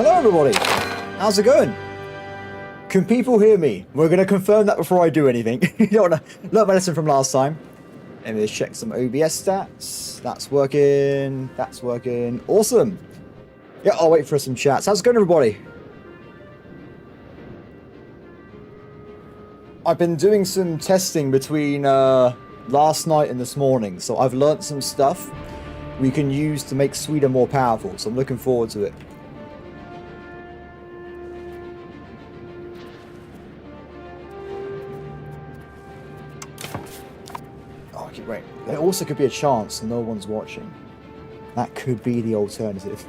Hello everybody, how's it going? Can people hear me? We're going to confirm that before I do anything. You don't want to learn my lesson from last time. Let me just check some OBS stats. That's working. That's working. Awesome. Yeah, I'll wait for some chats. How's it going everybody? I've been doing some testing between last night and this morning, so I've learnt some stuff we can use to make Sweden more powerful, so I'm looking forward to it. Oh, okay, wait. There also could be a chance no one's watching. That could be the alternative.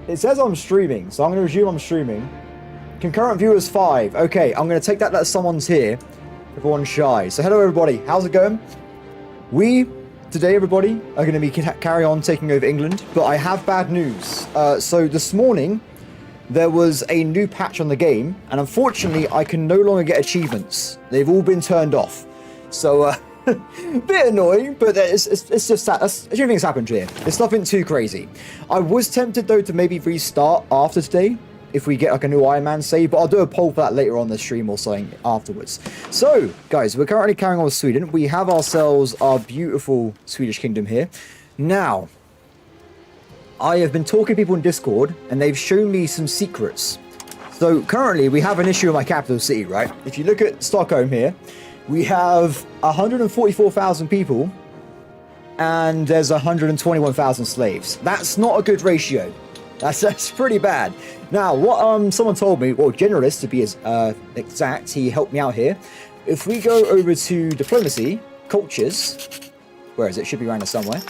It says I'm streaming, so I'm going to resume I'm streaming. Concurrent viewers 5. Okay, I'm going to take that someone's here. Everyone's shy. So hello everybody, how's it going? We, today everybody, are going to be carry on taking over England, but I have bad news. So this morning, there was a new patch on the game, and unfortunately, I can no longer get achievements. They've all been turned off. So, bit annoying, but it's just that. Everything's happened here. It's nothing too crazy. I was tempted, though, to maybe restart after today, if we get like a new Ironman save, but I'll do a poll for that later on the stream or something afterwards. So, guys, we're currently carrying on with Sweden. We have ourselves our beautiful Swedish kingdom here. Now, I have been talking to people in Discord, and they've shown me some secrets. So, currently, we have an issue in my capital city, right? If you look at Stockholm here, we have 144,000 people, and there's 121,000 slaves. That's not a good ratio. That's pretty bad. Now, what someone told me, well, Generalist to be as exact, he helped me out here. If we go over to diplomacy, cultures, where is it? Should be around here somewhere.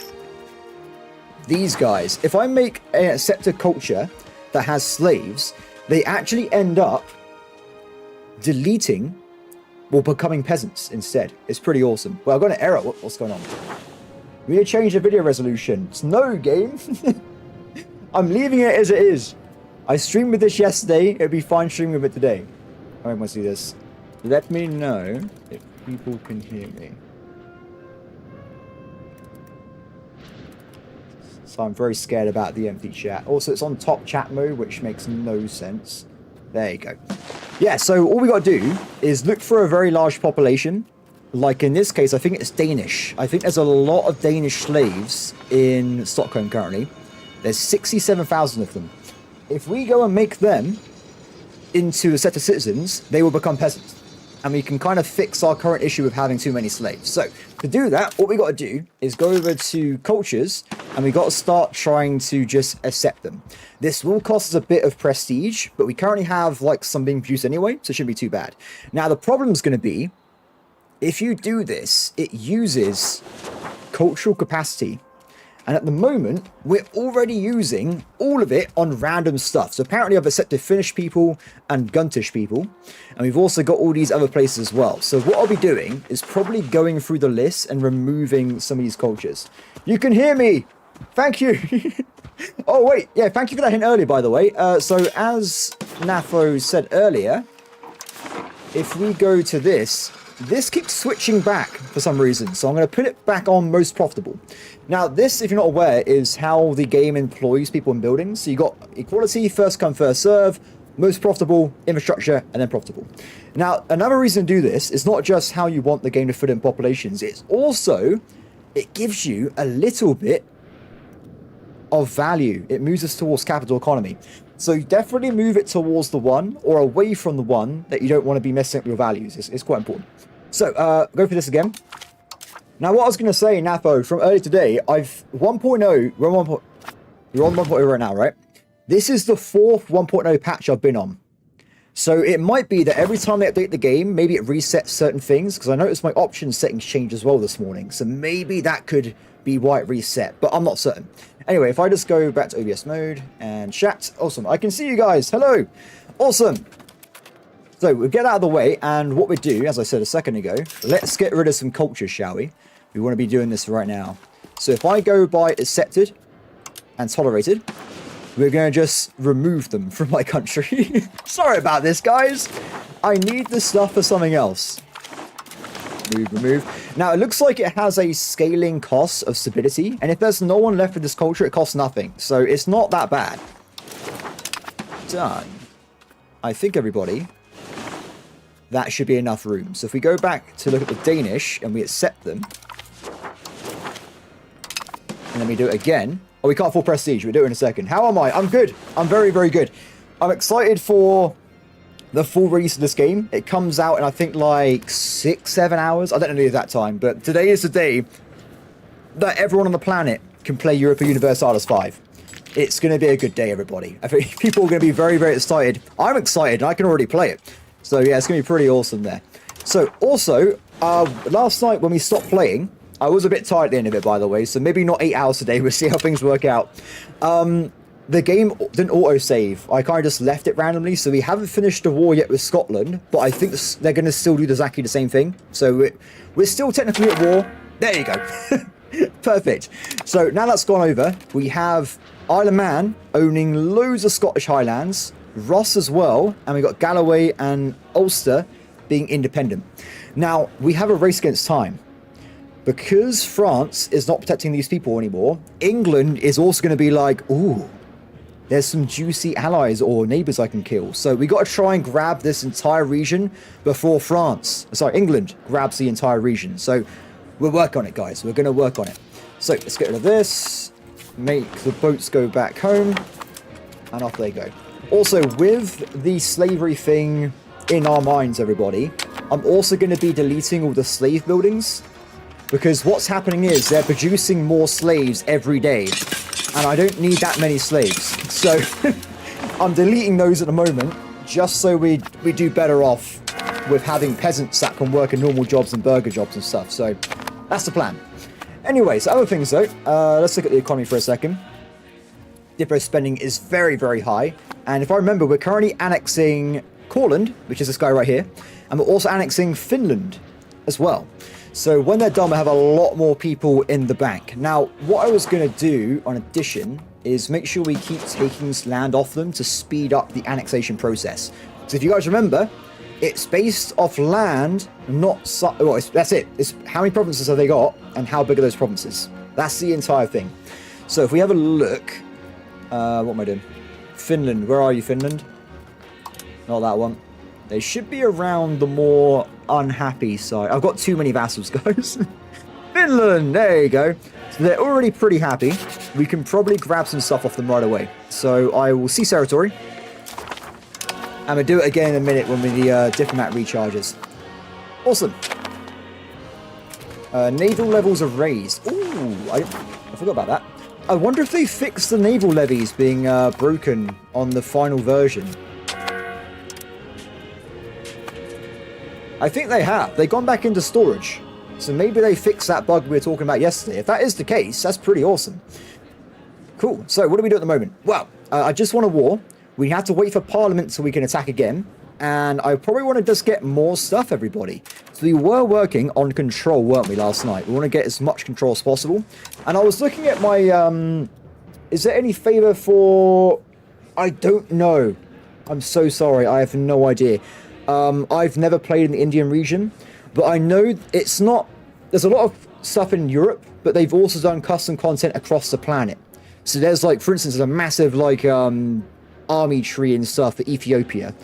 These guys, if I make an accepted culture that has slaves, they actually end up deleting or becoming peasants instead. It's pretty awesome. Well, I've got an error. What's going on? We need to change the video resolution. It's no game. I'm leaving it as it is. I streamed with this yesterday. It'd be fine streaming with it today. I want to see this. Let me know if people can hear me. So I'm very scared about the empty chat. Also, it's on top chat mode, which makes no sense. There you go. Yeah, so all we got to do is look for a very large population. Like in this case, I think it's Danish. I think there's a lot of Danish slaves in Stockholm currently. There's 67,000 of them. If we go and make them into a set of citizens, they will become peasants. And we can kind of fix our current issue of having too many slaves. So to do that, what we got to do is go over to cultures, and we got to start trying to just accept them. This will cost us a bit of prestige, but we currently have like some being produced anyway, so it shouldn't be too bad. Now the problem is going to be, if you do this, it uses cultural capacity. And at the moment, we're already using all of it on random stuff. So apparently I've accepted Finnish people and Guntish people. And we've also got all these other places as well. So what I'll be doing is probably going through the list and removing some of these cultures. You can hear me! Thank you! Oh, wait. Yeah, thank you for that hint earlier, by the way. So as Nafo said earlier, if we go to this keeps switching back for some reason. So I'm going to put it back on most profitable. Now, this, if you're not aware, is how the game employs people in buildings. So you got equality, first come, first serve, most profitable, infrastructure, and then profitable. Now, another reason to do this is not just how you want the game to fit in populations. It's also, it gives you a little bit of value. It moves us towards capital economy. So definitely move it towards the one or away from the one that you don't want to be messing up your values. It's quite important. So, go for this again. Now, what I was going to say, Napo, from earlier today, I've 1.0, we're on 1.0 right now, right? This is the 4th 1.0 patch I've been on. So it might be that every time they update the game, maybe it resets certain things, because I noticed my options settings changed as well this morning. So maybe that could be why it reset, but I'm not certain. Anyway, if I just go back to OBS mode and chat, awesome. I can see you guys. Hello. Awesome. So we'll get out of the way, and what we do, as I said a second ago, let's get rid of some cultures, shall we? We want to be doing this right now. So if I go by accepted and tolerated, we're going to just remove them from my country. Sorry about this, guys. I need the stuff for something else. remove. Now, it looks like it has a scaling cost of stability, and if there's no one left with this culture, it costs nothing. So it's not that bad. Done. I think, everybody, that should be enough room. So if we go back to look at the Danish, and we accept them, and then we do it again. Oh, we can't afford prestige. We'll do it in a second. How am I? I'm good. I'm very, very good. I'm excited for the full release of this game. It comes out in, I think, like 6-7 hours. I don't know the exact time, but today is the day that everyone on the planet can play Europa Universalis 5. It's going to be a good day, everybody. I think people are going to be very, very excited. I'm excited, and I can already play it. So, yeah, it's going to be pretty awesome there. So, also, last night when we stopped playing, I was a bit tired at the end of it, by the way, so maybe not 8 hours today. We'll see how things work out. The game didn't auto-save. I kind of just left it randomly, so we haven't finished the war yet with Scotland, but I think they're going to still do exactly the same thing. So we're still technically at war. There you go. Perfect. So now that's gone over, we have Isle of Man owning loads of Scottish Highlands, Ross as well, and we've got Galloway and Ulster being independent. Now, we have a race against time. Because France is not protecting these people anymore, England is also going to be like, ooh, there's some juicy allies or neighbors I can kill. So we got to try and grab this entire region before England grabs the entire region. So we'll work on it, guys. We're going to work on it. So let's get rid of this, make the boats go back home, and off they go. Also, with the slavery thing in our minds, everybody, I'm also going to be deleting all the slave buildings, because what's happening is they're producing more slaves every day, and I don't need that many slaves. So I'm deleting those at the moment, just so we do better off with having peasants that can work in normal jobs and burger jobs and stuff. So that's the plan. Anyways, other things though, let's look at the economy for a second. Diplo spending is very, very high, and if I remember, we're currently annexing Courland, which is this guy right here, and we're also annexing Finland as well. So when they're done, we have a lot more people in the bank. Now, what I was going to do on addition is make sure we keep taking land off them to speed up the annexation process. So if you guys remember, it's based off land, not... that's it. It's how many provinces have they got and how big are those provinces. That's the entire thing. So if we have a look... what am I doing? Finland. Where are you, Finland? Not that one. They should be around the more unhappy side. I've got too many vassals, guys. Finland! There you go. So they're already pretty happy. We can probably grab some stuff off them right away. So I will cease territory. And we'll do it again in a minute when the diplomat recharges. Awesome. Naval levels are raised. Ooh, I forgot about that. I wonder if they fixed the naval levies being broken on the final version. I think they have. They've gone back into storage. So maybe they fixed that bug we were talking about yesterday. If that is the case, that's pretty awesome. Cool. So what do we do at the moment? Well, I just want a war. We have to wait for Parliament so we can attack again. And I probably want to just get more stuff, everybody. So we were working on control, weren't we, last night? We want to get as much control as possible. And I was looking at my... is there any favor for... I don't know. I'm so sorry. I have no idea. I've never played in the Indian region, but I know it's not... There's a lot of stuff in Europe, but they've also done custom content across the planet. So there's, like, for instance, there's a massive, like, army tree and stuff for Ethiopia.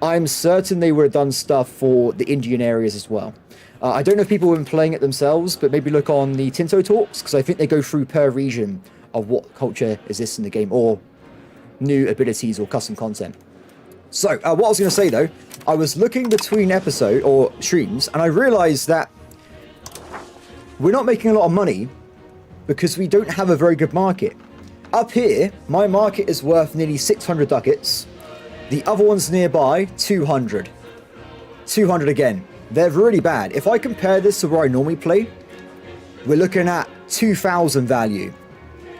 I'm certain they would have done stuff for the Indian areas as well. I don't know if people have been playing it themselves, but maybe look on the Tinto Talks, because I think they go through per region of what culture exists in the game, or new abilities or custom content. So, what I was going to say, though, I was looking between episode or streams, and I realized that we're not making a lot of money because we don't have a very good market. Up here, my market is worth nearly 600 ducats. The other ones nearby, 200. 200 again. They're really bad. If I compare this to where I normally play, we're looking at 2,000 value.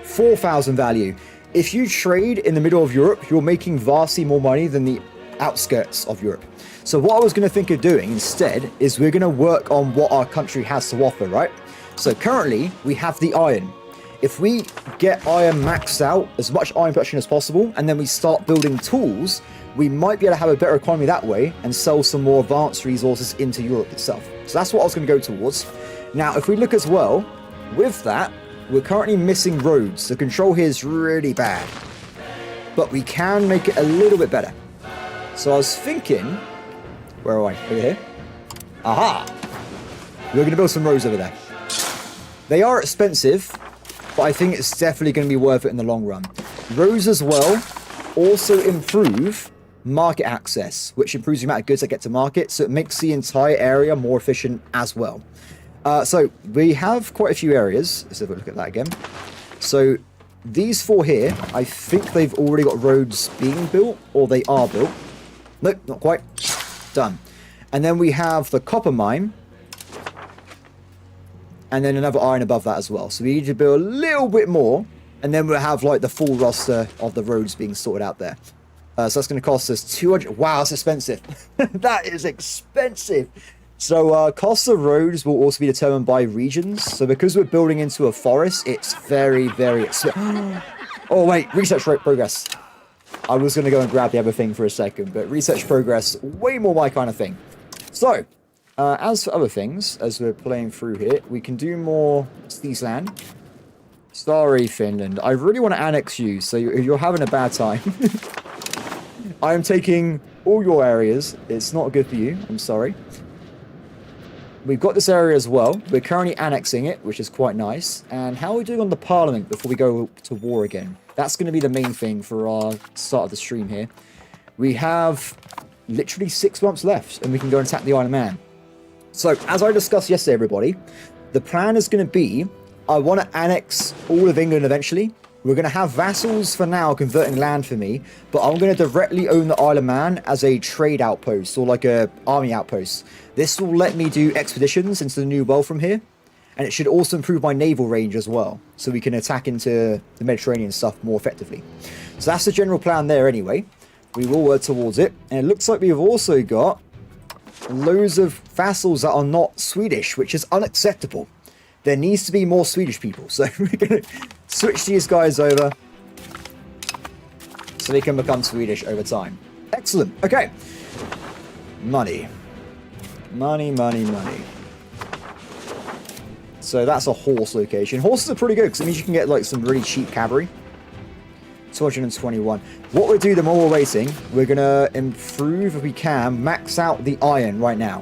4,000 value. If you trade in the middle of Europe, you're making vastly more money than the outskirts of Europe. So what I was going to think of doing instead is we're going to work on what our country has to offer, right? So currently, we have the iron. If we get iron maxed out, as much iron production as possible, and then we start building tools, we might be able to have a better economy that way and sell some more advanced resources into Europe itself. So that's what I was going to go towards. Now, if we look as well, with that, we're currently missing roads. The control here is really bad. But we can make it a little bit better. So I was thinking, where are I? Over here? Aha! We're going to build some roads over there. They are expensive, but I think it's definitely going to be worth it in the long run. Roads as well also improve market access, which improves the amount of goods that get to market, so it makes the entire area more efficient as well. So we have quite a few areas. Let's have a look at that again. So these 4 here, I think they've already got roads being built, or they are built. Nope, not quite. Done. And then we have the copper mine, and then another iron above that as well. So we need to build a little bit more, and then we'll have like the full roster of the roads being sorted out there. So that's going to cost us 200. Wow, that's expensive. That is expensive. So cost of roads will also be determined by regions. So because we're building into a forest, it's very, very expensive. Oh wait, research progress. I was going to go and grab the other thing for a second, but research progress, way more my kind of thing. So, as for other things, as we're playing through here, we can do more Seas land. Sorry, Finland. I really want to annex you, so you're having a bad time. I am taking all your areas. It's not good for you. I'm sorry. We've got this area as well. We're currently annexing it, which is quite nice. And how are we doing on the parliament before we go to war again? That's going to be the main thing for our start of the stream here. We have literally 6 months left, and we can go and attack the Isle of Man. So, as I discussed yesterday, everybody, the plan is going to be, I want to annex all of England eventually. We're going to have vassals for now converting land for me, but I'm going to directly own the Isle of Man as a trade outpost, or like a army outpost. This will let me do expeditions into the New World from here, and it should also improve my naval range as well, so we can attack into the Mediterranean stuff more effectively. So that's the general plan there anyway. We will work towards it, and it looks like we've also got loads of vassals that are not Swedish, which is unacceptable. There needs to be more Swedish people, so we're going to switch these guys over so they can become Swedish over time. Excellent. Okay. Money. Money, money, money. So that's a horse location. Horses are pretty good because it means you can get like some really cheap cavalry. 221. What we'll do the more we're waiting, we're going to improve, if we can, max out the iron right now.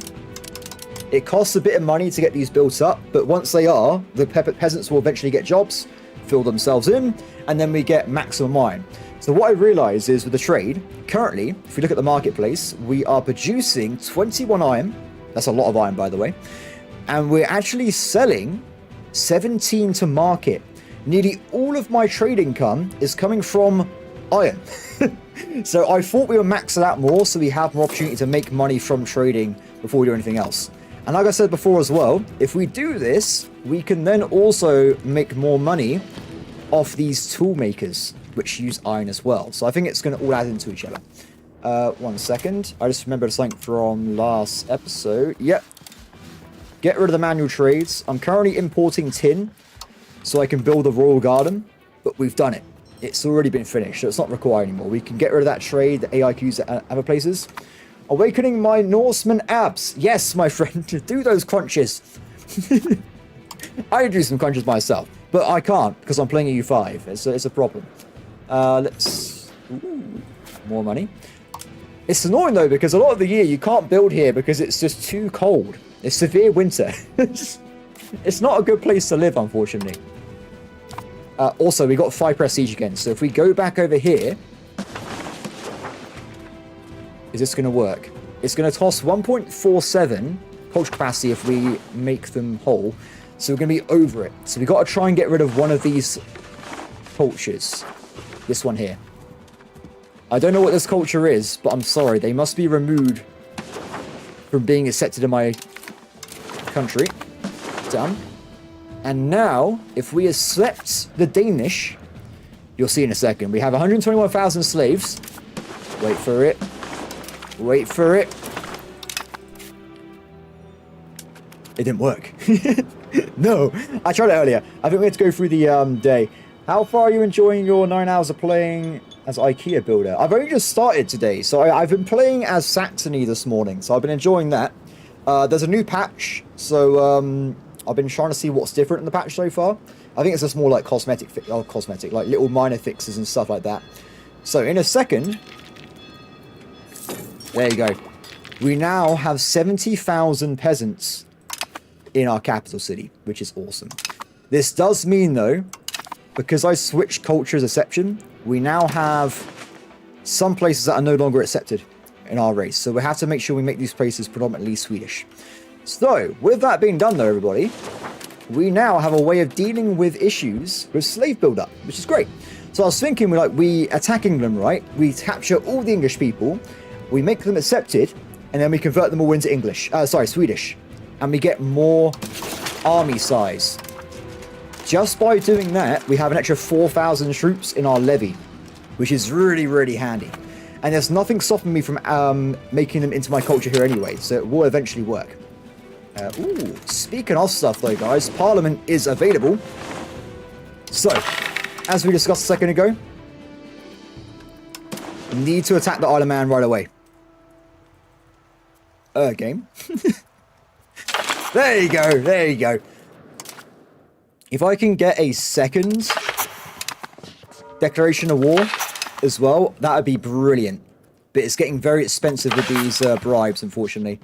It costs a bit of money to get these built up, but once they are, the peasants will eventually get jobs, fill themselves in, and then we get maximum iron. So what I realized is with the trade, currently, if we look at the marketplace, we are producing 21 iron. That's a lot of iron, by the way. And we're actually selling 17 to market. Nearly all of my trade income is coming from iron. So I thought we would max it out more so we have more opportunity to make money from trading before we do anything else. And like I said before as well, if we do this, we can then also make more money off these tool makers, which use iron as well. So I think it's going to all add into each other. 1 second. I just remembered something from last episode. Yep. Get rid of the manual trades. I'm currently importing tin so I can build a royal garden, but we've done it. It's already been finished, so it's not required anymore. We can get rid of that trade, the AIQs at other places. Awakening my Norseman abs. Yes, my friend, do those crunches. I do some crunches myself, but I can't because I'm playing a U5. It's a problem. Let's... Ooh, more money. It's annoying though because a lot of the year you can't build here because it's just too cold. It's severe winter. It's not a good place to live, unfortunately. Also, we got 5 prestige again, so if we go back over here... Is this going to work? It's going to toss 1.47 culture capacity if we make them whole. So we're going to be over it. So we've got to try and get rid of one of these cultures. This one here. I don't know what this culture is, but I'm sorry. They must be removed from being accepted in my country. Done. And now, if we accept the Danish, you'll see in a second. We have 121,000 slaves. Wait for it. Wait for it. It didn't work. No, I tried it earlier. I think we had to go through the day. How far are you enjoying your 9 hours of playing as IKEA builder. I've only just started today, so I've been playing as Saxony this morning, so I've been enjoying that. There's a new patch, so I've been trying to see what's different in the patch so far. I think it's just more like cosmetic, like little minor fixes and stuff like that. So in a second, there you go. We now have 70,000 peasants in our capital city, which is awesome. This does mean, though, because I switched culture as exception, we now have some places that are no longer accepted in our race. So we have to make sure we make these places predominantly Swedish. So, with that being done, though, everybody, we now have a way of dealing with issues with slave buildup, which is great. So I was thinking, we attack England, right? We capture all the English people, we make them accepted, and then we convert them all into Swedish. And we get more army size. Just by doing that, we have an extra 4,000 troops in our levy, which is really, really handy. And there's nothing stopping me from making them into my culture here anyway, so it will eventually work. Speaking of stuff though, guys, Parliament is available. So, as we discussed a second ago, we need to attack the Isle of Man right away. Game. There you go, there you go. If I can get a second declaration of war as well, that would be brilliant. But it's getting very expensive with these bribes, unfortunately.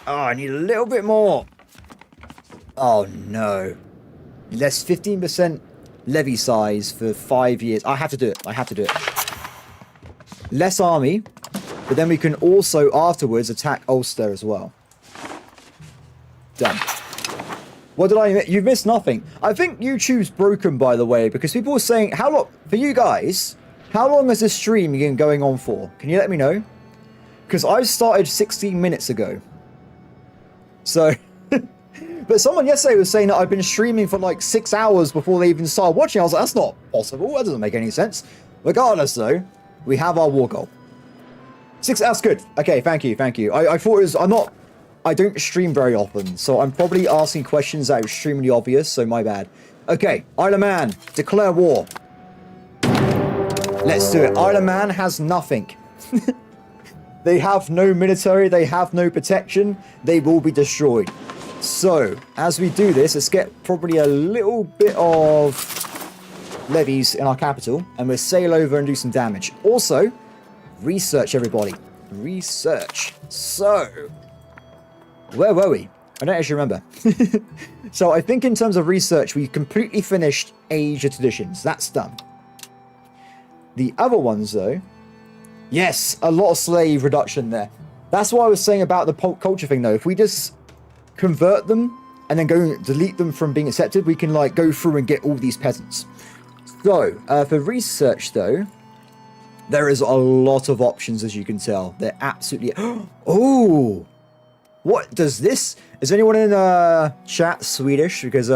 Oh, I need a little bit more. Oh, no. Less 15% levy size for 5 years. I have to do it. I have to do it. Less army. But then we can also, afterwards, attack Ulster as well. Done. What did I miss? You missed nothing. I think YouTube's broken, by the way, because people were saying, how long, for you guys, how long has this stream been going on for? Can you let me know? Because I started 16 minutes ago. So, but someone yesterday was saying that I've been streaming for like 6 hours before they even started watching. I was like, that's not possible. That doesn't make any sense. Regardless, though, we have our war goal. 6, that's good. Okay, thank you, thank you. I thought it was, I don't stream very often, so I'm probably asking questions that are extremely obvious, so my bad. Okay, Isle of Man, declare war. Let's do it. Isle of Man has nothing. They have no military, they have no protection, they will be destroyed. So, as we do this, let's get probably a little bit of levies in our capital, and we'll sail over and do some damage. Also, research, everybody. Research. So, where were we? I don't actually remember. So I think in terms of research, we completely finished Age of Traditions. That's done. The other ones, though, yes, a lot of slave reduction there. That's what I was saying about the culture thing, though. If we just convert them and then go delete them from being accepted, we can like go through and get all these peasants. So for research, though, there is a lot of options, as you can tell. They're absolutely... Oh! What does this... Is anyone in chat Swedish? Because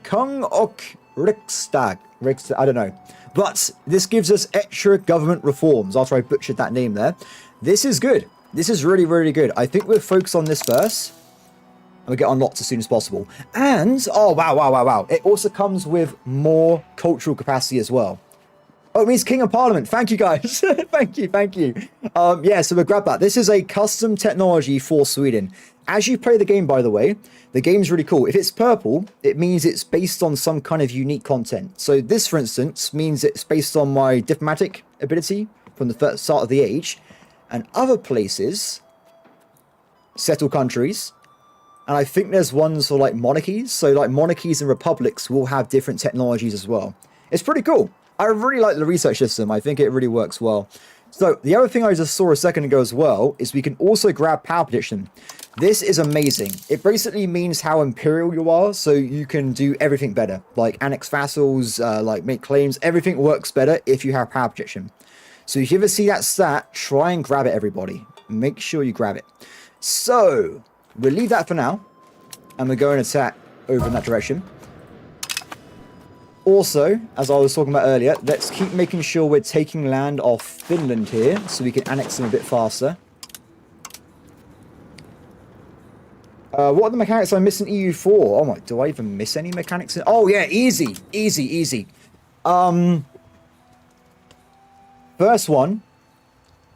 Kung och Riksdag. I don't know. But this gives us extra government reforms after I butchered that name there. This is good. This is really, really good. I think we'll focus on this first. And we'll get unlocked as soon as possible. And... Oh, wow. It also comes with more cultural capacity as well. Oh, it means King of Parliament. Thank you, guys. thank you. Yeah, so we'll grab that. This is a custom technology for Sweden. As you play the game, by the way, the game's really cool. If it's purple, it means it's based on some kind of unique content. So this, for instance, means it's based on my diplomatic ability from the first start of the age. And other places settle countries. And I think there's ones for like monarchies. So like monarchies and republics will have different technologies as well. It's pretty cool. I really like the research system. I think it really works well. So the other thing I just saw a second ago as well is we can also grab power prediction. This is amazing. It basically means how imperial you are, so you can do everything better. Like annex vassals, like make claims. Everything works better if you have power prediction. So if you ever see that stat, try and grab it, everybody. Make sure you grab it. So we'll leave that for now, and we'll go and attack over in that direction. Also, as I was talking about earlier, let's keep making sure we're taking land off Finland here, so we can annex them a bit faster. What are the mechanics I'm missing EU4? Oh my, do I even miss any mechanics? Oh yeah, easy. First one,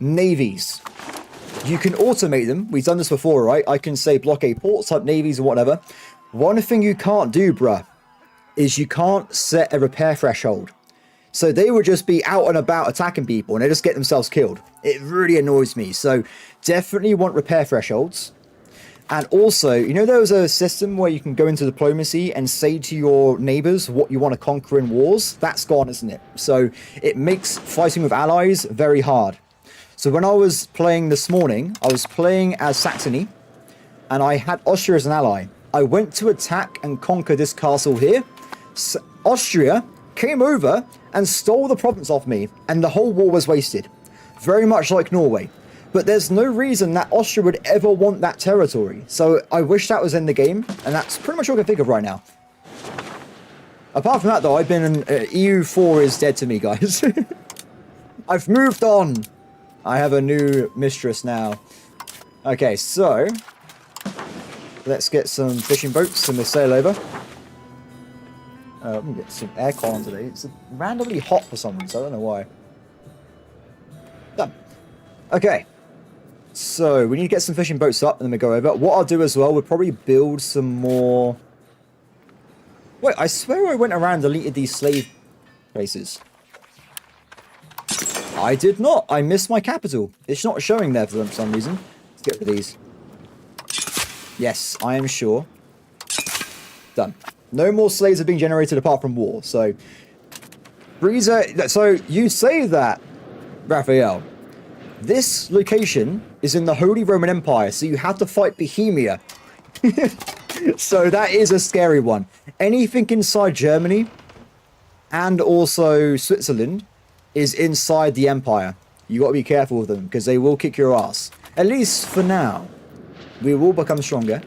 navies. You can automate them. We've done this before, right? I can say blockade ports, type navies or whatever. One thing you can't do, bruh, is you can't set a repair threshold. So they would just be out and about attacking people and they just get themselves killed. It really annoys me. So definitely want repair thresholds. And also, you know, there was a system where you can go into diplomacy and say to your neighbors what you want to conquer in wars. That's gone, isn't it? So it makes fighting with allies very hard. So when I was playing this morning, I was playing as Saxony and I had Austria as an ally. I went to attack and conquer this castle here. Austria came over and stole the province off me, and the whole war was wasted. Very much like Norway. But there's no reason that Austria would ever want that territory. So I wish that was in the game, and that's pretty much all I can think of right now. Apart from that, though, I've been... EU4 is dead to me, guys. I've moved on. I have a new mistress now. Okay, so... let's get some fishing boats and we'll sail over. I'm going to get some aircon today. It's randomly hot for some reason. I don't know why. Done. Okay. So, we need to get some fishing boats up and then we go over. What I'll do as well, we'll probably build some more... Wait, I swear I went around and deleted these slave places. I did not. I missed my capital. It's not showing there for some reason. Let's get rid of these. Yes, I am sure. Done. No more slaves are being generated apart from war. So, Breezer... So, you say that, Raphael. This location is in the Holy Roman Empire, so you have to fight Bohemia. So, that is a scary one. Anything inside Germany and also Switzerland is inside the Empire. You got to be careful with them, because they will kick your ass. At least for now. We will become stronger.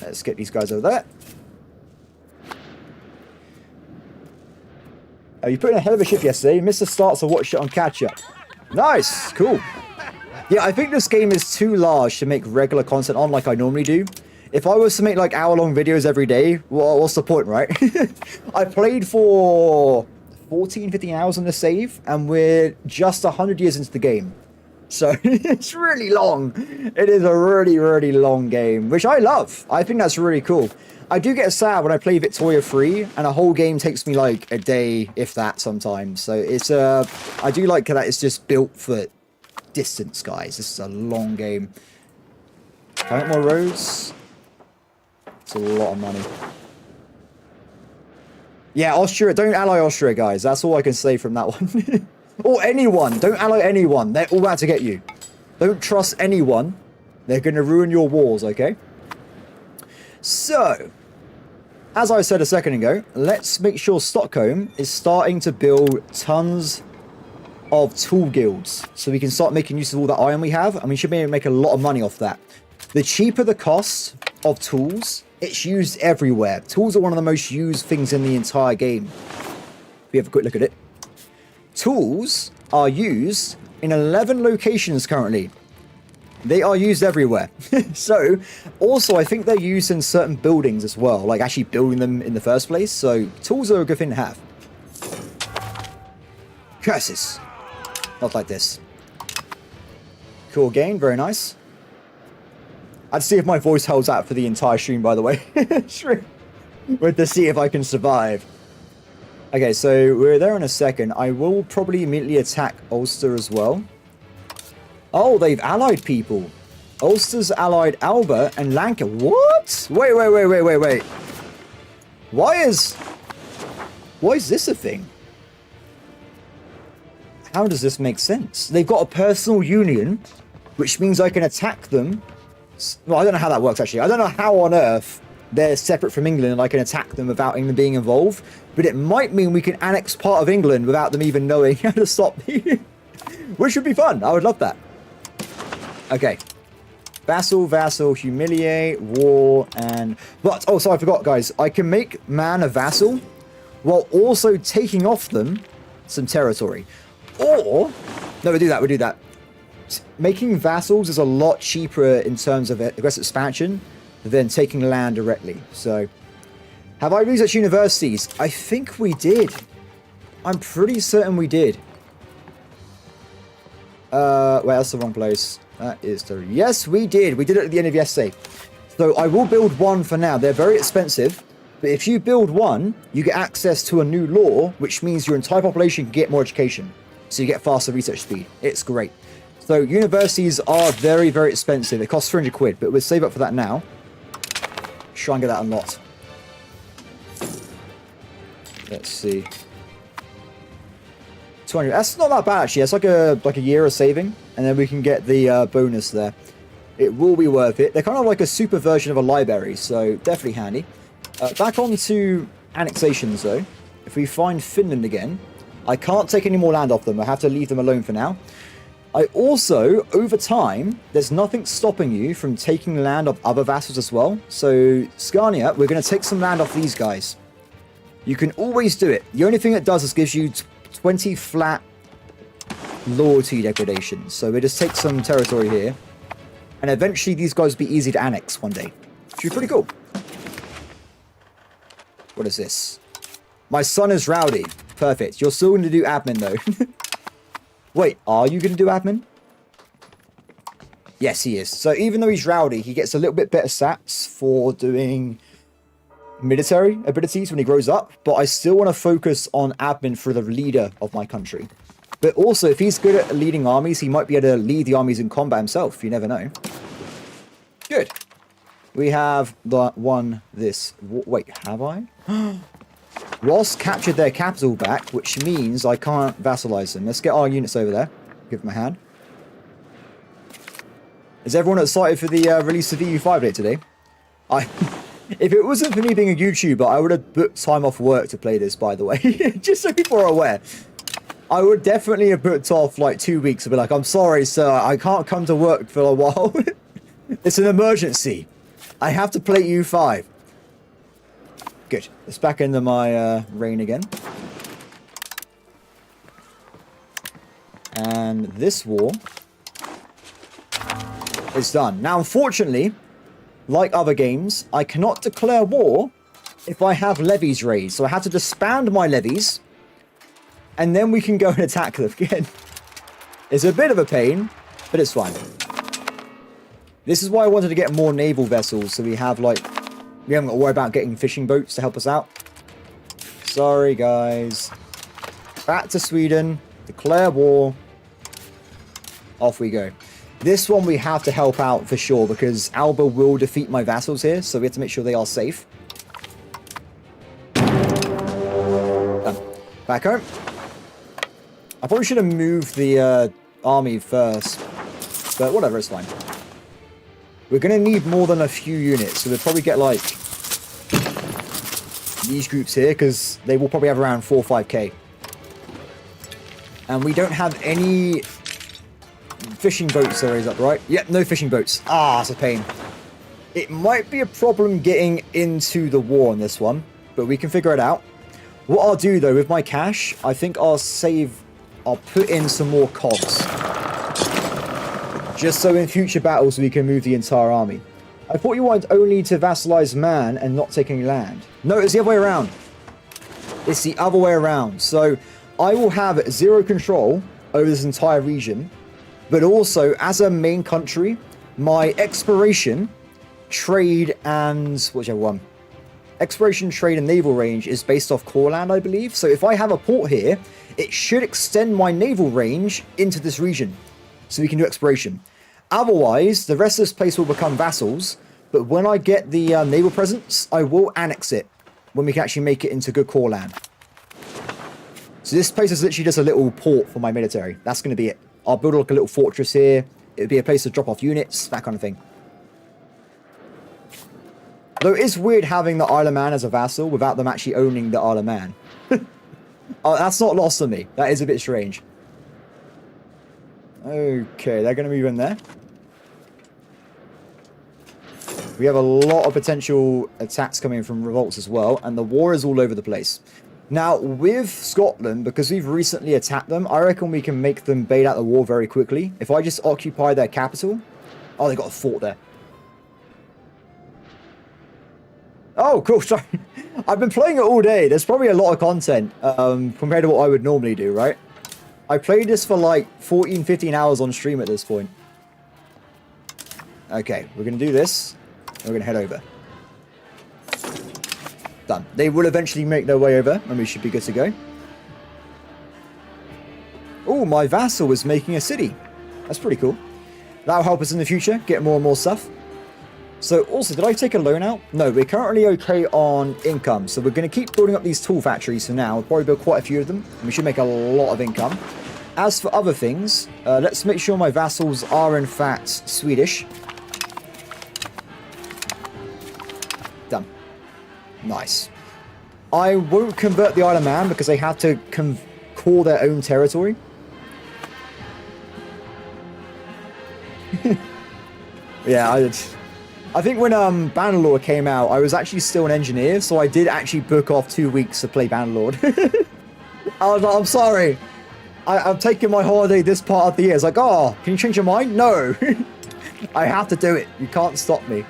Let's get these guys over there. You put in a hell of a shift yesterday. Missed the start, so watched it on catch-up. Nice. Cool. Yeah, I think this game is too large to make regular content on like I normally do. If I was to make like hour-long videos every day, well, what's the point, right? I played for 14, 15 hours on the save, and we're just 100 years into the game. So, it's really long. It is a really, really long game, which I love. I think that's really cool. I do get sad when I play Victoria 3, and a whole game takes me like a day, if that, sometimes. So, it's I do like that it's just built for distance, guys. This is a long game. Can I get more roads? It's a lot of money. Yeah, Austria. Don't ally Austria, guys. That's all I can say from that one. Or anyone. Don't ally anyone. They're all out to get you. Don't trust anyone. They're going to ruin your wars, okay? So, as I said a second ago, let's make sure Stockholm is starting to build tons of tool guilds. So we can start making use of all that iron we have. And we should be able to make a lot of money off that. The cheaper the cost of tools, it's used everywhere. Tools are one of the most used things in the entire game. If we have a quick look at it. Tools are used in 11 locations currently. They are used everywhere. So, also, I think they're used in certain buildings as well. Like, actually building them in the first place. So, tools are a good thing to have. Curses. Not like this. Cool game. Very nice. I'd see if my voice holds out for the entire stream, by the way. With to see if I can survive. Okay, so we're there in a second. I will probably immediately attack Ulster as well. Oh, they've allied people. Ulster's allied Alba and Lanka. What? Wait. Why is this a thing? How does this make sense? They've got a personal union, which means I can attack them. Well, I don't know how that works, actually. I don't know how on earth they're separate from England and I can attack them without England being involved. But it might mean we can annex part of England without them even knowing how to stop me. Which would be fun. I would love that. Okay. Vassal, humiliate, war, and... But, oh, sorry, I forgot, guys. I can make man a vassal while also taking off them some territory. Or... No, we do that. Making vassals is a lot cheaper in terms of aggressive expansion than taking land directly. So, have I researched universities? I think we did. I'm pretty certain we did. Wait, that's the wrong place. That is the... Yes, we did. We did it at the end of yesterday. So I will build one for now. They're very expensive. But if you build one, you get access to a new law, which means your entire population can get more education. So you get faster research speed. It's great. So universities are very, very expensive. It costs 300 quid, but we'll save up for that now. Try and get that unlocked. Let's see. 200. That's not that bad, actually. It's like a year of saving, and then we can get the bonus there. It will be worth it. They're kind of like a super version of a library, so definitely handy. Back on to annexations, though. If we find Finland again, I can't take any more land off them. I have to leave them alone for now. I also, over time, there's nothing stopping you from taking land off other vassals as well. So, Scania, we're going to take some land off these guys. You can always do it. The only thing it does is gives you 20 flat loyalty degradation. So we just take some territory here. And eventually these guys will be easy to annex one day. Which would be pretty cool. What is this? My son is rowdy. Perfect. You're still going to do admin though. Wait, are you going to do admin? Yes, he is. So even though he's rowdy, he gets a little bit better stats for doing military abilities when he grows up. But I still want to focus on admin for the leader of my country. But also, if he's good at leading armies, he might be able to lead the armies in combat himself. You never know. Good. We have the one this... Wait, have I? Ross captured their capital back, which means I can't vassalize them. Let's get our units over there. Give them a hand. Is everyone excited for the release of EU5 day today? If it wasn't for me being a YouTuber, I would have booked time off work to play this, by the way. Just so people are aware. I would definitely have booked off like 2 weeks and be like, I'm sorry, sir, I can't come to work for a while. It's an emergency. I have to play EU5. Good. Let's back into my reign again. And this war is done. Now, unfortunately, like other games, I cannot declare war if I have levies raised. So I have to disband my levies, and then we can go and attack them again. It's a bit of a pain, but it's fine. This is why I wanted to get more naval vessels, so we have, like, we haven't got to worry about getting fishing boats to help us out. Sorry, guys. Back to Sweden. Declare war. Off we go. This one we have to help out for sure, because Alba will defeat my vassals here, so we have to make sure they are safe. Done. Back home. I probably should have moved the army first, but whatever, it's fine. We're going to need more than a few units, so we'll probably get, like, these groups here, because they will probably have around 4 or 5k. And we don't have any fishing boats there, is that right? Yep, no fishing boats. Ah, it's a pain. It might be a problem getting into the war on this one, but we can figure it out. What I'll do, though, with my cash, I think I'll put in some more cogs. Just so in future battles we can move the entire army. I thought you wanted only to vassalize man and not take any land. No, it's the other way around. It's the other way around. So I will have 0 control over this entire region. But also, as a main country, my exploration, trade, and whichever one. Exploration, trade, and naval range is based off core land, I believe. So if I have a port here, it should extend my naval range into this region. So we can do exploration. Otherwise, the rest of this place will become vassals. But when I get the naval presence, I will annex it when we can actually make it into good core land. So this place is literally just a little port for my military. That's going to be it. I'll build like a little fortress here. It would be a place to drop off units, that kind of thing. Though it is weird having the Isle of Man as a vassal without them actually owning the Isle of Man. That's not lost on me. That is a bit strange. Okay, they're going to move in there. We have a lot of potential attacks coming from revolts as well, and the war is all over the place. Now, with Scotland, because we've recently attacked them, I reckon we can make them bait out the war very quickly. If I just occupy their capital... Oh, they got a fort there. Oh, cool, sorry. I've been playing it all day. There's probably a lot of content compared to what I would normally do, right? I played this for like 14, 15 hours on stream at this point. Okay, we're going to do this. And we're going to head over. Done. They will eventually make their way over, and we should be good to go. Oh, my vassal is making a city. That's pretty cool. That'll help us in the future, get more and more stuff. So, also, did I take a loan out? No, we're currently okay on income. So, we're going to keep building up these tool factories for now. We'll probably build quite a few of them. And we should make a lot of income. As for other things, let's make sure my vassals are, in fact, Swedish. Done. Nice. I won't convert the Isle of Man because they have to call their own territory. Yeah, I think when Bannerlord came out, I was actually still an engineer, so I did actually book off 2 weeks to play Bannerlord. I was like, I'm sorry. I'm taking my holiday this part of the year. It's like, oh, can you change your mind? No. I have to do it. You can't stop me.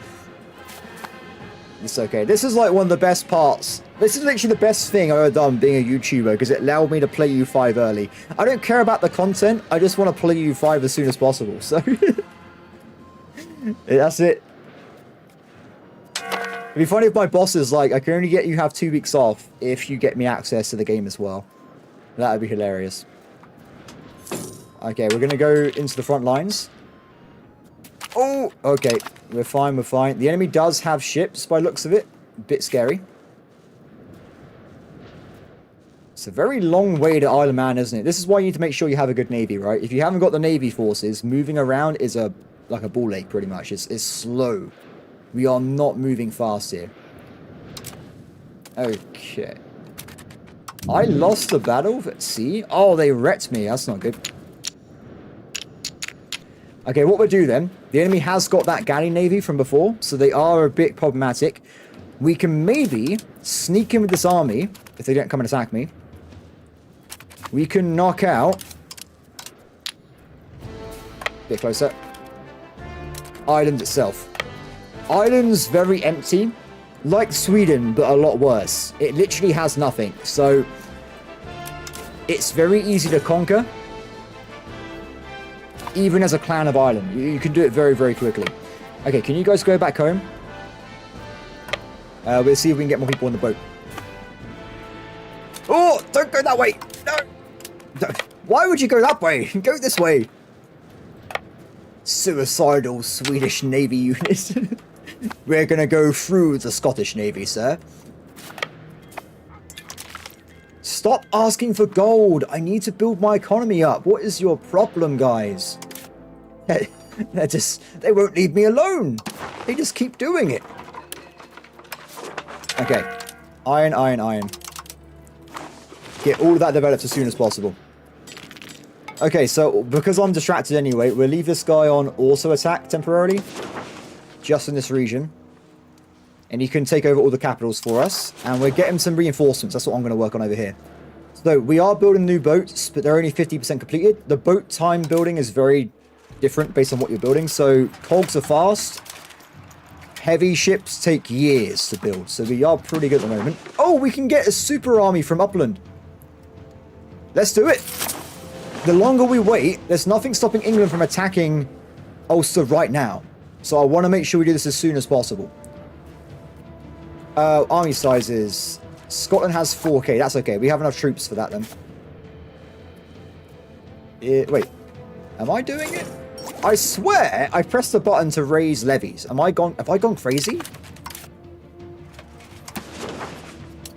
It's okay. This is like one of the best parts. This is literally the best thing I've ever done being a YouTuber because it allowed me to play U5 early. I don't care about the content. I just want to play U5 as soon as possible. So that's it. It'd be funny if my boss is like, I can only get you have 2 weeks off if you get me access to the game as well. That would be hilarious. Okay, we're going to go into the front lines. Oh, okay. We're fine, we're fine. The enemy does have ships by looks of it. A bit scary. It's a very long way to Isle of Man, isn't it? This is why you need to make sure you have a good navy, right? If you haven't got the navy forces, moving around is like a ball ache, pretty much. It's slow. We are not moving fast here. Okay. I lost the battle at sea. Oh, they wrecked me. That's not good. Okay, what we'll do then, the enemy has got that galley navy from before, so they are a bit problematic. We can maybe sneak in with this army, if they don't come and attack me. We can knock out... Bit closer. Island itself. Island's very empty, like Sweden, but a lot worse. It literally has nothing, so... It's very easy to conquer. Even as a clan of Ireland. You can do it very, very quickly. Okay, can you guys go back home? We'll see if we can get more people on the boat. Oh, don't go that way! No! Why would you go that way? Go this way! Suicidal Swedish Navy units. We're gonna go through the Scottish Navy, sir. Stop asking for gold. I need to build my economy up. What is your problem, guys? They won't leave me alone. They just keep doing it. Okay. Iron, iron, iron. Get all of that developed as soon as possible. Okay, so because I'm distracted anyway, we'll leave this guy on auto attack temporarily. Just in this region. And he can take over all the capitals for us. And we're getting some reinforcements. That's what I'm going to work on over here. So we are building new boats, but they're only 50% completed. The boat time building is very different based on what you're building. So cogs are fast. Heavy ships take years to build. So we are pretty good at the moment. Oh, we can get a super army from Upland. Let's do it. The longer we wait, there's nothing stopping England from attacking Ulster right now. So I want to make sure we do this as soon as possible. Army sizes. Scotland has 4k. That's okay. We have enough troops for that then. Wait. Am I doing it? I swear I pressed the button to raise levies. Have I gone crazy?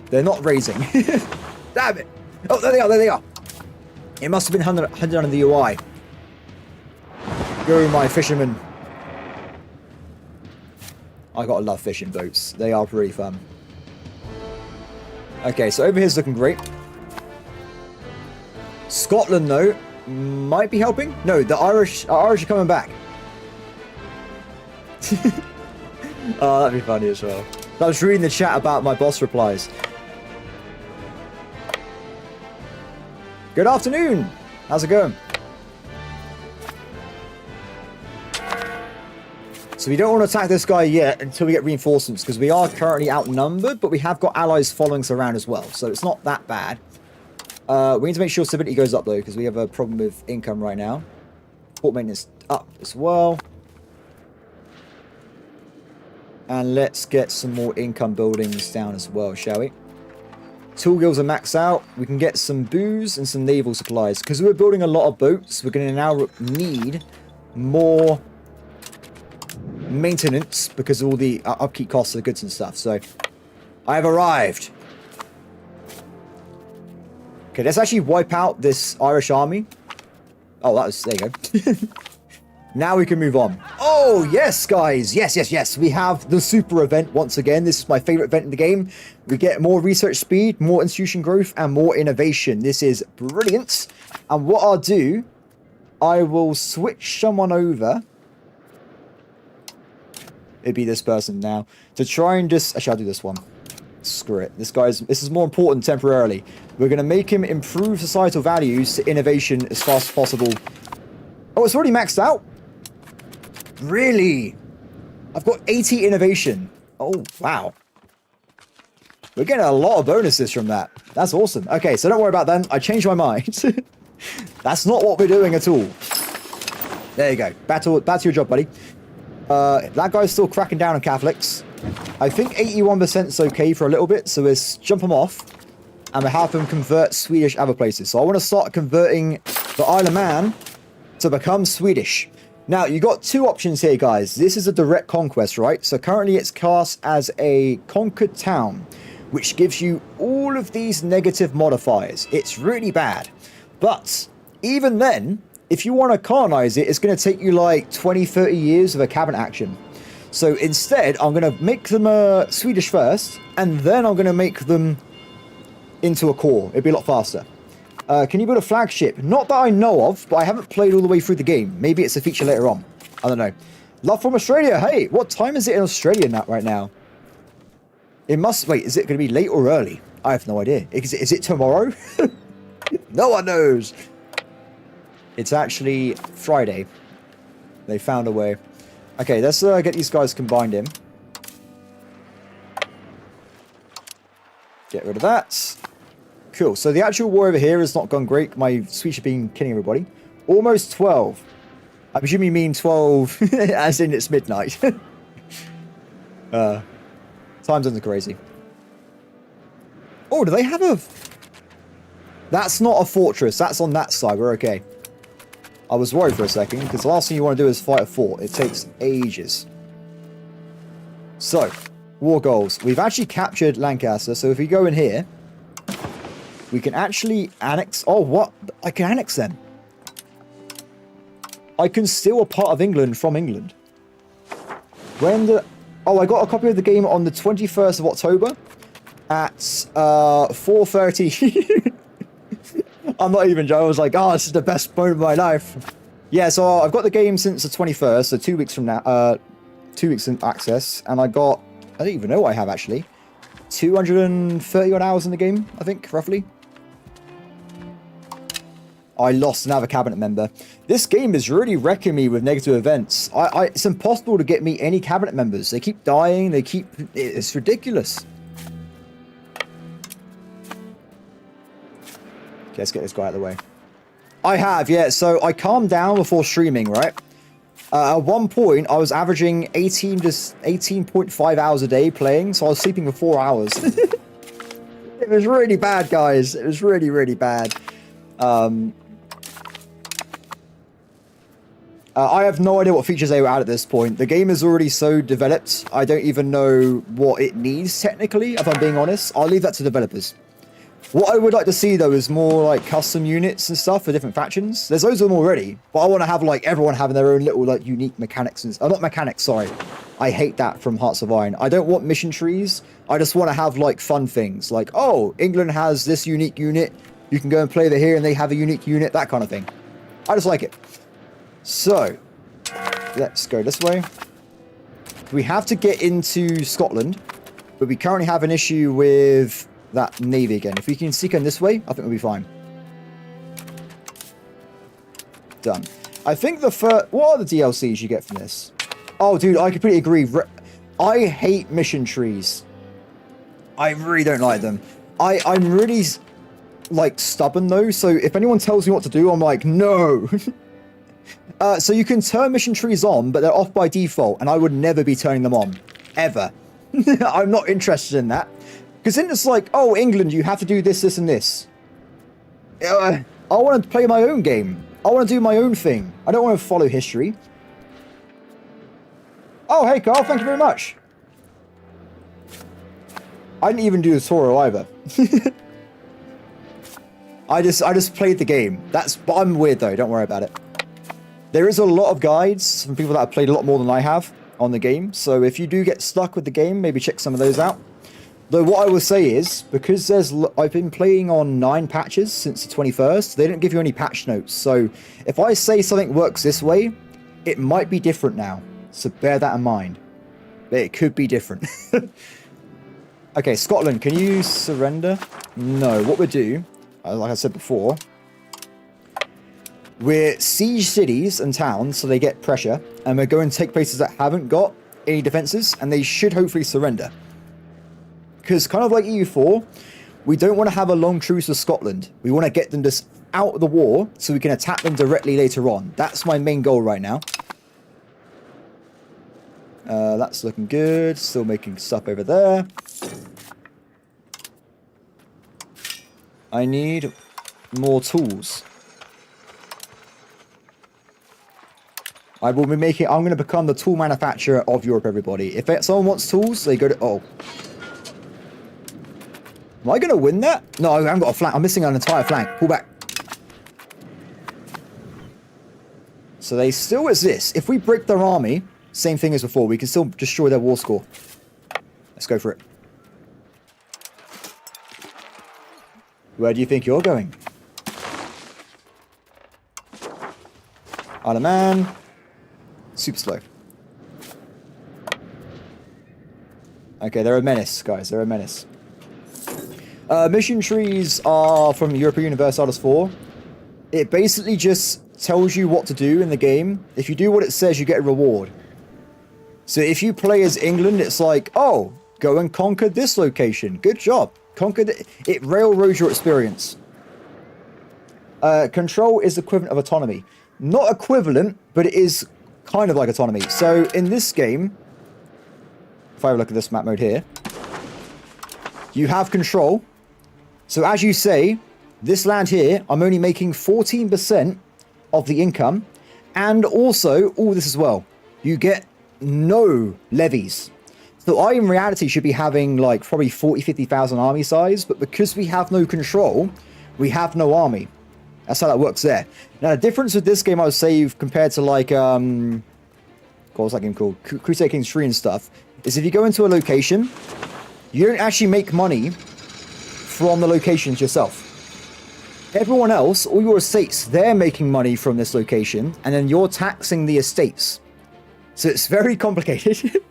They're not raising. Damn it. Oh, there they are. There they are. It must have been 100 under the UI. Go, my fishermen. I gotta love fishing boats. They are pretty fun. Okay, so over here's looking great. Scotland, though, might be helping. No, the Irish are coming back. Oh, that'd be funny as well. I was reading the chat about my boss replies. Good afternoon. How's it going? So we don't want to attack this guy yet until we get reinforcements, because we are currently outnumbered, but we have got allies following us around as well, so it's not that bad. We need to make sure stability goes up though, because we have a problem with income right now. Port maintenance up as well. And let's get some more income buildings down as well, shall we? Tool guilds are maxed out. We can get some booze and some naval supplies. Because we're building a lot of boats, we're going to now need more maintenance because of all the upkeep costs of the goods and stuff. So, I have arrived. Okay, let's actually wipe out this Irish army. Oh, that was... There you go. Now we can move on. Oh, yes, guys. Yes, yes, yes. We have the super event once again. This is my favorite event in the game. We get more research speed, more institution growth, and more innovation. This is brilliant. And what I'll do, I will switch someone over. It'd be this person now. To try and just... Actually, I'll do this one. Screw it. This is more important temporarily. We're going to make him improve societal values to innovation as fast as possible. Oh, it's already maxed out? Really? I've got 80 innovation. Oh, wow. We're getting a lot of bonuses from that. That's awesome. Okay, so don't worry about that. I changed my mind. That's not what we're doing at all. There you go. Back to your job, buddy. That guy's still cracking down on Catholics. I think 81% is okay for a little bit, so let's jump them off. And we'll have them convert Swedish other places. So I want to start converting the Isle of Man to become Swedish. Now, you got two options here, guys. This is a direct conquest, right? So currently it's cast as a conquered town, which gives you all of these negative modifiers. It's really bad. But even then, if you want to colonize it, it's going to take you like 20, 30 years of a cabinet action. So instead, I'm going to make them Swedish first, and then I'm going to make them into a core. It'd be a lot faster. Can you build a flagship? Not that I know of, but I haven't played all the way through the game. Maybe it's a feature later on. I don't know. Love from Australia. Hey, what time is it in Australia right now? It must... Wait, is it going to be late or early? I have no idea. Is it tomorrow? No one knows. It's actually Friday. They found a way. Okay, let's get these guys combined in. Get rid of that. Cool. So the actual war over here has not gone great. My Swedish have been killing everybody. Almost 12. I presume you mean 12 as in it's midnight. Time zones are crazy. Oh, do they have a... That's not a fortress. That's on that side. We're okay. I was worried for a second, because the last thing you want to do is fight a fort. It takes ages. So, war goals. We've actually captured Lancaster, so if we go in here, we can actually annex... Oh, what? I can annex them. I can steal a part of England from England. When the... Oh, I got a copy of the game on the 21st of October at 4:30. I'm not even joking. I was like, oh, this is the best moment of my life. Yeah, so I've got the game since the 21st, so 2 weeks from now. 2 weeks in access, and I got... I don't even know what I have, actually. 230 odd hours in the game, I think, roughly. I lost another cabinet member. This game is really wrecking me with negative events. It's impossible to get me any cabinet members. They keep dying. It's ridiculous. Okay, let's get this guy out of the way. I have, yeah. So I calmed down before streaming, right? At one point, I was averaging 18.5 hours a day playing, so I was sleeping for 4 hours. It was really bad, guys. It was really, really bad. I have no idea what features they were at this point. The game is already so developed, I don't even know what it needs, technically, if I'm being honest. I'll leave that to developers. What I would like to see, though, is more, like, custom units and stuff for different factions. There's loads of them already, but I want to have, like, everyone having their own little, like, unique mechanics and... Oh, not mechanics, sorry. I hate that from Hearts of Iron. I don't want mission trees. I just want to have, like, fun things. Like, oh, England has this unique unit. You can go and play here, and they have a unique unit. That kind of thing. I just like it. So, let's go this way. We have to get into Scotland, but we currently have an issue with... that navy again. If we can seek in this way, I think we'll be fine. Done. I think the first... What are the DLCs you get from this? Oh, dude, I completely agree. I hate mission trees. I really don't like them. I'm really... like stubborn though, so if anyone tells me what to do, I'm like, no. So you can turn mission trees on, but they're off by default, and I would never be turning them on. Ever. I'm not interested in that. Because then it's like, oh, England, you have to do this, this, and this. I want to play my own game. I want to do my own thing. I don't want to follow history. Oh, hey, Carl, thank you very much. I didn't even do the tutorial either. I just played the game. But I'm weird though, don't worry about it. There is a lot of guides from people that have played a lot more than I have on the game. So if you do get stuck with the game, maybe check some of those out. Though what I will say is, because I've been playing on 9 patches since the 21st, they didn't give you any patch notes. So if I say something works this way, it might be different now. So bear that in mind. It could be different. Okay, Scotland, can you surrender? No, what we'll do, like I said before, we're siege cities and towns so they get pressure, and we're going to take places that haven't got any defenses, and they should hopefully surrender. Because kind of like EU4, we don't want to have a long truce with Scotland. We want to get them just out of the war so we can attack them directly later on. That's my main goal right now. That's looking good. Still making stuff over there. I need more tools. I'm going to become the tool manufacturer of Europe, everybody. If someone wants tools, they go to... Oh. Am I going to win that? No, I haven't got a flank. I'm missing an entire flank. Pull back. So they still exist. If we break their army, same thing as before, we can still destroy their war score. Let's go for it. Where do you think you're going? Man. Super slow. Okay, they're a menace, guys. They're a menace. Mission trees are from Europa Universalis 4. It basically just tells you what to do in the game. If you do what it says, you get a reward. So if you play as England, it's like, oh, go and conquer this location. Good job. It railroads your experience. Control is equivalent of autonomy. Not equivalent, but it is kind of like autonomy. So in this game, if I have a look at this map mode here, you have control. So as you say, this land here, I'm only making 14% of the income. And also, all this as well, you get no levies. So I, in reality, should be having like probably 40, 50,000 army size. But because we have no control, we have no army. That's how that works there. Now, the difference with this game, I would say, compared to like, what was that game called? Crusader Kings 3 and stuff, is if you go into a location, you don't actually make money from the locations yourself. Everyone else, all your estates, they're making money from this location, and then you're taxing the estates. So it's very complicated.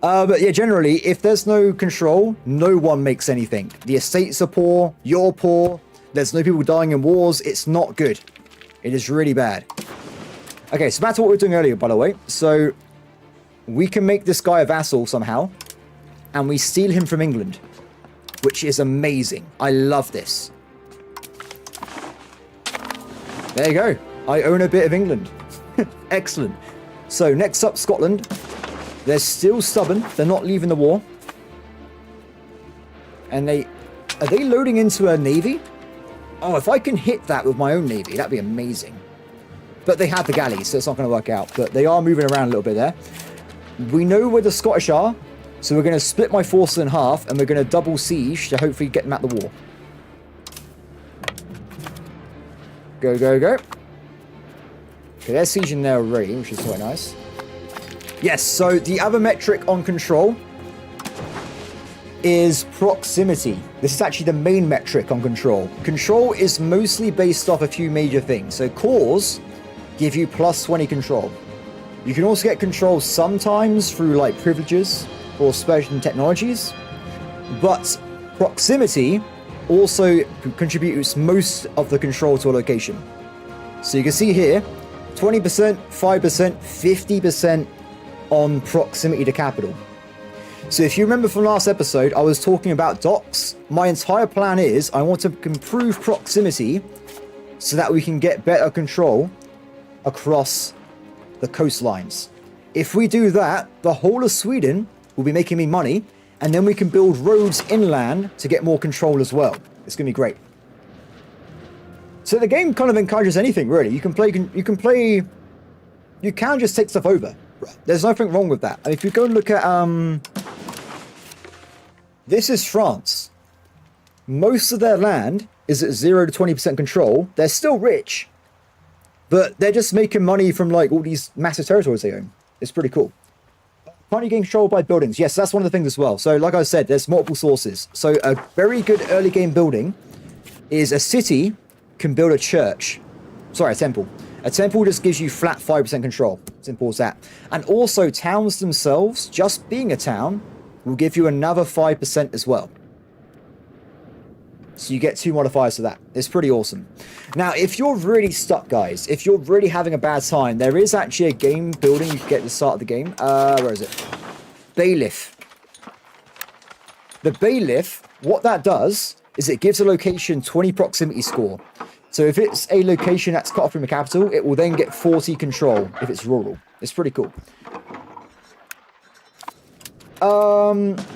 But yeah, generally, if there's no control, no one makes anything. The estates are poor, you're poor, there's no people dying in wars, it's not good. It is really bad. Okay, so back to what we were doing earlier, by the way. So, we can make this guy a vassal somehow, and we steal him from England, which is amazing. I love this. There you go. I own a bit of England. Excellent. So, next up, Scotland. They're still stubborn. They're not leaving the war. And are they loading into a navy? Oh, if I can hit that with my own navy, that'd be amazing. But they have the galleys, so it's not going to work out. But they are moving around a little bit there. We know where the Scottish are, so we're going to split my forces in half, and we're going to double siege to hopefully get them out the war. Go, go, go. Okay, they're sieging there already, which is quite nice. Yes, so the other metric on control is proximity. This is actually the main metric on control. Control is mostly based off a few major things. So cores give you plus 20 control. You can also get control sometimes through like privileges or special technologies, but proximity also contributes most of the control to a location. So you can see here, 20%, 5%, 50% on proximity to capital. So if you remember from last episode, I was talking about docks. My entire plan is I want to improve proximity so that we can get better control across the coastlines. If we do that, the whole of Sweden will be making me money, and then we can build roads inland to get more control as well. It's going to be great. So the game kind of encourages anything, really. You can just take stuff over. There's nothing wrong with that. If you go and look at, this is France. Most of their land is at 0 to 20% control. They're still rich, but they're just making money from like all these massive territories they own. It's pretty cool. Can't you gain control by buildings? Yes, that's one of the things as well. So like I said, there's multiple sources. So a very good early game building is a city can build a church. Sorry, a temple. A temple just gives you flat 5% control. Simple as that. And also towns themselves, just being a town, will give you another 5% as well. So you get 2 modifiers to that. It's pretty awesome. Now, if you're really stuck, guys, if you're really having a bad time, there is actually a game building you can get at the start of the game. Where is it? Bailiff. The Bailiff, what that does is it gives a location 20 proximity score. So if it's a location that's cut off from the capital, it will then get 40 control if it's rural. It's pretty cool.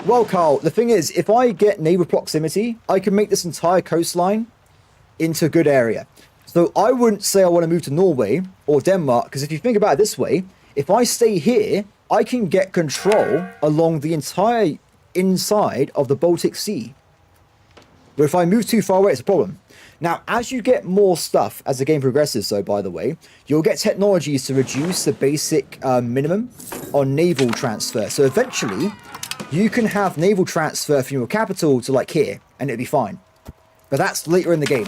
Well, Carl, the thing is, if I get naval proximity, I can make this entire coastline into a good area. So I wouldn't say I want to move to Norway or Denmark, because if you think about it this way, if I stay here, I can get control along the entire inside of the Baltic Sea. But if I move too far away, it's a problem. Now, as you get more stuff as the game progresses, though, by the way, you'll get technologies to reduce the basic minimum on naval transfer. So eventually, you can have naval transfer from your capital to like here, and it'll be fine. But that's later in the game.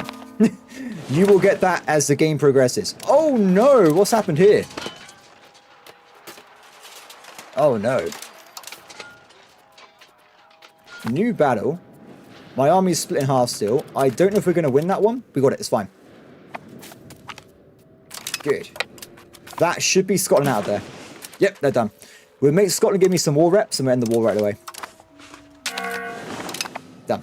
You will get that as the game progresses. Oh no, what's happened here? Oh no. New battle. My army is split in half still. I don't know if we're going to win that one. We got it. It's fine. Good. That should be Scotland out of there. Yep, they're done. We'll make Scotland give me some war reps and we'll end the war right away. Done.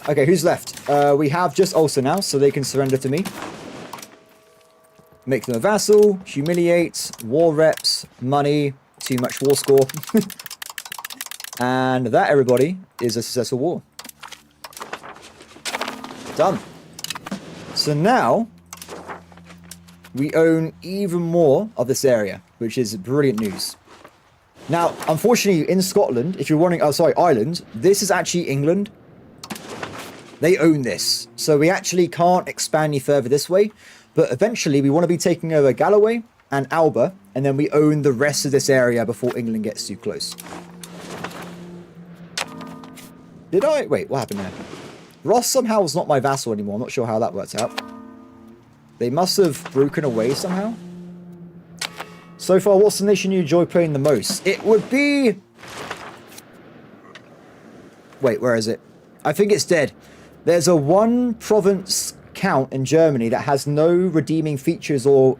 Okay, who's left? We have just Ulster now, so they can surrender to me. Make them a vassal. Humiliate. War reps. Money. Too much war score. And that, everybody, is a successful war. Done. So now we own even more of this area, which is brilliant news. Now, unfortunately, in Scotland, if you're running, oh, sorry, Ireland, this is actually England. They own this. So we actually can't expand any further this way. But eventually, we want to be taking over Galloway and Alba, and then we own the rest of this area before England gets too close. Did I? Wait, what happened there? Ross somehow was not my vassal anymore. I'm not sure how that worked out. They must have broken away somehow. So far, what's the nation you enjoy playing the most? It would be... Wait, where is it? I think it's dead. There's a 1 province count in Germany that has no redeeming features or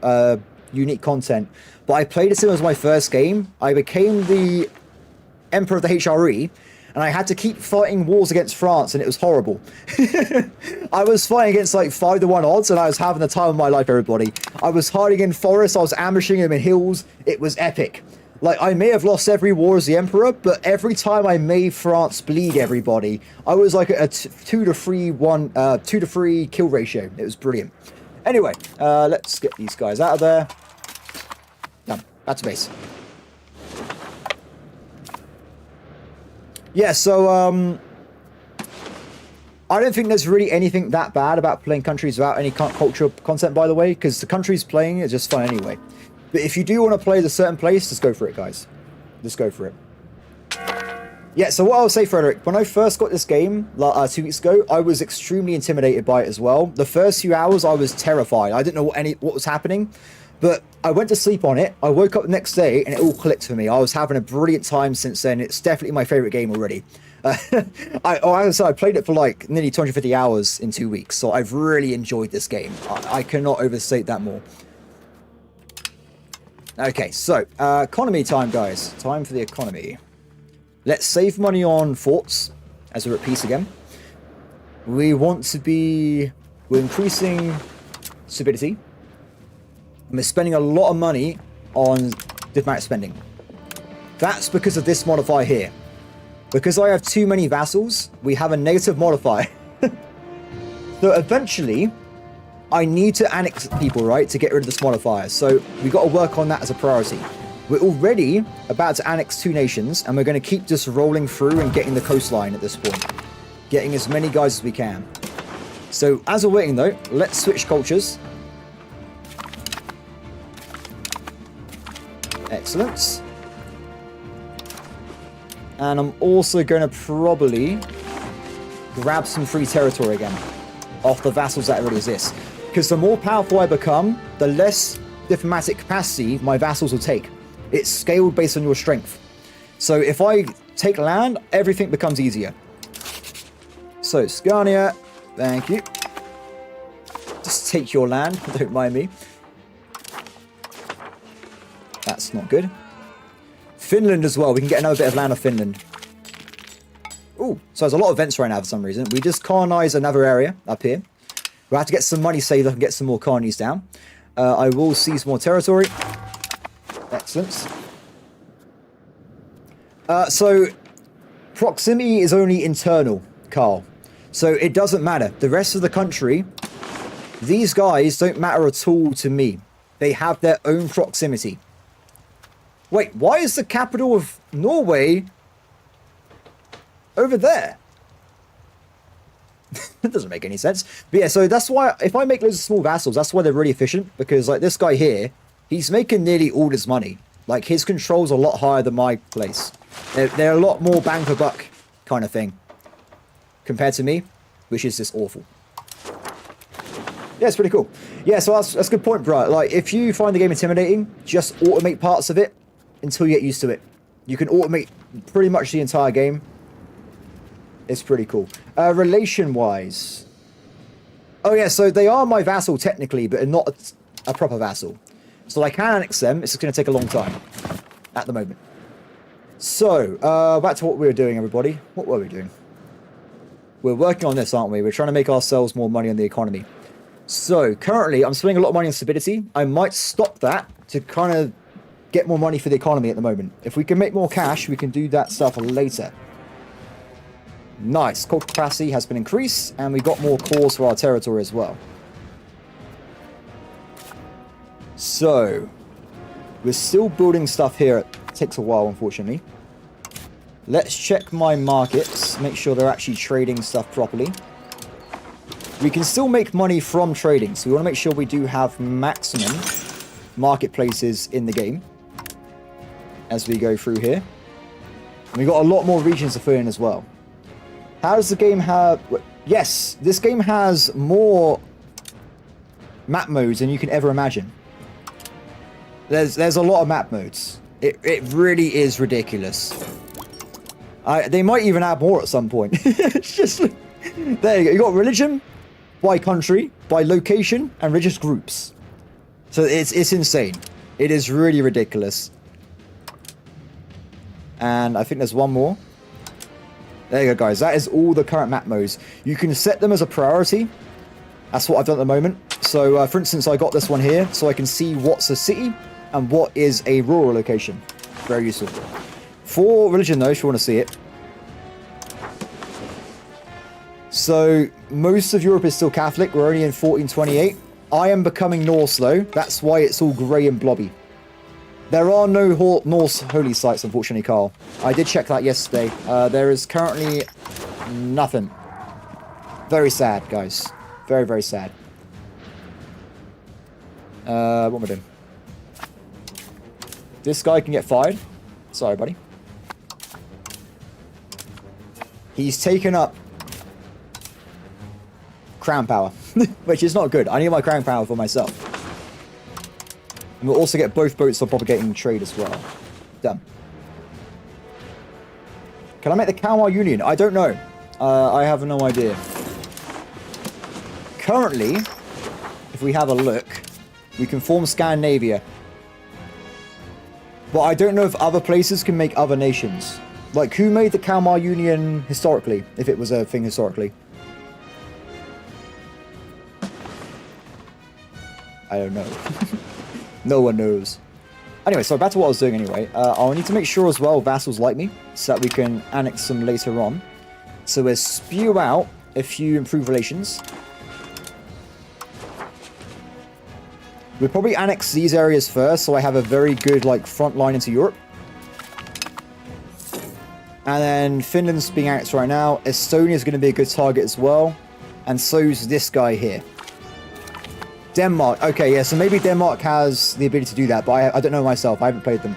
unique content. But I played it as my first game. I became the Emperor of the HRE. And I had to keep fighting wars against France, and it was horrible. I was fighting against like 5-to-1 odds, and I was having the time of my life, everybody. I was hiding in forests, I was ambushing them in hills. It was epic. Like, I may have lost every war as the Emperor, but every time I made France bleed everybody, I was like a 2 to 3 kill ratio. It was brilliant. Anyway, let's get these guys out of there. Done. Back to base. Yeah, so, I don't think there's really anything that bad about playing countries without any cultural content, by the way, because the countries playing is just fun anyway. But if you do want to play a certain place, just go for it, guys. Just go for it. Yeah, so what I'll say, Frederick, when I first got this game 2 weeks ago, I was extremely intimidated by it as well. The first few hours, I was terrified. I didn't know what was happening. But I went to sleep on it. I woke up the next day and it all clicked for me. I was having a brilliant time since then. It's definitely my favorite game already. I played it for like nearly 250 hours in 2 weeks. So I've really enjoyed this game. I cannot overstate that more. Okay, so economy time, guys. Time for the economy. Let's save money on forts as we're at peace again. We want to be... We're increasing stability. And we're spending a lot of money on diplomatic spending. That's because of this modifier here. Because I have too many vassals, we have a negative modifier. So eventually, I need to annex people, right, to get rid of this modifier. So we got to work on that as a priority. We're already about to annex 2 nations, and we're going to keep just rolling through and getting the coastline at this point. Getting as many guys as we can. So as we're waiting though, let's switch cultures. Excellent. And I'm also going to probably grab some free territory again off the vassals that already exist. Because the more powerful I become, the less diplomatic capacity my vassals will take. It's scaled based on your strength. So if I take land, everything becomes easier. So Scania, thank you. Just take your land, don't mind me. That's not good. Finland as well, we can get another bit of land of Finland. Ooh, so there's a lot of events right now for some reason. We just colonized another area up here. We'll have to get some money saved up and get some more colonies down. I will seize more territory. Excellent. So, proximity is only internal, Carl. So it doesn't matter. The rest of the country, these guys don't matter at all to me. They have their own proximity. Wait, why is the capital of Norway over there? That doesn't make any sense. But yeah, so that's why, if I make loads of small vassals, that's why they're really efficient. Because like this guy here, he's making nearly all his money. Like his control's a lot higher than my place. They're a lot more bang for buck kind of thing. Compared to me, which is just awful. Yeah, it's pretty cool. Yeah, so that's a good point, bro. Like, if you find the game intimidating, just automate parts of it until you get used to it. You can automate pretty much the entire game. It's pretty cool. Relation-wise. Oh, yeah, so they are my vassal, technically, but not a proper vassal. So I can annex them. It's just going to take a long time at the moment. So, back to what we were doing, everybody. What were we doing? We're working on this, aren't we? We're trying to make ourselves more money on the economy. So, currently, I'm spending a lot of money on stability. I might stop that to kind of get more money for the economy at the moment. If we can make more cash, we can do that stuff later. Nice. Cultural capacity has been increased, and we got more cores for our territory as well. So, we're still building stuff here. It takes a while, unfortunately. Let's check my markets, make sure they're actually trading stuff properly. We can still make money from trading, so we want to make sure we do have maximum marketplaces in the game as we go through here. And we've got a lot more regions to fill in as well. How does the game have... Yes, this game has more map modes than you can ever imagine. There's a lot of map modes. It really is ridiculous. They might even add more at some point. It's just... There you go. You got religion by country, by location, and religious groups. So it's insane. It is really ridiculous. And I think there's one more. There you go, guys. That is all the current map modes. You can set them as a priority. That's what I've done at the moment. So, for instance, I got this one here, so I can see what's a city and what is a rural location. Very useful. For religion, though, if you want to see it. So, most of Europe is still Catholic. We're only in 1428. I am becoming Norse, though. That's why it's all grey and blobby. There are no Norse holy sites, unfortunately, Carl. I did check that yesterday. There is currently nothing. Very sad, guys. Very, very sad. What am I doing? This guy can get fired. Sorry, buddy. He's taken up crown power, which is not good. I need my crown power for myself. And we'll also get both boats on propagating trade as well. Done. Can I make the Kalmar Union? I don't know. I have no idea. Currently, if we have a look, we can form Scandinavia. But I don't know if other places can make other nations. Like, who made the Kalmar Union historically, if it was a thing historically? I don't know. No one knows. Anyway, so back to what I was doing anyway. I'll need to make sure as well vassals like me, so that we can annex them later on. So we'll spew out a few improved relations. We'll probably annex these areas first, so I have a very good, like, front line into Europe. And then Finland's being annexed right now. Estonia's going to be a good target as well. And so's this guy here. Denmark. Okay, yeah, so maybe Denmark has the ability to do that, but I don't know myself. I haven't played them.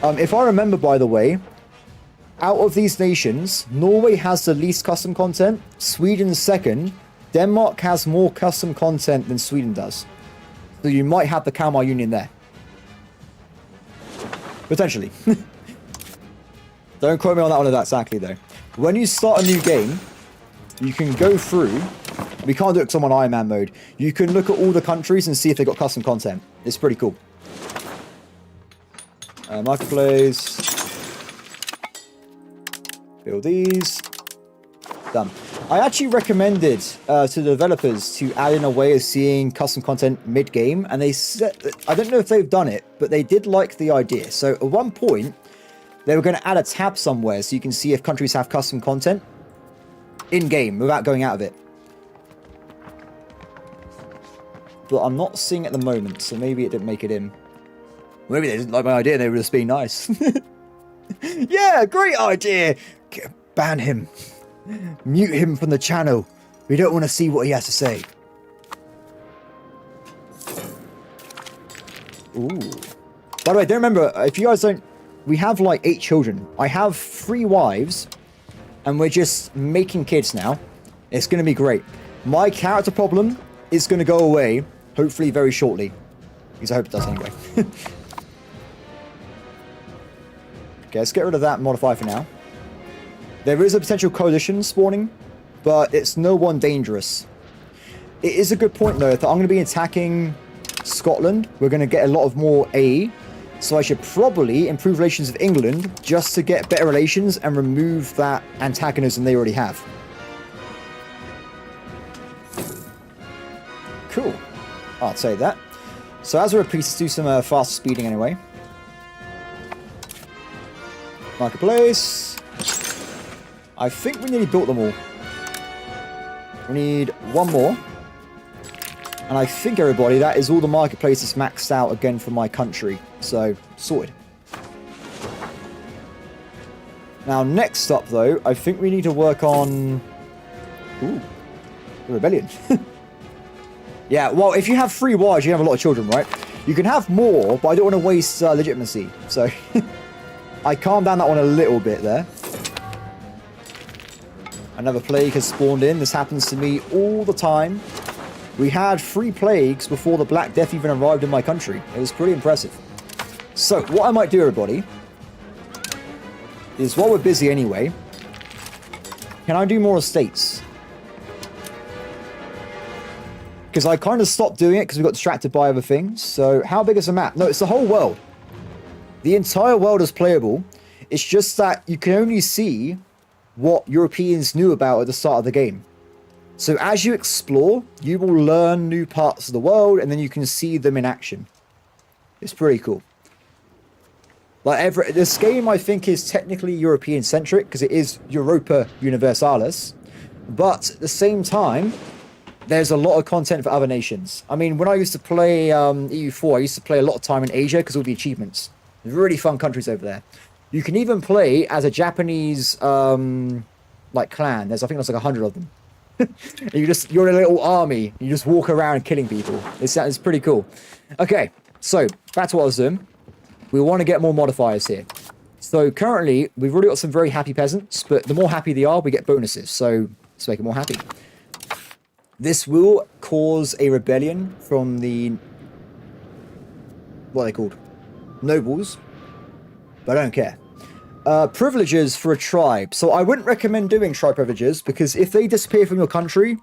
If I remember, by the way, out of these nations, Norway has the least custom content, Sweden's second, Denmark has more custom content than Sweden does. So you might have the Kalmar Union there. Potentially. Don't quote me on that one exactly, though. When you start a new game, you can go through... We can't do it because I'm on Ironman mode. You can look at all the countries and see if they've got custom content. It's pretty cool. Marketplace. Build these. Done. I actually recommended to the developers to add in a way of seeing custom content mid-game, and they said, I don't know if they've done it, but they did like the idea. So at one point, they were going to add a tab somewhere so you can see if countries have custom content in-game without going out of it. But I'm not seeing it at the moment, so maybe it didn't make it in. Maybe they didn't like my idea, they were just being nice. Yeah, great idea! Ban him. Mute him from the channel. We don't want to see what he has to say. Ooh. By the way, don't remember, if you guys don't... We have like 8 children. I have 3 wives, and we're just making kids now. It's going to be great. My character problem is going to go away, hopefully very shortly. Because I hope it does anyway. Okay, let's get rid of that modifier for now. There is a potential coalition spawning, but it's no one dangerous. It is a good point, though, that I'm going to be attacking Scotland. We're going to get a lot of more aid. So I should probably improve relations with England just to get better relations and remove that antagonism they already have. Cool. I'll say that. So as a repeat, let's do some fast speeding anyway. Marketplace. I think we nearly built them all. We need one more. And I think, everybody, that is all the marketplaces maxed out again for my country. So, sorted. Now, next up, though, I think we need to work on... Ooh. The rebellion. Yeah, well, if you have 3 wives, you have a lot of children, right? You can have more, but I don't want to waste legitimacy. So, I calmed down that one a little bit there. Another plague has spawned in. This happens to me all the time. We had 3 plagues before the Black Death even arrived in my country. It was pretty impressive. So, what I might do, everybody, is while we're busy anyway, can I do more estates? Because I kind of stopped doing it because we got distracted by other things. So, how big is the map? No, it's the whole world. The entire world is playable. It's just that you can only see what Europeans knew about at the start of the game. So as you explore, you will learn new parts of the world, and then you can see them in action. It's pretty cool. Like this game, I think, is technically European-centric, because it is Europa Universalis. But at the same time, there's a lot of content for other nations. I mean, when I used to play EU4, I used to play a lot of time in Asia, because of all the achievements. Really fun countries over there. You can even play as a Japanese, like, clan. I think there's like 100 of them. You're in a little army. You just walk around killing people. It's pretty cool. Okay, so back to what I was doing. We want to get more modifiers here. So currently, we've already got some very happy peasants, but the more happy they are, we get bonuses. So let's make them more happy. This will cause a rebellion from the... What are they called? Nobles. But I don't care. Privileges for a tribe. So I wouldn't recommend doing tribe privileges, because if they disappear from your country,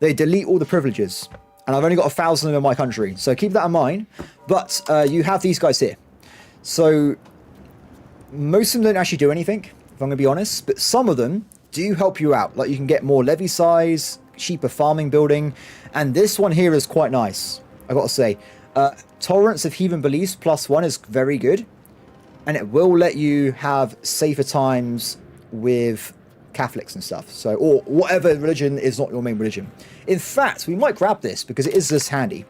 they delete all the privileges. And I've only got 1,000 of them in my country. So keep that in mind. But you have these guys here. So most of them don't actually do anything, if if I'm going to be honest, but some of them do help you out. Like you can get more levy size, cheaper farming building, and this one here is quite nice, I got to say. Tolerance of heathen beliefs +1 is very good, and it will let you have safer times with Catholics and stuff, so, or whatever religion is not your main religion. In fact, we might grab this because it is this handy.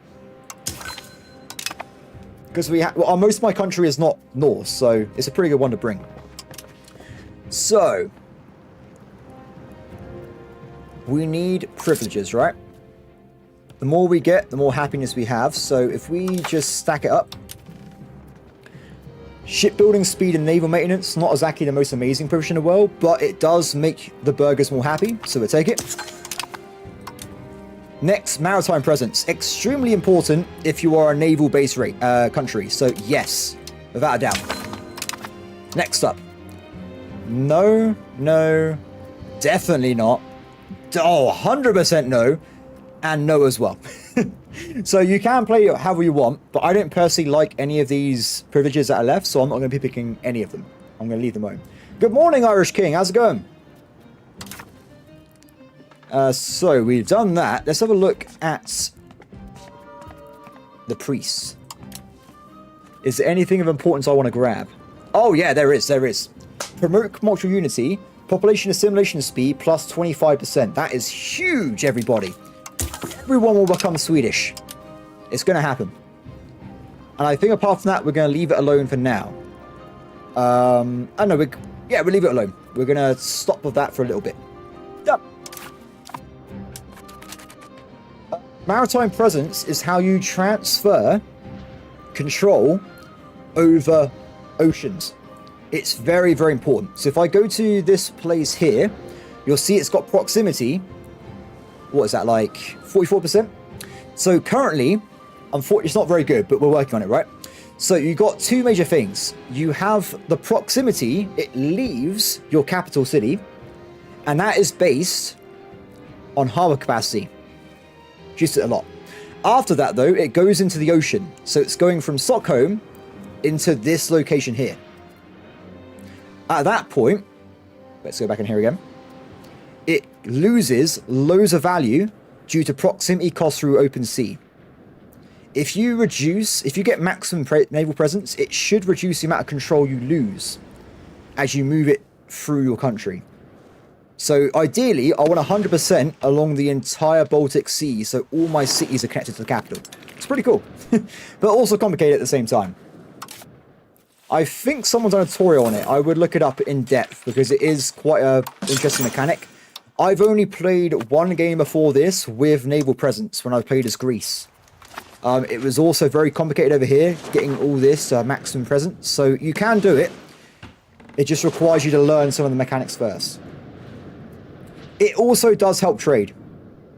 Because most of my country is not Norse, so it's a pretty good one to bring. So, we need privileges, right? The more we get, the more happiness we have. So if we just stack it up. Shipbuilding speed and naval maintenance, not exactly the most amazing privilege in the world, but it does make the burghers more happy, so we'll take it. Next, maritime presence. Extremely important if you are a naval-based country, so yes, without a doubt. Next up. No, no, definitely not. Oh, 100% no, and no as well. So you can play it however you want, but I don't personally like any of these privileges that are left, so I'm not going to be picking any of them. I'm going to leave them alone. Good morning, Irish King. How's it going? So we've done that. Let's have a look at the priests. Is there anything of importance I want to grab? Oh yeah, there is. There is. Promote cultural unity. Population assimilation speed plus 25%. That is huge, everybody. Everyone will become Swedish. It's going to happen. And I think apart from that, we're going to leave it alone for now. I don't know. We'll leave it alone. We're going to stop with that for a little bit. Yep. Maritime presence is how you transfer control over oceans. It's very, very important. So if I go to this place here, you'll see it's got proximity. What is that, like 44%? So currently, unfortunately, it's not very good, but we're working on it, right? So you got two major things. You have the proximity, it leaves your capital city, and that is based on harbor capacity. Just a lot. After that, though, it goes into the ocean. So it's going from Stockholm into this location here. At that point, let's go back in here again. It loses loads of value due to proximity cost through open sea. If you get maximum naval presence, it should reduce the amount of control you lose as you move it through your country. So ideally, I want 100% along the entire Baltic Sea, so all my cities are connected to the capital. It's pretty cool, but also complicated at the same time. I think someone's done a tutorial on it. I would look it up in depth because it is quite an interesting mechanic. I've only played one game before this with naval presence when I played as Greece. It was also very complicated over here, getting all this maximum presence. So you can do it. It just requires you to learn some of the mechanics first. It also does help trade.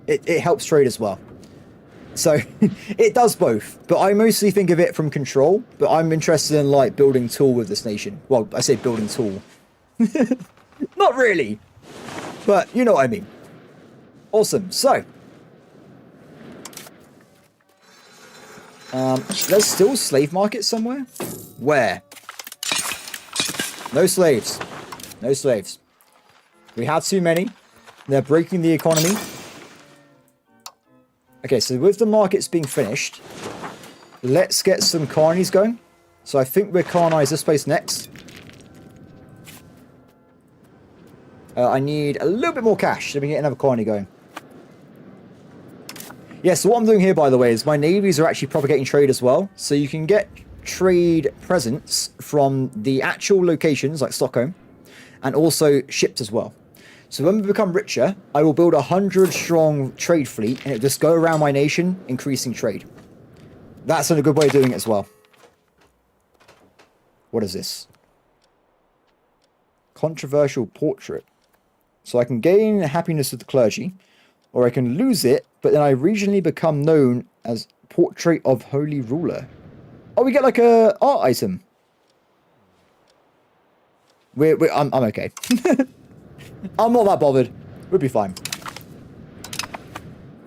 It helps trade as well. So it does both, but I mostly think of it from control, but I'm interested in like building tool with this nation. Well, I say building tool. Not really, but you know what I mean. Awesome. So there's still slave market somewhere. Where? No slaves. No slaves. We have too many. They're breaking the economy. Okay, so with the markets being finished, let's get some colonies going. So I think we'll colonize this place next. I need a little bit more cash so we can get another colony going. Yeah, so what I'm doing here, by the way, is my navies are actually propagating trade as well. So you can get trade presence from the actual locations, like Stockholm, and also shipped as well. So when we become richer, I will build a 100-strong trade fleet, and it'll just go around my nation, increasing trade. That's a good way of doing it as well. What is this? Controversial portrait. So I can gain happiness with the clergy, or I can lose it, but then I regionally become known as portrait of holy ruler. Oh, we get like a art item. I'm okay. I'm not that bothered. We'll be fine.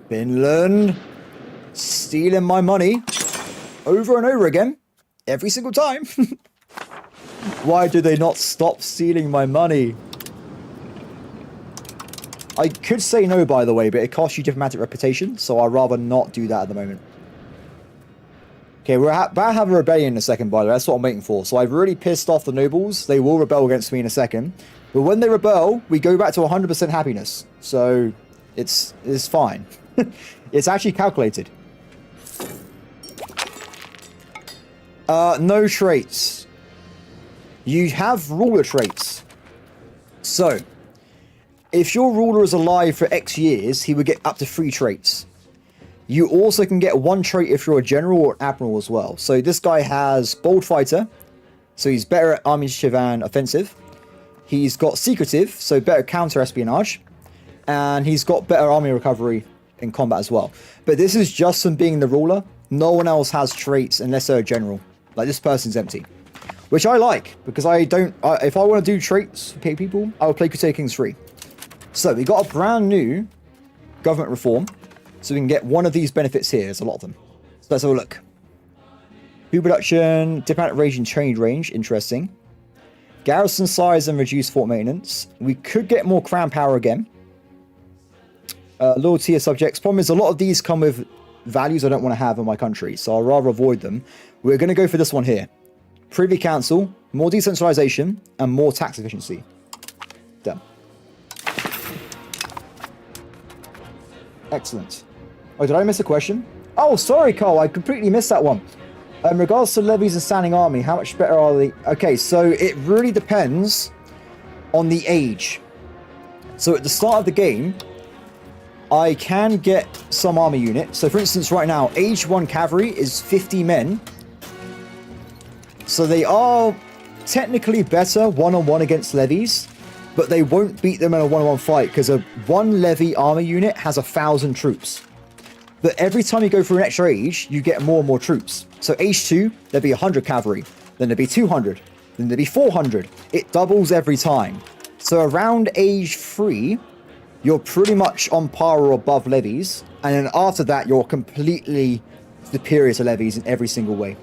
Finland. Stealing my money. Over and over again. Every single time. Why do they not stop stealing my money? I could say no, by the way, but it costs you diplomatic reputation, so I'd rather not do that at the moment. Okay, we're about to have a rebellion in a second, by the way. That's what I'm waiting for. So I've really pissed off the nobles. They will rebel against me in a second. But when they rebel, we go back to 100% happiness. So it's fine. It's actually calculated. No traits. You have ruler traits. So, if your ruler is alive for X years, he would get up to 3 traits. You also can get 1 trait if you're a general or admiral as well. So this guy has bold fighter, so he's better at army initiative and offensive. He's got secretive, so better counter espionage, and he's got better army recovery in combat as well. But this is just from being the ruler. No one else has traits unless they're a general. Like, this person's empty, which I like, because I don't. If I want to do traits for people, I would play Crusader Kings 3. So we got a brand new government reform. So we can get one of these benefits here. There's a lot of them. So let's have a look. Food production, diplomatic range and trade range. Interesting. Garrison size and reduced fort maintenance. We could get more crown power again. Loyalty of subjects. Problem is, a lot of these come with values I don't want to have in my country. So I'll rather avoid them. We're going to go for this one here. Privy Council, more decentralization, and more tax efficiency. Done. Excellent. Oh, did I miss a question? Oh, sorry, Carl. I completely missed that one. In regards to levies and standing army, how much better are they? Okay, so it really depends on the age. So at the start of the game, I can get some army unit. So for instance, right now, age 1 cavalry is 50 men. So they are technically better one-on-one against levies, but they won't beat them in a one-on-one fight because a 1 levy army unit has 1,000 troops. But every time you go through an extra age, you get more and more troops. So age 2, there'll be 100 cavalry, then there'll be 200, then there'll be 400. It doubles every time. So around age 3, you're pretty much on par or above levies, and then after that, you're completely superior to levies in every single way.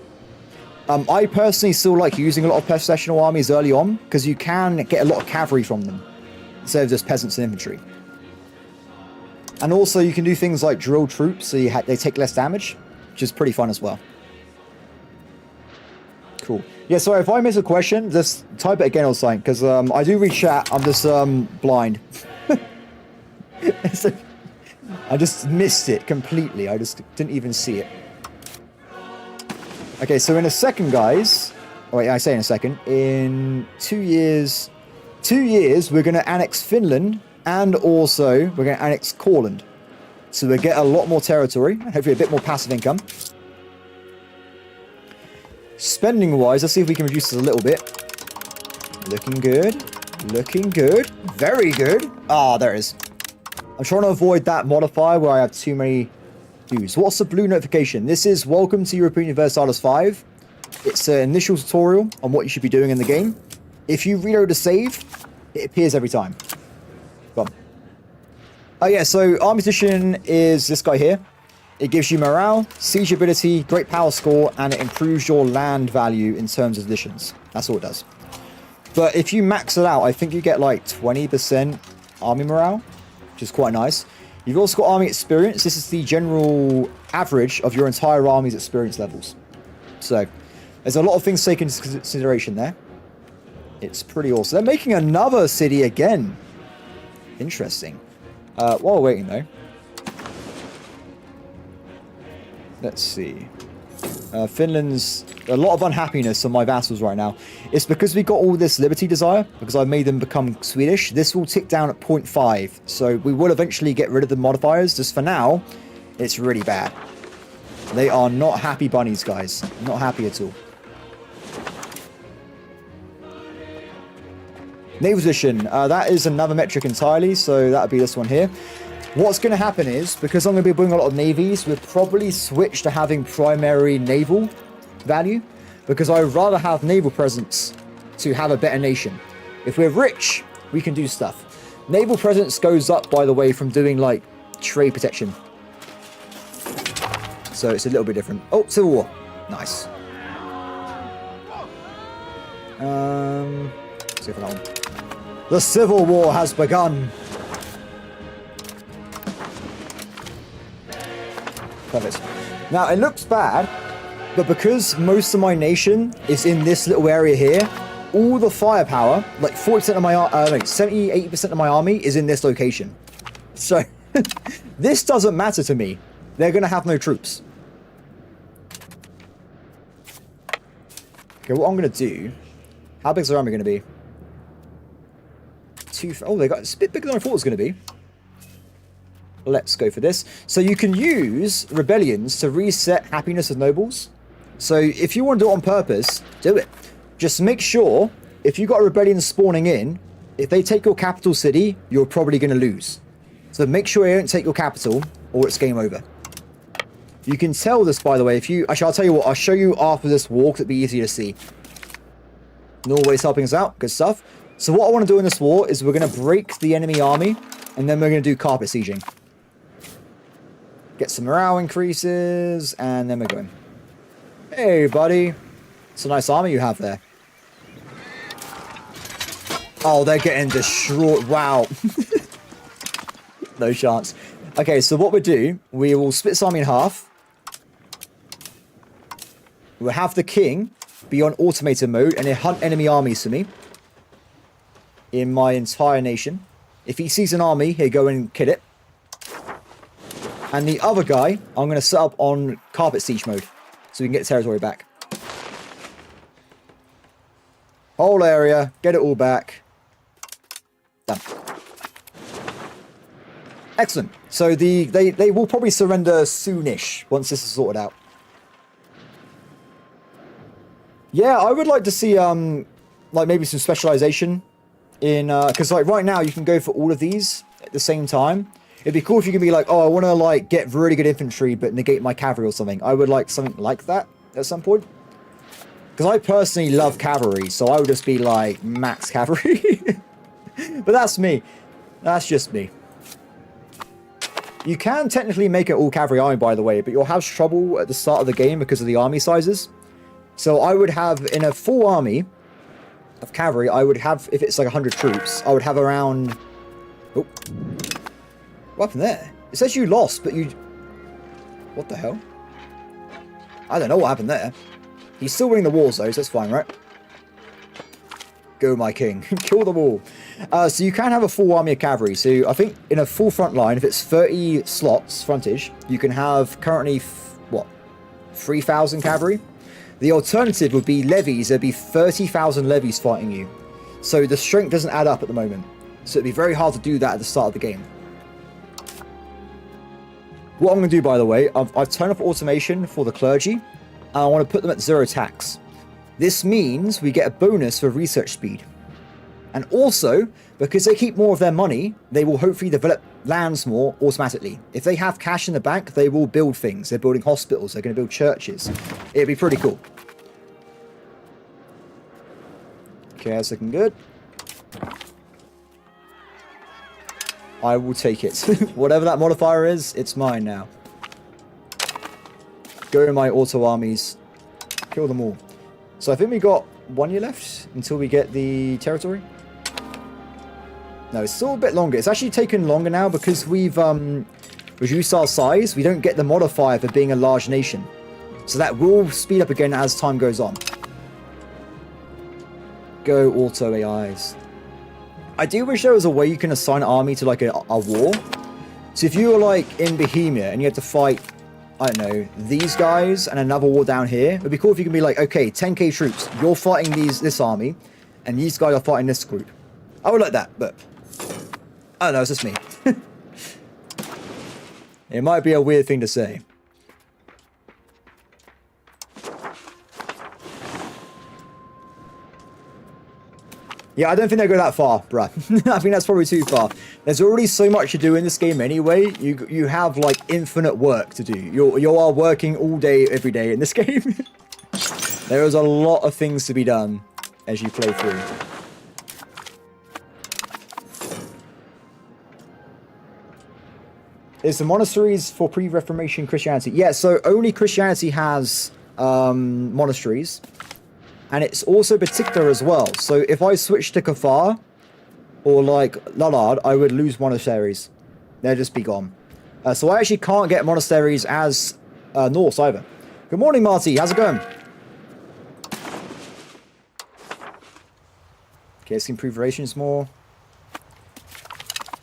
I personally still like using a lot of processional armies early on, because you can get a lot of cavalry from them, instead of just peasants and infantry. And also you can do things like drill troops, so they take less damage, which is pretty fun as well. Cool. Yeah, sorry, if I miss a question, just type it again or something, because I do read chat, I'm just blind. I just missed it completely, I just didn't even see it. Okay, so in a second, guys, oh wait, I say in a second, in 2 years, we're going to annex Finland, and also we're going to annex Courland. So we'll get a lot more territory, hopefully a bit more passive income. Spending-wise, let's see if we can reduce this a little bit. Looking good, looking good, very good. Ah, there it is. I'm trying to avoid that modifier where I have too many dues. What's the blue notification? This is Welcome to Europa Universalis 5. It's an initial tutorial on what you should be doing in the game. If you reload a save, it appears every time. Come on. Oh yeah, so Army Edition is this guy here. It gives you morale, siege ability, great power score, and it improves your land value in terms of additions. That's all it does. But if you max it out, I think you get like 20% army morale, which is quite nice. You've also got army experience. This is the general average of your entire army's experience levels. So there's a lot of things taken into consideration there. It's pretty awesome. They're making another city again. Interesting. While we're waiting though, let's see. Finland's a lot of unhappiness on my vassals right now. It's because we got all this liberty desire, because I made them become Swedish. This will tick down at 0.5, so we will eventually get rid of the modifiers. Just for now, it's really bad. They are not happy bunnies, guys. Not happy at all. Naval position. That is another metric entirely, so that would be this one here. What's going to happen is, because I'm going to be bringing a lot of navies, we'll probably switch to having primary naval value, because I would rather have naval presence to have a better nation. If we're rich, we can do stuff. Naval presence goes up, by the way, from doing, like, trade protection. So it's a little bit different. Oh, Civil War. Nice. Let's go for that one. The Civil War has begun. Perfect. Now, it looks bad, but because most of my nation is in this little area here, all the firepower, like 40% of my, 70-80% of my army is in this location. So, this doesn't matter to me. They're going to have no troops. Okay, what I'm going to do... How big is their army going to be? Oh, it's a bit bigger than I thought it was going to be. Let's go for this. So you can use rebellions to reset happiness of nobles. So if you want to do it on purpose, do it. Just make sure, if you've got a rebellion spawning in, if they take your capital city, you're probably going to lose. So make sure they don't take your capital, or it's game over. You can tell this, by the way, if you... Actually, I'll tell you what, I'll show you after this war, because it'll be easier to see. Norway's helping us out, good stuff. So what I want to do in this war is we're going to break the enemy army, and then we're going to do carpet sieging. Get some morale increases, and then we're going. Hey, buddy. It's a nice army you have there. Oh, they're getting destroyed. Wow. No chance. Okay, so what we'll do, we will split this army in half. We'll have the king be on automated mode, and he'll hunt enemy armies for me. In my entire nation. If he sees an army, he'll go and kill it. And the other guy, I'm going to set up on carpet siege mode. So we can get the territory back. Whole area, get it all back. Done. Excellent. So they will probably surrender soonish once this is sorted out. Yeah, I would like to see like maybe some specialization in because like right now you can go for all of these at the same time. It'd be cool if you can be like, oh, I want to like get really good infantry but negate my cavalry or something. I would like something like that at some point. Because I personally love cavalry, so I would just be like max cavalry. But that's me. That's just me. You can technically make it all cavalry army, by the way, but you'll have trouble at the start of the game because of the army sizes. So I would have, in a full army of cavalry, I would have, if it's like 100 troops, I would have around... Oh. What happened there? It says you lost, but you... What the hell? I don't know what happened there. He's still winning the wars, though, so that's fine, right? Go, my king. Kill them all. So you can have a full army of cavalry. So I think in a full front line, if it's 30 slots frontage, you can have currently, what, 3,000 cavalry? The alternative would be levies. There'd be 30,000 levies fighting you. So the strength doesn't add up at the moment. So it'd be very hard to do that at the start of the game. What I'm going to do, by the way, I've turned off automation for the clergy. And I want to put them at 0 tax. This means we get a bonus for research speed. And also, because they keep more of their money, they will hopefully develop lands more automatically. If they have cash in the bank, they will build things. They're building hospitals. They're going to build churches. It'd be pretty cool. Okay, that's looking good. I will take it. Whatever that modifier is, it's mine now. Go in my auto armies. Kill them all. So I think we got 1 year left until we get the territory. No, it's still a bit longer. It's actually taken longer now because we've reduced our size. We don't get the modifier for being a large nation. So that will speed up again as time goes on. Go auto AIs. I do wish there was a way you can assign an army to like a war. So if you were like in Bohemia and you had to fight, I don't know, these guys and another war down here, it'd be cool if you can be like, okay, 10k troops, you're fighting this army, and these guys are fighting this group. I would like that, but I don't know, it's just me. It might be a weird thing to say. Yeah, I don't think they'll go that far, bruh. I think that's probably too far. There's already so much to do in this game anyway. You have like infinite work to do. You are working all day, every day in this game. There is a lot of things to be done as you play through. Is the monasteries for pre-Reformation Christianity? Yeah, so only Christianity has monasteries. and it's also particular as well. So if I switch to Kafar or like Lullard, I would lose monasteries. They'd just be gone. So I actually can't get monasteries as Norse either. Good morning, Marty. How's it going? Okay, let's improve relations more.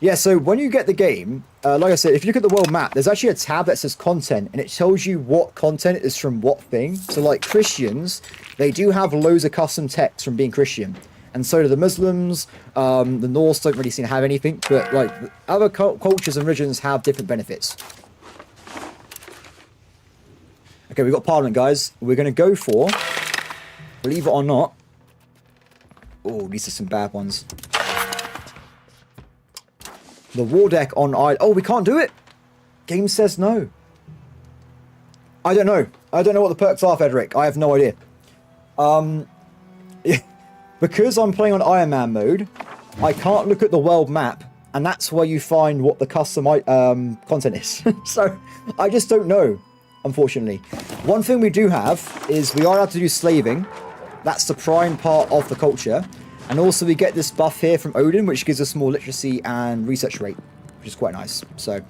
Yeah, so when you get the game, like I said, if you look at the world map, there's actually a tab that says content, and it tells you what content is from what thing. So like Christians, they do have loads of custom text from being Christian. And so do the Muslims. The Norse don't really seem to have anything, but like other cultures and religions have different benefits. Okay, we've got Parliament, guys. We're going to go for, believe it or not, oh, these are some bad ones. The war deck on oh, we can't do it. Game says no. I don't know. I don't know what the perks are, Frederick. I have no idea. Because I'm playing on Ironman mode, I can't look at the world map, and that's where you find what the custom content is. So I just don't know, unfortunately. One thing we do have is we are allowed to do slaving. That's the prime part of the culture. And also we get this buff here from Odin, which gives us more literacy and research rate, which is quite nice. So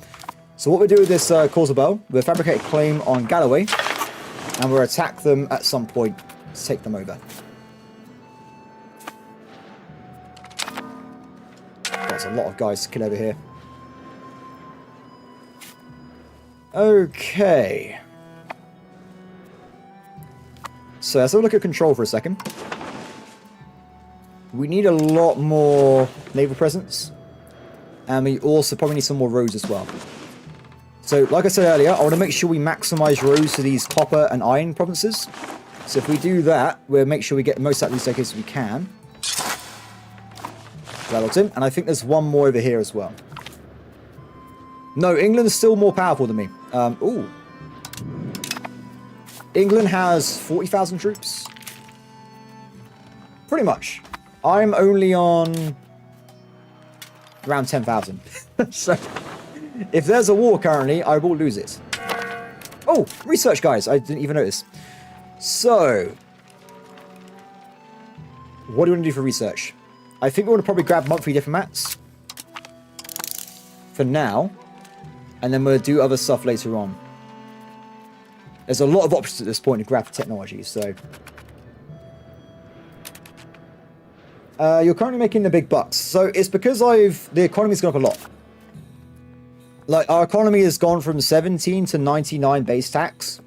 what we do with this Kosovo, we'll fabricate a claim on Galloway, and we'll attack them at some point to take them over. There's a lot of guys to kill over here. Okay. So let's have a look at control for a second. We need a lot more naval presence. And we also probably need some more roads as well. So, like I said earlier, I want to make sure we maximize roads to these copper and iron provinces. So if we do that, we'll make sure we get the most out of these decades we can. Hamilton, and I think there's one more over here as well. No, England's still more powerful than me. Ooh. England has 40,000 troops. Pretty much. I'm only on around 10,000. So, if there's a war currently, I will lose it. Oh, research, guys. I didn't even notice. So, what do we want to do for research? I think we want to probably grab monthly diplomats for now, and then we'll do other stuff later on. There's a lot of options at this point to grab for technology, so... you're currently making the big bucks. So it's because the economy's gone up a lot. Like, our economy has gone from 17 to 99 base tax.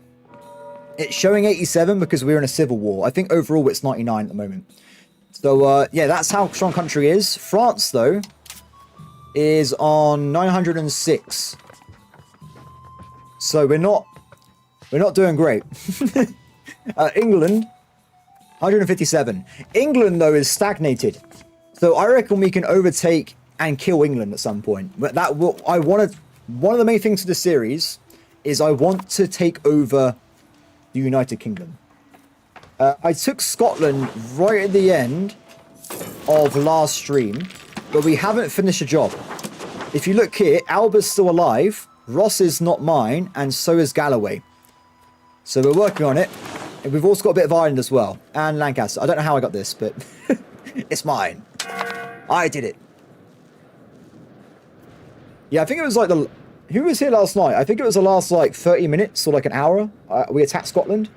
It's showing 87 because we're in a civil war. I think overall it's 99 at the moment. So, yeah, that's how strong country is. France, though, is on 906. So we're not doing great. England, 157. England, though, is stagnated. So I reckon we can overtake and kill England at some point. But that will, one of the main things of the series is I want to take over the United Kingdom. I took Scotland right at the end of last stream, but we haven't finished the job. If you look here, Alba's still alive, Ross is not mine, and so is Galloway. So we're working on it. And we've also got a bit of Ireland as well, and Lancaster. I don't know how I got this, but it's mine. I did it. Yeah, I think it was like who was here last night? I think it was the last like 30 minutes or like an hour. We attacked Scotland.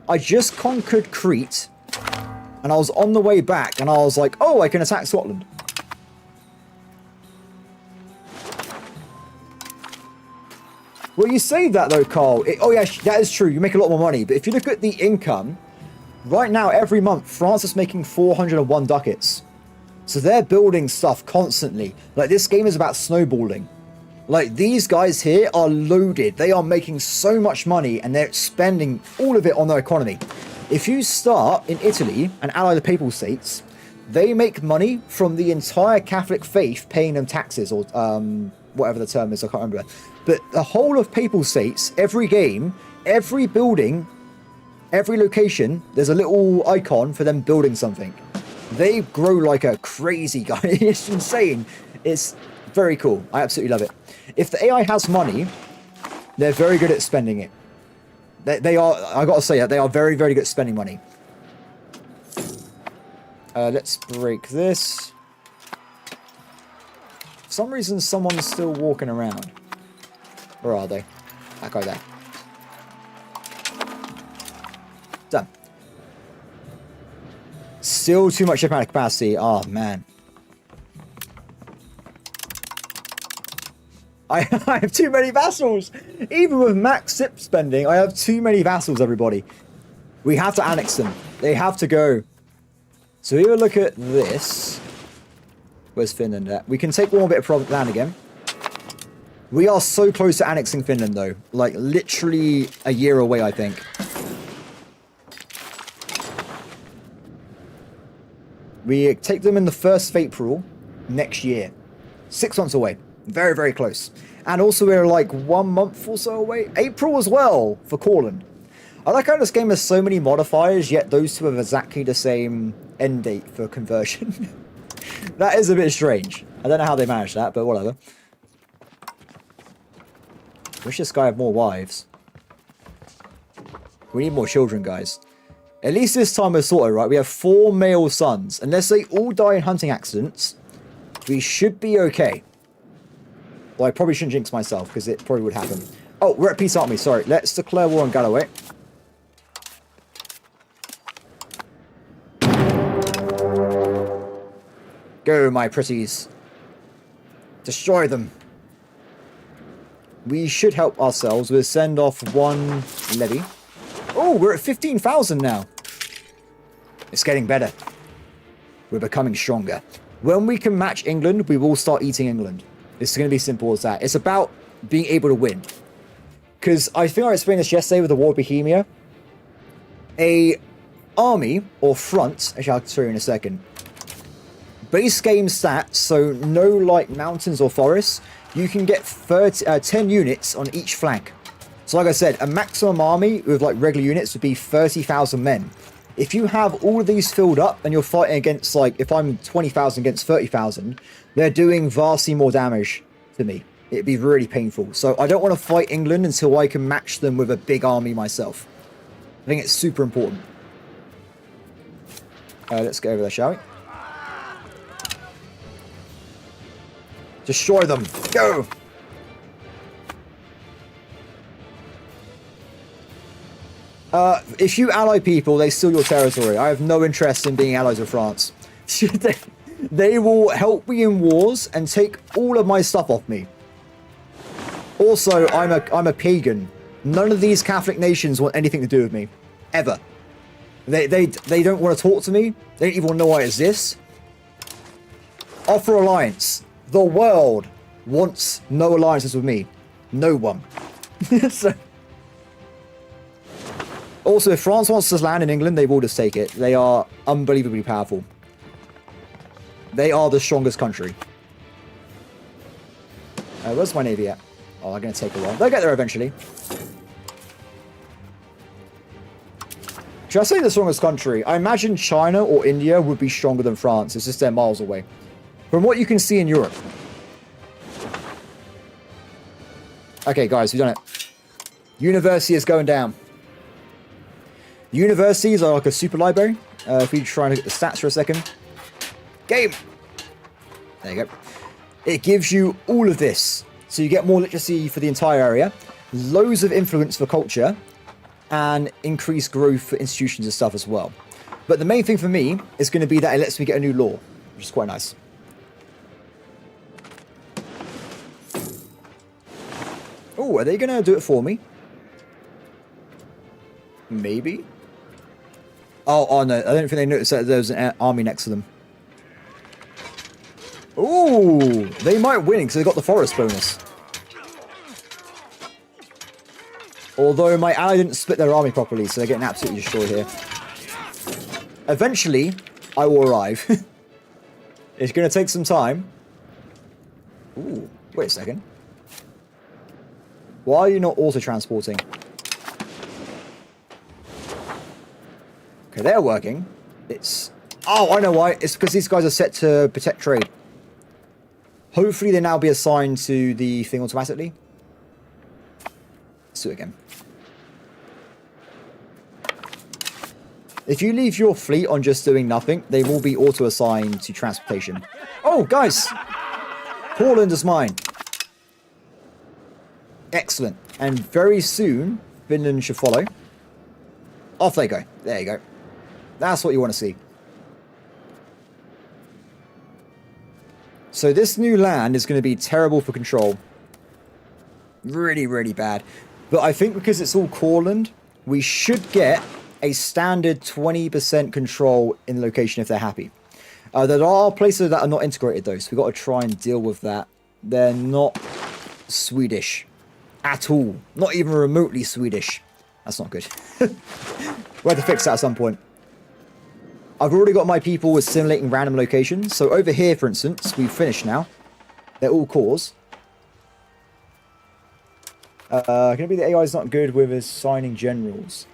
I just conquered Crete, and I was on the way back, and I was like, oh, I can attack Scotland. Well, you say that though, Carl. Oh yeah, that is true. You make a lot more money. But if you look at the income, right now, every month, France is making 401 ducats. So they're building stuff constantly. Like, this game is about snowballing. Like, these guys here are loaded. They are making so much money, and they're spending all of it on their economy. If you start in Italy and ally the Papal States, they make money from the entire Catholic faith paying them taxes, or whatever the term is, I can't remember. But the whole of Papal States, every game, every building, every location, there's a little icon for them building something. They grow like a crazy guy. It's insane. It's very cool. I absolutely love it. If the AI has money, they're very good at spending it. They are, I gotta say that, they are very, very good at spending money. Let's break this. For some reason, someone's still walking around. Where are they? That guy there. Done. Still too much diplomatic capacity. Oh, man. I have too many vassals. Even with max SIP spending, I have too many vassals, everybody. We have to annex them. They have to go. So if we look at this. Where's Finland at? We can take one more bit of land again. We are so close to annexing Finland, though. Like, literally a year away, I think. We take them in the 1st of April next year. 6 months away. Very, very close. And also we're like 1 month or so away. April as well for Courland. I like how this game has so many modifiers, yet those two have exactly the same end date for conversion. That is a bit strange. I don't know how they managed that, but whatever. Wish this guy had more wives. We need more children, guys. At least this time we're sorted, right? We have 4 male sons. Unless they all die in hunting accidents, we should be okay. Well, I probably shouldn't jinx myself, because it probably would happen. Oh, we're at peace, aren't we? Sorry. Let's declare war on Galloway. Go, my pretties. Destroy them. We should help ourselves. We'll send off 1 levy. Oh, we're at 15,000 now. It's getting better. We're becoming stronger. When we can match England, we will start eating England. It's going to be simple as that. It's about being able to win. Because I think I explained this yesterday with the War of Bohemia. A army, or front, actually I'll show you in a second. Base game stats, so no like mountains or forests. You can get 10 units on each flank. So like I said, a maximum army with like regular units would be 30,000 men. If you have all of these filled up and you're fighting against, like, if I'm 20,000 against 30,000, they're doing vastly more damage to me. It'd be really painful. So I don't want to fight England until I can match them with a big army myself. I think it's super important. Let's go over there, shall we? Destroy them. Go! If you ally people, they steal your territory. I have no interest in being allies with France. They will help me in wars and take all of my stuff off me. Also, I'm a pagan. None of these Catholic nations want anything to do with me. Ever. They don't want to talk to me. They don't even know I exist. Offer alliance. The world wants no alliances with me. No one. So, also, if France wants to land in England, they will just take it. They are unbelievably powerful. They are the strongest country. Where's my navy at? Oh, they're going to take a while. They'll get there eventually. Should I say the strongest country? I imagine China or India would be stronger than France. It's just they're miles away. From what you can see in Europe. Okay, guys, we've done it. University is going down. Universities are like a super library. If we try and look at the stats for a second. Game! There you go. It gives you all of this. So you get more literacy for the entire area. Loads of influence for culture. And increased growth for institutions and stuff as well. But the main thing for me is going to be that it lets me get a new law. Which is quite nice. Oh, are they going to do it for me? Maybe? Oh, no. I don't think they noticed that there's an army next to them. Ooh, they might win because they got the forest bonus. Although my ally didn't split their army properly, so they're getting absolutely destroyed here. Eventually, I will arrive. It's going to take some time. Ooh, wait a second. Why are you not auto-transporting? Okay, they're working. It's... Oh, I know why. It's because these guys are set to protect trade. Hopefully they now be assigned to the thing automatically. Let's do it again. If you leave your fleet on just doing nothing, they will be auto-assigned to transportation. Oh, guys! Poland is mine. Excellent. And very soon, Finland should follow. Off they go. There you go. That's what you want to see. So this new land is going to be terrible for control. Really, really bad. But I think because it's all Coreland, we should get a standard 20% control in the location if they're happy. There are places that are not integrated though, so we've got to try and deal with that. They're not Swedish at all. Not even remotely Swedish. That's not good. We'll have to fix that at some point. I've already got my people assimilating random locations. So over here, for instance, we've finished now. They're all cores. Can it be the AI is not good with assigning generals?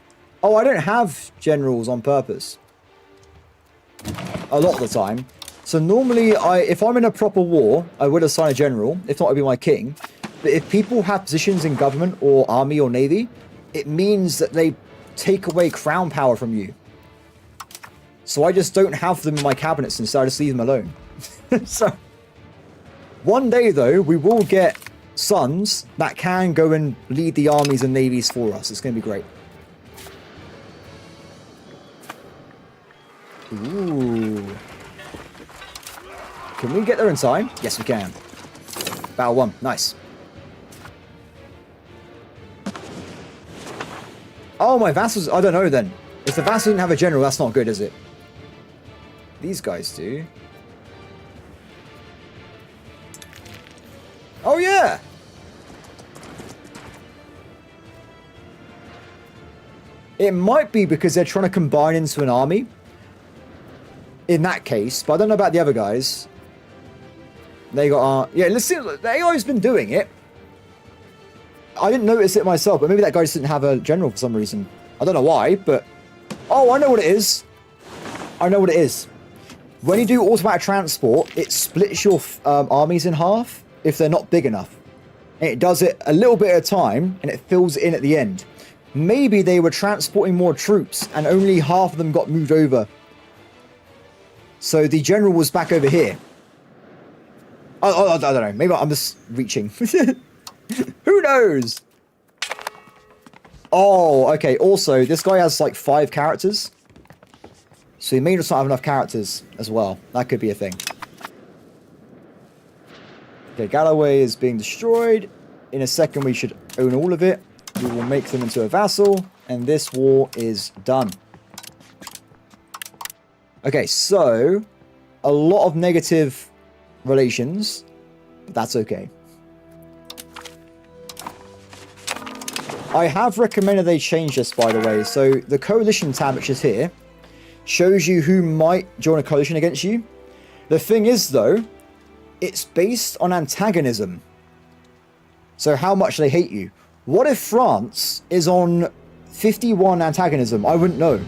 Oh, I don't have generals on purpose. A lot of the time. So normally, if I'm in a proper war, I would assign a general. If not, it'd be my king. But if people have positions in government or army or navy, it means that they take away crown power from you. So I just don't have them in my cabinets, instead I just leave them alone. So one day though, we will get sons that can go and lead the armies and navies for us. It's going to be great. Ooh. Can we get there in time? Yes, we can. Battle 1. Nice. Oh, my vassals. I don't know then. If the vassal didn't have a general, that's not good, is it? These guys do. Oh, yeah. It might be because they're trying to combine into an army. In that case. But I don't know about the other guys. They got... yeah, listen, the AI's been doing it. I didn't notice it myself, but maybe that guy just didn't have a general for some reason. I don't know why, but... oh, I know what it is. I know what it is. When you do automatic transport, it splits your armies in half if they're not big enough. And it does it a little bit at a time, and it fills it in at the end. Maybe they were transporting more troops, and only half of them got moved over. So the general was back over here. I don't know. Maybe I'm just reaching. Who knows? Oh, okay. Also, this guy has like 5 characters. So he may just not have enough characters as well. That could be a thing. Okay, Galloway is being destroyed. In a second, we should own all of it. We will make them into a vassal. And this war is done. Okay, so a lot of negative relations. But that's okay. I have recommended they change this, by the way. So the coalition tab, which is here, shows you who might join a coalition against you. The thing is, though, it's based on antagonism. So how much they hate you. What if France is on 51 antagonism? I wouldn't know.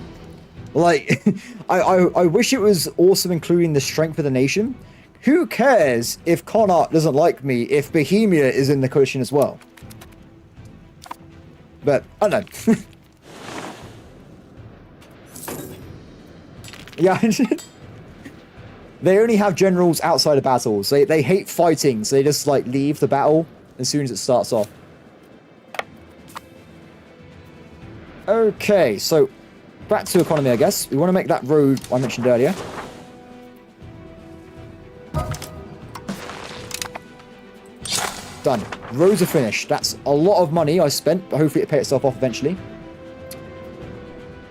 Like, I wish it was also including the strength of the nation. Who cares if Connaught doesn't like me if Bohemia is in the coalition as well? But, I don't know. Yeah, they only have generals outside of battles. They hate fighting, so they just, like, leave the battle as soon as it starts off. Okay, so back to economy, I guess. We want to make that road I mentioned earlier. Done. Roads are finished. That's a lot of money I spent, but hopefully it'll pay itself off eventually.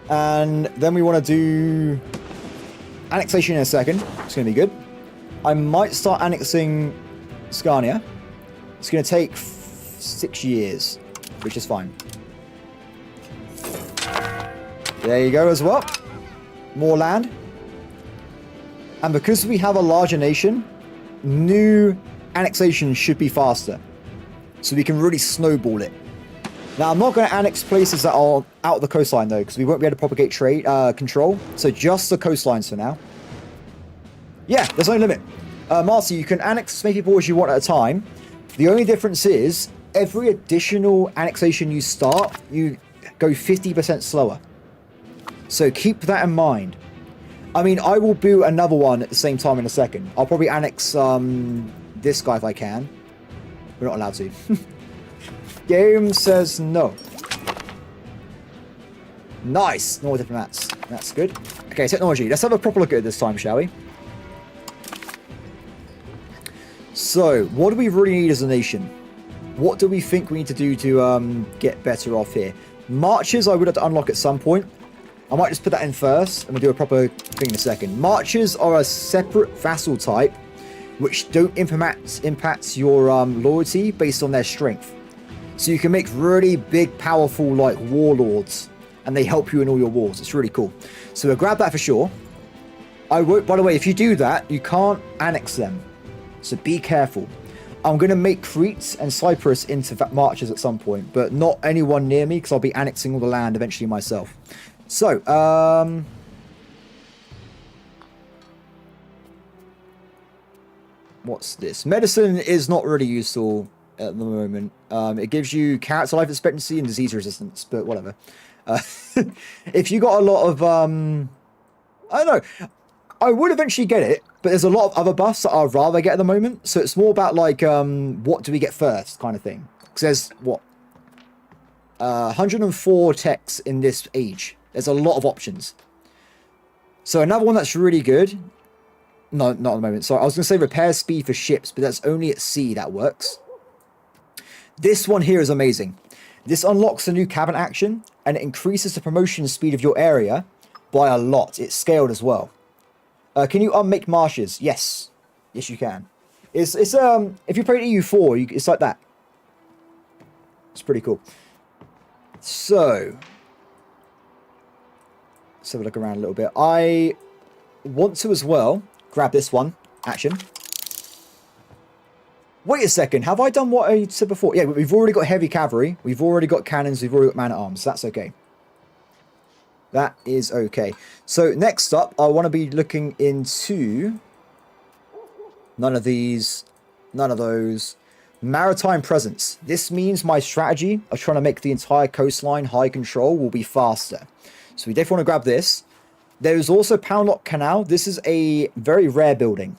And then we want to do annexation in a second. It's going to be good. I might start annexing Scania. It's going to take 6 years, which is fine. There you go as well. More land. And because we have a larger nation, new annexation should be faster. So we can really snowball it. Now, I'm not going to annex places that are out of the coastline, though, because we won't be able to propagate trade control. So just the coastlines for now. Yeah, there's no limit. Marcy, you can annex as many people as you want at a time. The only difference is, every additional annexation you start, you go 50% slower. So keep that in mind. I mean, I will build another one at the same time in a second. I'll probably annex this guy if I can. We're not allowed to. Game says no. Nice. No more diplomats. That's good. Okay, technology. Let's have a proper look at it this time, shall we? So, what do we really need as a nation? What do we think we need to do to get better off here? Marches I would have to unlock at some point. I might just put that in first, and we'll do a proper thing in a second. Marches are a separate vassal type, which don't impact your loyalty based on their strength. So you can make really big, powerful, like, warlords, and they help you in all your wars. It's really cool. So we'll grab that for sure. I won't, by the way, if you do that, you can't annex them. So be careful. I'm going to make Crete and Cyprus into marches at some point, but not anyone near me, because I'll be annexing all the land eventually myself. So, what's this? Medicine is not really useful at the moment. It gives you character life expectancy and disease resistance, but whatever. If you got a lot of, I don't know. I would eventually get it, but there's a lot of other buffs that I'd rather get at the moment. So it's more about like, what do we get first kind of thing. Because there's, what? 104 techs in this age. There's a lot of options. So another one that's really good. No, not at the moment. Sorry, I was going to say repair speed for ships, but that's only at sea that works. This one here is amazing. This unlocks a new cabin action, and it increases the promotion speed of your area by a lot. It's scaled as well. Can you unmake marshes? Yes. Yes, you can. It's if you play EU4, it's like that. It's pretty cool. So, let's have a look around a little bit. I want to as well grab this one. Action. Wait a second. Have I done what I said before? Yeah, we've already got heavy cavalry. We've already got cannons. We've already got man-at-arms. That's okay. That is okay. So next up, I want to be looking into none of these, none of those. Maritime presence. This means my strategy of trying to make the entire coastline high control will be faster. So we definitely want to grab this. There's also Poundlock Canal. This is a very rare building.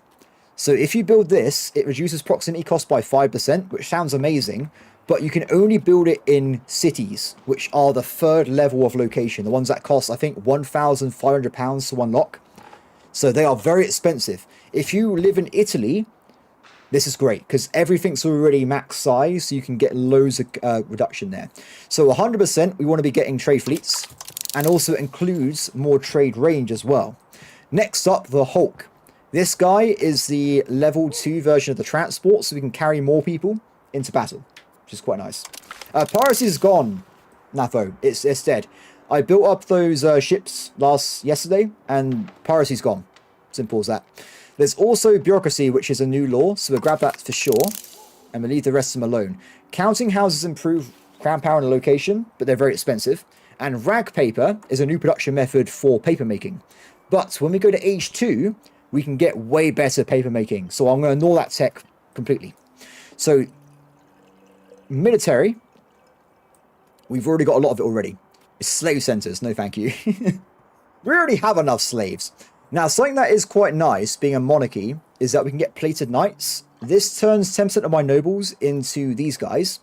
So if you build this, it reduces proximity cost by 5%, which sounds amazing. But you can only build it in cities, which are the third level of location. The ones that cost, I think, £1,500 to unlock. So they are very expensive. If you live in Italy, this is great, because everything's already max size, so you can get loads of reduction there. So 100%, we want to be getting trade fleets, and also includes more trade range as well. Next up, the Hulk. This guy is the level 2 version of the transport, so we can carry more people into battle, which is quite nice. Piracy is gone, Naval. It's dead. I built up those ships yesterday, and piracy's gone. Simple as that. There's also bureaucracy, which is a new law, so we'll grab that for sure, and we'll leave the rest of them alone. Counting houses improve crown power and location, but they're very expensive. And rag paper is a new production method for paper making. But when we go to age 2, we can get way better paper making. So I'm going to ignore that tech completely. So military, we've already got a lot of it already. It's slave centers, no thank you. We already have enough slaves. Now, something that is quite nice, being a monarchy, is that we can get plated knights. This turns 10% of my nobles into these guys,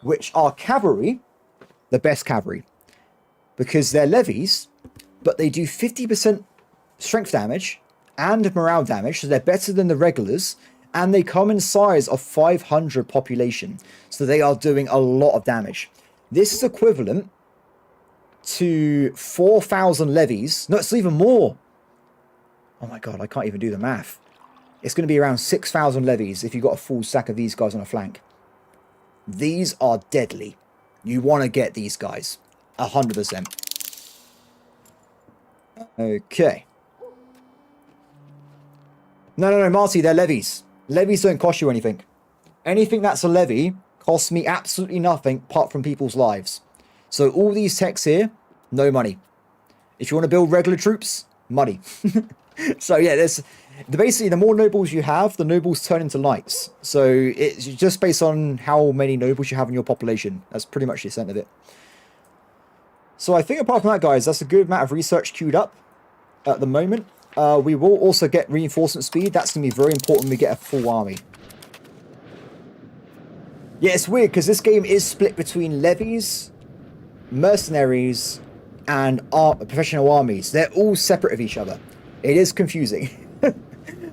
which are cavalry, the best cavalry, because they're levies, but they do 50% strength damage and morale damage, so they're better than the regulars, and they come in size of 500 population, so they are doing a lot of damage. This is equivalent to 4,000 levies. No, it's even more. Oh my god, I can't even do the math. It's going to be around 6,000 levies if you've got a full stack of these guys on a flank. These are deadly. You want to get these guys. 100%. Okay. No, Marty, they're levies. Levies don't cost you anything. Anything that's a levy costs me absolutely nothing apart from people's lives. So all these techs here, no money. If you want to build regular troops, money. So yeah, there's basically the more nobles you have, the nobles turn into knights. So it's just based on how many nobles you have in your population. That's pretty much the extent of it. So I think apart from that, guys, that's a good amount of research queued up at the moment. We will also get reinforcement speed. That's going to be very important when we get a full army. Yeah, it's weird because this game is split between levies, mercenaries, and professional armies. They're all separate of each other. It is confusing.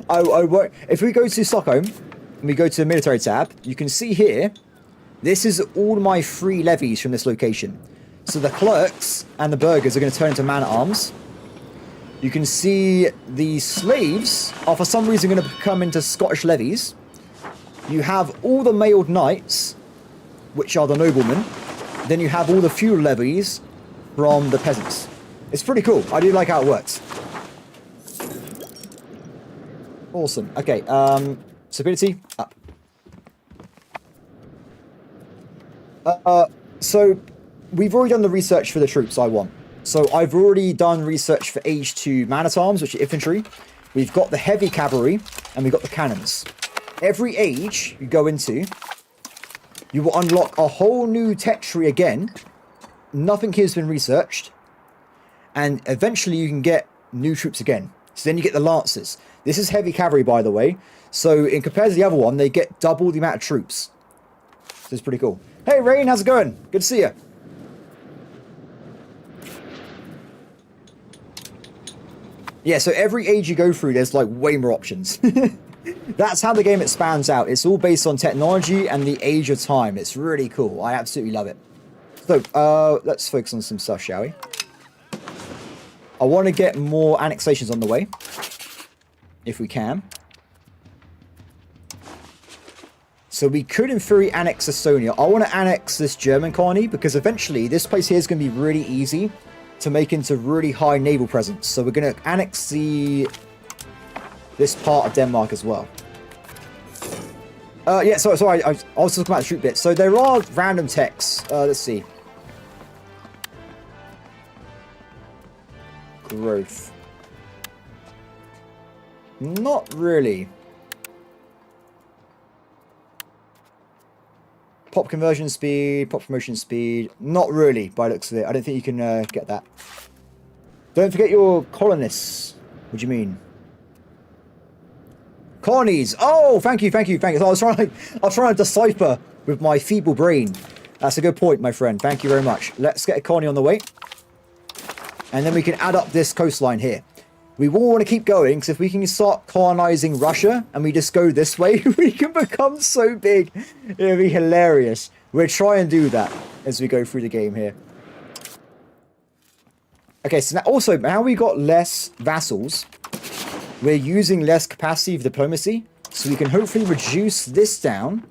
I won't. If we go to Stockholm and we go to the military tab, you can see here, this is all my free levies from this location. So the clerks and the burghers are going to turn into man-at-arms. You can see the slaves are for some reason going to come into Scottish levies. You have all the mailed knights, which are the noblemen. Then you have all the feudal levies from the peasants. It's pretty cool. I do like how it works. Awesome. Okay, stability, up. So, we've already done the research for the troops I want. So, I've already done research for Age 2 man-at-arms, which are infantry. We've got the heavy cavalry, and we've got the cannons. Every age you go into, you will unlock a whole new tech tree again. Nothing here has been researched. And eventually you can get new troops again. So then you get the Lancers. This is heavy cavalry, by the way. So in compared to the other one, they get double the amount of troops. So it's pretty cool. Hey, Rain, how's it going? Good to see you. Yeah, so every age you go through, there's like way more options. That's how the game expands out. It's all based on technology and the age of time. It's really cool. I absolutely love it. So, let's focus on some stuff, shall we? I want to get more annexations on the way. If we can. So we could, in theory, annex Estonia. I want to annex this German colony because eventually this place here is going to be really easy to make into really high naval presence. So we're going to annex this part of Denmark as well. Yeah, sorry, I was talking about the troop bit. So there are random techs. Let's see. Growth. Not really. Pop conversion speed, pop promotion speed. Not really, by the looks of it. I don't think you can get that. Don't forget your colonists. What do you mean? Colonies. Oh, thank you. So I was trying to decipher with my feeble brain. That's a good point, my friend. Thank you very much. Let's get a colony on the way. And then we can add up this coastline here. We will want to keep going, because if we can start colonizing Russia, and we just go this way, we can become so big. It'll be hilarious. We'll try and do that as we go through the game here. Okay, so now we got less vassals. We're using less capacity of diplomacy, so we can hopefully reduce this down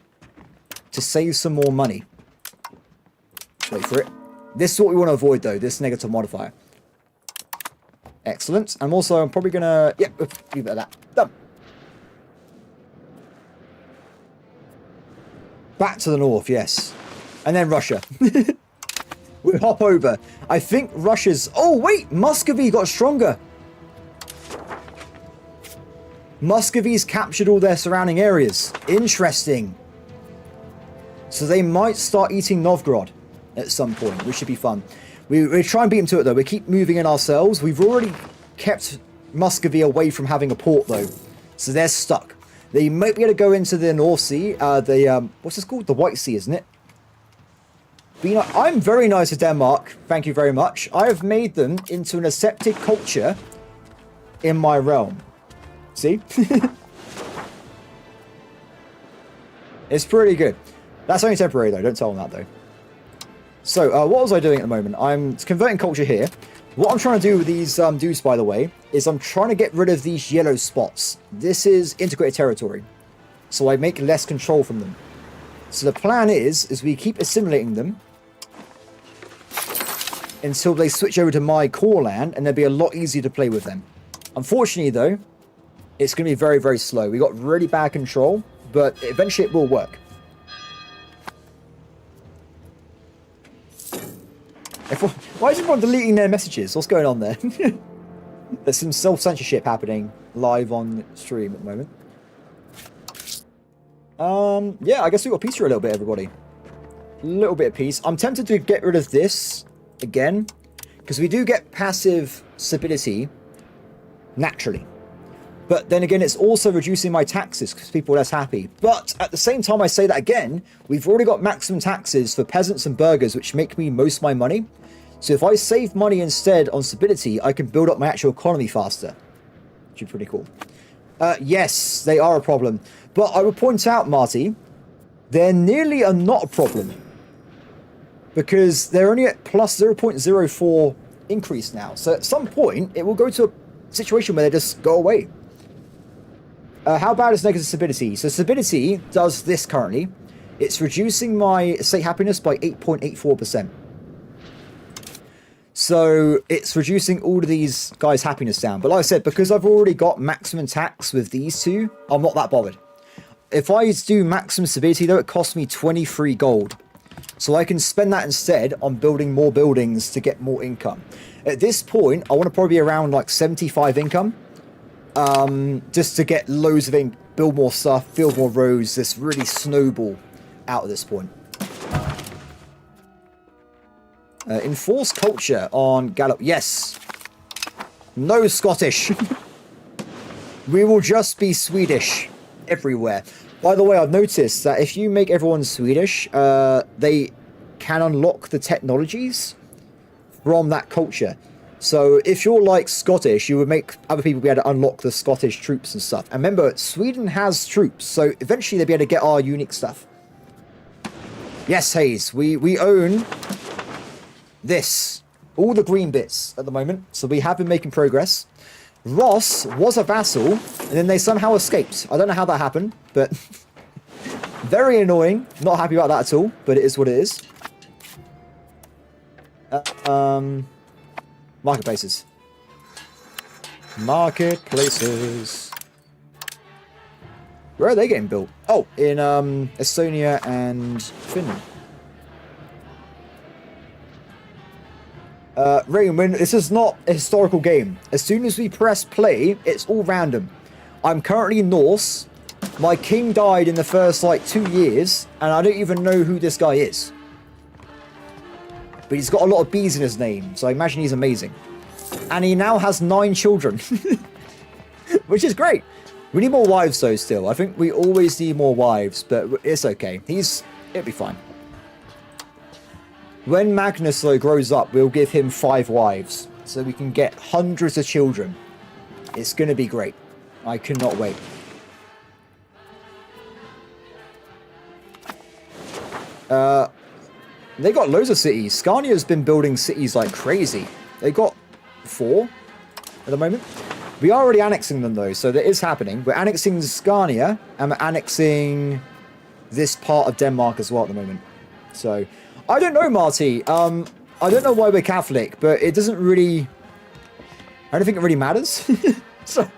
to save some more money. Wait for it. This is what we want to avoid, though, this negative modifier. Excellent. And also, I'm probably going to... Yeah, leave it at that. Done. Back to the north, yes. And then Russia. We'll hop over. I think Russia's... Oh, wait! Muscovy got stronger. Muscovy's captured all their surrounding areas. Interesting. So they might start eating Novgorod at some point, which should be fun. We try and beat them to it, though. We keep moving in ourselves. We've already kept Muscovy away from having a port, though. So they're stuck. They might be able to go into the North Sea. What's this called? The White Sea, isn't it? I'm very nice to Denmark. Thank you very much. I have made them into an accepted culture in my realm. See? It's pretty good. That's only temporary, though. Don't tell them that, though. So, what was I doing at the moment? I'm converting culture here. What I'm trying to do with these dudes, by the way, is I'm trying to get rid of these yellow spots. This is integrated territory. So I make less control from them. So the plan is we keep assimilating them until they switch over to my core land, and they'll be a lot easier to play with them. Unfortunately, though, it's going to be very, very slow. We got really bad control, but eventually it will work. Why is everyone deleting their messages? What's going on there? There's some self-censorship happening live on stream at the moment. Yeah, I guess we got pizza a little bit, everybody. A little bit of peace. I'm tempted to get rid of this again, Because we do get passive stability naturally. But then again, it's also reducing my taxes because people are less happy. But at the same time, I say that again, we've already got maximum taxes for peasants and burghers, which make me most of my money. So if I save money instead on stability, I can build up my actual economy faster. Which is pretty cool. Yes, they are a problem. But I would point out, Marty, they're nearly not a problem. Because they're only at plus 0.04 increase now. So at some point, it will go to a situation where they just go away. How bad is negative stability? So stability does this currently. It's reducing my state happiness by 8.84%. So it's reducing all of these guys' happiness down. But like I said, because I've already got maximum tax with these two, I'm not that bothered. If I do maximum stability though, it costs me 23 gold. So I can spend that instead on building more buildings to get more income. At this point, I want to probably be around like 75 income. Just to get loads of ink, build more stuff, build more roads, this really snowball out at this point. Enforce culture on Gallop. Yes. No Scottish. We will just be Swedish everywhere. By the way, I've noticed that if you make everyone Swedish, they can unlock the technologies from that culture. So if you're like Scottish, you would make other people be able to unlock the Scottish troops and stuff. And remember, Sweden has troops, so eventually they'll be able to get our unique stuff. Yes, Hayes, we own this. All the green bits at the moment. So we have been making progress. Ross was a vassal, and then they somehow escaped. I don't know how that happened, but very annoying. Not happy about that at all, but it is what it is. Marketplaces. Marketplaces. Where are they getting built? Oh, in Estonia and Finland. Rain, this is not a historical game. As soon as we press play, it's all random. I'm currently in Norse. My king died in the first, like, 2 years, and I don't even know who this guy is. But he's got a lot of B's in his name, so I imagine he's amazing. And he now has 9 children. Which is great. We need more wives, though, still. I think we always need more wives, but it's okay. It'll be fine. When Magnus, though, grows up, we'll give him 5 wives, so we can get hundreds of children. It's going to be great. I cannot wait. They got loads of cities. Scania's been building cities like crazy. They got 4 at the moment. We are already annexing them, though, so that is happening. We're annexing Scania, and we're annexing this part of Denmark as well at the moment. So, I don't know, Marty. I don't know why we're Catholic, but it doesn't really... I don't think it really matters. So,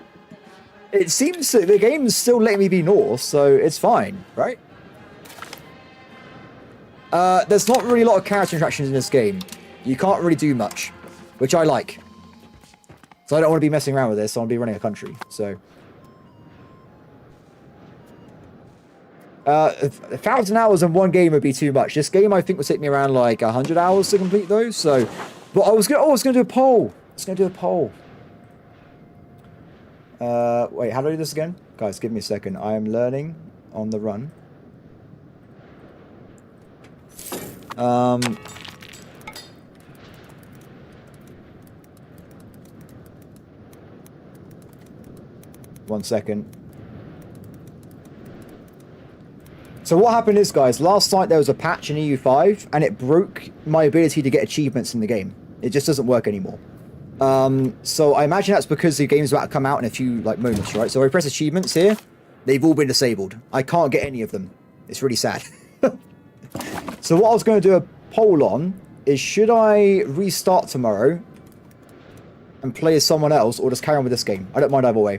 it seems that the game's still letting me be Norse, so it's fine, right? There's not really a lot of character interactions in this game. You can't really do much, which I like. So I don't want to be messing around with this. I want to be running a country. So 1,000 hours in one game would be too much. This game I think would take me around like 100 hours to complete those. So, but I was gonna do a poll. Wait, how do I do this again? Guys, give me a second. I am learning on the run. One second. So what happened is, guys, last night there was a patch in EU5 and it broke my ability to get achievements in the game. It just doesn't work anymore. So I imagine that's because the game's about to come out in a few like moments, right? So I press achievements here, they've all been disabled. I can't get any of them. It's really sad. So what I was going to do a poll on is, should I restart tomorrow and play as someone else, or just carry on with this game? I don't mind either way.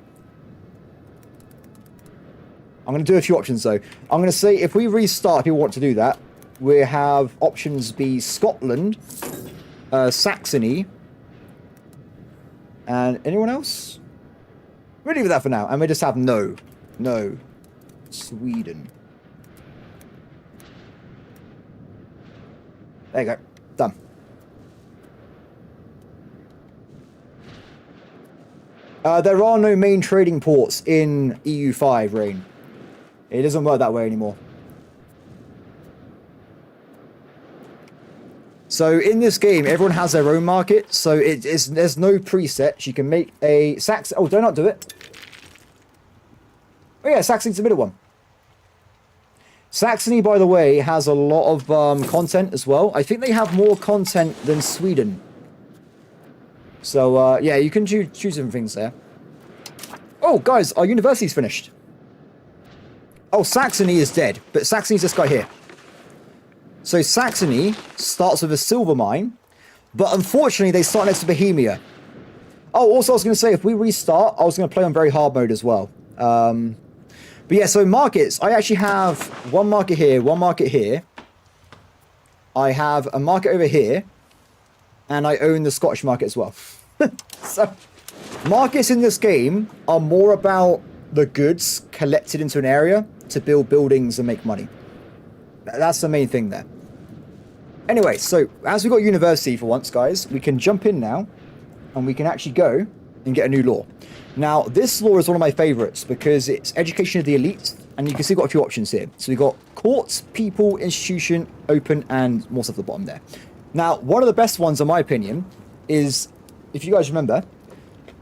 I'm going to do a few options, though. I'm going to say, if we restart, if people want to do that, we have options be Scotland, Saxony, and anyone else? We'll leave that for now, and we just have no, Sweden. There you go. Done. There are no main trading ports in EU5, Rain. It doesn't work that way anymore. So in this game, everyone has their own market, so there's no presets. You can make a Saxony. Oh, do not do it. Oh yeah, Saxony's the middle one. Saxony, by the way, has a lot of content as well. I think they have more content than Sweden. So yeah, you can choose different things there. Oh, guys, our university's finished. Oh, Saxony is dead, but Saxony's this guy here. So Saxony starts with a silver mine, but unfortunately they start next to Bohemia. Oh, also I was going to say, if we restart, I was going to play on very hard mode as well. But yeah, so markets. I actually have one market here, one market here. I have a market over here, and I own the Scottish market as well. So markets in this game are more about the goods collected into an area to build buildings and make money. That's the main thing there. Anyway, so as we got university for once, guys, we can jump in now and we can actually go and get a new law. Now, this law is one of my favorites because it's education of the elite, and you can see we've got a few options here. So we've got courts, people, institution, open, and more stuff at the bottom there. Now, one of the best ones, in my opinion, is, if you guys remember,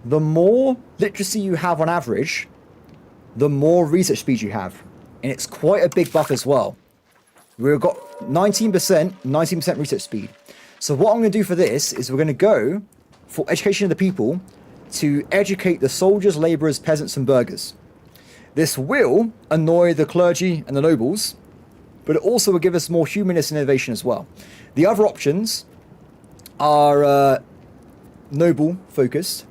the more literacy you have on average, the more research speed you have. And it's quite a big buff as well. We've got 19% research speed. So what I'm going to do for this is we're going to go for education of the people to educate the soldiers, laborers, peasants, and burghers. This will annoy the clergy and the nobles, but it also will give us more humanist innovation as well. The other options are noble focused.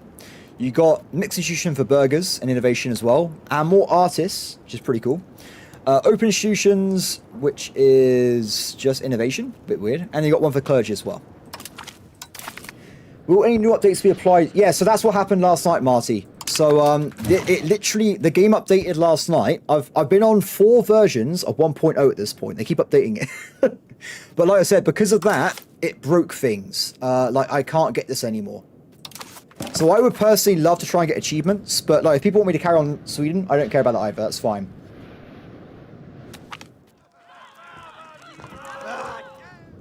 You got mixed institution for burghers and innovation as well, and more artists, which is pretty cool. Open institutions, which is just innovation, a bit weird, and you got one for clergy as well. Will any new updates be applied? Yeah, so that's what happened last night, Marty. So it literally, the game updated last night. I've been on 4 versions of 1.0 at this point. They keep updating it. But like I said, because of that, it broke things. Like I can't get this anymore. So I would personally love to try and get achievements, but like if people want me to carry on Sweden, I don't care about that either. That's fine.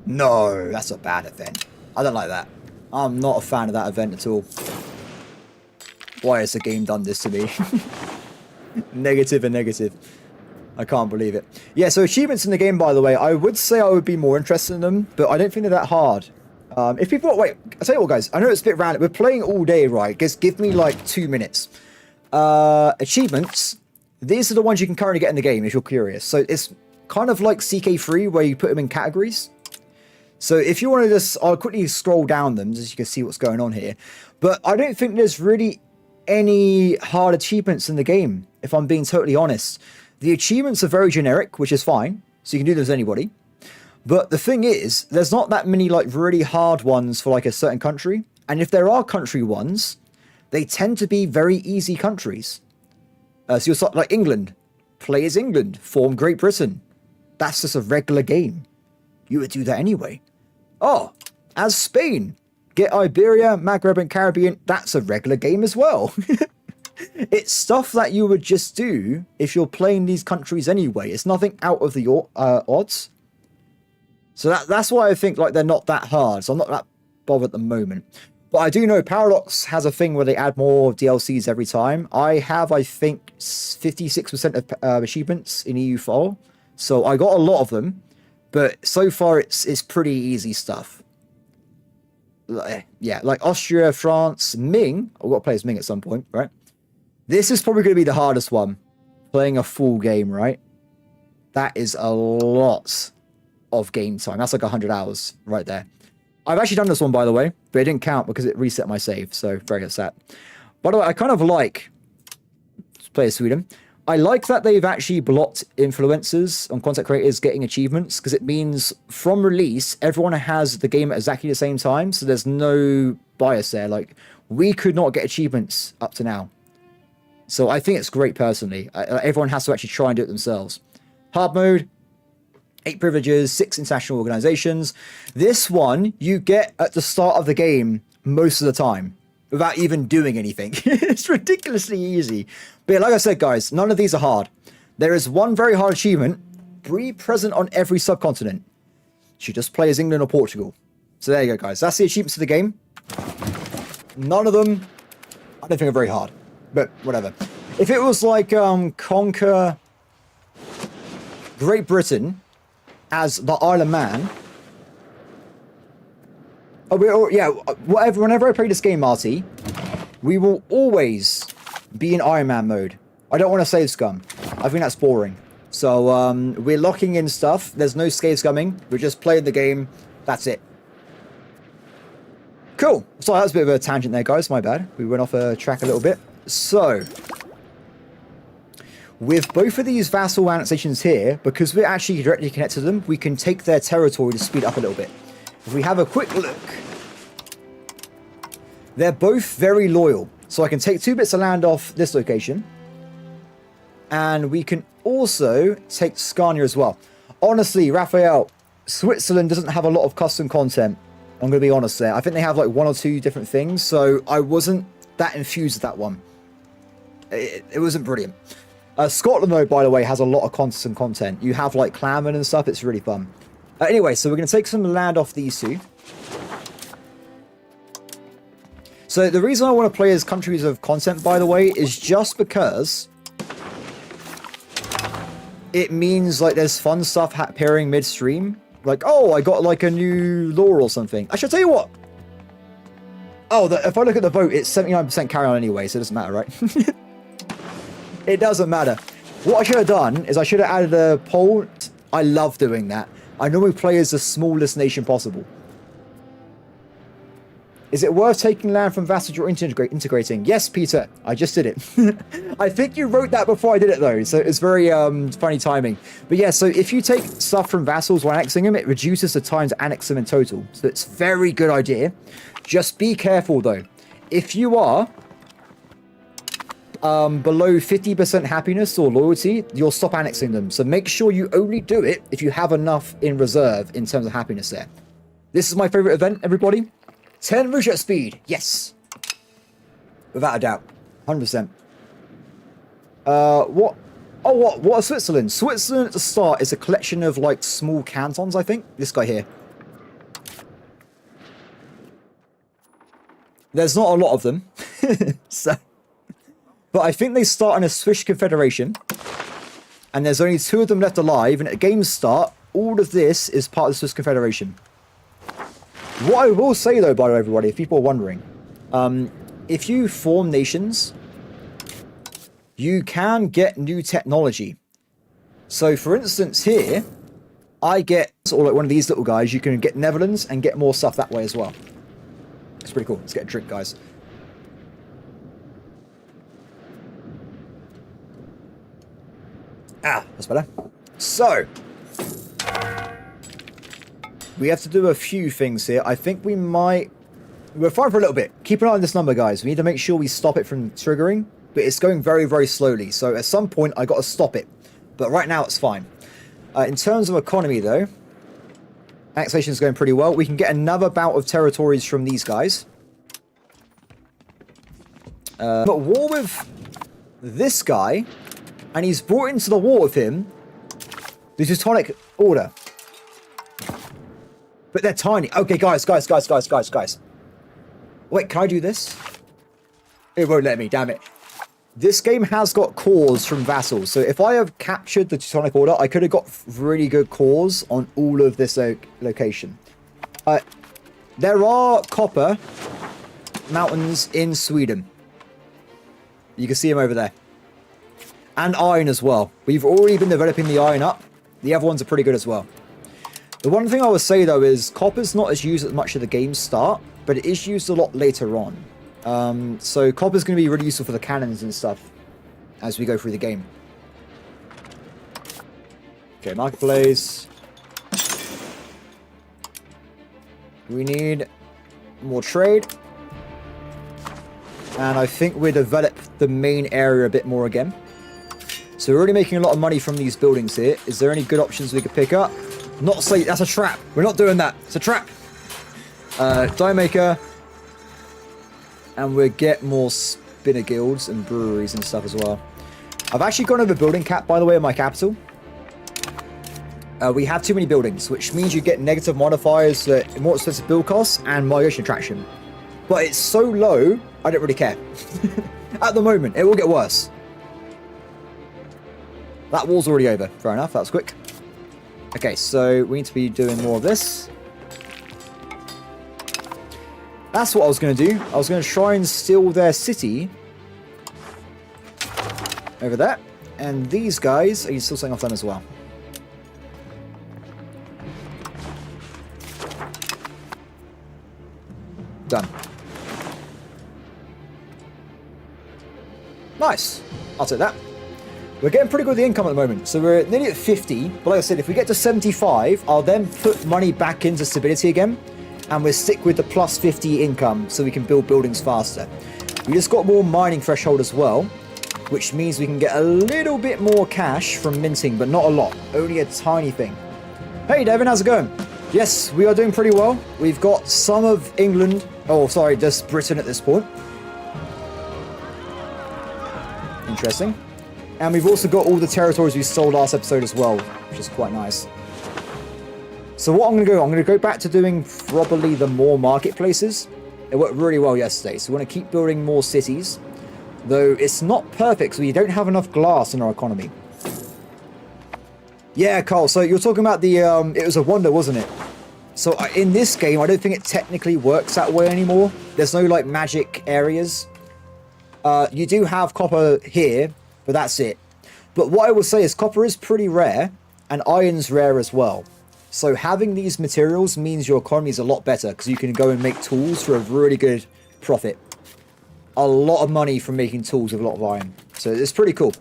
No, that's a bad event. I don't like that. I'm not a fan of that event at all. Why has the game done this to me? Negative and negative. I can't believe it. Yeah, so achievements in the game, by the way, I would say I would be more interested in them, but I don't think they're that hard. If people... Wait, I'll tell you what, guys. I know it's a bit random. We're playing all day, right? Just give me, like, 2 minutes. Achievements. These are the ones you can currently get in the game, if you're curious. So it's kind of like CK3, where you put them in categories. So if you want to just... I'll quickly scroll down them, just so you can see what's going on here. But I don't think there's really any hard achievements in the game, if I'm being totally honest. The achievements are very generic, which is fine. So you can do them as anybody. But the thing is, there's not that many like really hard ones for like a certain country. And if there are country ones, they tend to be very easy countries. So you'll start like England. Play as England. Form Great Britain. That's just a regular game. You would do that anyway. Oh, as Spain. Get Iberia, Maghreb, and Caribbean. That's a regular game as well. It's stuff that you would just do if you're playing these countries anyway. It's nothing out of the odds. So that's why I think like they're not that hard. So I'm not that bothered at the moment. But I do know Paradox has a thing where they add more DLCs every time. I have, I think, 56% of achievements in EU4. So I got a lot of them. But so far it's pretty easy stuff. Yeah, like Austria, France, Ming. I've got to play as Ming at some point, right? This is probably going to be the hardest one. Playing a full game, right? That is a lot of game time. That's like 100 hours right there. I've actually done this one, by the way, but it didn't count because it reset my save, so very upset. By the way, I kind of like... Let's play as Sweden. I like that they've actually blocked influencers on content creators getting achievements, because it means from release, everyone has the game at exactly the same time, so there's no bias there. Like, we could not get achievements up to now. So I think it's great, personally. Everyone has to actually try and do it themselves. Hard mode, 8 privileges, 6 international organizations. This one, you get at the start of the game most of the time. without even doing anything. It's ridiculously easy. But yeah, like I said, guys, none of these are hard. There is one very hard achievement, be present on every subcontinent. She just play as England or Portugal. So there you go, guys. That's the achievements of the game. None of them, I don't think are very hard. But whatever. If it was like conquer Great Britain as the Isle of Man. Yeah, whatever. Whenever I play this game, Marty, we will always be in Ironman mode. I don't want to save scum. I think that's boring. So we're locking in stuff. There's no save scumming. We're just playing the game. That's it. Cool. So that was a bit of a tangent there, guys. My bad. We went off a track a little bit. So with both of these vassal annexations here, because we're actually directly connected to them, we can take their territory to speed up a little bit. If we have a quick look, they're both very loyal. So I can take 2 bits of land off this location. And we can also take Scania as well. Honestly, Raphael, Switzerland doesn't have a lot of custom content. I'm going to be honest there. I think they have like 1 or 2 different things. So I wasn't that infused with that one. It wasn't brilliant. Scotland, though, by the way, has a lot of custom content. You have like Clammon and stuff. It's really fun. Anyway, so we're going to take some land off these 2. So the reason I want to play as countries of content, by the way, is just because it means like there's fun stuff appearing midstream. Like, oh, I got like a new law or something. I should tell you what. Oh, if I look at the vote, it's 79% carry on anyway, so it doesn't matter, right? It doesn't matter. What I should have done is I should have added a poll. I love doing that. I normally play as the smallest nation possible. Is it worth taking land from vassals or integrating? Yes, Peter. I just did it. I think you wrote that before I did it, though. So it's very funny timing. But yeah, so if you take stuff from vassals while annexing them, it reduces the time to annex them in total. So it's a very good idea. Just be careful, though. If you are below 50% happiness or loyalty, you'll stop annexing them. So make sure you only do it if you have enough in reserve in terms of happiness there. This is my favorite event, everybody. 10 Rouget speed. Yes. Without a doubt. 100%. What? Oh, what is Switzerland? Switzerland at the start is a collection of like small cantons, I think. This guy here. There's not a lot of them. But I think they start in a Swiss confederation. And there's only 2 of them left alive. And at game's start, all of this is part of the Swiss confederation. What I will say, though, by the way, everybody, if people are wondering, if you form nations, you can get new technology. So, for instance, here, I get sort of like one of these little guys. You can get Netherlands and get more stuff that way as well. It's pretty cool. Let's get a drink, guys. Ah, that's better. So, we have to do a few things here. I think we might... We're fine for a little bit. Keep an eye on this number, guys. We need to make sure we stop it from triggering. But it's going very, very slowly. So at some point, I got to stop it. But right now, it's fine. In terms of economy, though, annexation is going pretty well. We can get another bout of territories from these guys. But war with this guy, and he's brought into the war with him the Teutonic Order. But they're tiny. Okay, guys. Wait, can I do this? It won't let me, damn it. This game has got cores from vassals. So if I have captured the Teutonic Order, I could have got really good cores on all of this location. There are copper mountains in Sweden. You can see them over there. And iron as well. We've already been developing the iron up. The other ones are pretty good as well. The one thing I would say, though, is copper's not as used as much at the game's start, but it is used a lot later on. So copper's going to be really useful for the cannons and stuff as we go through the game. Okay, marketplace. We need more trade. And I think we develop the main area a bit more again. So we're already making a lot of money from these buildings here. Is there any good options we could pick up? Not say that's a trap. We're not doing that. It's a trap. Die maker. And we'll get more spinner guilds and breweries and stuff as well. I've actually gone over building cap, by the way, in my capital. We have too many buildings, which means you get negative modifiers, more expensive build costs, and migration attraction. But it's so low, I don't really care. At the moment, it will get worse. That wall's already over. Fair enough, that was quick. Okay, so we need to be doing more of this. That's what I was going to do. I was going to try and steal their city. Over there. And these guys, are you still setting off them as well? Done. Nice. I'll take that. We're getting pretty good with the income at the moment. So we're nearly at 50. But like I said, if we get to 75, I'll then put money back into stability again. And we'll stick with the plus 50 income so we can build buildings faster. We just got more mining threshold as well, which means we can get a little bit more cash from minting, but not a lot. Only a tiny thing. Hey, Devin, how's it going? Yes, we are doing pretty well. We've got some of England. Oh, sorry, just Britain at this point. Interesting. And we've also got all the territories we sold last episode as well, which is quite nice. So what I'm going to do, I'm going to go back to doing probably the more marketplaces. It worked really well yesterday, so we want to keep building more cities. Though it's not perfect, so we don't have enough glass in our economy. Yeah, Carl, so you're talking about the, it was a wonder, wasn't it? So in this game, I don't think it technically works that way anymore. There's no, like, magic areas. You do have copper here, but that's it. But what I will say is copper is pretty rare, and iron's rare as well. So having these materials means your economy is a lot better, because you can go and make tools for a really good profit. A lot of money from making tools with a lot of iron. So it's pretty cool.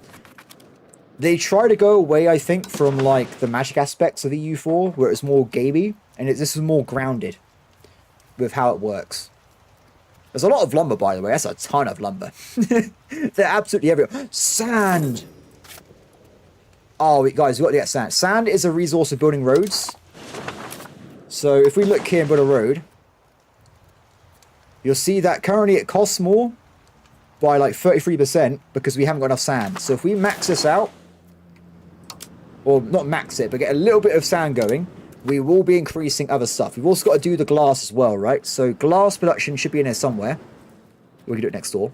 They try to go away, I think, from like the magic aspects of EU4, where it's more gamey, and this is more grounded with how it works. There's a lot of lumber, by the way. That's a ton of lumber. They're absolutely everywhere. Sand! Oh, guys, we've got to get sand. Sand is a resource of building roads. So if we look here and build a road, you'll see that currently it costs more by like 33% because we haven't got enough sand. So if we max this out, or not max it, but get a little bit of sand going, we will be increasing other stuff. We've also got to do the glass as well, right? So glass production should be in there somewhere. We can do it next door.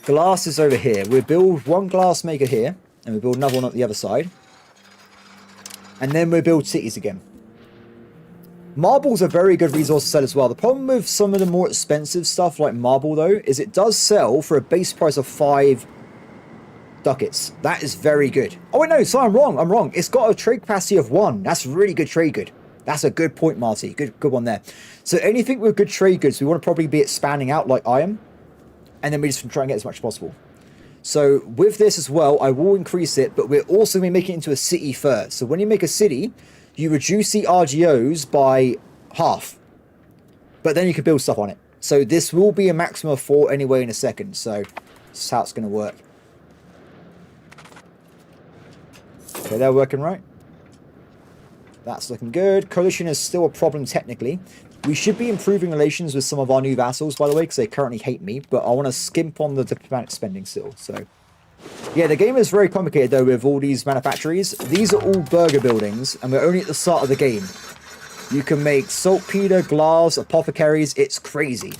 Glass is over here. We'll build one glass maker here, and we'll build another one at the other side. And then we'll build cities again. Marble's a very good resource to sell as well. The problem with some of the more expensive stuff like marble, though, is it does sell for a base price of 5 ducats. That is very good. Oh, wait, no, sorry, I'm wrong. It's got a trade capacity of 1. That's really good trade good. That's a good point, Marty. Good one there. So anything with good trade goods, we want to probably be expanding out like iron. And then we just try and get as much as possible. So with this as well, I will increase it, but we're also going to make it into a city first. So when you make a city, you reduce the RGOs by half. But then you can build stuff on it. So this will be a maximum of 4 anyway in a second. So this is how it's going to work. Okay, they're working right. That's looking good. Coalition is still a problem technically. We should be improving relations with some of our new vassals, by the way, because they currently hate me. But I want to skimp on the diplomatic spending still. So, yeah, the game is very complicated, though, with all these manufactories. These are all burger buildings, and we're only at the start of the game. You can make saltpeter, glass, apothecaries. It's crazy.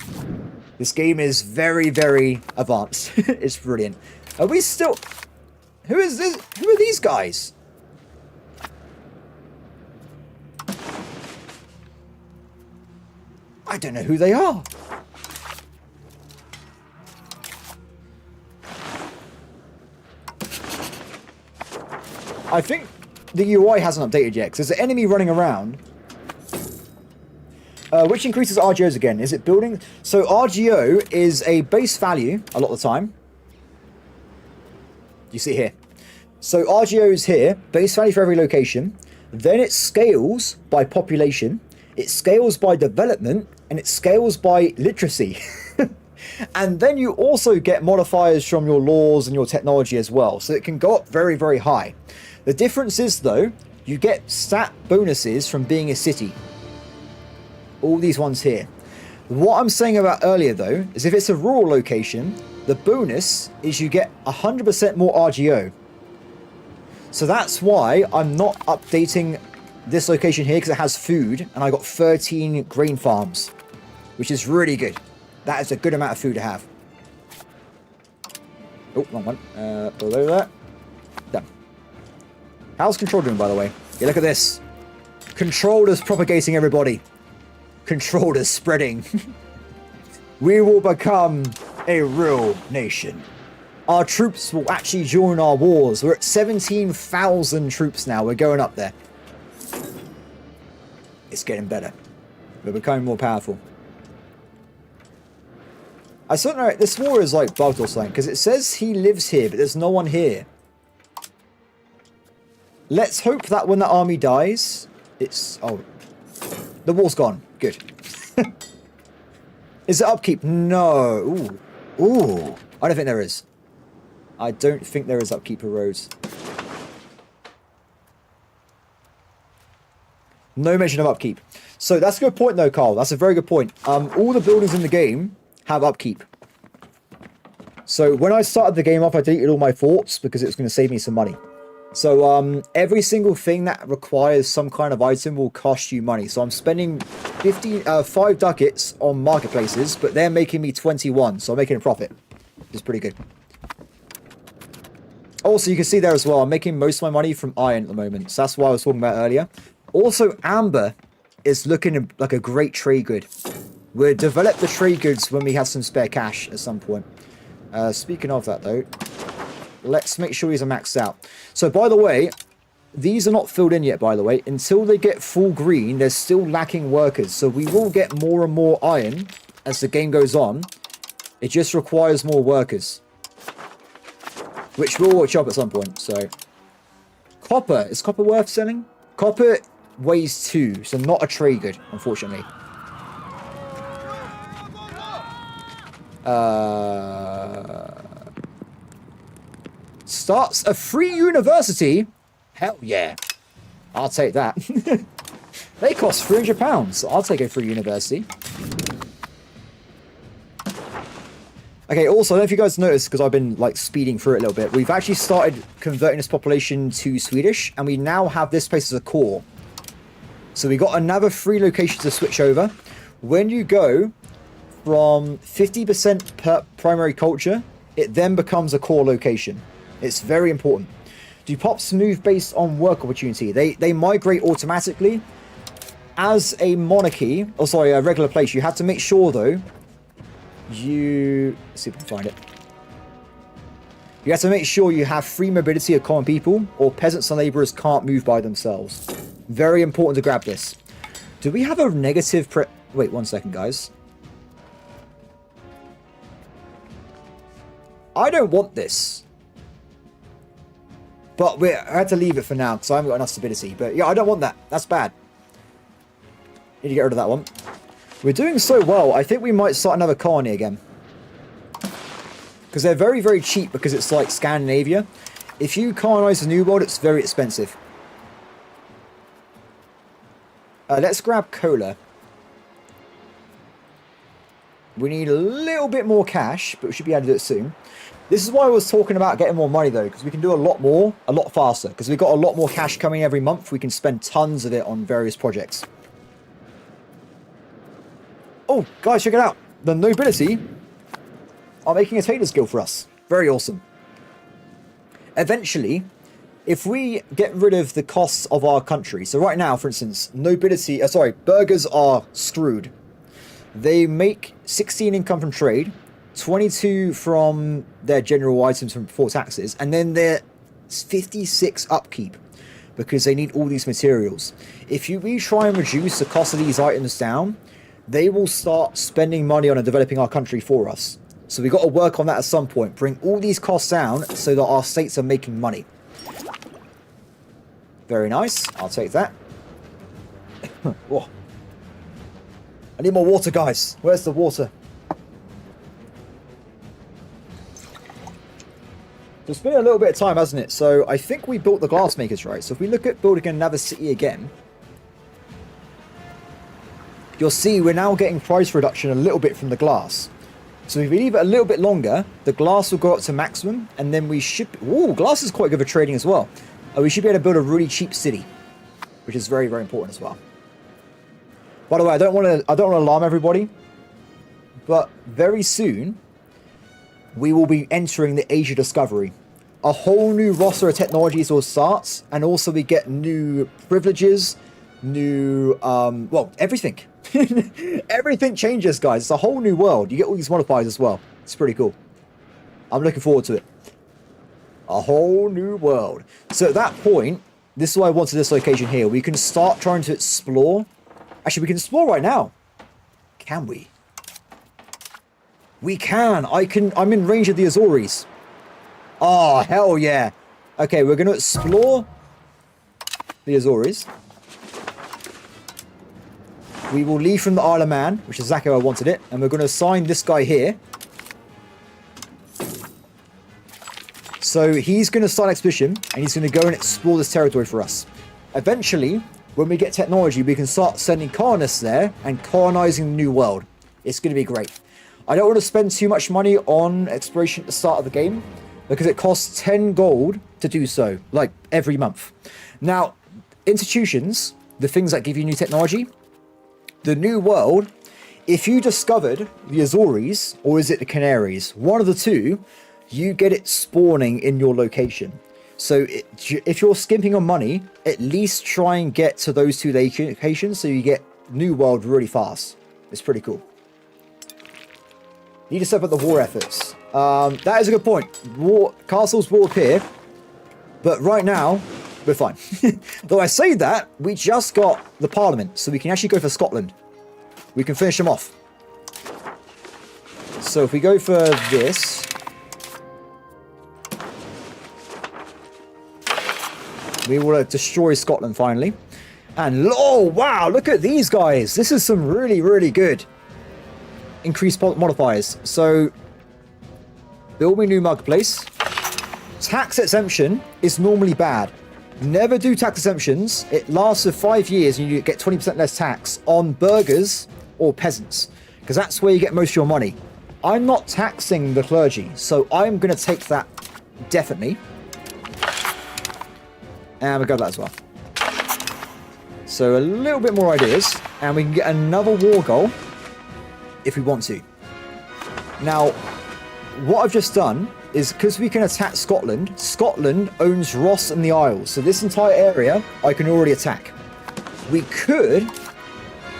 This game is very, very advanced. It's brilliant. Are we still... Who is this? Who are these guys? I don't know who they are. I think the UI hasn't updated yet, because there's an enemy running around. Which increases RGOs again. Is it building? So RGO is a base value a lot of the time. You see here. So RGO is here, base value for every location. Then it scales by population. It scales by development, and it scales by literacy. And then you also get modifiers from your laws and your technology as well. So it can go up very, very high. The difference is, though, you get stat bonuses from being a city. All these ones here. What I'm saying about earlier, though, is if it's a rural location, the bonus is you get 100% more RGO. So that's why I'm not updating this location here, because it has food, and I got 13 grain farms, which is really good. That is a good amount of food to have. Oh, wrong one. Below that. Done. How's Control doing, by the way? Yeah, look at this. Controllers propagating, everybody. Controllers spreading. We will become a real nation. Our troops will actually join our wars. We're at 17,000 troops now. We're going up there. It's getting better. We're becoming more powerful. I still don't know, this war is like bugged or something, because it says he lives here, but there's no one here. Let's hope that when the army dies, it's... Oh. The war's gone. Good. Is it upkeep? No. Ooh. Ooh. I don't think there is. I don't think there is upkeep for roads. No mention of upkeep. So that's a good point though, Carl. That's a very good point. All the buildings in the game have upkeep. So when I started the game off, I deleted all my forts because it was going to save me some money. So every single thing that requires some kind of item will cost you money. So I'm spending 5 ducats on marketplaces, but they're making me 21. So I'm making a profit, which is pretty good. Also, you can see there as well, I'm making most of my money from iron at the moment. So that's what I was talking about earlier. Also, amber is looking like a great trade good. We'll develop the trade goods when we have some spare cash at some point. Speaking of that, though, let's make sure these are maxed out. So, by the way, these are not filled in yet, by the way. Until they get full green, they're still lacking workers. So we will get more and more iron as the game goes on. It just requires more workers, which will watch up at some point. So, copper. Is copper worth selling? Copper weighs 2, so not a trade good, unfortunately. Starts a free university? Hell yeah. I'll take that. They cost £300. I'll take a free university. Okay, also, I don't know if you guys noticed, because I've been, like, speeding through it a little bit. We've actually started converting this population to Swedish, and we now have this place as a core. So we got another 3 locations to switch over. When you go from 50% per primary culture, it then becomes a core location. It's very important. Do pops move based on work opportunity? They migrate automatically. As a monarchy, oh sorry, a regular place, you have to make sure though, let's see if we can find it. You have to make sure you have free mobility of common people, or peasants and laborers can't move by themselves. Very important to grab this. Do we have a negative wait, 1 second, guys. I don't want this. But I had to leave it for now, because I haven't got enough stability. But yeah, I don't want that. That's bad. Need to get rid of that one. We're doing so well, I think we might start another colony again. Because they're very, very cheap, because it's like Scandinavia. If you colonize the New World, it's very expensive. Let's grab cola. We need a little bit more cash, but we should be able to do it soon. This is why I was talking about getting more money, though, because we can do a lot more, a lot faster. Because we've got a lot more cash coming every month. We can spend tons of it on various projects. Oh, guys, check it out. The nobility are making a tailor's guild for us. Very awesome. Eventually, if we get rid of the costs of our country. So right now, for instance, burghers are screwed. They make 16 income from trade, 22 from their general items from before taxes, and then they're 56 upkeep because they need all these materials. If we try and reduce the cost of these items down, they will start spending money on and developing our country for us. So we've got to work on that at some point. Bring all these costs down so that our states are making money. Very nice. I'll take that. Whoa. I need more water, guys. Where's the water? It's been a little bit of time, hasn't it? So I think we built the glassmakers, right? So if we look at building another city again, you'll see we're now getting price reduction a little bit from the glass. So if we leave it a little bit longer, the glass will go up to maximum, and then we should... Ooh, glass is quite good for trading as well. We should be able to build a really cheap city, which is very, very important as well. By the way, I don't want to alarm everybody, but very soon we will be entering the Asia Discovery. A whole new roster of technologies will start, and also we get new privileges, new, well, everything. Everything changes, guys. It's a whole new world. You get all these modifiers as well. It's pretty cool. I'm looking forward to it. A whole new world. So at that point, this is why I wanted this location here. We can start trying to explore. Actually, we can explore right now. Can we? We can. I'm in range of the Azores. Oh, hell yeah. Okay, we're going to explore the Azores. We will leave from the Isle of Man, which is exactly how I wanted it. And we're going to assign this guy here. So he's going to start an expedition, and he's going to go and explore this territory for us. Eventually, when we get technology, we can start sending colonists there and colonizing the new world. It's going to be great. I don't want to spend too much money on exploration at the start of the game, because it costs 10 gold to do so, like every month. Now, institutions, the things that give you new technology, the new world, if you discovered the Azores, or is it the Canaries, one of the two, you get it spawning in your location. So if you're skimping on money, at least try and get to those two locations so you get new world really fast. It's pretty cool. Need to step up the war efforts. That is a good point. Castles will appear, but right now we're fine. Though I say that, we just got the Parliament, so we can actually go for Scotland. We can finish them off. So if we go for this, we will destroy Scotland finally. And oh wow, look at these guys. This is some really, really good increased modifiers. So build me new marketplace. Tax exemption is normally bad. Never do tax exemptions. It lasts for 5 years and you get 20% less tax on burghers or peasants, because that's where you get most of your money. I'm not taxing the clergy, so I'm going to take that definitely. And we got that as well. So a little bit more ideas, and we can get another war goal if we want to. Now, what I've just done is, because we can attack Scotland, Scotland owns Ross and the Isles, so this entire area I can already attack. We could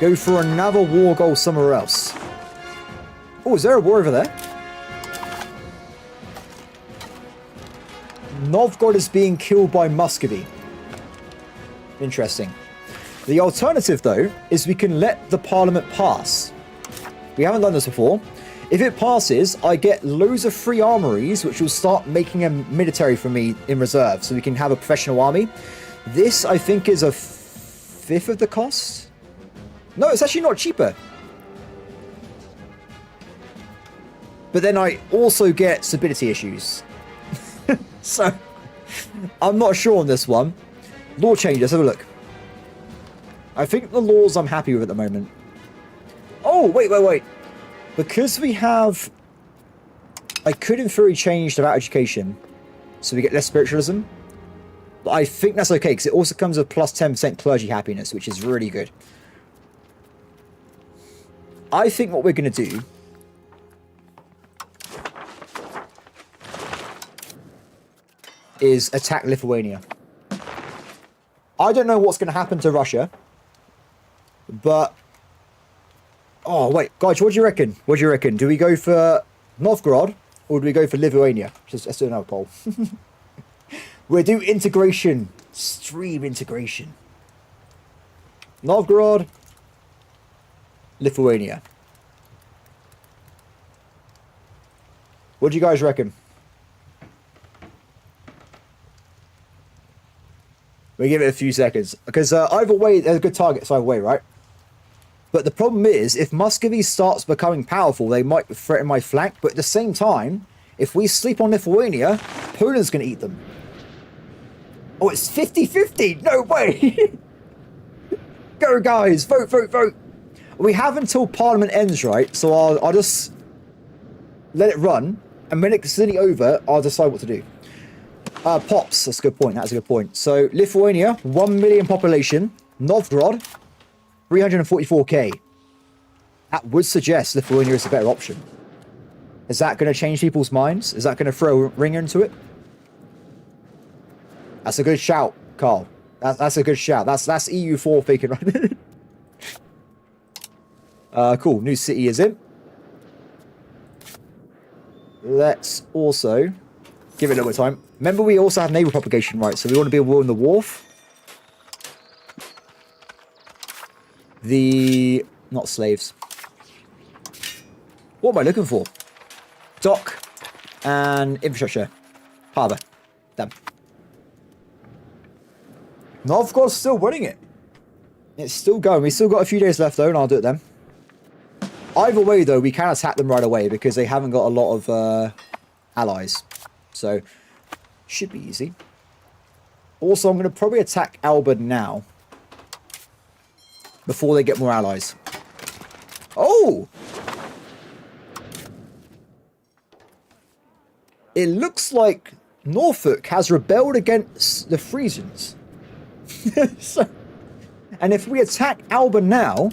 go for another war goal somewhere else. Oh, is there a war over there? Novgorod is being killed by Muscovy. Interesting. The alternative, though, is we can let the Parliament pass. We haven't done this before. If it passes, I get loads of free armories, which will start making a military for me in reserve, so we can have a professional army. This, I think, is a fifth of the cost. No, it's actually not cheaper. But then I also get stability issues. So, I'm not sure on this one. Law change, let's have a look. I think the laws I'm happy with at the moment. Oh, wait. Because we have... I could in theory change about education, so we get less spiritualism. But I think that's okay, because it also comes with plus 10% clergy happiness, which is really good. I think what we're going to do... is attack Lithuania. I don't know what's going to happen to Russia, but... Oh, wait, guys, what do you reckon? What do you reckon? Do we go for Novgorod, or do we go for Lithuania? Let's do another poll. We'll do integration. Stream integration. Novgorod, Lithuania. What do you guys reckon? We give it a few seconds, because either way, there's a good target, so either way, right? But the problem is, if Muscovy starts becoming powerful, they might threaten my flank, but at the same time, if we sleep on Lithuania, Poland's going to eat them. Oh, it's 50-50! No way! Go, guys! Vote! We have until Parliament ends, right? So I'll just let it run, and when it's nearly over, I'll decide what to do. Pops, that's a good point. That's a good point. So Lithuania, 1 million population. Novgorod, 344k. That would suggest Lithuania is a better option. Is that going to change people's minds? Is that going to throw a ringer into it? That's a good shout, Carl. That's a good shout. That's EU4 faking right. Cool. New city is in. Let's also give it a little bit of time. Remember, we also have naval propagation, right? So we want to be a war in the wharf. Not slaves. What am I looking for? Dock and infrastructure. Harbour. Damn. Novgorod's still winning it. It's still going. We still got a few days left though, and I'll do it then. Either way though, we can attack them right away because they haven't got a lot of allies. So, should be easy. Also, I'm going to probably attack Alba now. Before they get more allies. Oh! It looks like Norfolk has rebelled against the Frisians. And if we attack Alba now,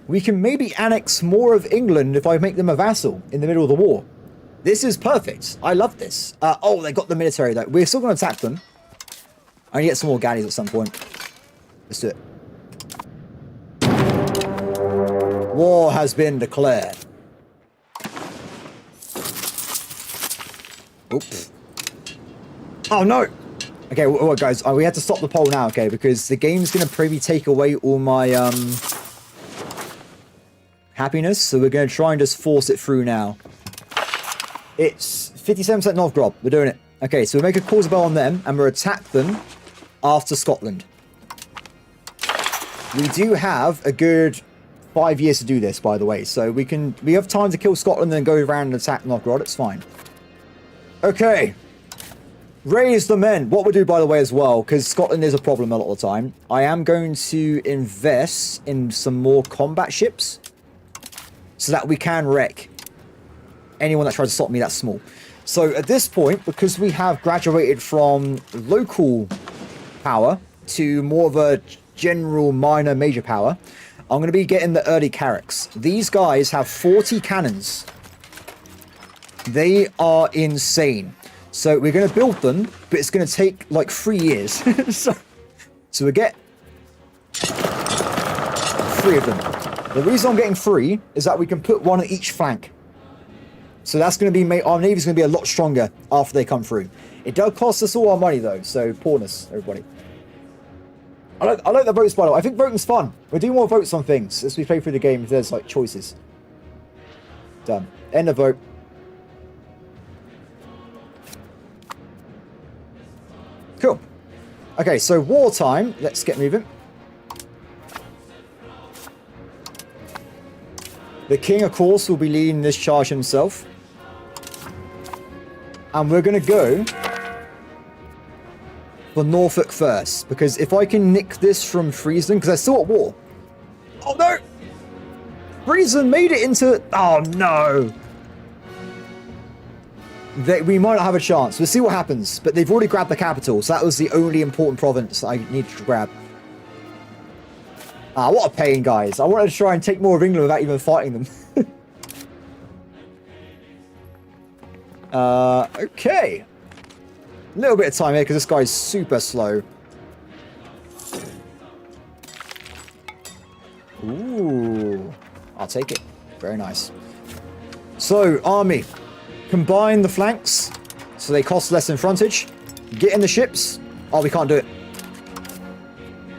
we can maybe annex more of England if I make them a vassal in the middle of the war. This is perfect. I love this. Oh, they got the military though. We're still going to attack them. I need to get some more galleys at some point. Let's do it. War has been declared. Oops. Oh no! Okay, well, guys, we have to stop the poll now, okay? Because the game's going to probably take away all my happiness. So we're going to try and just force it through now. It's 57% Novgorod. We're doing it. Okay, so we make a cause bell on them, and we'll attack them after Scotland. We do have a good 5 years to do this, by the way. So we have time to kill Scotland and then go around and attack Novgorod. It's fine. Okay. Raise the men. What we do, by the way, as well, because Scotland is a problem a lot of the time. I am going to invest in some more combat ships so that we can wreck anyone that tries to stop me that's small. So at this point, because we have graduated from local power to more of a general minor major power, I'm going to be getting the early carracks. These guys have 40 cannons. They are insane. So we're going to build them, but it's going to take like 3 years. so we get 3 of them. The reason I'm getting 3 is that we can put 1 on each flank. So that's going to be, our navy's going to be a lot stronger after they come through. It does cost us all our money though, so poorness, everybody. I like the votes, by the way. I think voting's fun. We're doing more votes on things as we play through the game if there's like choices. Done. End of vote. Cool. Okay, so wartime. Let's get moving. The king, of course, will be leading this charge himself. And we're going to go for Norfolk first. Because if I can nick this from Friesland, because they're still at war. Oh, no! Friesland made it into... Oh, no! We might not have a chance. We'll see what happens. But they've already grabbed the capital, so that was the only important province I needed to grab. Ah, what a pain, guys. I wanted to try and take more of England without even fighting them. Okay. A little bit of time here, because this guy's super slow. Ooh. I'll take it. Very nice. So, army. Combine the flanks, so they cost less in frontage. Get in the ships. Oh, we can't do it.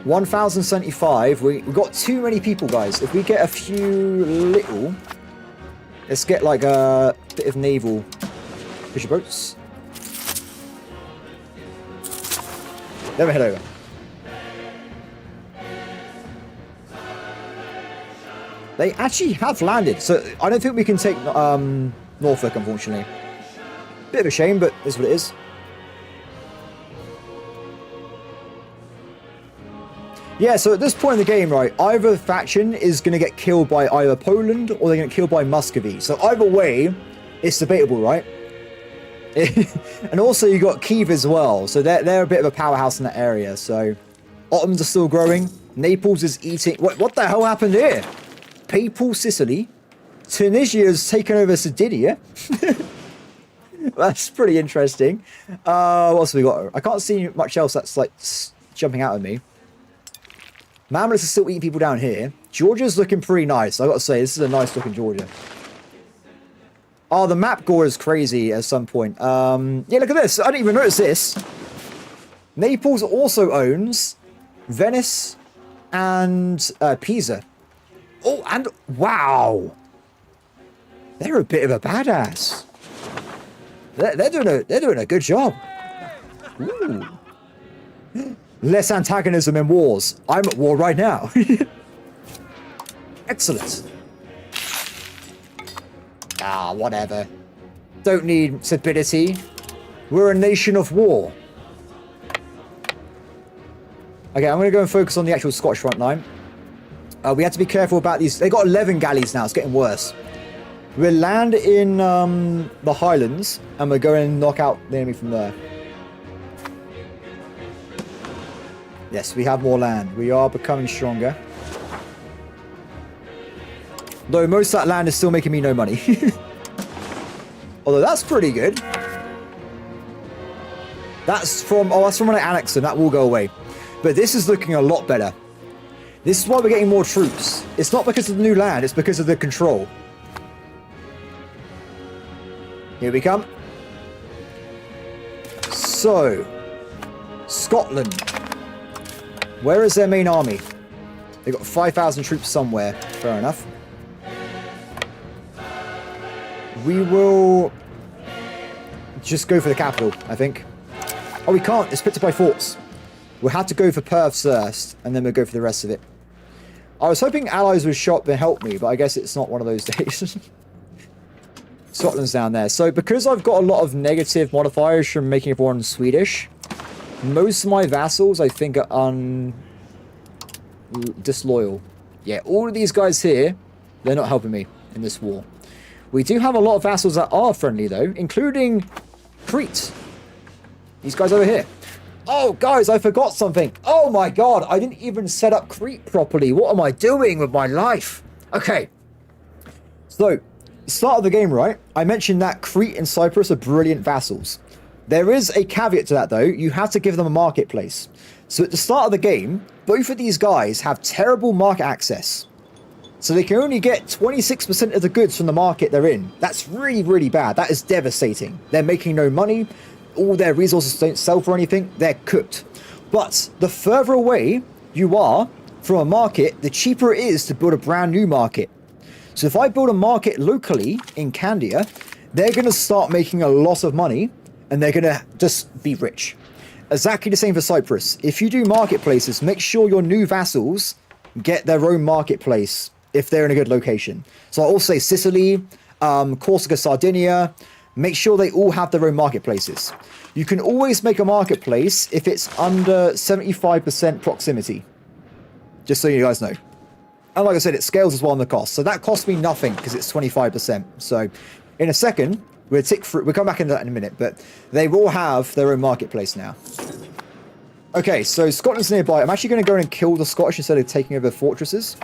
1,075. We've got too many people, guys. If we get a few little... Let's get like a bit of naval fisher boats. Never head over. They actually have landed, so I don't think we can take Norfolk, unfortunately. Bit of a shame, but that's what it is. Yeah, so at this point in the game, right, either faction is going to get killed by either Poland or they're going to get killed by Muscovy. So either way, it's debatable, right? And also you got Kiev as well. So they're a bit of a powerhouse in that area. So Ottomans are still growing. Naples is eating... What the hell happened here? Papal Sicily. Tunisia has taken over Sardinia. That's pretty interesting. What else have we got? I can't see much else that's like jumping out at me. Mamluks are still eating people down here. Georgia's looking pretty nice. I got to say, this is a nice looking Georgia. Oh, the map gore is crazy at some point. Yeah, look at this. I didn't even notice this. Naples also owns Venice and Pisa. Oh, and wow. They're a bit of a badass. They're doing a good job. Ooh. Less antagonism in wars. I'm at war right now. Excellent. Ah, whatever. Don't need stability. We're a nation of war. Okay, I'm going to go and focus on the actual Scottish front line. We have to be careful about these. They got 11 galleys now. It's getting worse. We'll land in the Highlands, and we're going to knock out the enemy from there. Yes, we have more land. We are becoming stronger. Though most of that land is still making me no money. Although that's pretty good. That's from when I annexed them. That will go away. But this is looking a lot better. This is why we're getting more troops. It's not because of the new land. It's because of the control. Here we come. So, Scotland. Where is their main army? They've got 5,000 troops somewhere. Fair enough. We will just go for the capital, I think. Oh, we can't. It's split up by forts. We'll have to go for Perth first, and then we'll go for the rest of it. I was hoping allies would show up and help me, but I guess it's not one of those days. Scotland's down there. So because I've got a lot of negative modifiers from making everyone Swedish, most of my vassals, I think, are disloyal. Yeah, all of these guys here, they're not helping me in this war. We do have a lot of vassals that are friendly, though, including Crete. These guys over here. Oh, guys, I forgot something. Oh, my God. I didn't even set up Crete properly. What am I doing with my life? Okay. So, start of the game, right? I mentioned that Crete and Cyprus are brilliant vassals. There is a caveat to that, though. You have to give them a marketplace. So at the start of the game, both of these guys have terrible market access. So they can only get 26% of the goods from the market they're in. That's really, really bad. That is devastating. They're making no money. All their resources don't sell for anything. They're cooked. But the further away you are from a market, the cheaper it is to build a brand new market. So if I build a market locally in Candia, they're going to start making a lot of money. And they're going to just be rich. Exactly the same for Cyprus. If you do marketplaces, make sure your new vassals get their own marketplace if they're in a good location. So I'll also say Sicily, Corsica, Sardinia. Make sure they all have their own marketplaces. You can always make a marketplace if it's under 75% proximity. Just so you guys know. And like I said, it scales as well on the cost. So that cost me nothing because it's 25%. So in a second... We'll come back into that in a minute, but they will have their own marketplace now. Okay, so Scotland's nearby. I'm actually going to go in and kill the Scottish instead of taking over fortresses.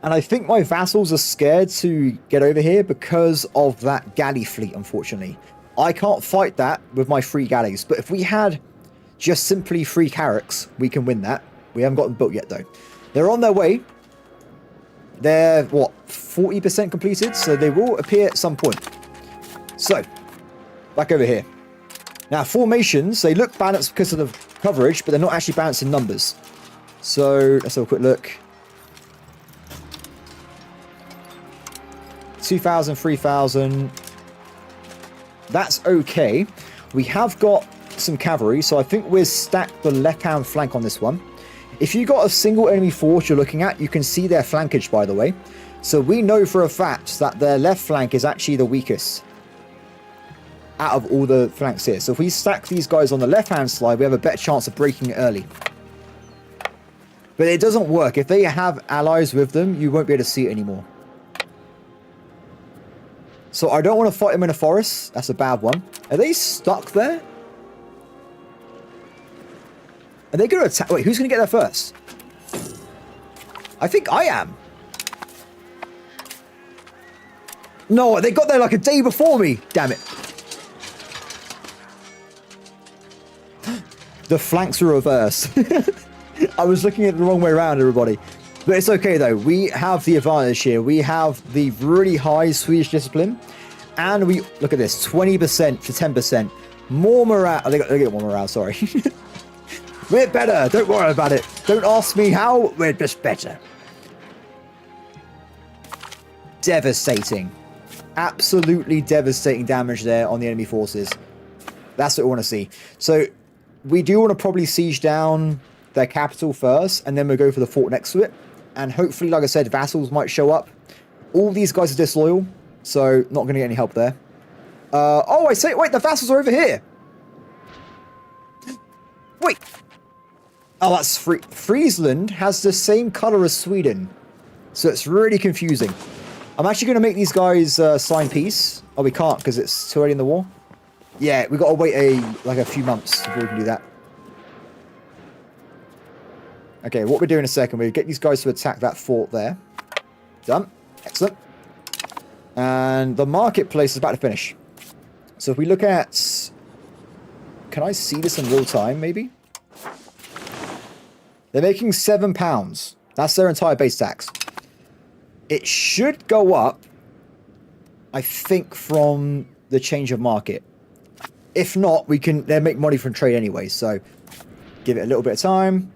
And I think my vassals are scared to get over here because of that galley fleet, unfortunately. I can't fight that with my 3 galleys, but if we had just simply 3 carracks, we can win that. We haven't got them built yet, though. They're on their way. They're, what, 40% completed, so they will appear at some point. So, back over here. Now, formations, they look balanced because of the coverage, but they're not actually balanced in numbers. So, let's have a quick look. 2,000, 3,000. That's okay. We have got some cavalry, so I think we'll stack the left-hand flank on this one. If you got a single enemy force you're looking at, you can see their flankage, by the way. So we know for a fact that their left flank is actually the weakest out of all the flanks here. So if we stack these guys on the left-hand side, we have a better chance of breaking it early. But it doesn't work. If they have allies with them, you won't be able to see it anymore. So I don't want to fight them in a forest. That's a bad one. Are they stuck there? Are they going to attack? Wait, who's going to get there first? I think I am. No, they got there like a day before me. Damn it. The flanks are reversed. I was looking at it the wrong way around, everybody. But it's okay, though. We have the advantage here. We have the really high Swedish discipline. And we... Look at this. 20% to 10%. More morale. Oh, they get more morale, sorry. We're better. Don't worry about it. Don't ask me how. We're just better. Devastating. Absolutely devastating damage there on the enemy forces. That's what we want to see. So we do want to probably siege down their capital first, and then we'll go for the fort next to it. And hopefully, like I said, vassals might show up. All these guys are disloyal, so not going to get any help there. Oh, I say, wait, the vassals are over here. Wait. Oh, that's Friesland has the same color as Sweden. So it's really confusing. I'm actually going to make these guys sign peace. Oh, we can't because it's too early in the war. Yeah, we've got to wait a few months before we can do that. Okay, what we're doing in a second, we get these guys to attack that fort there. Done. Excellent. And the marketplace is about to finish. So if we look at... Can I see this in real time, maybe? They're making £7. That's their entire base tax. It should go up, I think, from the change of market. If not, they make money from trade anyway, so give it a little bit of time.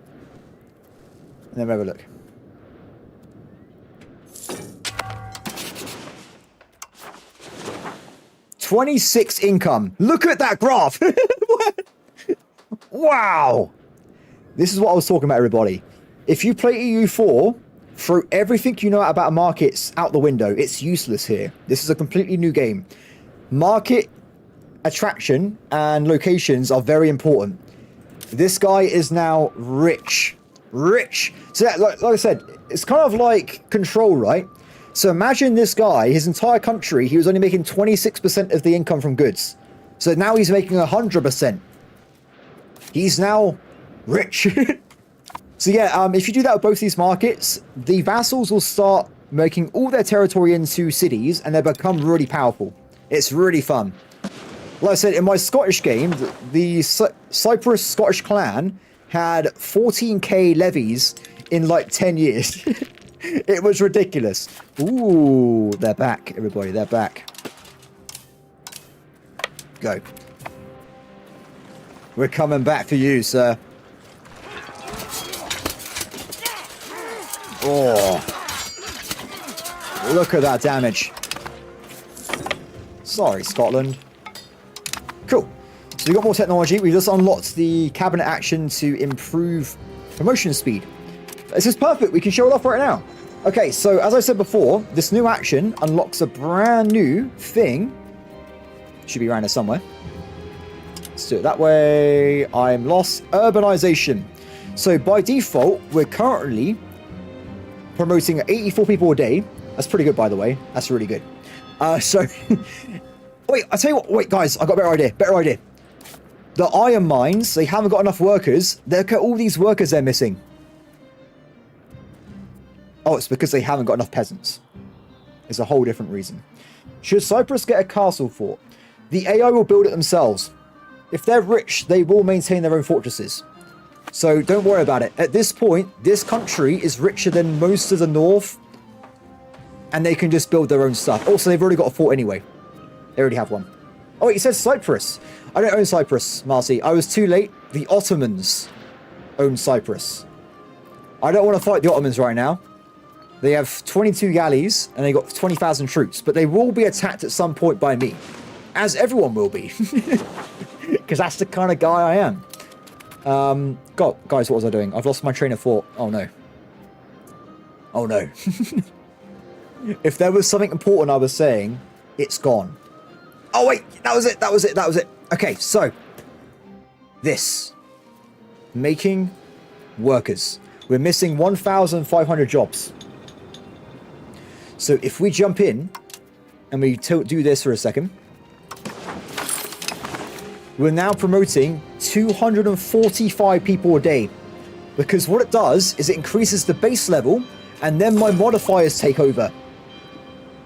And then we'll have a look. $26 income. Look at that graph. Wow. This is what I was talking about, everybody. If you play EU4, throw everything you know about markets out the window. It's useless here. This is a completely new game. Market attraction and locations are very important. This guy is now rich. Rich. So that, like I said, it's kind of like control, right? So imagine this guy, his entire country, he was only making 26% of the income from goods. So now he's making 100%. He's now rich. So yeah, if you do that with both these markets, the vassals will start making all their territory into cities and they become really powerful. It's really fun. Like I said, in my Scottish game, the Cyprus Scottish clan had 14k levies in like 10 years. It was ridiculous. Ooh, they're back, everybody. They're back. Go. We're coming back for you, sir. Oh. Look at that damage. Sorry, Scotland. Cool. So we got more technology. We just unlocked the cabinet action to improve promotion speed. This is perfect. We can show it off right now. Okay, so as I said before, this new action unlocks a brand new thing. Should be around here somewhere. Let's do it that way. I'm lost. Urbanization. So by default, we're currently promoting 84 people a day. That's pretty good, by the way. That's really good. Wait, I'll tell you what. Wait, guys, I got a better idea. Better idea. The iron mines, they haven't got enough workers. Look at all these workers they're missing. Oh, it's because they haven't got enough peasants. It's a whole different reason. Should Cyprus get a castle fort? The AI will build it themselves. If they're rich, they will maintain their own fortresses. So don't worry about it. At this point, this country is richer than most of the north. And they can just build their own stuff. Also, they've already got a fort anyway. They already have one. Oh, wait, it says Cyprus. I don't own Cyprus, Marcy. I was too late. The Ottomans own Cyprus. I don't want to fight the Ottomans right now. They have 22 galleys, and they got 20,000 troops. But they will be attacked at some point by me. As everyone will be. Because that's the kind of guy I am. God, guys, what was I doing? I've lost my train of thought. Oh, no. Oh, no. If there was something important I was saying, it's gone. Oh, wait. That was it. That was it. That was it. Okay, so. This. Making workers. We're missing 1,500 jobs. So if we jump in and we do this for a second, we're now promoting 245 people a day. Because what it does is it increases the base level and then my modifiers take over.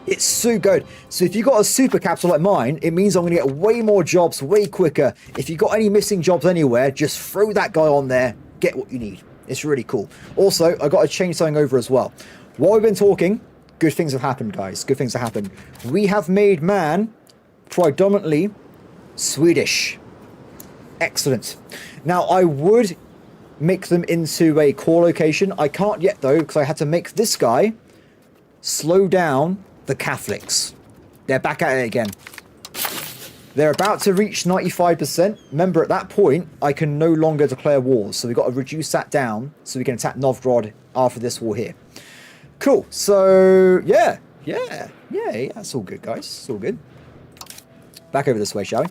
It's so good. So if you got a super capital like mine, it means I'm going to get way more jobs way quicker. If you got any missing jobs anywhere, just throw that guy on there, get what you need. It's really cool. Also, I got to change something over as well. While we've been talking, good things have happened, guys. Good things have happened. We have made man predominantly Swedish. Excellent. Now, I would make them into a core location. I can't yet, though, because I had to make this guy slow down the Catholics. They're back at it again. They're about to reach 95%. Remember, at that point, I can no longer declare wars. So we've got to reduce that down so we can attack Novgorod after this war here. Cool. So, yeah. That's all good, guys. It's all good. Back over this way, shall we?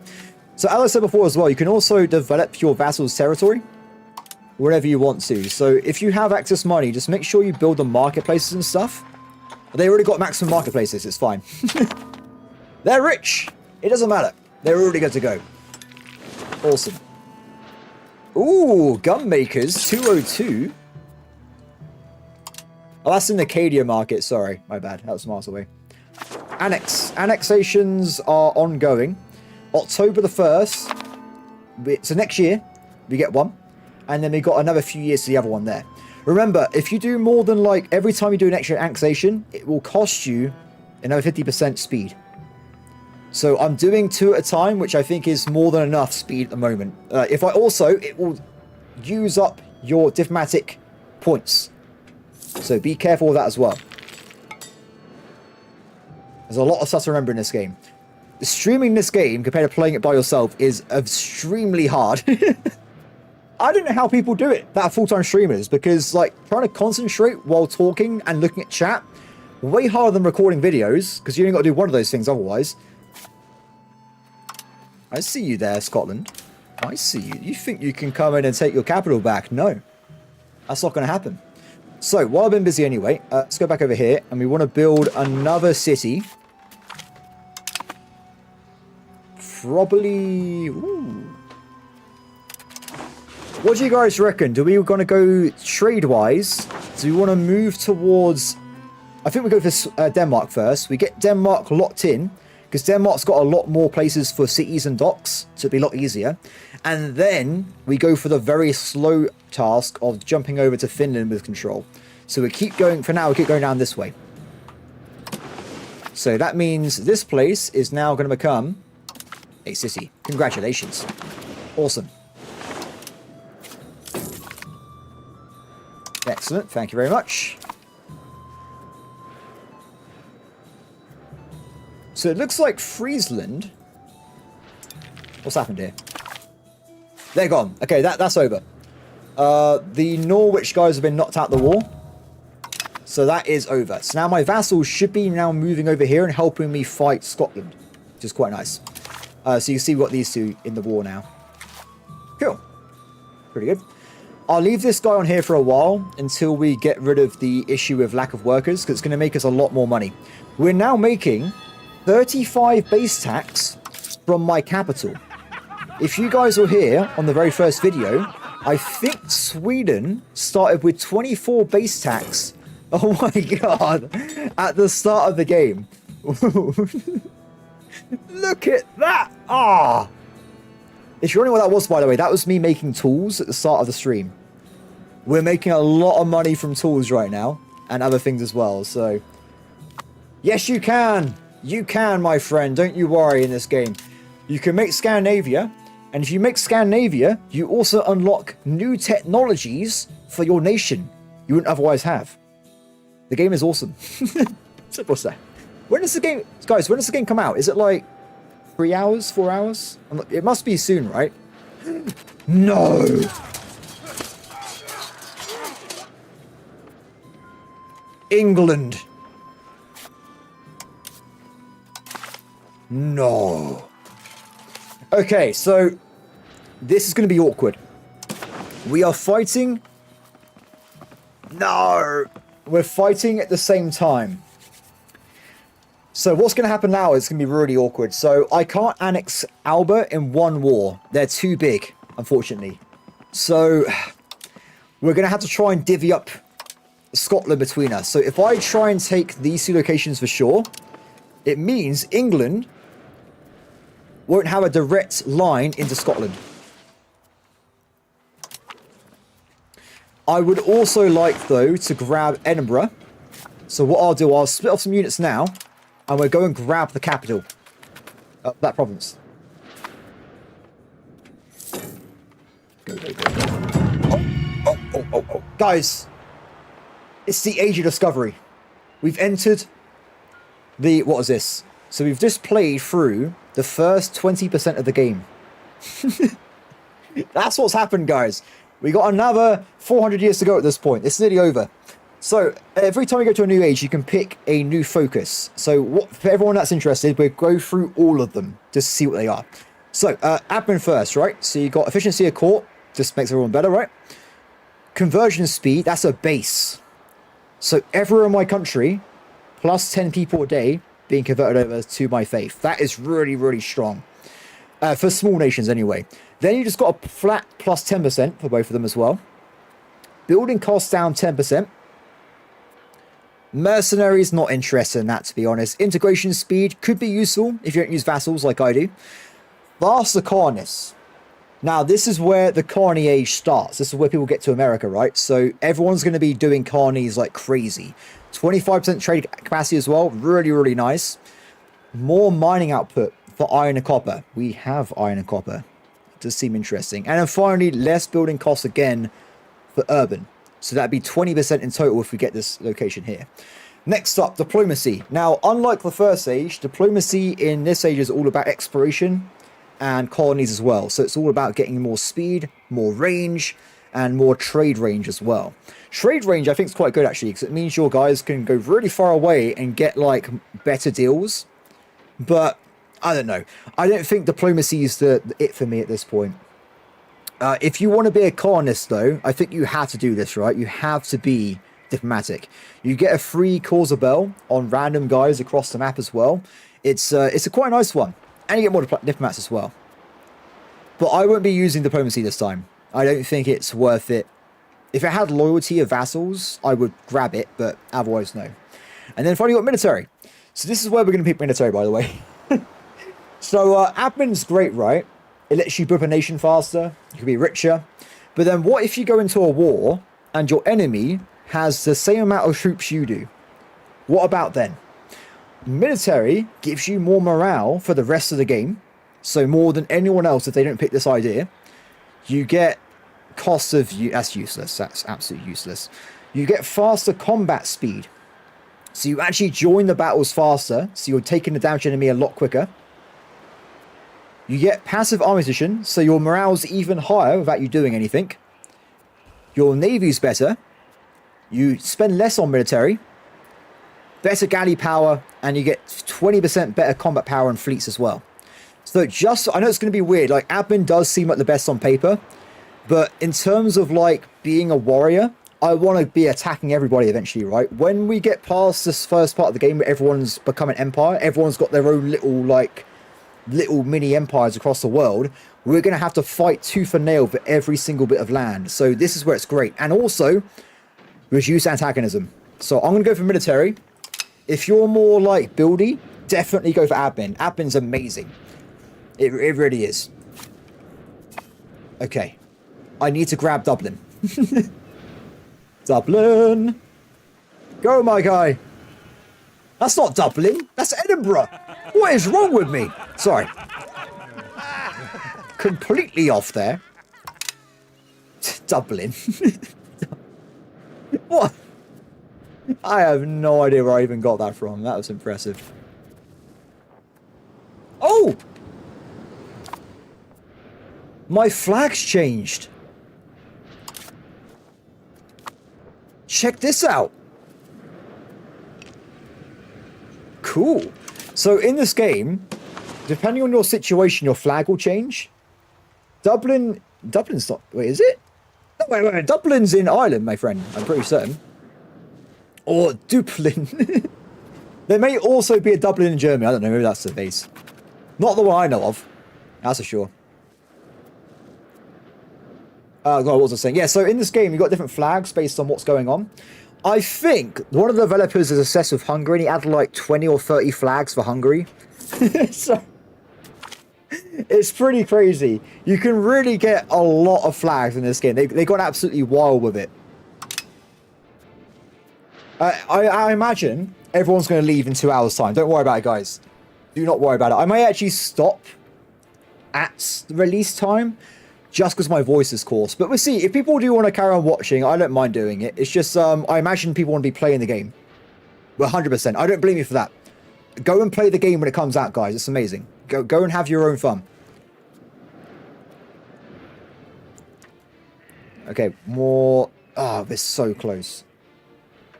So, as I said before as well, you can also develop your vassal's territory wherever you want to. So, if you have excess money, just make sure you build the marketplaces and stuff. They already got maximum marketplaces. It's fine. They're rich. It doesn't matter. They're already good to go. Awesome. Ooh, gun makers, 202. Oh, that's in the Acadia market. Sorry, my bad. That was miles away. Annexations are ongoing. October the 1st. So next year, we get one. And then we got another few years to the other one there. Remember, if you do more than like every time you do an extra annexation, it will cost you another 50% speed. So I'm doing 2 at a time, which I think is more than enough speed at the moment. If I also, it will use up your diplomatic points. So be careful with that as well. There's a lot of stuff to remember in this game. Streaming this game compared to playing it by yourself is extremely hard. I don't know how people do it that are full-time streamers, because like trying to concentrate while talking and looking at chat, way harder than recording videos, because you only got to do one of those things otherwise. I see you there, Scotland. I see you. You think you can come in and take your capital back? No. That's not going to happen. So, while I've been busy anyway, let's go back over here, and we want to build another city. Probably... Ooh. What do you guys reckon? Do we want to go trade-wise? Do we want to move towards... I think we go for Denmark first. We get Denmark locked in, because Denmark's got a lot more places for cities and docks, so it'll be a lot easier. And then we go for the very slow task of jumping over to Finland with control. So we keep going, for now, we keep going down this way. So that means this place is now going to become a city. Congratulations. Awesome. Excellent, thank you very much. So it looks like Friesland... What's happened here? They're gone. Okay, that's over. The Norwich guys have been knocked out the war. So that is over. So now my vassals should be now moving over here and helping me fight Scotland, which is quite nice. So you can see we've got these two in the war now. Cool. Pretty good. I'll leave this guy on here for a while until we get rid of the issue with lack of workers, because it's going to make us a lot more money. We're now making 35 base tax from my capital. If you guys were here on the very first video, I think Sweden started with 24 base tax. Oh my god, at the start of the game. Look at that! Ah! If you're wondering what that was, by the way, that was me making tools at the start of the stream. We're making a lot of money from tools right now, and other things as well, so... Yes, you can! You can, my friend, don't you worry in this game. You can make Scandinavia, and if you make Scandinavia, you also unlock new technologies for your nation you wouldn't otherwise have. The game is awesome. Simple as that. When does the game... Guys, when does the game come out? Is it like 3 hours, 4 hours? It must be soon, right? No! England. No. Okay, so this is going to be awkward. We are fighting No! We're fighting at the same time. So what's going to happen now is going to be really awkward. So I can't annex Alba in one war. They're too big, unfortunately. So we're going to have to try and divvy up Scotland between us. So if I try and take these two locations for sure, it means England won't have a direct line into Scotland. I would also like, though, to grab Edinburgh. So what I'll do, I'll split off some units now, and we'll go and grab the capital of that province. Go, go, go, go. Oh. Guys, it's the age of discovery. We've entered the... What is this? So we've just played through the first 20% of the game. That's what's happened, guys. We got another 400 years to go at this point. It's nearly over. So every time you go to a new age, you can pick a new focus. So for everyone that's interested, we'll go through all of them just to see what they are. So admin first, right? So you got efficiency of court, just makes everyone better, right? Conversion speed, that's a base. So everywhere in my country, plus 10 people a day being converted over to my faith. That is really, really strong. For small nations anyway. Then you just got a flat plus 10% for both of them as well. Building costs down 10%. Mercenaries, not interested in that, to be honest. Integration speed could be useful if you don't use vassals like I do. Vassal colonists. Now, this is where the colony age starts. This is where people get to America, right? So everyone's going to be doing colonies like crazy. 25% trade capacity as well. Really, really nice. More mining output for iron and copper. We have iron and copper. It does seem interesting. And then finally, less building costs again for urban. So that'd be 20% in total if we get this location here. Next up, diplomacy. Now, unlike the first age, diplomacy in this age is all about exploration and colonies as well. So it's all about getting more speed, more range, and more trade range as well. Trade range, I think, is quite good, actually, because it means your guys can go really far away and get, like, better deals. But, I don't know. I don't think diplomacy is it for me at this point. If you want to be a colonist, though, I think you have to do this, right? You have to be diplomatic. You get a free cause of bell on random guys across the map as well. It's a quite nice one. And you get more diplomats as well. But I won't be using diplomacy this time. I don't think it's worth it. If it had loyalty of vassals, I would grab it, but otherwise, no. And then finally, got military. So this is where we're going to pick military, by the way. So admin's great, right? It lets you build a nation faster. You can be richer. But then what if you go into a war and your enemy has the same amount of troops you do? What about then? Military gives you more morale for the rest of the game. So more than anyone else if they don't pick this idea. You get costs of... That's useless. That's absolutely useless. You get faster combat speed. So you actually join the battles faster. So you're taking the damage enemy a lot quicker. You get passive army position, so your morale's even higher without you doing anything. Your navy's better. You spend less on military. Better galley power, and you get 20% better combat power and fleets as well. So just, I know it's going to be weird, like admin does seem like the best on paper, but in terms of like being a warrior, I want to be attacking everybody eventually, right? When we get past this first part of the game where everyone's become an empire, everyone's got their own little mini empires across the world, we're going to have to fight tooth and nail for every single bit of land. So this is where it's great. And also, reduce antagonism. So I'm going to go for military. If you're more like buildy, definitely go for admin. Admin's amazing. It really is. Okay. I need to grab Dublin. Dublin. Go, my guy. That's not Dublin. That's Edinburgh. What is wrong with me? Sorry. Completely off there. Dublin. What? I have no idea where I even got that from. That was impressive. Oh! My flag's changed. Check this out. Cool. So in this game, depending on your situation, your flag will change. Dublin's not... Wait, is it? No, wait. Dublin's in Ireland, my friend. I'm pretty certain. Or Dublin. There may also be a Dublin in Germany. I don't know. Maybe that's the case. Not the one I know of. That's for sure. God, what was I saying? Yeah, so in this game, you've got different flags based on what's going on. I think one of the developers is obsessed with Hungary, and he added like 20 or 30 flags for Hungary. So, it's pretty crazy. You can really get a lot of flags in this game. They got absolutely wild with it. I imagine everyone's going to leave in 2 hours' time. Don't worry about it, guys. Do not worry about it. I may actually stop at the release time just because my voice is coarse. But we'll see. If people do want to carry on watching, I don't mind doing it. It's just I imagine people want to be playing the game. 100%. I don't blame you for that. Go and play the game when it comes out, guys. It's amazing. Go and have your own fun. Okay, more... Oh, we're so close.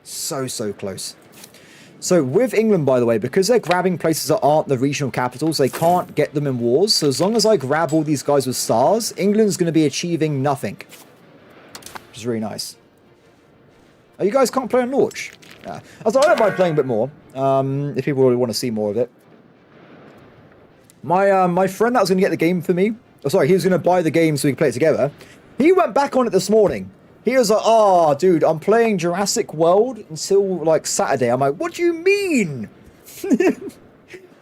So close. So with England, by the way, because they're grabbing places that aren't the regional capitals, they can't get them in wars. So as long as I grab all these guys with stars, England's going to be achieving nothing. Which is really nice. Oh, you guys can't play on launch? Yeah. I don't mind playing a bit more, if people really want to see more of it. My friend that was going to get the game for me, oh sorry, he was going to buy the game so we could play it together. He went back on it this morning. He was like, oh, dude, I'm playing Jurassic World until, like, Saturday. I'm like, what do you mean? I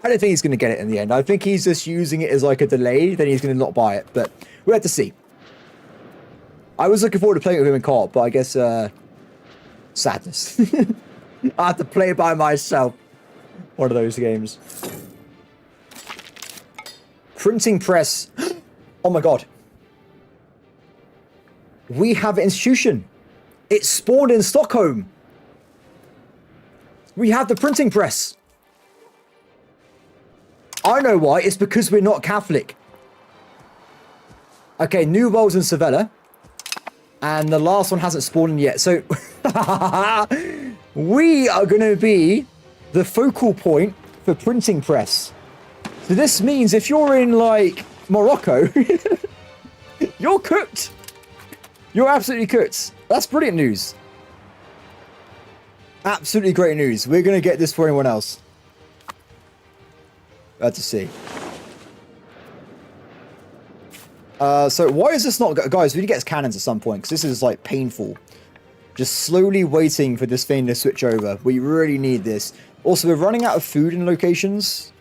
don't think he's going to get it in the end. I think he's just using it as, like, a delay. Then he's going to not buy it. But we have to see. I was looking forward to playing it with him in co-op, but I guess, sadness. I have to play by myself. One of those games. Printing press. Oh, my God. We have an institution. It spawned in Stockholm. We have the printing press. I know why. It's because we're not Catholic. Okay, Naval's in Sevilla. And the last one hasn't spawned in yet. So, we are going to be the focal point for printing press. So this means if you're in, like, Morocco, you're cooked. You're absolutely cooked. That's brilliant news. Absolutely great news. We're going to get this for anyone else. Glad to see. So why is this not... Guys, we need to get cannons at some point, because this is, like, painful. Just slowly waiting for this thing to switch over. We really need this. Also, we're running out of food in locations.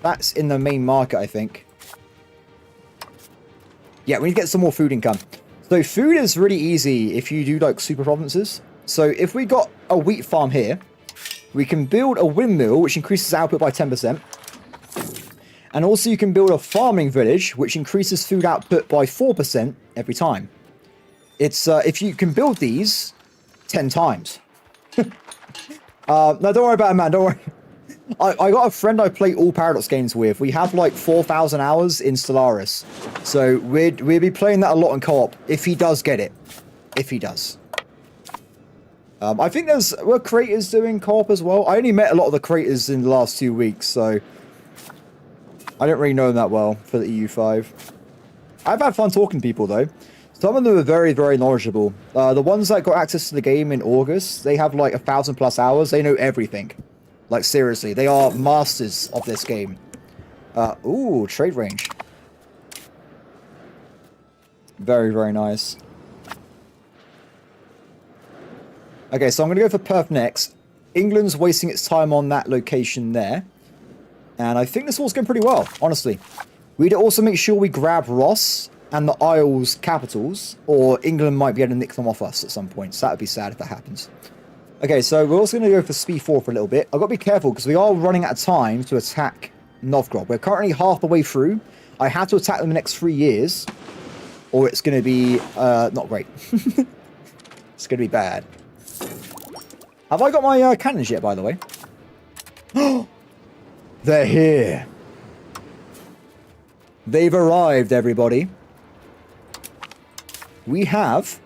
That's in the main market, I think. Yeah, we need to get some more food income. So food is really easy if you do like super provinces. So if we got a wheat farm here, we can build a windmill, which increases output by 10%. And also you can build a farming village, which increases food output by 4% every time. It's if you can build these 10 times. No, don't worry about it, man. Don't worry. I got a friend I play all Paradox games with. We have like 4,000 hours in Stellaris. So we'll be playing that a lot in co-op, if he does get it. If he does. I think were creators doing co-op as well. I only met a lot of the creators in the last 2 weeks, so I don't really know them that well for the EU5. I've had fun talking to people though. Some of them are very, very knowledgeable. The ones that got access to the game in August, they have like 1,000+ hours. They know everything. Like, seriously, they are masters of this game. Ooh, trade range. Very, very nice. Okay, so I'm going to go for Perth next. England's wasting its time on that location there. And I think this all's going pretty well, honestly. We'd also make sure we grab Ross and the Isles capitals, or England might be able to nick them off us at some point. So that would be sad if that happens. Okay, so we're also going to go for Speed 4 for a little bit. I've got to be careful because we are running out of time to attack Novgorod. We're currently half the way through. I have to attack them in the next 3 years, or it's going to be not great. It's going to be bad. Have I got my cannons yet, by the way? They're here. They've arrived, everybody. We have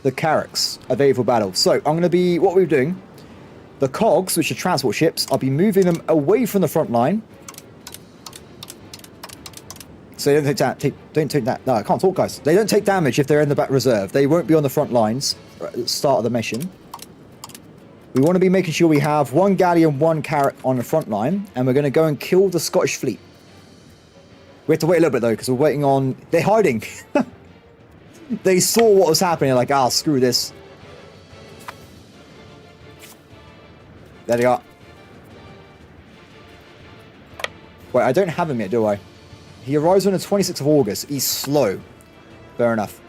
the Carracks available for battle. So I'm going to be, what we're doing, the cogs, which are transport ships, I'll be moving them away from the front line So they don't take that. No, I can't talk, guys. They don't take damage if they're in the back reserve. They won't be on the front lines at the start of the mission. We want to be making sure we have one galley and one carrot on the front line, and we're going to go and kill the Scottish fleet. We have to wait a little bit though, because we're waiting on. They're hiding. They saw what was happening. Like, ah, screw this. There they are. Wait, I don't have him yet, do I? He arrives on the 26th of August. He's slow. Fair enough.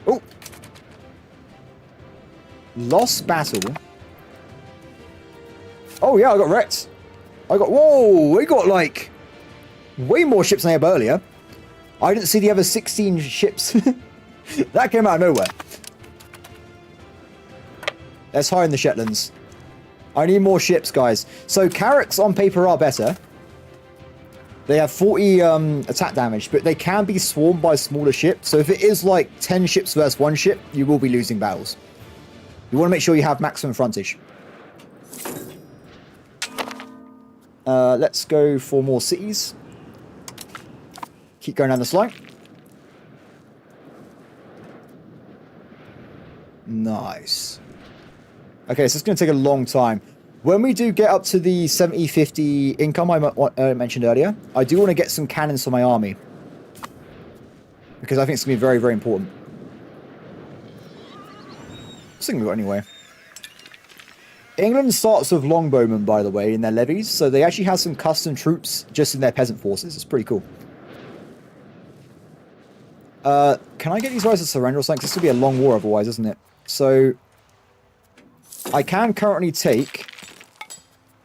Oh. Lost battle. Oh, yeah, I got wrecked. Whoa, we got, like, way more ships than I had earlier. I didn't see the other 16 ships. That came out of nowhere. Let's hide in the Shetlands. I need more ships, guys. So, carracks on paper are better. They have 40 attack damage, but they can be swarmed by smaller ships. So, if it is like 10 ships versus one ship, you will be losing battles. You want to make sure you have maximum frontage. Let's go for more cities. Keep going down the line. Nice. Okay, so it's going to take a long time. When we do get up to the 70-50 income I mentioned earlier, I do want to get some cannons for my army. Because I think it's going to be very, very important. Let's see what we've got anyway. England starts with longbowmen, by the way, in their levies. So they actually have some custom troops just in their peasant forces. It's pretty cool. Can I get these guys to surrender or something? This will be a long war otherwise, isn't it? So I can currently take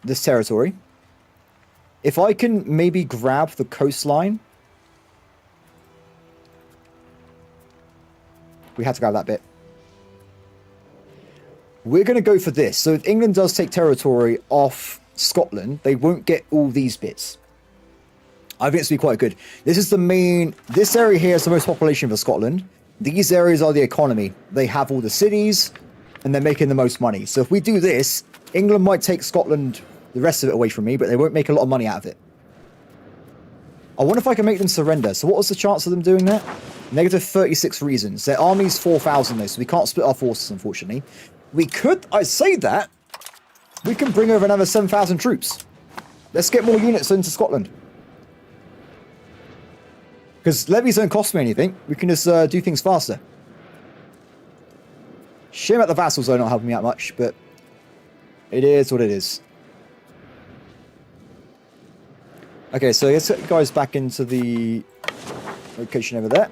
this territory. If I can maybe grab the coastline. We had to grab that bit. We're going to go for this. So if England does take territory off Scotland, they won't get all these bits. I think it's going to be quite good. This is the main... This area here is the most population for Scotland. These areas are the economy. They have all the cities, and they're making the most money. So if we do this, England might take Scotland, the rest of it away from me, but they won't make a lot of money out of it. I wonder if I can make them surrender. So what was the chance of them doing that? Negative 36 reasons. Their army's 4,000 though, so we can't split our forces, unfortunately. We could... I say that. We can bring over another 7,000 troops. Let's get more units into Scotland. Because levies don't cost me anything. We can just do things faster. Shame that the vassals are not helping me out much, but it is what it is. Okay, so let's get you guys back into the location over there.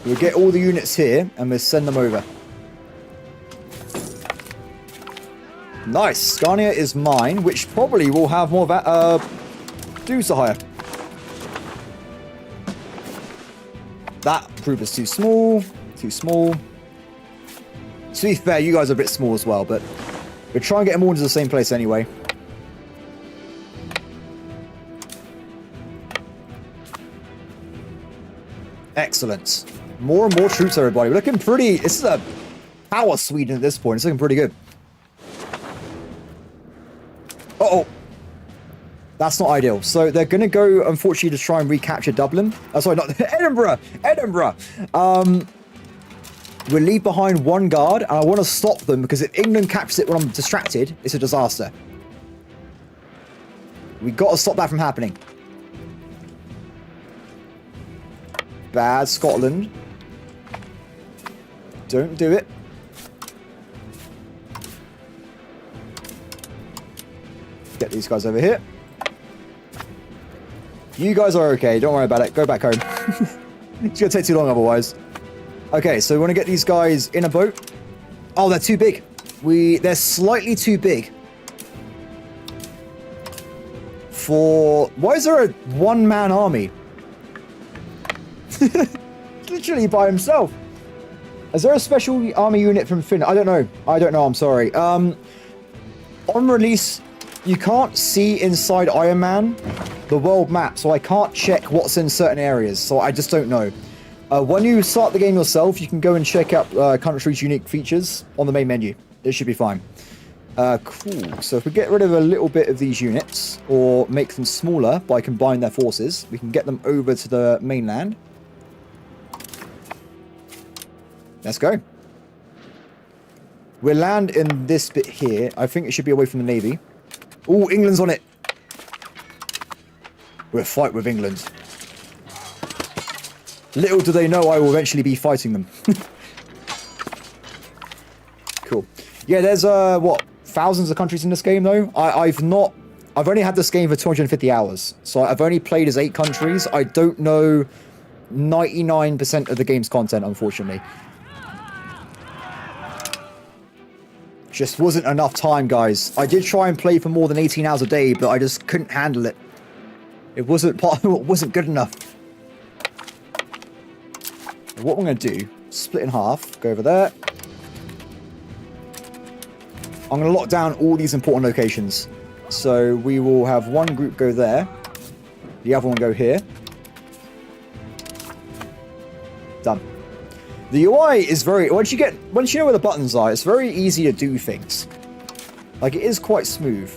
We'll get all the units here, and we'll send them over. Nice. Scania is mine, which probably will have more dues to hire. That group is too small. Too small. To be fair, you guys are a bit small as well, but we'll try and get them all into the same place anyway. Excellent. More and more troops, everybody. We're looking pretty... This is a power Sweden at this point. It's looking pretty good. Uh-oh. That's not ideal. So they're going to go, unfortunately, to try and recapture Dublin. Oh, sorry, not Edinburgh. Edinburgh. We'll leave behind one guard, and I want to stop them because if England captures it when I'm distracted, it's a disaster. We got to stop that from happening. Bad Scotland. Don't do it. Get these guys over here. You guys are okay. Don't worry about it. Go back home. It's going to take too long otherwise. Okay, so we want to get these guys in a boat. Oh, they're too big. They're slightly too big. For... Why is there a one-man army? Literally by himself. Is there a special army unit from Finland? I don't know. I don't know. I'm sorry. On release, you can't see inside Ironman the world map, so I can't check what's in certain areas. So I just don't know. When you start the game yourself, you can go and check out countries' unique features on the main menu. It should be fine. Cool. So if we get rid of a little bit of these units, or make them smaller by combining their forces, we can get them over to the mainland. Let's go. We'll land in this bit here. I think it should be away from the Navy. Oh, England's on it. We'll fight with England. Little do they know I will eventually be fighting them. Cool. Yeah, there's, what, thousands of countries in this game, though? I've only had this game for 250 hours. So I've only played as 8 countries. I don't know 99% of the game's content, unfortunately. Just wasn't enough time, guys. I did try and play for more than 18 hours a day, but I just couldn't handle it. It wasn't good enough. What I'm going to do, split in half, go over there. I'm going to lock down all these important locations. So we will have one group go there. The other one go here. Done. The UI is very... Once you know where the buttons are, it's very easy to do things. Like, it is quite smooth.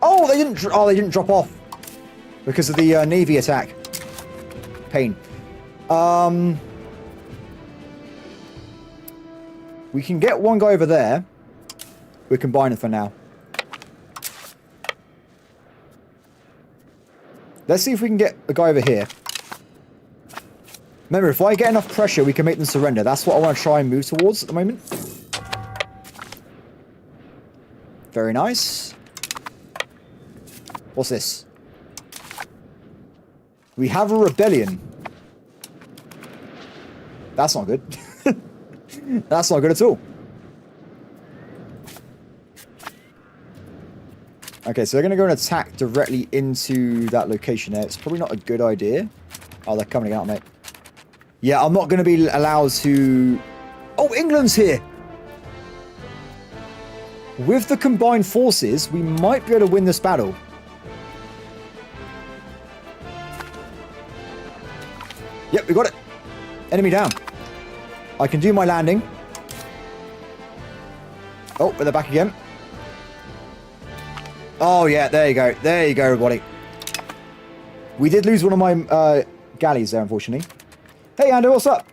Oh, they didn't drop off. Because of the Navy attack. Pain. We can get one guy over there. We're combining for now. Let's see if we can get a guy over here. Remember, if I get enough pressure, we can make them surrender. That's what I want to try and move towards at the moment. Very nice. What's this? We have a rebellion. That's not good. That's not good at all. Okay, so they're going to go and attack directly into that location there. It's probably not a good idea. Oh, they're coming out, mate. Yeah, I'm not going to be allowed to... Oh, England's here! With the combined forces, we might be able to win this battle. Yep, we got it. Enemy down. I can do my landing. Oh, they're back again. Oh, yeah, there you go. There you go, everybody. We did lose one of my galleys there, unfortunately. Hey, Andrew, what's up?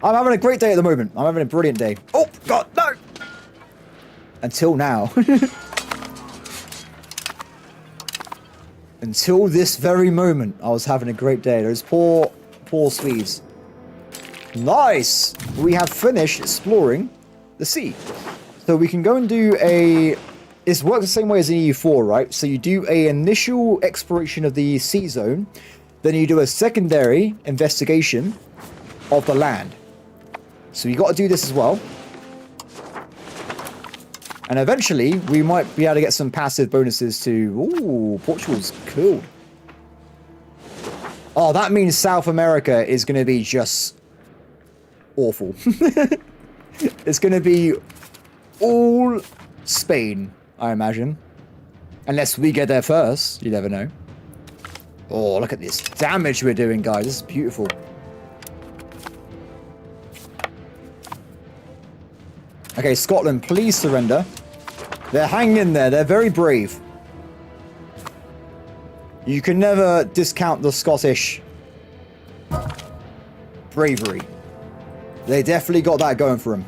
I'm having a great day at the moment. I'm having a brilliant day. Oh, God, no! Until now. Until this very moment, I was having a great day. Those poor Swedes. Nice! We have finished exploring the sea. So we can go and do a... It works the same way as in EU4, right? So you do a initial exploration of the sea zone, then you do a secondary investigation of the land. So you got to do this as well. And eventually, we might be able to get some passive bonuses to... Ooh, Portugal's cool. Oh, that means South America is going to be just awful. It's going to be all Spain, I imagine. Unless we get there first. You never know. Oh, look at this damage we're doing, guys. This is beautiful. Okay, Scotland, please surrender. They're hanging in there. They're very brave. You can never discount the Scottish bravery. They definitely got that going for them.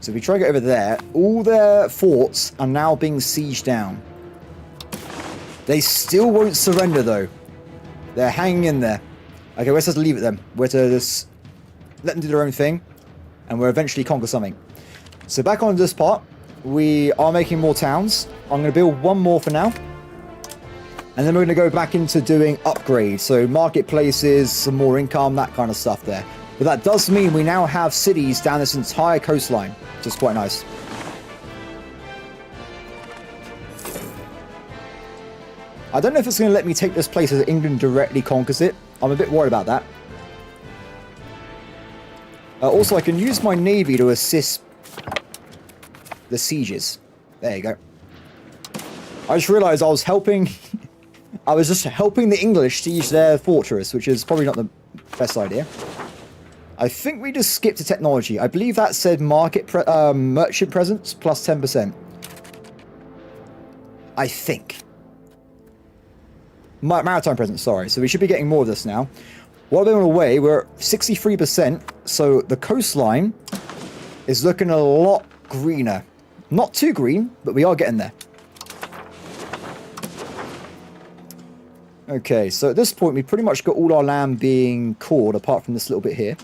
So if we try to get over there, all their forts are now being sieged down. They still won't surrender, though. They're hanging in there. Okay, we're supposed to leave it then. We're to just let them do their own thing, and we'll eventually conquer something. So back on this part, we are making more towns. I'm going to build one more for now. And then we're going to go back into doing upgrades. So marketplaces, some more income, that kind of stuff there. But that does mean we now have cities down this entire coastline, which is quite nice. I don't know if it's going to let me take this place as England directly conquers it. I'm a bit worried about that. Also, I can use my navy to assist the sieges. There you go. I just realized I was helping... I was just helping the English siege their fortress, which is probably not the best idea. I think we just skipped to technology. I believe that said merchant presence plus 10%. I think. Maritime presence, sorry. So we should be getting more of this now. While we're on the way, we're at 63%. So the coastline is looking a lot greener. Not too green, but we are getting there. Okay, so at this point, we pretty much got all our land being cored, apart from this little bit here.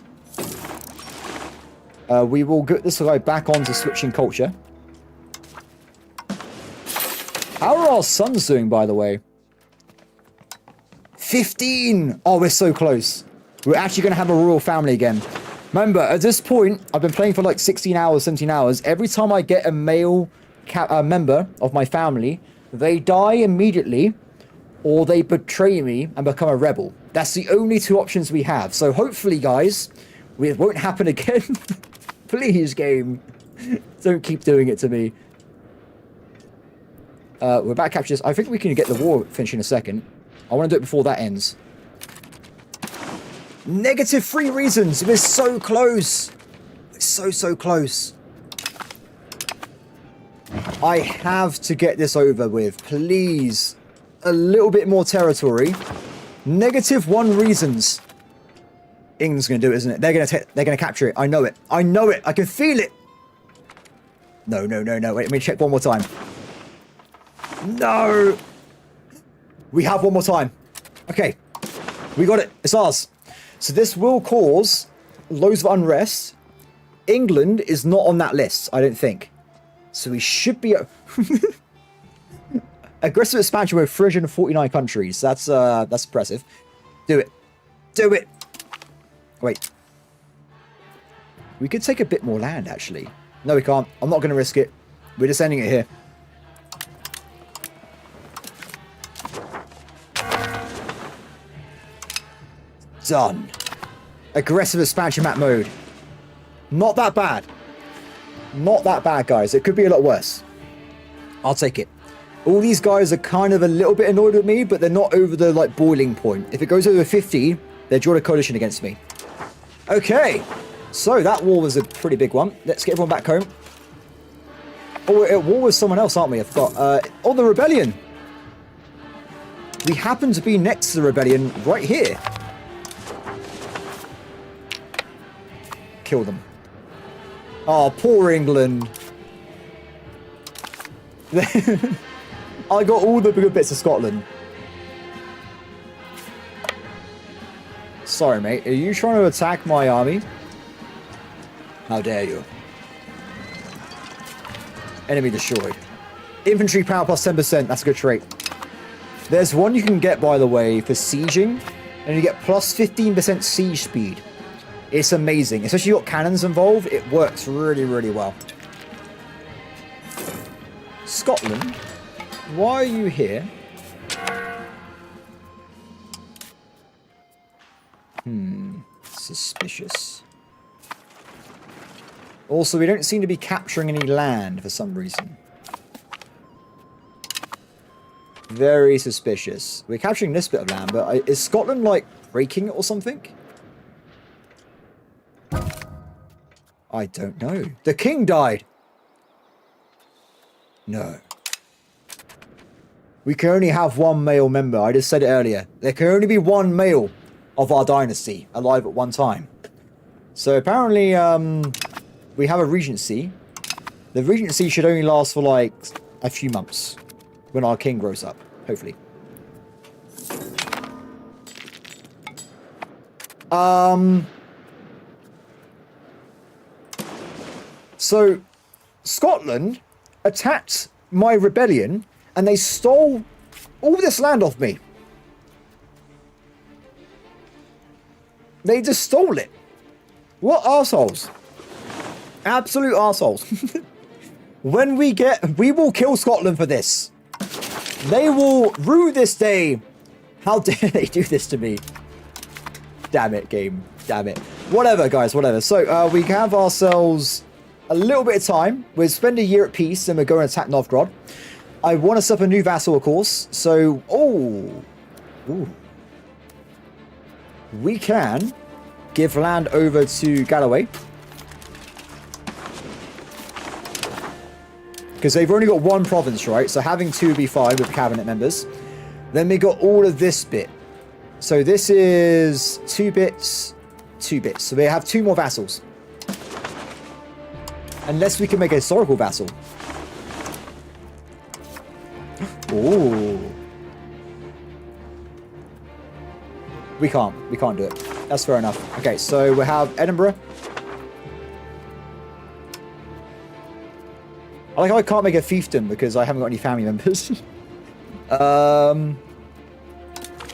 We will get this guy back onto switching culture. How are our sons doing, by the way? 15! Oh, we're so close. We're actually going to have a royal family again. Remember, at this point, I've been playing for like 16 hours, 17 hours. Every time I get a male member of my family, they die immediately, or they betray me and become a rebel. That's the only two options we have. So hopefully, guys, it won't happen again. Please, game. Don't keep doing it to me. We're about to capture this. I think we can get the war finished in a second. I want to do it before that ends. -3 reasons. We're so close. We're so close. I have to get this over with. Please. A little bit more territory. -1 reasons. England's going to do it, isn't it? They're going to capture it. I know it. I know it. I can feel it. No. Wait, let me check one more time. No. We have one more time. Okay. We got it. It's ours. So this will cause loads of unrest. England is not on that list, I don't think. So we should be... Aggressive expansion with 349 countries. That's impressive. Do it. Do it. Wait. We could take a bit more land, actually. No, we can't. I'm not going to risk it. We're just ending it here. Done. Aggressive expansion map mode. Not that bad. Not that bad, guys. It could be a lot worse. I'll take it. All these guys are kind of a little bit annoyed with me, but they're not over the, like, boiling point. If it goes over 50, they draw a coalition against me. Okay. So that war was a pretty big one. Let's get everyone back home. Oh, we're at war with someone else, aren't we? I forgot. Oh, the rebellion. We happen to be next to the rebellion right here. Kill them. Oh, poor England. I got all the good bits of Scotland. Sorry, mate. Are you trying to attack my army? How dare you? Enemy destroyed. Infantry power plus 10%. That's a good trait. There's one you can get, by the way, for sieging. And you get plus 15% siege speed. It's amazing. Especially if you've got cannons involved. It works really, really well. Scotland? Why are you here? Suspicious. Also, we don't seem to be capturing any land for some reason. Very suspicious. We're capturing this bit of land, but is Scotland, like, breaking it or something? I don't know. The king died! No. We can only have one male member. I just said it earlier. There can only be one male of our dynasty alive at one time. So apparently, we have a regency. The regency should only last for like a few months when our king grows up, hopefully. So Scotland attacked my rebellion and they stole all this land off me. They just stole it. What arseholes? Absolute arseholes. We will kill Scotland for this. They will rue this day. How dare they do this to me? Damn it, game. Damn it. Whatever, guys, whatever. So, we have ourselves a little bit of time. We'll spend a year at peace and we're going to attack Novgorod. I want to set up a new vassal, of course. So, ooh. We can give land over to Galloway. Because they've only got one province, right? So having two would be fine with cabinet members. Then we got all of this bit. So this is 2 bits, 2 bits. So we have 2 more vassals. Unless we can make a historical vassal. Ooh. We can't do it. That's fair enough. Okay, so we have Edinburgh. I like how I can't make a fiefdom because I haven't got any family members.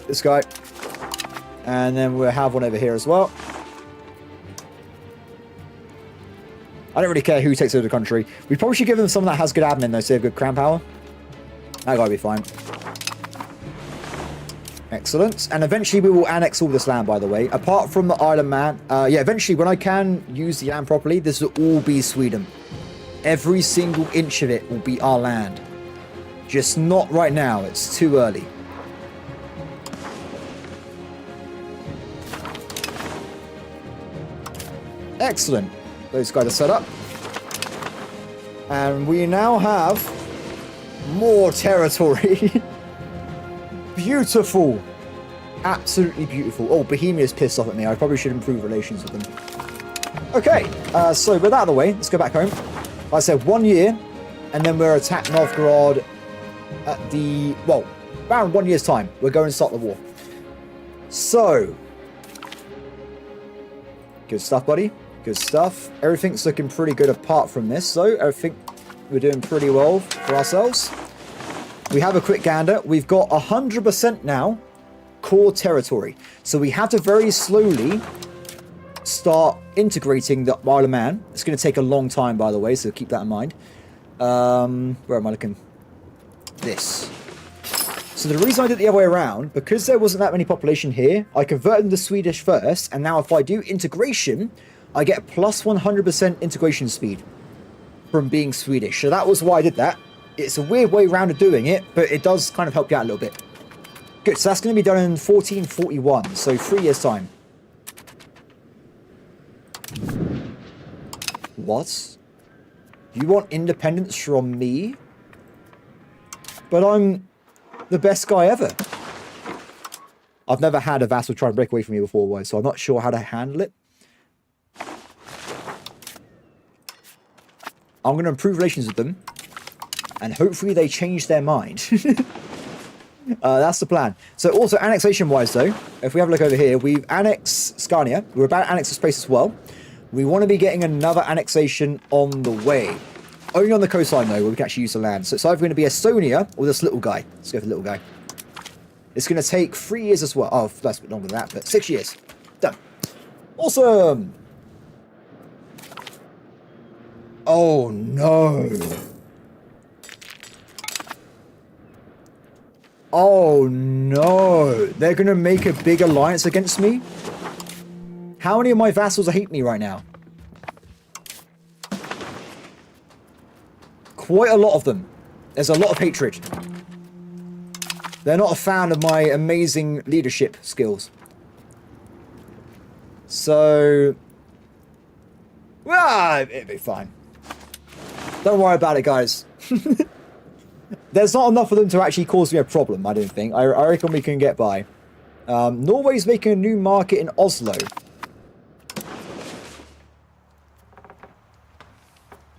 This guy. And then we'll have one over here as well. I don't really care who takes over the country. We probably should give them someone that has good admin though, so they have good crown power. That guy will be fine. Excellent. And eventually we will annex all this land, by the way. Apart from the Isle of Man. Yeah, eventually when I can use the land properly, this will all be Sweden. Every single inch of it will be our land. Just not right now. It's too early. Excellent. Those guys are set up. And we now have more territory. Beautiful. Absolutely beautiful. Oh, Bohemia's pissed off at me. I probably should improve relations with them. Okay. So with that out of the way, let's go back home. Like I said, 1 year. And then we'll attack Novgorod at the... Well, around 1 year's time. We're going to start the war. So... Good stuff, buddy. Good stuff. Everything's looking pretty good apart from this, so I think we're doing pretty well for ourselves. We have a quick gander. We've got 100% now core territory. So we have to very slowly start integrating the Isle of Man. It's going to take a long time, by the way, so keep that in mind. Where am I looking? This. So the reason I did it the other way around, because there wasn't that many population here, I converted them to Swedish first, and now if I do integration, I get plus 100% integration speed from being Swedish. So that was why I did that. It's a weird way around of doing it, but it does kind of help you out a little bit. Good, so that's going to be done in 1441, so 3 years' time. What? You want independence from me? But I'm the best guy ever. I've never had a vassal try and break away from me before, so I'm not sure how to handle it. I'm going to improve relations with them. And hopefully they change their mind. That's the plan. So also annexation-wise, though, if we have a look over here, we've annexed Scania. We're about to annex the space as well. We want to be getting another annexation on the way. Only on the coastline, though, where we can actually use the land. So it's either going to be Estonia or this little guy. Let's go for the little guy. It's going to take 3 years as well. Oh, that's a bit longer than that, but 6 years. Done. Awesome. Oh, no. Oh, no. They're going to make a big alliance against me? How many of my vassals hate me right now? Quite a lot of them. There's a lot of hatred. They're not a fan of my amazing leadership skills. So... well, it'll be fine. Don't worry about it, guys. There's not enough of them to actually cause me a problem, I don't think. I reckon we can get by. Norway's making a new market in Oslo.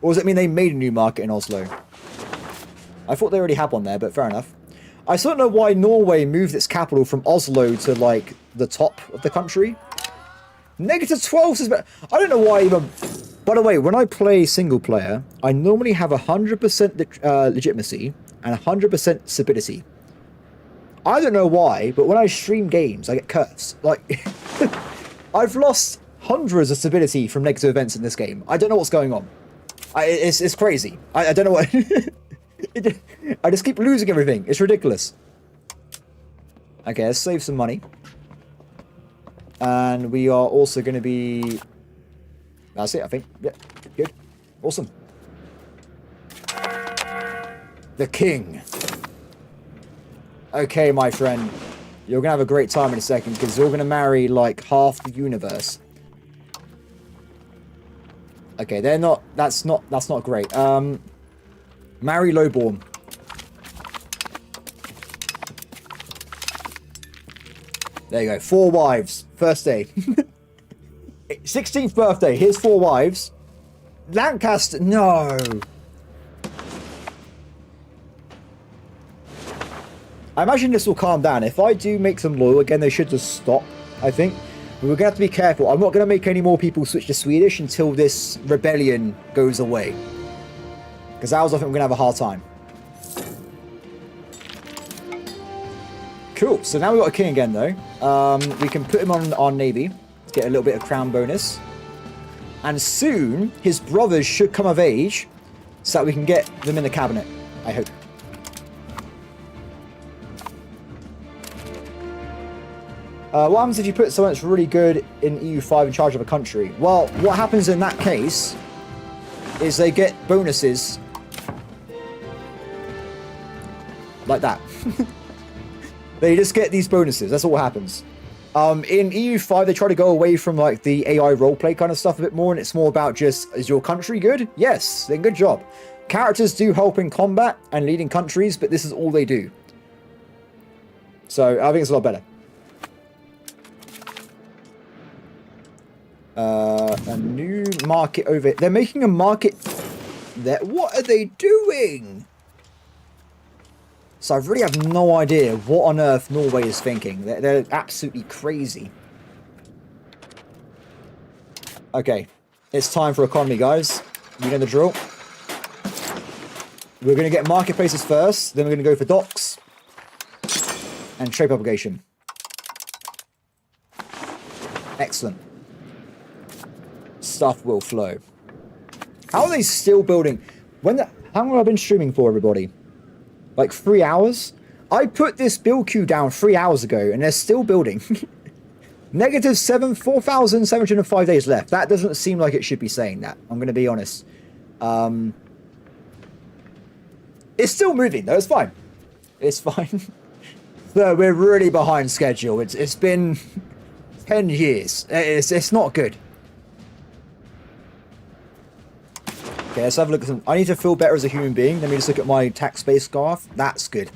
Or does it mean they made a new market in Oslo? I thought they already had one there, but fair enough. I still don't know why Norway moved its capital from Oslo to, like, the top of the country. Negative 12 is... I don't know why even... By the way, when I play single player, I normally have 100% legitimacy and 100% stability. I don't know why, but when I stream games, I get cursed. Like, I've lost hundreds of stability from negative events in this game. I don't know what's going on. It's crazy. I don't know what... I just keep losing everything. It's ridiculous. Okay, let's save some money. And we are also going to be... That's it, I think. Yeah, good. Awesome. The king. Okay, my friend. You're going to have a great time in a second because you're going to marry, like, half the universe. Okay, they're not... That's not great. Marry lowborn. There you go. 4 wives. First day. 16th birthday. Here's 4 wives. Lancaster. No. I imagine this will calm down. If I do make them loyal again, they should just stop, I think. But we're going to have to be careful. I'm not going to make any more people switch to Swedish until this rebellion goes away. Because else I think we're going to have a hard time. Cool. So now we've got a king again, though. We can put him on our navy to get a little bit of crown bonus. And soon, his brothers should come of age so that we can get them in the cabinet. I hope. What happens if you put someone that's really good in EU5 in charge of a country? Well, what happens in that case is they get bonuses like that. They just get these bonuses. That's all what happens. In EU5, they try to go away from like the AI roleplay kind of stuff a bit more, and it's more about just, is your country good? Yes, then good job. Characters do help in combat and leading countries, but this is all they do. So I think it's a lot better. A new market over... They're making a market there. What are they doing? So I really have no idea what on earth Norway is thinking. They're absolutely crazy. Okay. It's time for economy, guys. You know the drill. We're going to get marketplaces first. Then we're going to go for docks. And trade propagation. Excellent. Stuff will flow. How are they still building? How long have I been streaming for, everybody? Like 3 hours? I put this build queue down 3 hours ago, and they're still building. -7, 4,705 days left. That doesn't seem like it should be saying that. I'm going to be honest. It's still moving, though. It's fine. It's fine. So we're really behind schedule. It's been 10 years. It's not good. Okay, let's have a look at them. I need to feel better as a human being. Let me just look at my tax-based graph. That's good.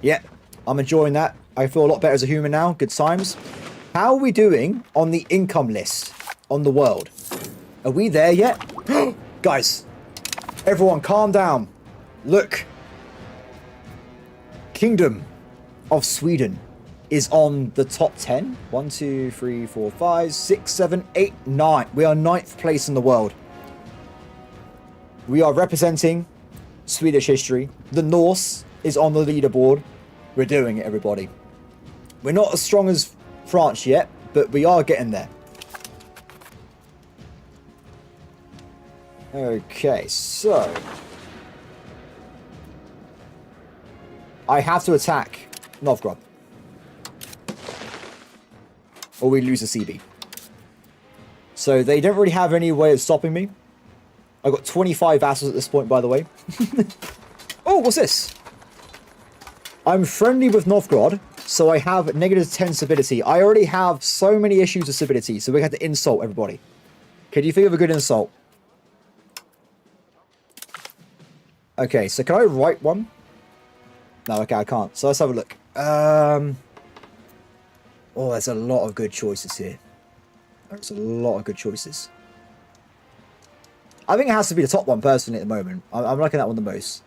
Yeah, I'm enjoying that. I feel a lot better as a human now. Good times. How are we doing on the income list on the world? Are we there yet? Guys, everyone calm down. Look. Kingdom of Sweden is on the top 10. 1, 2, 3, 4, 5, 6, 7, 8, 9. We are 9th place in the world. We are representing Swedish history. The Norse is on the leaderboard. We're doing it, everybody. We're not as strong as France yet, but we are getting there. Okay, so... I have to attack Novgorod. Or we lose a CB. So they don't really have any way of stopping me. I've got 25 vassals at this point, by the way. Oh, what's this? I'm friendly with Novgorod, so I have -10 stability. I already have so many issues with stability, so we have to insult everybody. Can you think of a good insult? Okay, so can I write one? No, okay, I can't. So let's have a look. Oh, there's a lot of good choices here. There's a lot of good choices. I think it has to be the top one, personally, at the moment. I'm liking that one the most.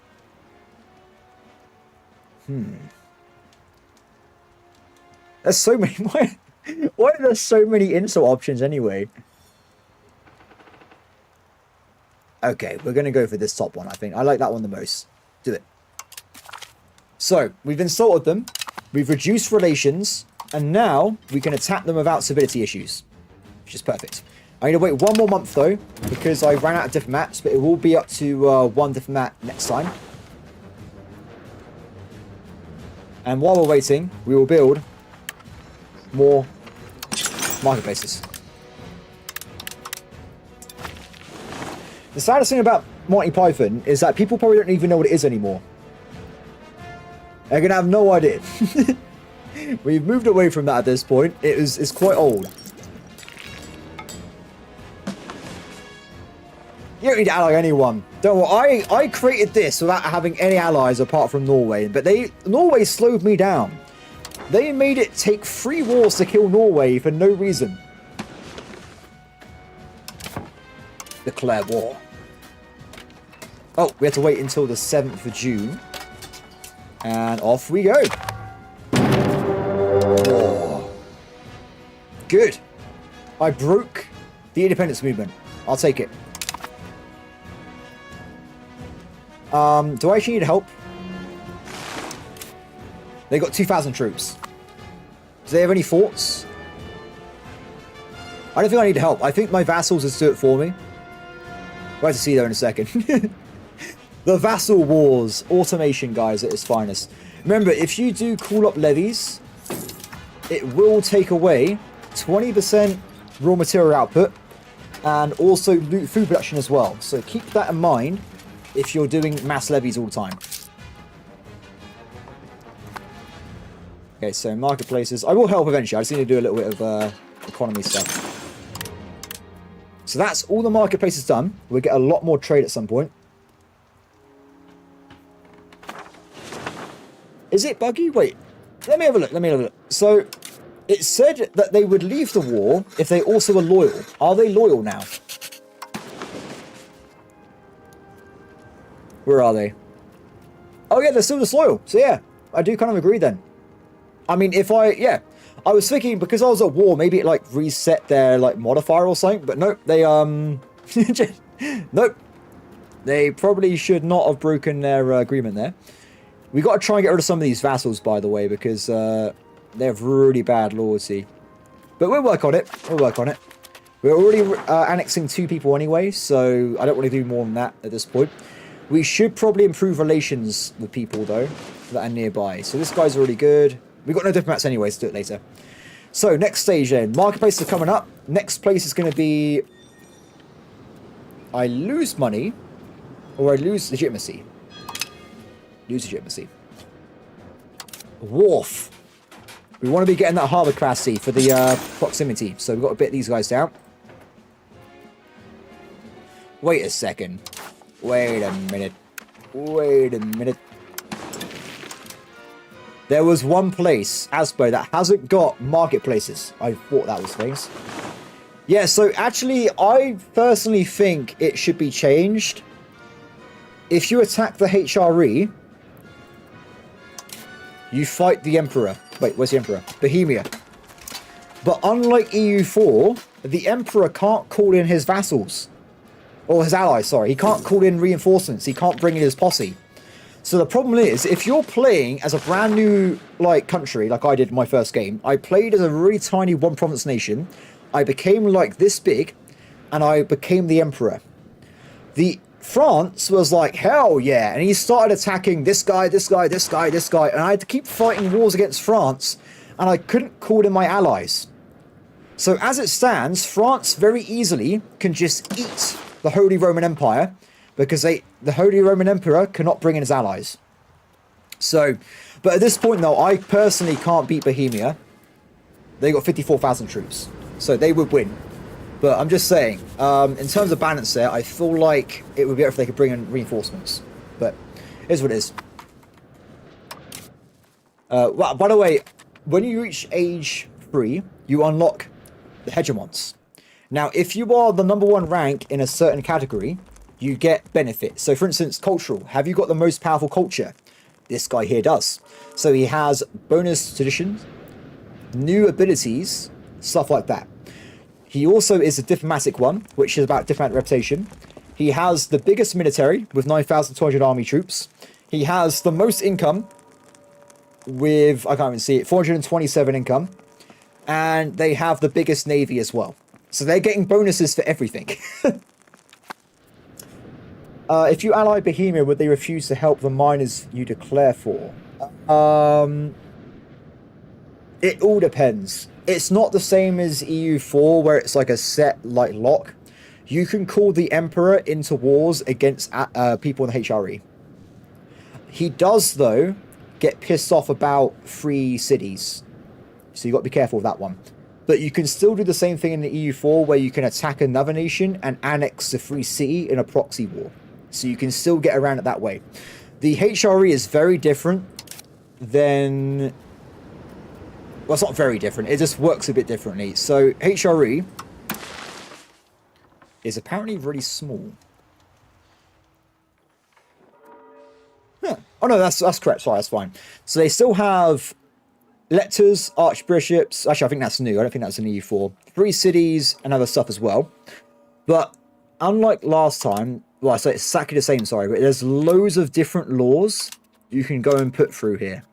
There's so many... Why are there so many insult options, anyway? Okay, we're going to go for this top one, I think. I like that one the most. Do it. So, we've insulted them. We've reduced relations. And now, we can attack them without civility issues. Which is perfect. I need to wait 1 more month, though, because I ran out of diplomats, but it will be up to 1 diplomat next time. And while we're waiting, we will build more marketplaces. The saddest thing about Monty Python is that people probably don't even know what it is anymore. They're going to have no idea. We've moved away from that at this point. It's quite old. You don't need to ally anyone. Don't worry. I created this without having any allies apart from Norway, but Norway slowed me down. They made it take 3 wars to kill Norway for no reason. Declare war. Oh, we have to wait until the 7th of June. And off we go. Oh. Good. I broke the independence movement. I'll take it. Do I actually need help? They got 2,000 troops. Do they have any forts? I don't think I need help. I think my vassals will do it for me. We'll have to see there in a second. The Vassal Wars. Automation, guys, at its finest. Remember, if you do call up levies, it will take away 20% raw material output and also food production as well. So keep that in mind if you're doing mass levies all the time. Okay, so marketplaces. I will help eventually. I just need to do a little bit of economy stuff. So that's all the marketplaces done. We'll get a lot more trade at some point. Is it buggy? Wait, let me have a look. Let me have a look. So it said that they would leave the war if they also were loyal. Are they loyal now? Where are they? Oh yeah, they're still disloyal. So yeah, I do kind of agree then. I mean, yeah, I was thinking because I was at war, maybe it like reset their like modifier or something, but nope, they nope, they probably should not have broken their agreement there. We got to try and get rid of some of these vassals, by the way, because they have really bad loyalty. But we'll work on it. We'll work on it. We're already annexing 2 people anyway, so I don't want to do more than that at this point. We should probably improve relations with people, though, that are nearby. So this guy's already good. We've got no diplomats anyway, let's do it later. So, next stage then. Marketplaces are coming up. Next place is going to be... I lose money, or I lose legitimacy. Lose legitimacy. Wharf. We want to be getting that harbour capacity for the proximity. So we've got to bit these guys down. Wait a second. Wait a minute. Wait a minute. There was one place, Aspo, that hasn't got marketplaces. I thought that was things. Yeah, so actually, I personally think it should be changed. If you attack the HRE, you fight the Emperor. Wait, where's the Emperor? Bohemia. But unlike EU4, the Emperor can't call in his vassals. Or his allies, sorry. He can't call in reinforcements. He can't bring in his posse. So the problem is, if you're playing as a brand new like country, like I did in my first game, I played as a really tiny one-province nation. I became like this big, and I became the Emperor. The France was like, hell yeah, and he started attacking this guy, this guy, this guy, this guy, and I had to keep fighting wars against France, and I couldn't call in my allies. So as it stands, France very easily can just eat the Holy Roman Empire, because the Holy Roman Emperor cannot bring in his allies. So, but at this point though, I personally can't beat Bohemia. They got 54,000 troops, so they would win. But I'm just saying, in terms of balance there, I feel like it would be better if they could bring in reinforcements. But it is what it is. Well, by the way, when you reach age 3, you unlock the hegemons. Now, if you are the #1 rank in a certain category, you get benefits. So, for instance, cultural. Have you got the most powerful culture? This guy here does. So he has bonus traditions, new abilities, stuff like that. He also is a diplomatic one, which is about diplomatic reputation. He has the biggest military with 9,200 army troops. He has the most income with, I can't even see it, 427 income. And they have the biggest navy as well. So they're getting bonuses for everything. If you ally Bohemia, would they refuse to help the miners you declare for? It all depends. It's not the same as EU4 where it's like a set like lock. You can call the Emperor into wars against people in the HRE. He does, though, get pissed off about free cities. So you've got to be careful with that one. But you can still do the same thing in the EU4 where you can attack another nation and annex the free city in a proxy war. So you can still get around it that way. The HRE is very different than... Well, it's not very different. It just works a bit differently. So HRE is apparently really small. Huh. Oh, no, that's correct. Sorry, that's fine. So they still have lectors, archbishops. Actually, I think that's new. I don't think that's an EU4. 3 cities and other stuff as well. But unlike last time, well, I say it's exactly the same, sorry, but there's loads of different laws you can go and put through here.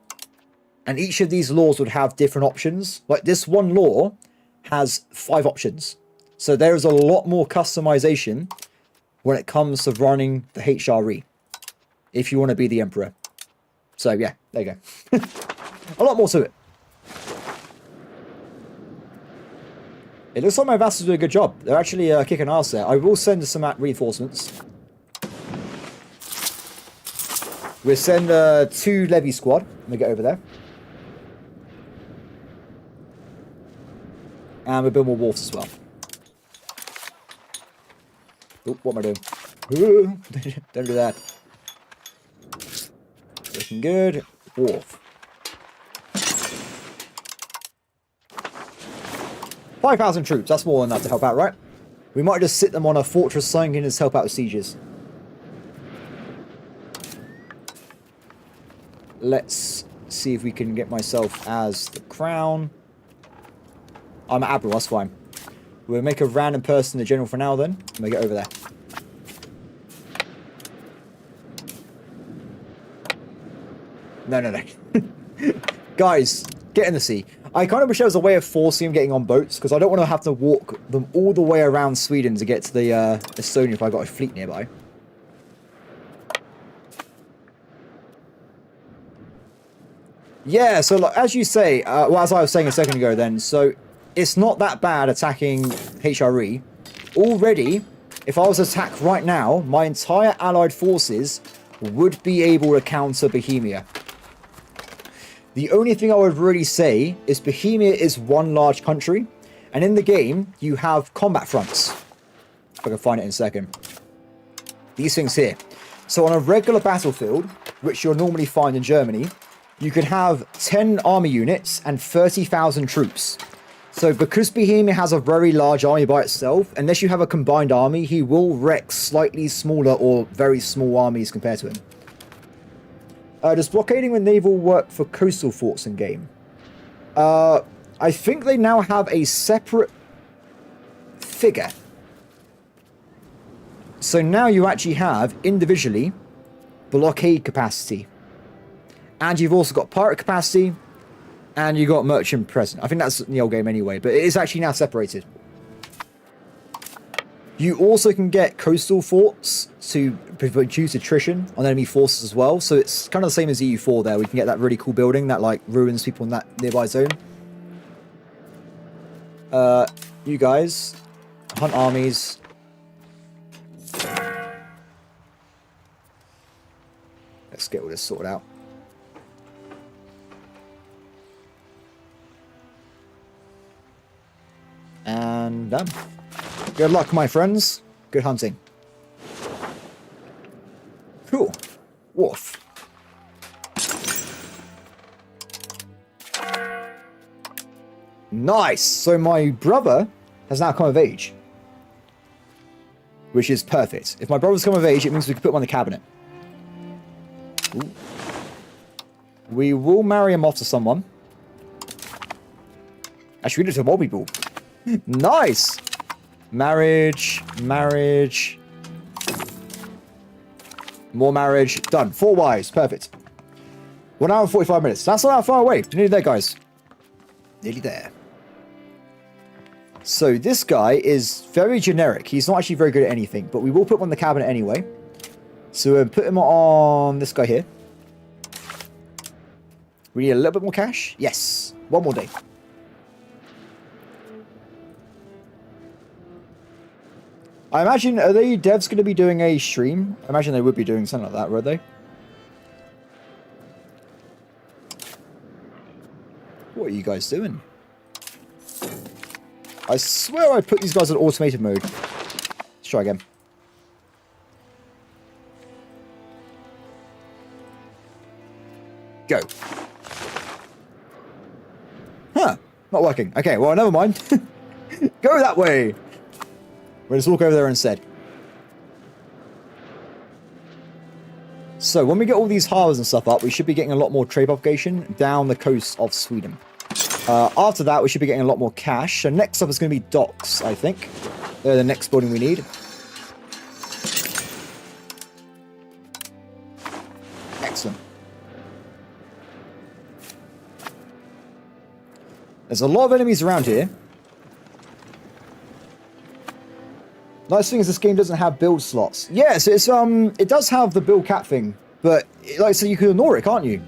And each of these laws would have different options. Like this one law has 5 options. So there's a lot more customization when it comes to running the HRE. If you want to be the emperor. So yeah, there you go. A lot more to it. It looks like my vassals do a good job. They're actually kicking ass there. I will send some reinforcements. We'll send 2 levy squad when we get over there. And we'll build more wharfs as well. Oh, what am I doing? Ooh, don't do that. Looking good. Wharf. 5,000 troops. That's more than enough to help out, right? We might just sit them on a fortress something and just help out with sieges. Let's see if we can get myself as the crown. I'm at Admiral, that's fine. We'll make a random person the general for now then. And we get over there. No. Guys, get in the sea. I kind of wish there was a way of forcing them getting on boats, because I don't want to have to walk them all the way around Sweden to get to the Estonia if I got a fleet nearby. Yeah, so like, as you say, well, as I was saying a second ago then, so it's not that bad attacking HRE. Already, if I was to attack right now, my entire allied forces would be able to counter Bohemia. The only thing I would really say is Bohemia is one large country, and in the game, you have combat fronts. If I can find it in a second. These things here. So on a regular battlefield, which you'll normally find in Germany, you could have 10 army units and 30,000 troops. So because Bohemia has a very large army by itself, unless you have a combined army, he will wreck slightly smaller or very small armies compared to him. Does blockading with naval work for coastal forts in game? I think they now have a separate figure. So now you actually have, individually, blockade capacity. And you've also got pirate capacity, and you've got merchant present. I think that's in the old game anyway, but it is actually now separated. You also can get coastal forts to produce attrition on enemy forces as well. So it's kind of the same as EU4 there. We can get that really cool building that like ruins people in that nearby zone. You guys, hunt armies. Let's get all this sorted out. And done. Good luck, my friends. Good hunting. Cool. Woof. Nice. So my brother has now come of age. Which is perfect. If my brother's come of age, it means we can put him on the cabinet. Ooh. We will marry him off to someone. Actually, we do it to more people. Nice! Marriage. More marriage. Done. 4 wives. Perfect. 1 hour and 45 minutes. That's not that far away. We're nearly there, guys. Nearly there. So this guy is very generic. He's not actually very good at anything, but we will put him on the cabinet anyway. So we'll put him on this guy here. We need a little bit more cash. Yes. 1 more day. I imagine, are they devs going to be doing a stream? I imagine they would be doing something like that, would they? What are you guys doing? I swear I put these guys in automated mode. Let's try again. Go. Huh. Not working. Okay, well, never mind. Go that way. We'll just walk over there instead. So, when we get all these harbours and stuff up, we should be getting a lot more trade propagation down the coast of Sweden. After that, we should be getting a lot more cash. So, next up is going to be docks, I think. They're the next building we need. Excellent. There's a lot of enemies around here. Nice thing is this game doesn't have build slots. Yes, it's it does have the build cap thing, but like so you can ignore it, can't you?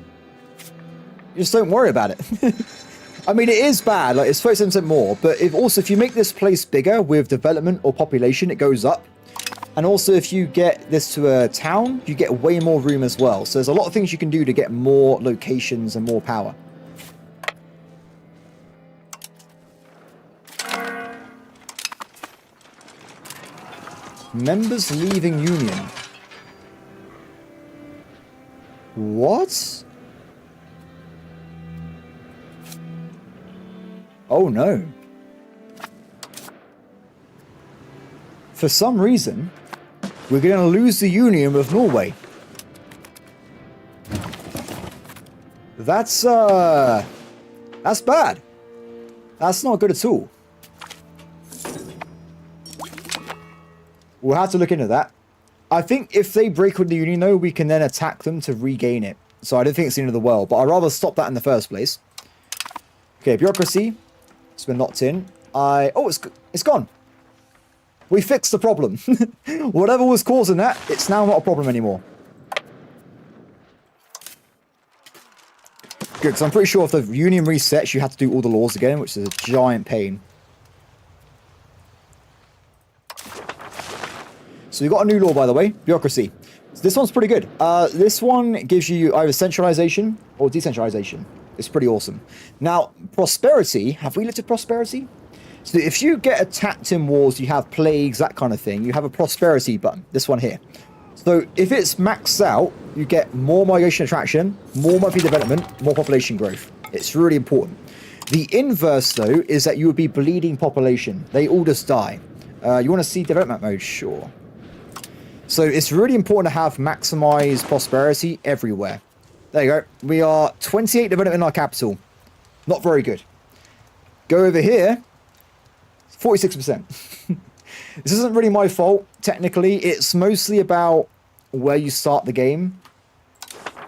You just don't worry about it. I mean, it is bad. Like it's 37% more, but if you make this place bigger with development or population, it goes up. And also, if you get this to a town, you get way more room as well. So there's a lot of things you can do to get more locations and more power. Members leaving Union. What? Oh no. For some reason, we're going to lose the Union with Norway. That's bad. That's not good at all. We'll have to look into that. I think if they break with the Union, though, we can then attack them to regain it. So I don't think it's the end of the world, but I'd rather stop that in the first place. Okay, bureaucracy. It's been locked in. Oh, it's gone. We fixed the problem. Whatever was causing that, it's now not a problem anymore. Good, because I'm pretty sure if the Union resets, you have to do all the laws again, which is a giant pain. So we've got a new law, by the way, bureaucracy. So this one's pretty good. This one gives you either centralization or decentralization. It's pretty awesome. Now, prosperity, have we looked at prosperity? So if you get attacked in wars, you have plagues, that kind of thing, you have a prosperity button, this one here. So if it's maxed out, you get more migration attraction, more monthly development, more population growth. It's really important. The inverse, though, is that you would be bleeding population. They all just die. You want to see development mode? Sure. So it's really important to have maximized prosperity everywhere. There you go. We are 28 development in our capital. Not very good. Go over here. 46%. This isn't really my fault, technically. It's mostly about where you start the game.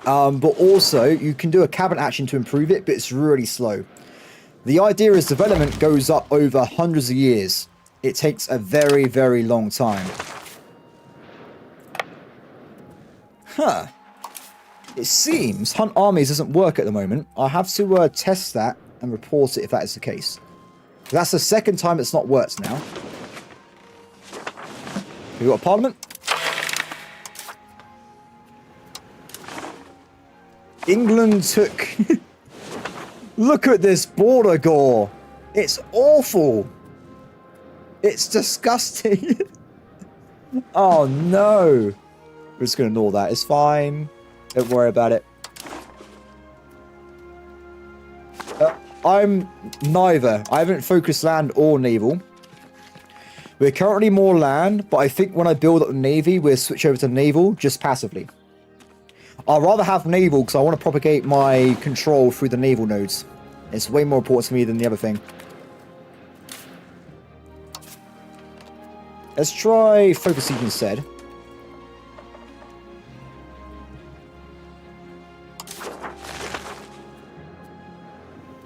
But also, you can do a cabinet action to improve it, but it's really slow. The idea is development goes up over hundreds of years. It takes a very, very long time. Huh. It seems hunt armies doesn't work at the moment. I have to test that and report it if that is the case. That's the second time it's not worked now. We've got a parliament. England took... Look at this border gore. It's awful. It's disgusting. Oh no. We're just going to ignore that. It's fine. Don't worry about it. I'm neither. I haven't focused land or naval. We're currently more land, but I think when I build up the navy, we'll switch over to naval just passively. I'd rather have naval because I want to propagate my control through the naval nodes. It's way more important to me than the other thing. Let's try focusing instead.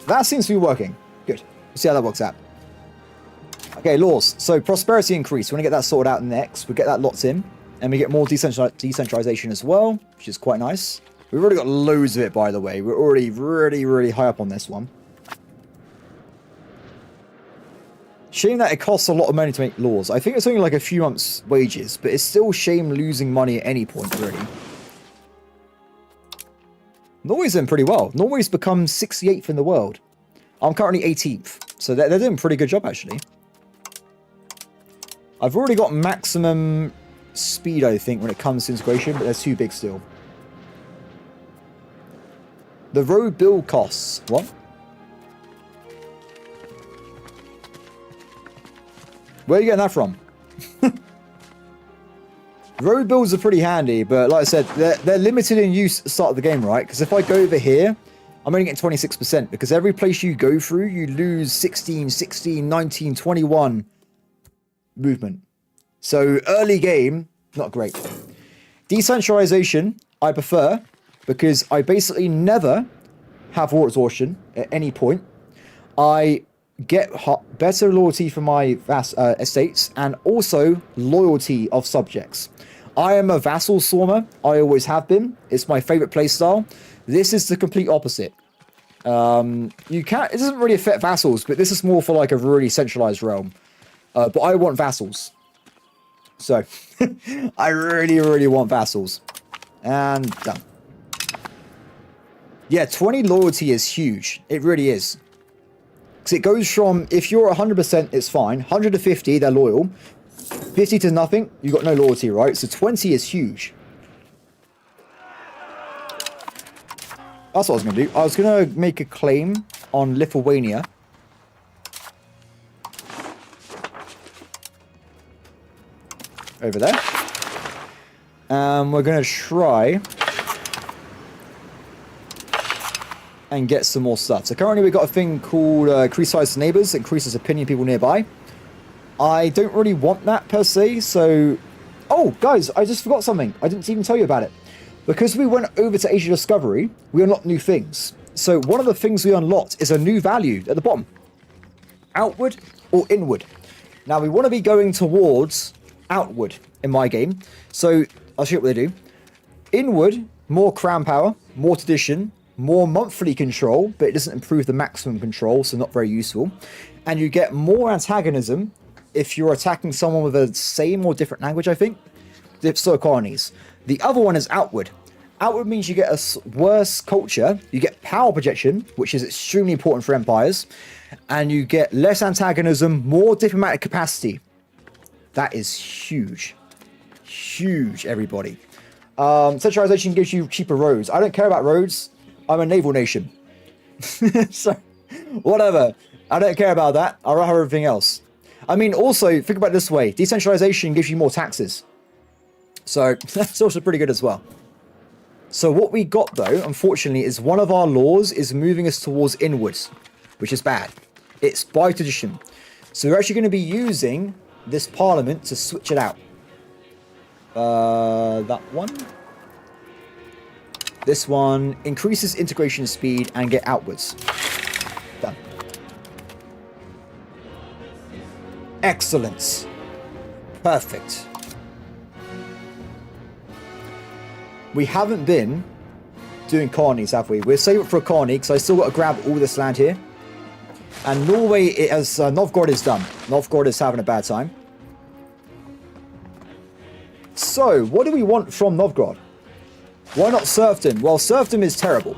That seems to be working. Good. We'll see how that works out. Okay, laws. So prosperity increase. We want to get that sorted out next. We get that locked in. And we get more decentralization as well, which is quite nice. We've already got loads of it, by the way. We're already really, really high up on this one. Shame that it costs a lot of money to make laws. I think it's only like a few months' wages, but it's still shame losing money at any point, really. Norway's doing pretty well. Norway's become 68th in the world. I'm currently 18th, so they're doing a pretty good job, actually. I've already got maximum speed, I think, when it comes to integration, but they're too big still. The road build costs. What? Where are you getting that from? Road builds are pretty handy, but like I said, they're limited in use at the start of the game, right? Because if I go over here, I'm only getting 26%, because every place you go through, you lose 16, 16, 19, 21 movement. So early game, not great. Decentralization, I prefer, because I basically never have war exhaustion at any point. I get better loyalty from my estates, and also loyalty of subjects. I am a vassal swarmer. I always have been. It's my favorite playstyle. This is the complete opposite. It doesn't really affect vassals, but this is more for like a really centralized realm. But I want vassals. So, I really, really want vassals. And done. Yeah, 20 loyalty is huge. It really is. Because it goes from, if you're 100%, it's fine. 100 to 50, they're loyal. 50 to nothing, you got no loyalty, right? So 20 is huge. That's what I was going to do. I was going to make a claim on Lithuania. Over there. We're going to try and get some more stuff. So currently we've got a thing called increase size to neighbors, increases opinion people nearby. I don't really want that per se, so... Oh, guys, I just forgot something. I didn't even tell you about it. Because we went over to Asia Discovery, we unlocked new things. So one of the things we unlocked is a new value at the bottom. Outward or inward. Now, we want to be going towards outward in my game. So, I'll show you what they do. Inward, more crown power, more tradition, more monthly control, but it doesn't improve the maximum control, so not very useful. And you get more antagonism if you're attacking someone with a same or different language, I think. So colonies. The other one is outward. Outward means you get a worse culture, you get power projection, which is extremely important for empires, and you get less antagonism, more diplomatic capacity. That is huge. Huge, everybody. Centralization gives you cheaper roads. I don't care about roads. I'm a naval nation. So, whatever. I don't care about that. I'll have everything else. I mean, also, think about it this way. Decentralization gives you more taxes. So, that's also pretty good as well. So, what we got, though, unfortunately, is one of our laws is moving us towards inwards, which is bad. It's by tradition. So, we're actually going to be using this parliament to switch it out. That one. This one increases integration speed and get outwards. Done. Excellent. Perfect. We haven't been doing colonies, have we? We're saving for a colony because I still got to grab all this land here. And Norway, Novgorod is done. Novgorod is having a bad time. So, what do we want from Novgorod? Why not serfdom? Well, serfdom is terrible.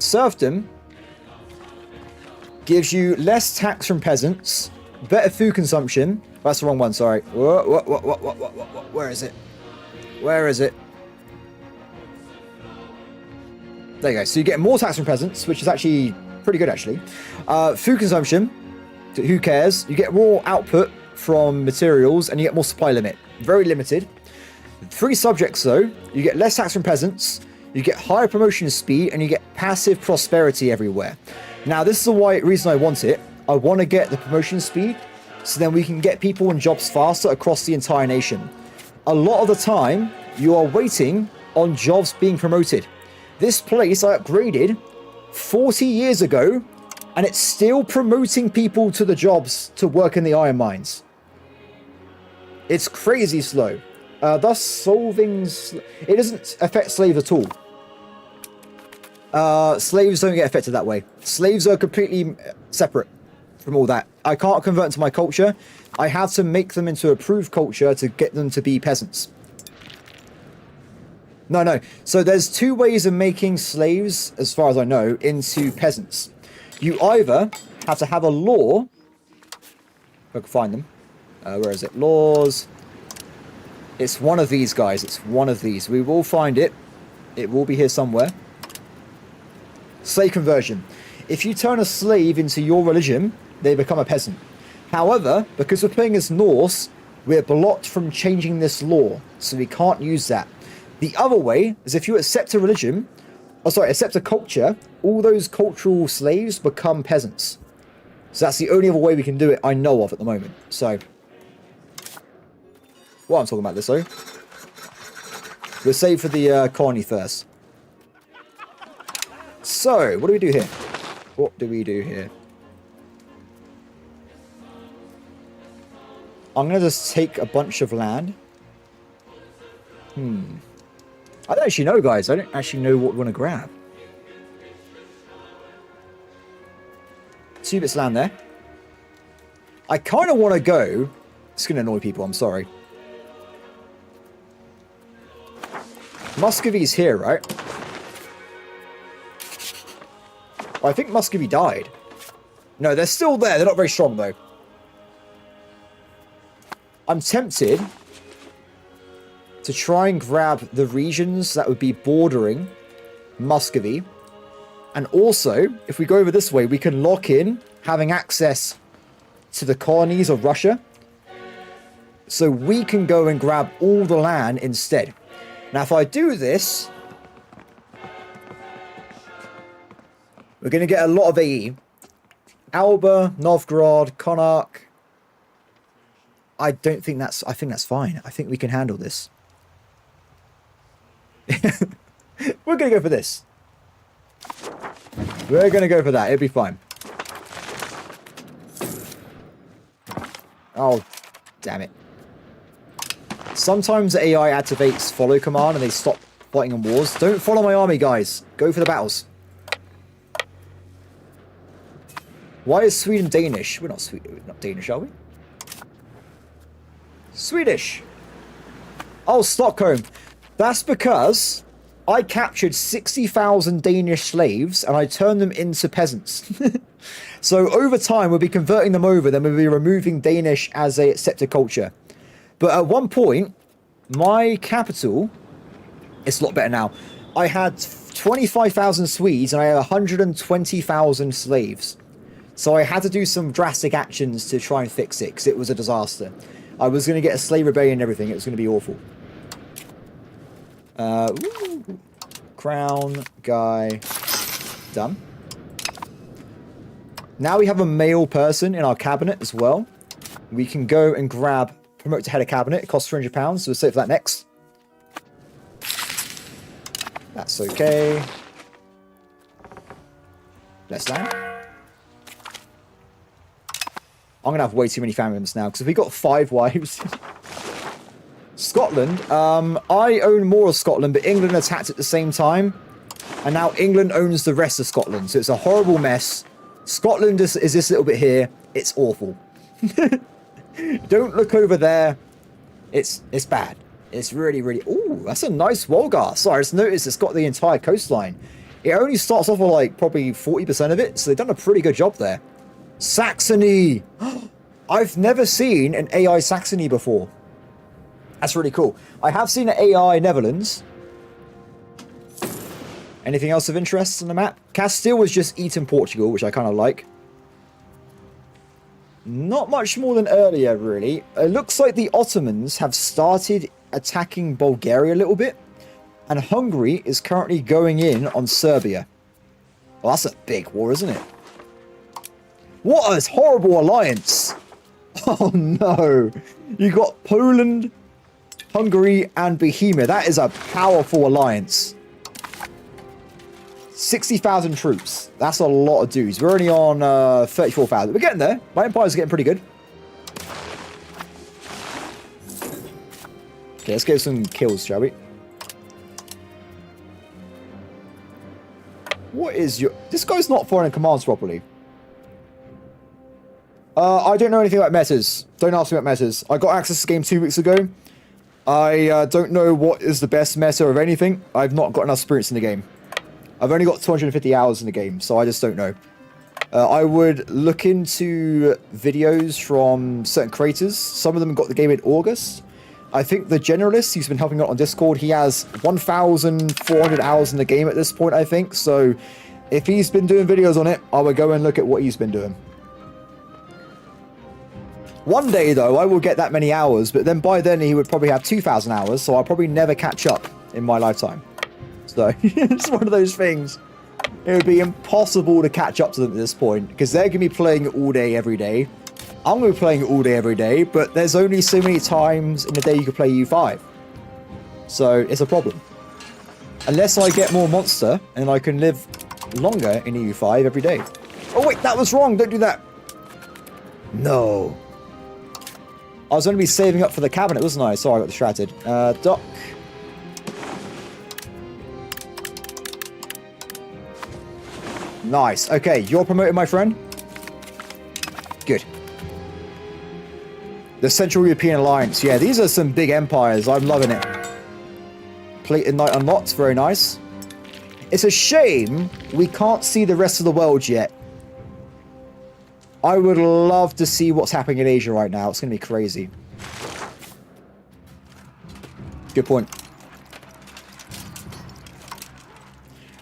Serfdom gives you less tax from peasants, better food consumption. That's the wrong one, sorry. Where is it? Where is it? There you go. So you get more tax from peasants, which is actually pretty good, actually. Food consumption, who cares? You get more output from materials, and you get more supply limit. Very limited. Free subjects, though, you get less tax from peasants, you get higher promotion speed, and you get passive prosperity everywhere. Now, this is the reason I want it. I want to get the promotion speed, so then we can get people in jobs faster across the entire nation. A lot of the time, you are waiting on jobs being promoted. This place I upgraded 40 years ago, and it's still promoting people to the jobs to work in the iron mines. It's crazy slow. Thus solving... It doesn't affect slaves at all. Slaves don't get affected that way. Slaves are completely separate from all that. I can't convert into my culture. I have to make them into approved culture to get them to be peasants. No. So there's two ways of making slaves, as far as I know, into peasants. You either have to have a law, if I can find them, Where is it? Laws. It's one of these, guys. It's one of these. We will find it. It will be here somewhere. Slave conversion. If you turn a slave into your religion, they become a peasant. However, because we're playing as Norse, we're blocked from changing this law, so we can't use that. The other way is if you accept a religion, accept a culture, all those cultural slaves become peasants. So that's the only other way we can do it I know of at the moment. So, well, I'm talking about this though. We'll save for the colony first. So, what do we do here? What do we do here? I'm going to just take a bunch of land. I don't actually know, guys. I don't actually know what we want to grab. 2 bits land there. I kind of want to go... It's going to annoy people, I'm sorry. Muscovy's here, right? I think Muscovy died. No, they're still there. They're not very strong, though. I'm tempted to try and grab the regions that would be bordering Muscovy. And also, if we go over this way, we can lock in having access to the colonies of Russia. So we can go and grab all the land instead. Now, if I do this, we're going to get a lot of AE. Alba, Novgorod, Konark. I think that's fine. I think we can handle this. We're going to go for this. We're going to go for that. It'll be fine. Oh, damn it. Sometimes the AI activates follow command and they stop fighting in wars. Don't follow my army, guys. Go for the battles. Why is Sweden Danish? We're not Danish, are we? Swedish. Oh, Stockholm. That's because I captured 60,000 Danish slaves and I turned them into peasants. So over time, we'll be converting them over. Then we'll be removing Danish as a accepted culture. But at one point, my capital, it's a lot better now. I had 25,000 Swedes and I had 120,000 slaves. So I had to do some drastic actions to try and fix it because it was a disaster. I was going to get a slave rebellion and everything. It was going to be awful. Crown, guy, done. Now we have a male person in our cabinet as well. We can go and grab, promote to head of cabinet. It costs £300, so we'll save for that next. That's okay. Let's land. I'm going to have way too many family members now, because if we got 5 wives... Scotland, I own more of Scotland, but England attacked at the same time. And now England owns the rest of Scotland, so it's a horrible mess. Scotland is this little bit here. It's awful. Don't look over there. It's bad. It's really, really... Ooh, that's a nice Wolgar. Sorry, I just noticed it's got the entire coastline. It only starts off with, like, probably 40% of it, so they've done a pretty good job there. Saxony! I've never seen an AI Saxony before. That's really cool. I have seen an AI Netherlands. Anything else of interest on the map? Castile was just eaten Portugal, which I kind of like. Not much more than earlier, really. It looks like the Ottomans have started attacking Bulgaria a little bit. And Hungary is currently going in on Serbia. Well, that's a big war, isn't it? What a horrible alliance! Oh no! You got Poland, Hungary, and Bohemia. That is a powerful alliance. 60,000 troops. That's a lot of dudes. We're only on 34,000. We're getting there. My empire's getting pretty good. Okay, let's get some kills, shall we? What is your... This guy's not following commands properly. I don't know anything about metas. Don't ask me about metas. I got access to the game 2 weeks ago. I don't know what is the best meta of anything. I've not got enough experience in the game. I've only got 250 hours in the game, so I just don't know. I would look into videos from certain creators. Some of them got the game in August. I think the generalist, he's been helping out on Discord, he has 1,400 hours in the game at this point, I think. So if he's been doing videos on it, I would go and look at what he's been doing. One day, though, I will get that many hours, but then by then he would probably have 2,000 hours, so I'll probably never catch up in my lifetime. So it's one of those things. It would be impossible to catch up to them at this point, because they're going to be playing all day, every day. I'm going to be playing all day, every day, but there's only so many times in a day you can play U5. So it's a problem. Unless I get more monster, and I can live longer in EU5 every day. Oh wait, that was wrong, don't do that. No. I was going to be saving up for the cabinet, wasn't I? Sorry, I got distracted. Dock. Nice. Okay, you're promoted, my friend. Good. The Central European Alliance. Yeah, these are some big empires. I'm loving it. Plated Knight unlocked. Very nice. It's a shame we can't see the rest of the world yet. I would love to see what's happening in Asia right now. It's going to be crazy. Good point.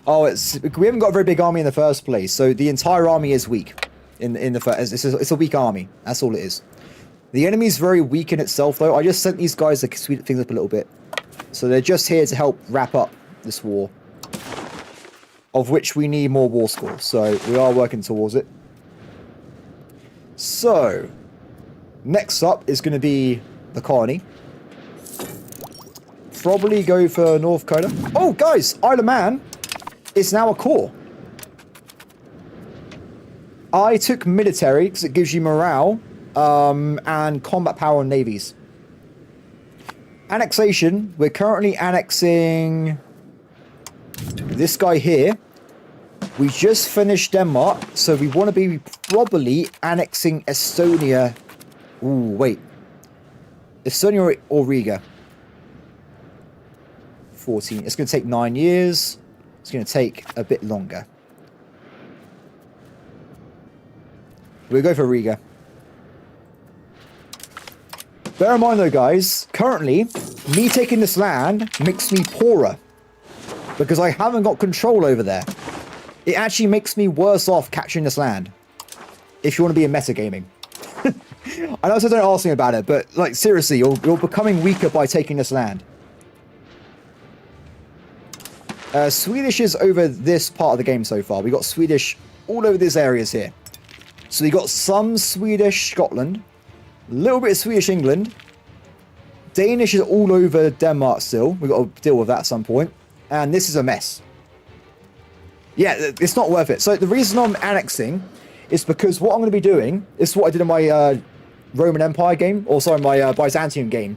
Oh, we haven't got a very big army in the first place, so the entire army is weak. It's a weak army. That's all it is. The enemy's very weak in itself, though. I just sent these guys to speed things up a little bit. So they're just here to help wrap up this war. Of which we need more war score. So we are working towards it. So, next up is going to be the colony. Probably go for North Korea. Oh, guys! Isle of Man is now a core. I took military because it gives you morale and combat power on navies. Annexation. We're currently annexing this guy here. We just finished Denmark, so we want to be probably annexing Estonia. Ooh, wait. Estonia or Riga? 14. It's going to take 9 years. It's going to take a bit longer. We'll go for Riga. Bear in mind though, guys, currently, me taking this land makes me poorer. Because I haven't got control over there. It actually makes me worse off capturing this land. If you want to be in metagaming. I know, so don't ask me about it, but like seriously, you're becoming weaker by taking this land. Swedish is over this part of the game so far. We got Swedish all over these areas here. So we got some Swedish Scotland, a little bit of Swedish England. Danish is all over Denmark still. We've got to deal with that at some point. And this is a mess. Yeah, it's not worth it. So the reason I'm annexing is because what I'm going to be doing is what I did in my Roman Empire game, or sorry, my Byzantium game.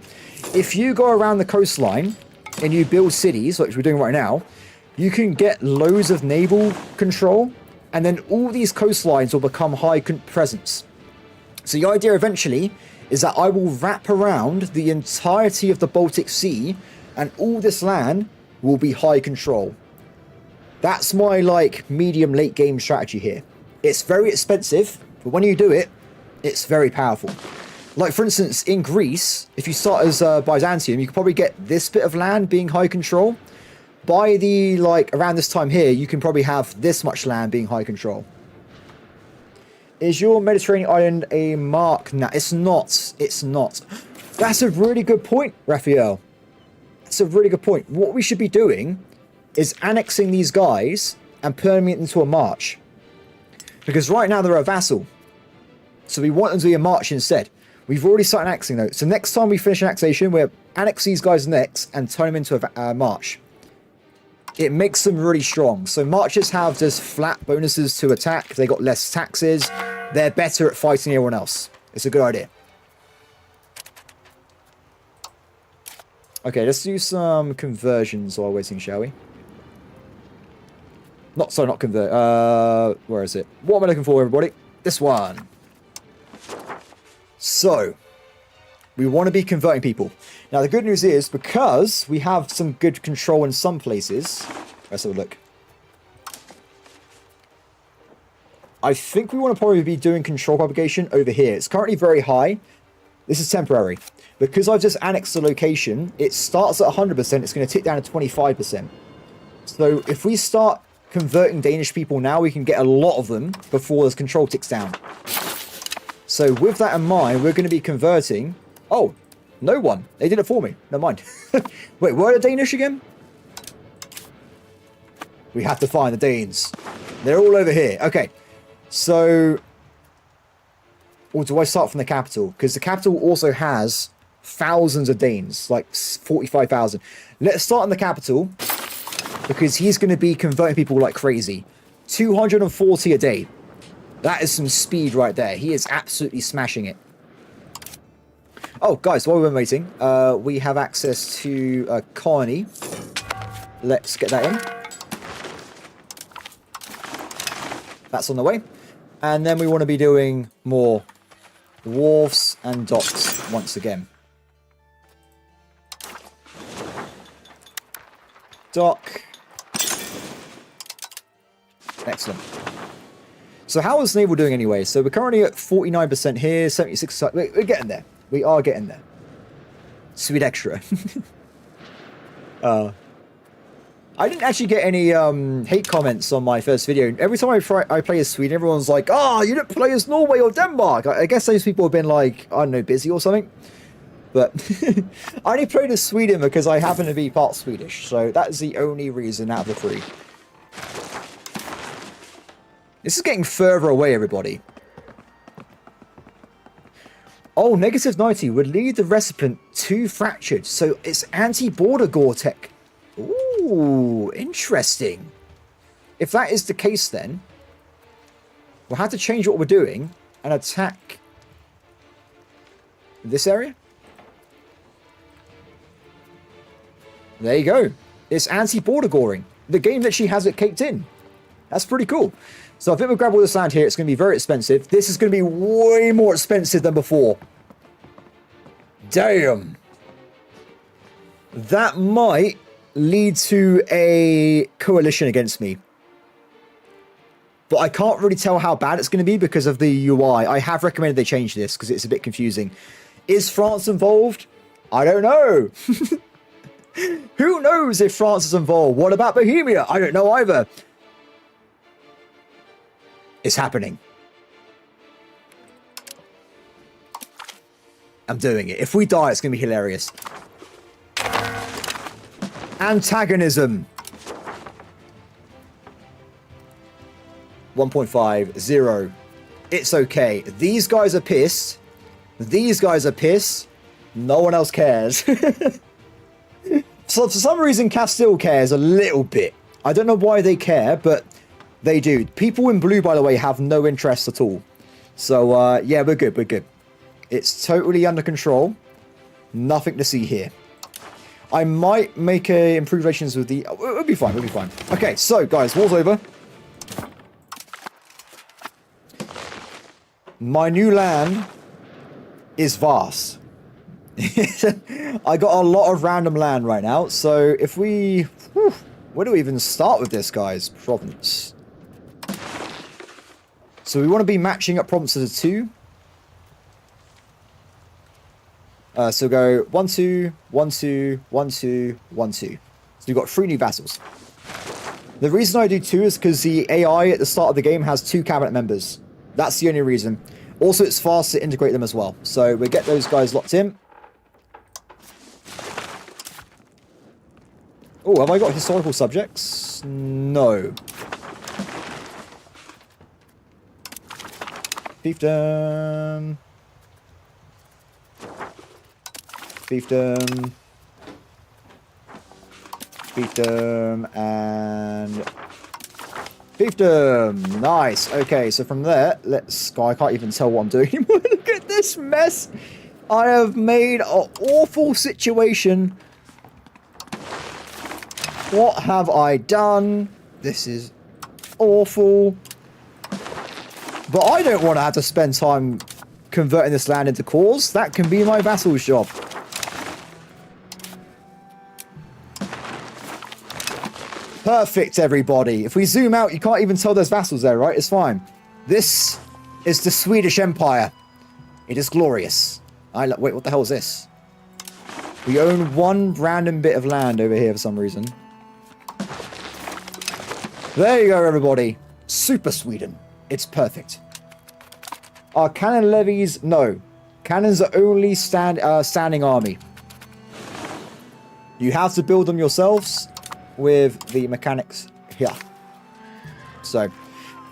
If you go around the coastline and you build cities, which we're doing right now, you can get loads of naval control, and then all these coastlines will become high presence. So the idea eventually is that I will wrap around the entirety of the Baltic Sea, and all this land will be high control. That's my like medium late game strategy here. It's very expensive, but when you do it, it's very powerful. Like for instance, in Greece, if you start as Byzantium, you can probably get this bit of land being high control. By the like around this time here, you can probably have this much land being high control. Is your Mediterranean island a mark? No, it's not. It's not. That's a really good point, Raphael. That's a really good point. What we should be doing is annexing these guys and turning it into a march. Because right now they're a vassal. So we want them to be a march instead. We've already started annexing though. So next time we finish annexation, we'll annex these guys next and turn them into a march. It makes them really strong. So marches have just flat bonuses to attack. They got less taxes. They're better at fighting everyone else. It's a good idea. Okay, let's do some conversions while waiting, shall we? Not convert. Where is it? What am I looking for, everybody? This one. So, we want to be converting people. Now, the good news is, because we have some good control in some places... Let's have a look. I think we want to probably be doing control propagation over here. It's currently very high. This is temporary. Because I've just annexed the location, it starts at 100%. It's going to tick down to 25%. So if we start converting Danish people now, we can get a lot of them before this control ticks down. So with that in mind, we're going to be converting... Oh, no one. They did it for me. Never mind. Wait, where are the Danish again? We have to find the Danes. They're all over here. Okay. So... Or do I start from the capital? Because the capital also has thousands of Danes. Like 45,000. Let's start in the capital. Because he's going to be converting people like crazy. 240 a day. That is some speed right there. He is absolutely smashing it. Oh, guys, while we're waiting, we have access to a colony. Let's get that in. That's on the way. And then we want to be doing more wharfs and docks once again. Dock. Excellent. So how is Naval doing anyway? So we're currently at 49% here, 76%. We're getting there. We are getting there. Sweet extra. I didn't actually get any hate comments on my first video. Every time I play as Sweden, everyone's like, "Oh, you didn't play as Norway or Denmark." I guess those people have been like, I don't know, busy or something. But I only played as Sweden because I happen to be part Swedish. So that is the only reason out of the three. This is getting further away, everybody. Oh, negative 90 would lead the recipient to fractured. So it's anti-border Gore-Tech. Ooh, interesting. If that is the case, then we'll have to change what we're doing and attack this area. There you go. It's anti-border goring. The game literally has it caked in. That's pretty cool. So I think we'll grab all this land here. It's going to be very expensive. This is going to be way more expensive than before. Damn. That might lead to a coalition against me. But I can't really tell how bad it's going to be because of the UI. I have recommended they change this because it's a bit confusing. Is France involved? I don't know. Who knows if France is involved? What about Bohemia? I don't know either. It's happening. I'm doing it. If we die, it's going to be hilarious. Antagonism. 1.5, 0. It's okay. These guys are pissed. These guys are pissed. No one else cares. So for some reason, Castile cares a little bit. I don't know why they care, but they do. People in blue, by the way, have no interest at all. So, yeah, we're good. We're good. It's totally under control. Nothing to see here. I might make improved relations with the... We'll be fine. We'll be fine. Okay, so, guys, war's over. My new land is vast. I got a lot of random land right now. So, if we... Whew, where do we even start with this, guys? Province. So, we want to be matching up provinces to 2. So go 1, 2, 1, 2, 1, 2, 1, 2. So we've got 3 new vassals. The reason I do 2 is because the AI at the start of the game has 2 cabinet members. That's the only reason. Also, it's fast to integrate them as well. So we get those guys locked in. Oh, have I got historical subjects? No. Fiefdom. Fiefdom. Fiefdom. And fiefdom. Nice. Okay, so from there, let's... God, I can't even tell what I'm doing anymore. Look at this mess. I have made an awful situation. What have I done? This is awful. But I don't want to have to spend time converting this land into cores. That can be my vassal's job. Perfect, everybody. If we zoom out, you can't even tell there's vassals there, right? It's fine. This is the Swedish Empire. It is glorious. Wait, what the hell is this? We own one random bit of land over here for some reason. There you go, everybody. Super Sweden. It's perfect. Are cannon levies? No. Cannons are only standing army. You have to build them yourselves with the mechanics here. So,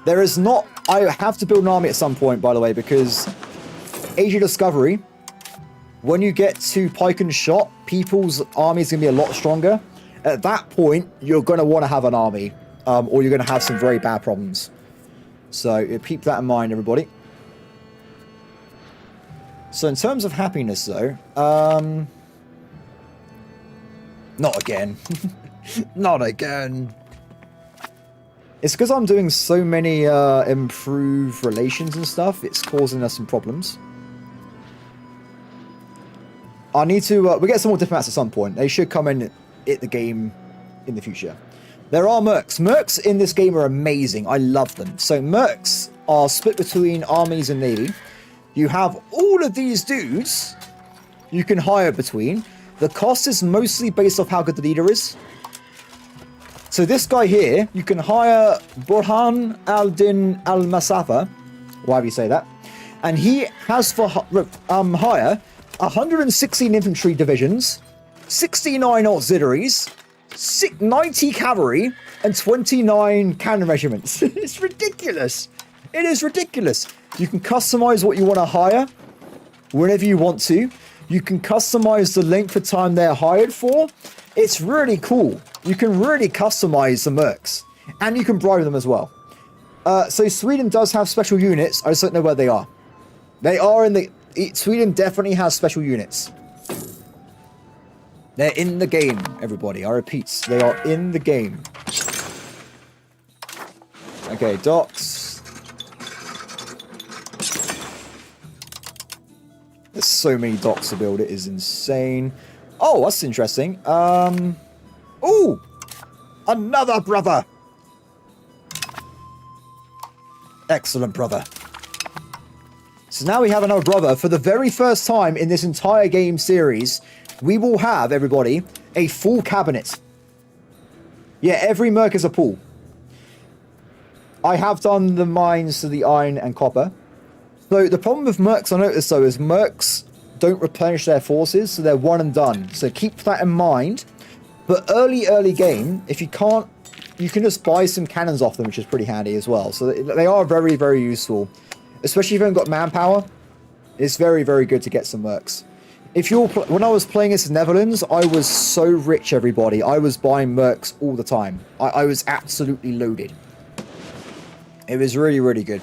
there is not... I have to build an army at some point, by the way, because Age of Discovery, when you get to pike and shot, people's army is going to be a lot stronger. At that point, you're going to want to have an army, or you're going to have some very bad problems. So, keep that in mind, everybody. So, in terms of happiness, though, not again. Not again. It's because I'm doing so many improved relations and stuff, it's causing us some problems. I need to... we get some more diplomats at some point. They should come in at the game in the future. There are mercs. Mercs in this game are amazing. I love them. So mercs are split between armies and navy. You have all of these dudes you can hire between. The cost is mostly based off how good the leader is. So this guy here, you can hire Burhan al-Din al-Masafa, however you say that, and he has for hire 116 infantry divisions, 69 auxiliaries, 90 cavalry, and 29 cannon regiments. It's ridiculous. It is ridiculous. You can customize what you want to hire whenever you want to. You can customize the length of time they're hired for. It's really cool. You can really customize the mercs. And you can bribe them as well. So Sweden does have special units. I just don't know where they are. They are in the... Sweden definitely has special units. They're in the game, everybody. I repeat, they are in the game. Okay, docks. There's so many docks to build. It is insane. Oh, that's interesting. Ooh! Another brother! Excellent brother. So now we have another brother. For the very first time in this entire game series, we will have, everybody, a full cabinet. Yeah, every merc is a pool. I have done the mines to the iron and copper. So the problem with mercs, I noticed though, is mercs don't replenish their forces, so they're one and done. So keep that in mind. But early game, if you can't, you can just buy some cannons off them, which is pretty handy as well. So they are very, very useful. Especially if you haven't got manpower, it's very, very good to get some mercs. If you're when I was playing this in the Netherlands, I was so rich, everybody. I was buying mercs all the time. I was absolutely loaded. It was really, really good.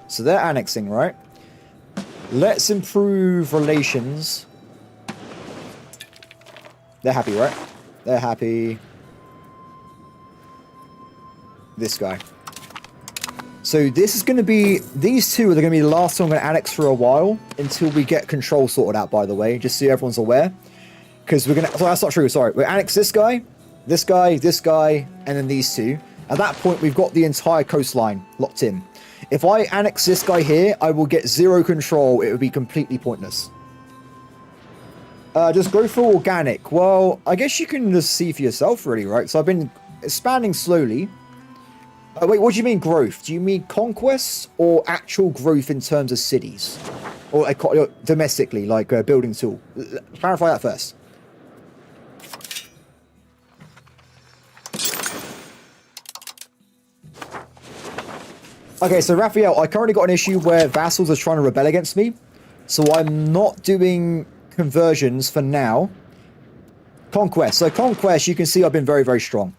So they're annexing, right? Let's improve relations. They're happy, right? They're happy. This guy. So this is going to be... These two are going to be the last one I'm going to annex for a while. Until we get control sorted out, by the way. Just so everyone's aware. Because we're going to... Oh, that's not true, sorry. We'll annex this guy, this guy, this guy, and then these two. At that point, we've got the entire coastline locked in. If I annex this guy here, I will get zero control. It would be completely pointless. Just go for organic. Well, I guess you can just see for yourself, really, right? So I've been expanding slowly. Wait, what do you mean growth? Do you mean conquest or actual growth in terms of cities? Or domestically, like a building tool? Clarify that first. Okay, so Raphael, I currently got an issue where vassals are trying to rebel against me. So I'm not doing conversions for now. Conquest. So conquest, you can see I've been very, very strong.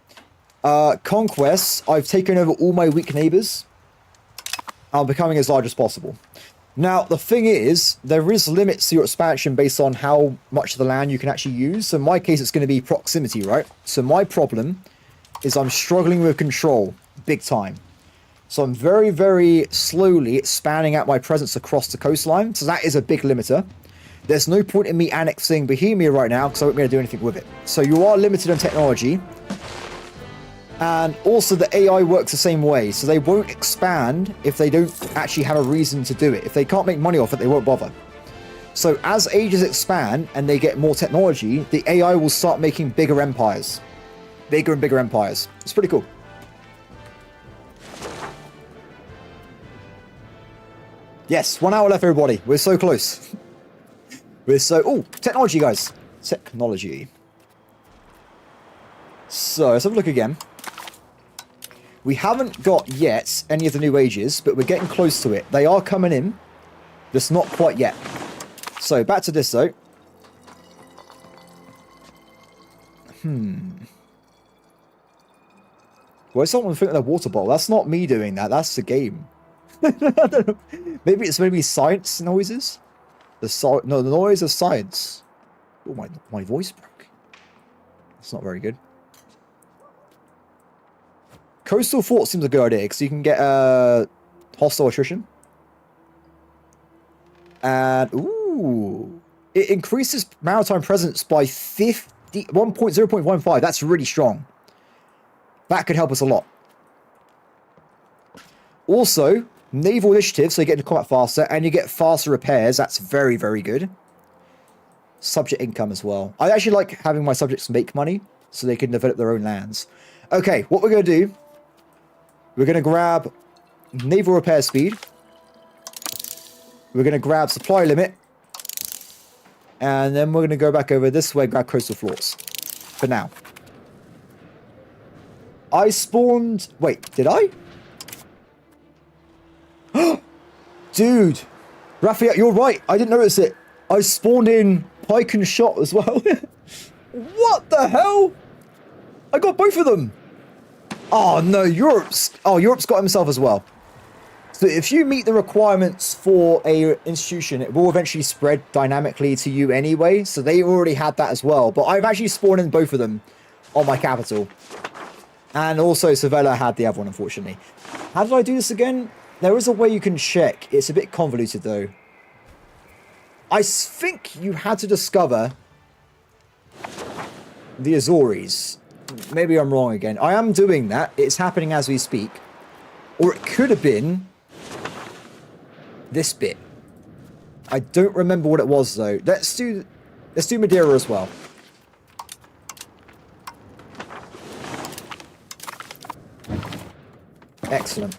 Conquests, I've taken over all my weak neighbors. I'm becoming as large as possible. Now, the thing is, there is limits to your expansion based on how much of the land you can actually use. So in my case, it's going to be proximity, right? So my problem is I'm struggling with control big time. So I'm very, very slowly expanding out my presence across the coastline. So that is a big limiter. There's no point in me annexing Bohemia right now because I won't be able to do anything with it. So you are limited on technology. And also the AI works the same way, so they won't expand if they don't actually have a reason to do it. If they can't make money off it, they won't bother. So as ages expand and they get more technology, the AI will start making bigger empires. Bigger and bigger empires. It's pretty cool. Yes, 1 hour left, everybody. We're so close. We're so... Oh, technology, guys. Technology. So, let's have a look again. We haven't got yet any of the new ages, but we're getting close to it. They are coming in, just not quite yet. So, back to this, though. Why is someone thinking of a water bottle? That's not me doing that. That's the game. I don't know. Maybe it's maybe science noises? The noise of science. Oh, my voice broke. That's not very good. Coastal fort seems a good idea, because you can get hostile attrition. And, ooh. It increases maritime presence by 0.15. That's really strong. That could help us a lot. Also, naval initiative, so you get into combat faster, and you get faster repairs. That's very, very good. Subject income as well. I actually like having my subjects make money, so they can develop their own lands. Okay, what we're going to do, we're going to grab naval repair speed. We're going to grab supply limit. And then we're going to go back over this way and grab coastal floors. For now. I spawned... Wait, did I? Dude! Raphael, you're right. I didn't notice it. I spawned in pike and shot as well. What the hell? I got both of them. Oh, no. Europe's got himself as well. So if you meet the requirements for a institution, it will eventually spread dynamically to you anyway. So they already had that as well. But I've actually spawned in both of them on my capital. And also Savella had the other one, unfortunately. How did I do this again? There is a way you can check. It's a bit convoluted, though. I think you had to discover the Azores. Maybe I'm wrong again. I am doing that. It's happening as we speak. Or it could have been this bit. I don't remember what it was, though. Let's do Madeira as well. Excellent.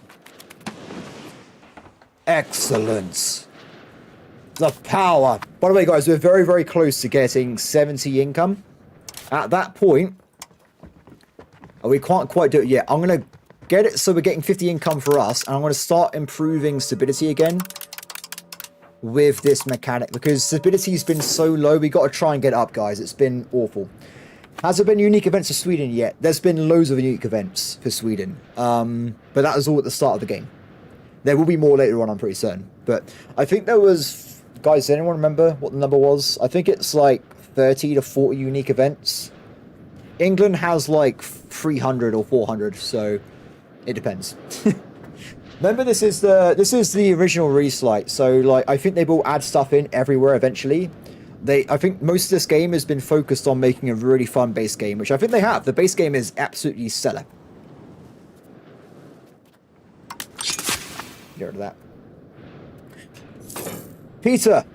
Excellent. The power. By the way, guys, we're very, very close to getting 70 income. At that point, we can't quite do it yet. I'm going to get it so we're getting 50 income for us. And I'm going to start improving stability again with this mechanic. Because stability's been so low, we got to try and get it up, guys. It's been awful. Has there been unique events for Sweden yet? There's been loads of unique events for Sweden. But that was all at the start of the game. There will be more later on, I'm pretty certain. But I think there was... Guys, does anyone remember what the number was? I think it's like 30 to 40 unique events. England has like 300 or 400, so it depends. Remember, this is the original release, like, so like I think they will add stuff in everywhere eventually. I think most of this game has been focused on making a really fun base game, which I think they have. The base game is absolutely stellar. Get rid of that. Peter!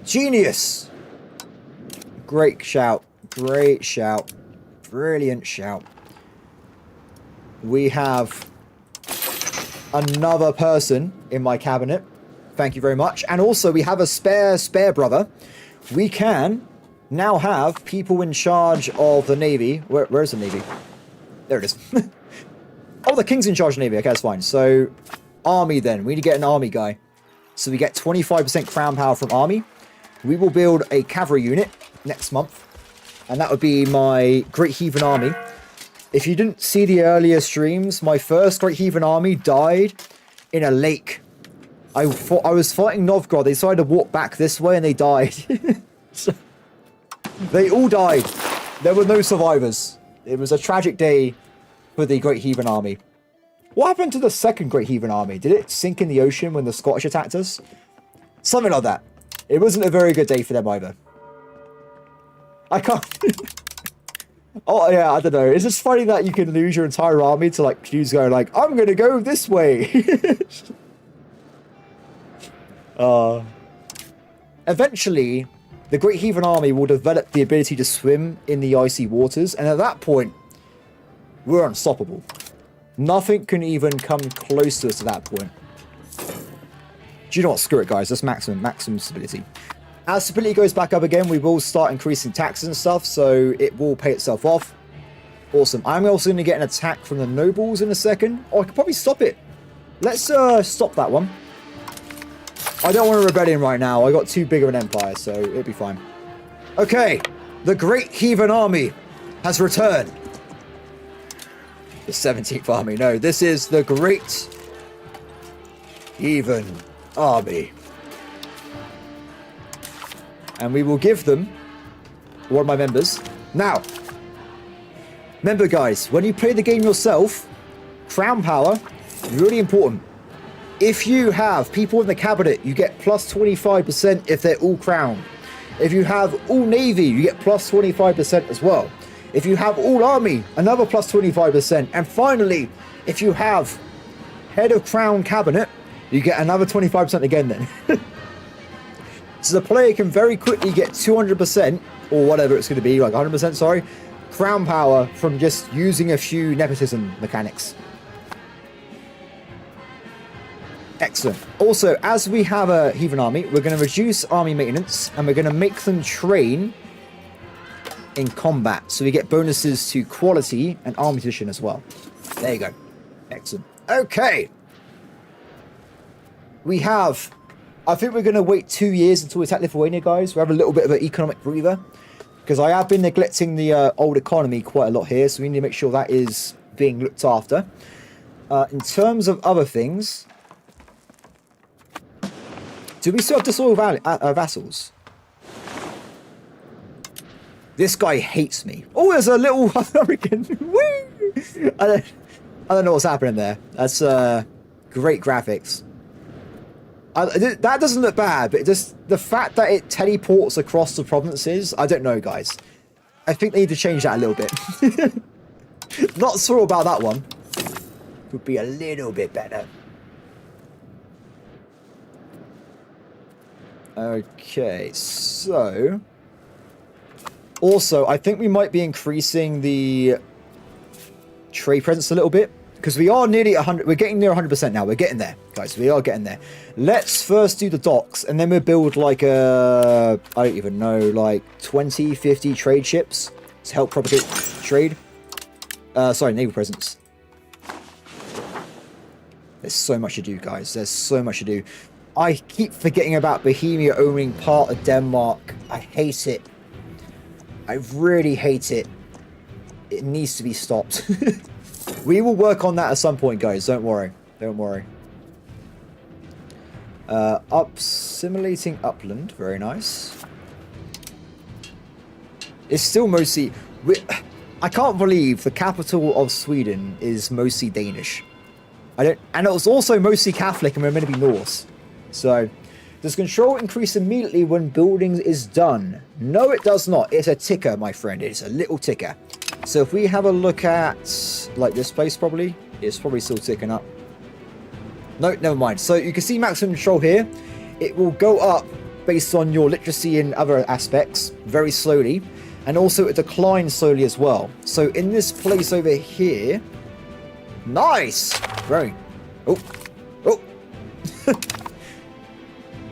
Genius! Great shout. Great shout. Brilliant shout. We have another person in my cabinet. Thank you very much. And also we have a spare brother. We can now have people in charge of the Navy. Where's the Navy? There it is. Oh, the King's in charge of the Navy. Okay, that's fine. So, Army then. We need to get an Army guy. So we get 25% crown power from Army. We will build a cavalry unit next month. And that would be my Great Heathen Army. If you didn't see the earlier streams, my first Great Heathen Army died in a lake. I was fighting Novgorod. They decided to walk back this way and they died. So, they all died. There were no survivors. It was a tragic day for the Great Heathen Army. What happened to the second Great Heathen Army? Did it sink in the ocean when the Scottish attacked us? Something like that. It wasn't a very good day for them either. I can't... Oh yeah, I don't know. It's just funny that you can lose your entire army to like Q's going like, I'm gonna go this way. Eventually, the Great Heathen Army will develop the ability to swim in the icy waters, and at that point, we're unstoppable. Nothing can even come close to us at that point. Do you know what? Screw it, guys. That's maximum stability. As stability goes back up again, we will start increasing taxes and stuff, so it will pay itself off. Awesome. I'm also going to get an attack from the nobles in a second. Oh, I could probably stop it. Let's stop that one. I don't want a rebellion right now. I got too big of an empire, so it'll be fine. Okay. The Great Heathen Army has returned. The 17th Army. No, this is the Great Heathen Army. And we will give them one of my members. Now, remember guys, when you play the game yourself, crown power, really important. If you have people in the cabinet, you get plus 25% if they're all crowned. If you have all navy, you get plus 25% as well. If you have all army, another plus 25%. And finally, if you have head of crown cabinet, you get another 25% again then. So the player can very quickly get 200%, or whatever it's going to be, like 100%, sorry, crown power from just using a few nepotism mechanics. Excellent. Also, as we have a heathen army, we're going to reduce army maintenance, and we're going to make them train in combat. So we get bonuses to quality and army position as well. There you go. Excellent. Okay. We have... I think we're going to wait 2 years until we attack Lithuania, guys. We have a little bit of an economic breather. Because I have been neglecting the old economy quite a lot here. So we need to make sure that is being looked after. In terms of other things... Do we still have disloyal vassals? This guy hates me. Oh, there's a little hurricane. Woo! I don't know what's happening there. That's great graphics. That doesn't look bad, but just the fact that it teleports across the provinces, I don't know, guys. I think they need to change that a little bit. Not sure about that one. Could be a little bit better. Okay, so... Also, I think we might be increasing the trade presence a little bit. Because we are nearly 100... We're getting near 100% now. We're getting there, guys. We are getting there. Let's first do the docks, and then we'll build like a... I don't even know, like 20, 50 trade ships to help propagate trade. Sorry, naval presence. There's so much to do, guys. There's so much to do. I keep forgetting about Bohemia owning part of Denmark. I hate it. I really hate it. It needs to be stopped. We will work on that at some point, guys. Don't worry. Don't worry. Assimilating upland. Very nice. It's still mostly... I can't believe the capital of Sweden is mostly Danish. And it was also mostly Catholic, and we're meant to be Norse. So, does control increase immediately when building is done? No, it does not. It's a ticker, my friend. It's a little ticker. So if we have a look at, like this place probably, it's probably still ticking up. No, never mind. So you can see maximum control here. It will go up based on your literacy and other aspects very slowly. And also it declines slowly as well. So in this place over here, nice! Very. Oh.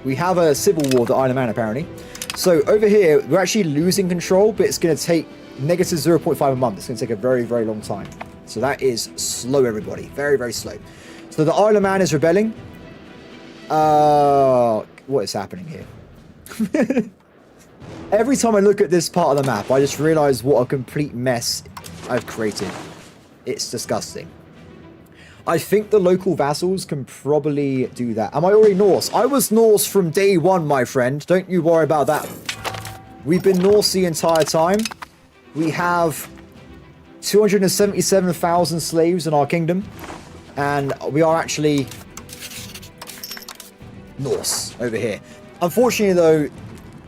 We have a civil war with Ironman apparently. So over here, we're actually losing control, but it's going to take negative 0.5 a month. It's going to take a very, very long time. So that is slow, everybody. Very, very slow. So the Isle of Man is rebelling. What is happening here? Every time I look at this part of the map, I just realize what a complete mess I've created. It's disgusting. I think the local vassals can probably do that. Am I already Norse? I was Norse from day one, my friend. Don't you worry about that. We've been Norse the entire time. We have 277,000 slaves in our kingdom. And we are actually Norse over here. Unfortunately, though,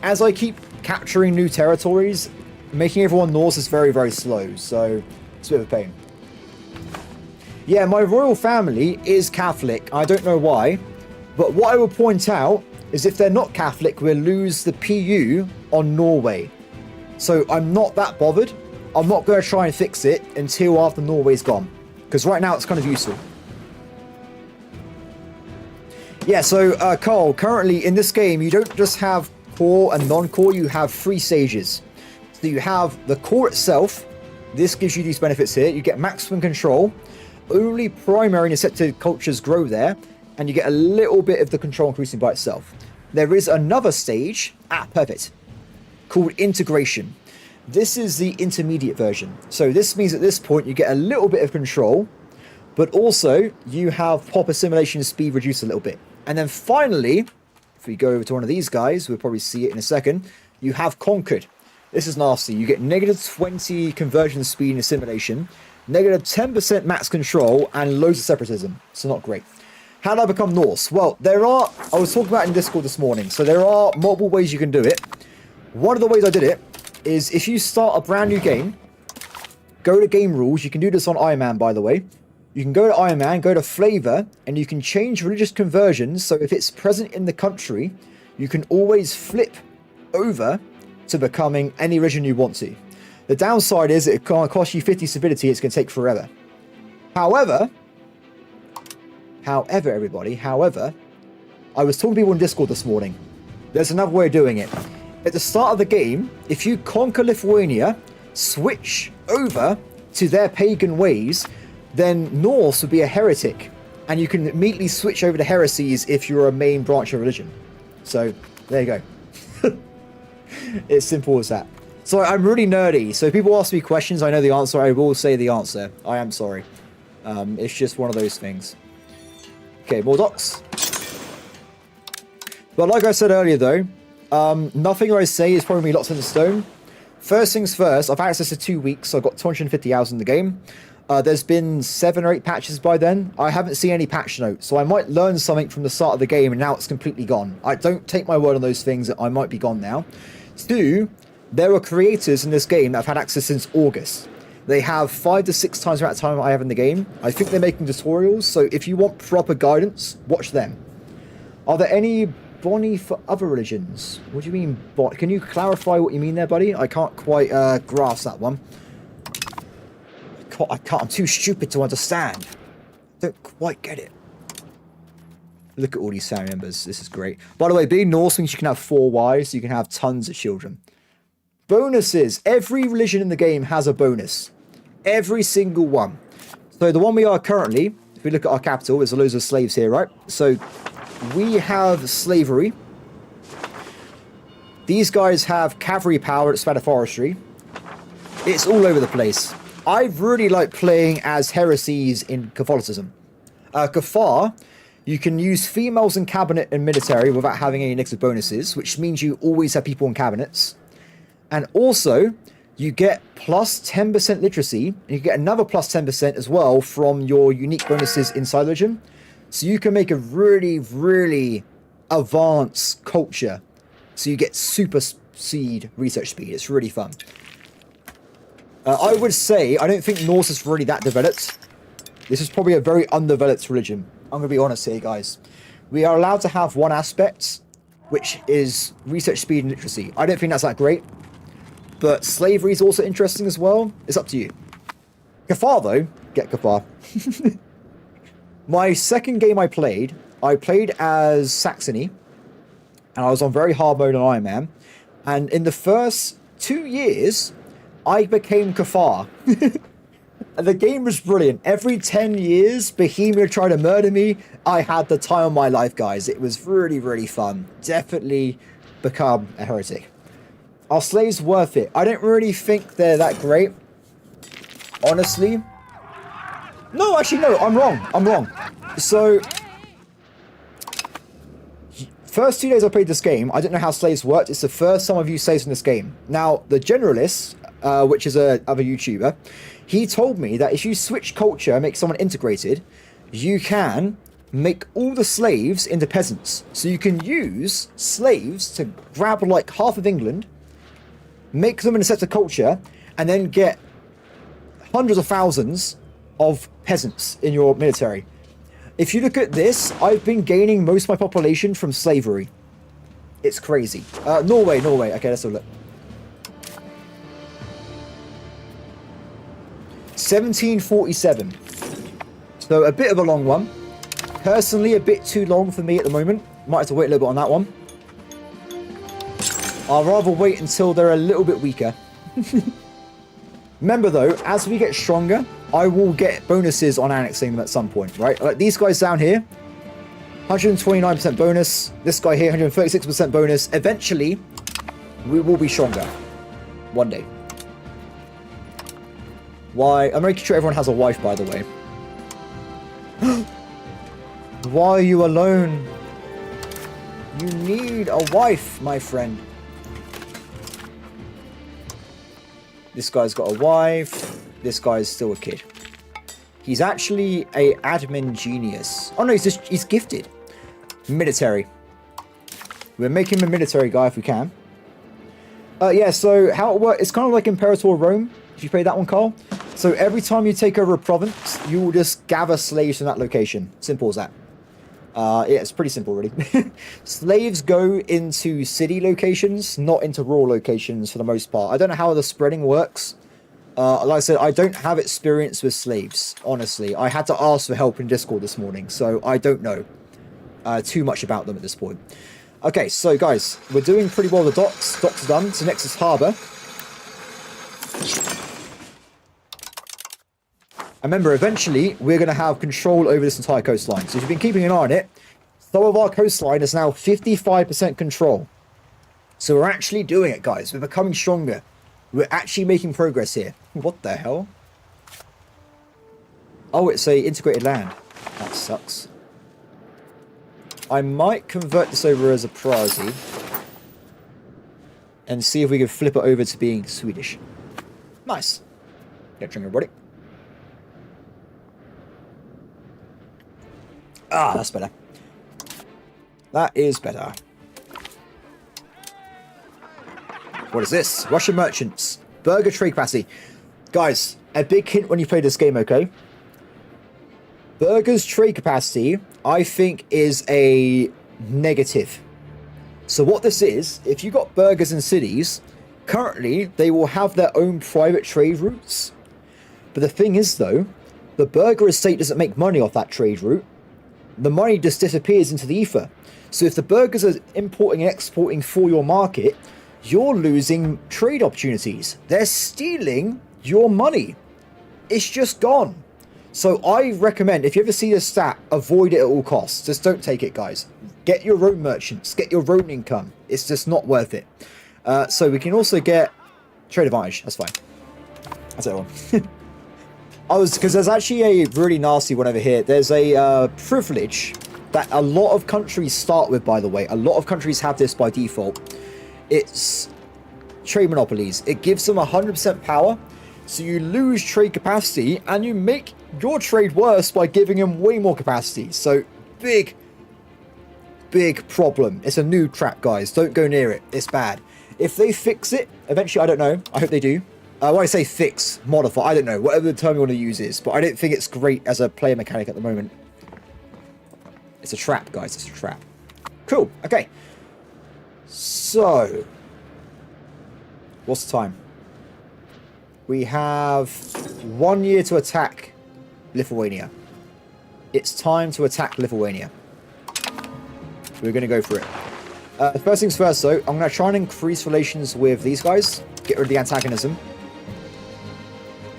as I keep capturing new territories, making everyone Norse is very, very slow, so it's a bit of a pain. Yeah, my royal family is Catholic. I don't know why, but what I will point out is if they're not Catholic, we'll lose the PU on Norway. So I'm not that bothered. I'm not going to try and fix it until after Norway's gone, because right now it's kind of useful. Yeah, so Carl, currently in this game, you don't just have core and non-core, you have 3 stages. So you have the core itself. This gives you these benefits here. You get maximum control. Only primary and accepted cultures grow there, and you get a little bit of the control increasing by itself. There is another stage, perfect, called integration. This is the intermediate version. So this means at this point you get a little bit of control, but also you have pop assimilation speed reduced a little bit. And then finally, if we go over to one of these guys, we'll probably see it in a second, you have conquered. This is nasty. You get -20 conversion speed and assimilation, -10% max control, and loads of separatism. So not great. How did I become Norse? Well, I was talking about it in Discord this morning, so there are multiple ways you can do it. One of the ways I did it is if you start a brand new game, go to game rules. You can do this on Ironman, by the way. You can go to Ironman, go to flavor, and you can change religious conversions. So if it's present in the country, you can always flip over to becoming any religion you want to. The downside is it can't cost you 50 civility. It's going to take forever. However, everybody, I was talking to people in Discord this morning. There's another way of doing it. At the start of the game, if you conquer Lithuania, switch over to their pagan ways, then Norse would be a heretic, and you can immediately switch over to heresies if you're a main branch of religion. So there you go. It's simple as that. So I'm really nerdy, so if people ask me questions, I know the answer. I will say the answer. I am sorry. It's just one of those things. Okay, more docs. But like I said earlier though, nothing I say is probably locked in stone. First things first, I've had access to 2 weeks, so I've got 250 hours in the game. There's been 7 or 8 patches by then. I haven't seen any patch notes, so I might learn something from the start of the game and now it's completely gone. I don't take my word on those things, I might be gone now. 2, there are creators in this game that have had access since August. They have 5 to 6 times the amount of time I have in the game. I think they're making tutorials, so if you want proper guidance, watch them. Are there any Bonnie for other religions? What do you mean, bot? Can you clarify what you mean there, buddy? I can't quite grasp that one. I can't. I'm too stupid to understand. Don't quite get it. Look at all these family members. This is great. By the way, being Norse means you can have 4 wives. So you can have tons of children. Bonuses. Every religion in the game has a bonus. Every single one. So the one we are currently, if we look at our capital, there's loads of slaves here, right? So we have slavery. These guys have cavalry power at Spada Forestry. It's all over the place. I really like playing as heresies in Catholicism. Cathar, you can use females in cabinet and military without having any negative bonuses, which means you always have people in cabinets. And also, you get plus 10% literacy, and you get another plus 10% as well from your unique bonuses inside religion. So you can make a really, really advanced culture. So you get super speed research speed. It's really fun. I would say, I don't think Norse is really that developed. This is probably a very undeveloped religion. I'm going to be honest here, guys. We are allowed to have one aspect, which is research speed and literacy. I don't think that's that great. But slavery is also interesting as well. It's up to you. Cathar, though. Get Cathar. My second game I played as Saxony. And I was on very hard mode on Iron Man. And in the first 2 years, I became Cathar. And the game was brilliant. Every 10 years, Bohemia tried to murder me. I had the time of my life, guys. It was really, really fun. Definitely become a heretic. Are slaves worth it? I don't really think they're that great. Honestly. No, actually, no. I'm wrong. So, first 2 days I played this game, I don't know how slaves worked. It's the first time I've used slaves in this game. Now, the Generalist, which is a other YouTuber, he told me that if you switch culture and make someone integrated, you can make all the slaves into peasants. So you can use slaves to grab like half of England, make them in a set of culture, and then get hundreds of thousands of peasants in your military. If you look at this, I've been gaining most of my population from slavery. It's crazy. Norway. Okay, let's have a look. 1747. So a bit of a long one. Personally, a bit too long for me at the moment. Might have to wait a little bit on that one. I'll rather wait until they're a little bit weaker. Remember though, as we get stronger, I will get bonuses on annexing them at some point, right? Like these guys down here, 129% bonus. This guy here, 136% bonus. Eventually, we will be stronger. One day. Why? I'm making sure everyone has a wife, by the way. Why are you alone? You need a wife, my friend. This guy's got a wife. This guy's still a kid. He's actually a admin genius. Oh no, he's gifted. Military. We're making him a military guy if we can. Yeah, so how it works, it's kind of like Imperator Rome, if you played that one, Carl. So every time you take over a province, you will just gather slaves from that location. Simple as that. Yeah, it's pretty simple, really. Slaves go into city locations, not into rural locations for the most part. I don't know how the spreading works. Like I said, I don't have experience with slaves, honestly. I had to ask for help in Discord this morning, so I don't know too much about them at this point. Okay, so guys, we're doing pretty well with the docks. Docks are done, so next is harbour. And remember, eventually, we're going to have control over this entire coastline. So if you've been keeping an eye on it, some of our coastline is now 55% control. So we're actually doing it, guys. We're becoming stronger. We're actually making progress here. What the hell? Oh, it's a integrated land. That sucks. I might convert this over as a priority. And see if we can flip it over to being Swedish. Nice. Get drink, everybody. Ah, that's better. That is better. What is this? Russian merchants. Burger trade capacity. Guys, a big hint when you play this game, okay? Burger's trade capacity, I think, is a negative. So what this is, if you got burgers in cities, currently they will have their own private trade routes. But the thing is, though, the burger estate doesn't make money off that trade route. The money just disappears into the ether. So if the burgers are importing and exporting for your market, you're losing trade opportunities. They're stealing your money. It's just gone. So I recommend, if you ever see this stat, avoid it at all costs. Just don't take it, guys. Get your own merchants. Get your own income. It's just not worth it. So we can also get trade advantage. That's fine. That's it all. Because there's actually a really nasty one over here. There's a privilege that a lot of countries start with, by the way. A lot of countries have this by default. It's trade monopolies. It gives them 100% power. So you lose trade capacity and you make your trade worse by giving them way more capacity. So big problem. It's a new trap, guys. Don't go near it. It's bad. If they fix it, eventually, I don't know. I hope they do. When I say fix, modify, I don't know, whatever the term you want to use is, but I don't think it's great as a player mechanic at the moment. It's a trap, guys, it's a trap. Cool, okay. So, what's the time? We have 1 year to attack Lithuania. It's time to attack Lithuania. We're going to go for it. First things first, though, I'm going to try and increase relations with these guys, get rid of the antagonism.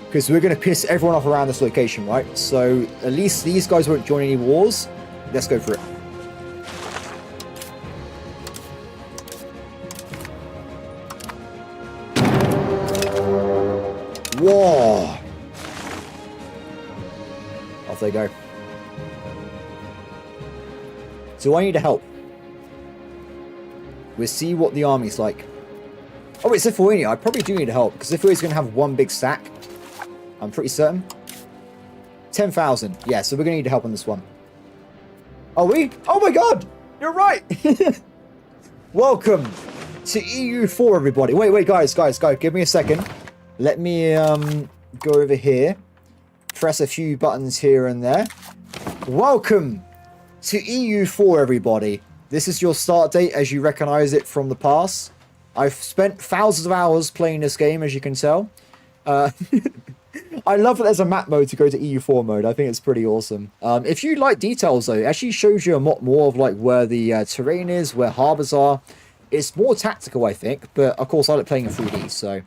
Because we're going to piss everyone off around this location, right? So at least these guys won't join any wars. Let's go for it. Whoa! Off they go. Do I need help? We'll see what the army's like. Oh, it's Lithuania. I probably do need help, because Lithuania's going to have one big stack. I'm pretty certain. 10,000. Yeah, so we're going to need help on this one. Are we? Oh my god! You're right! Welcome to EU4, everybody. Wait, guys, give me a second. Let me go over here. Press a few buttons here and there. Welcome to EU4, everybody. This is your start date as you recognize it from the past. I've spent thousands of hours playing this game, as you can tell. I love that there's a map mode to go to EU4 mode. I think it's pretty awesome. If you like details, though, it actually shows you a lot more of like where the terrain is, where harbors are. It's more tactical, I think. But, of course, I like playing in 3D, so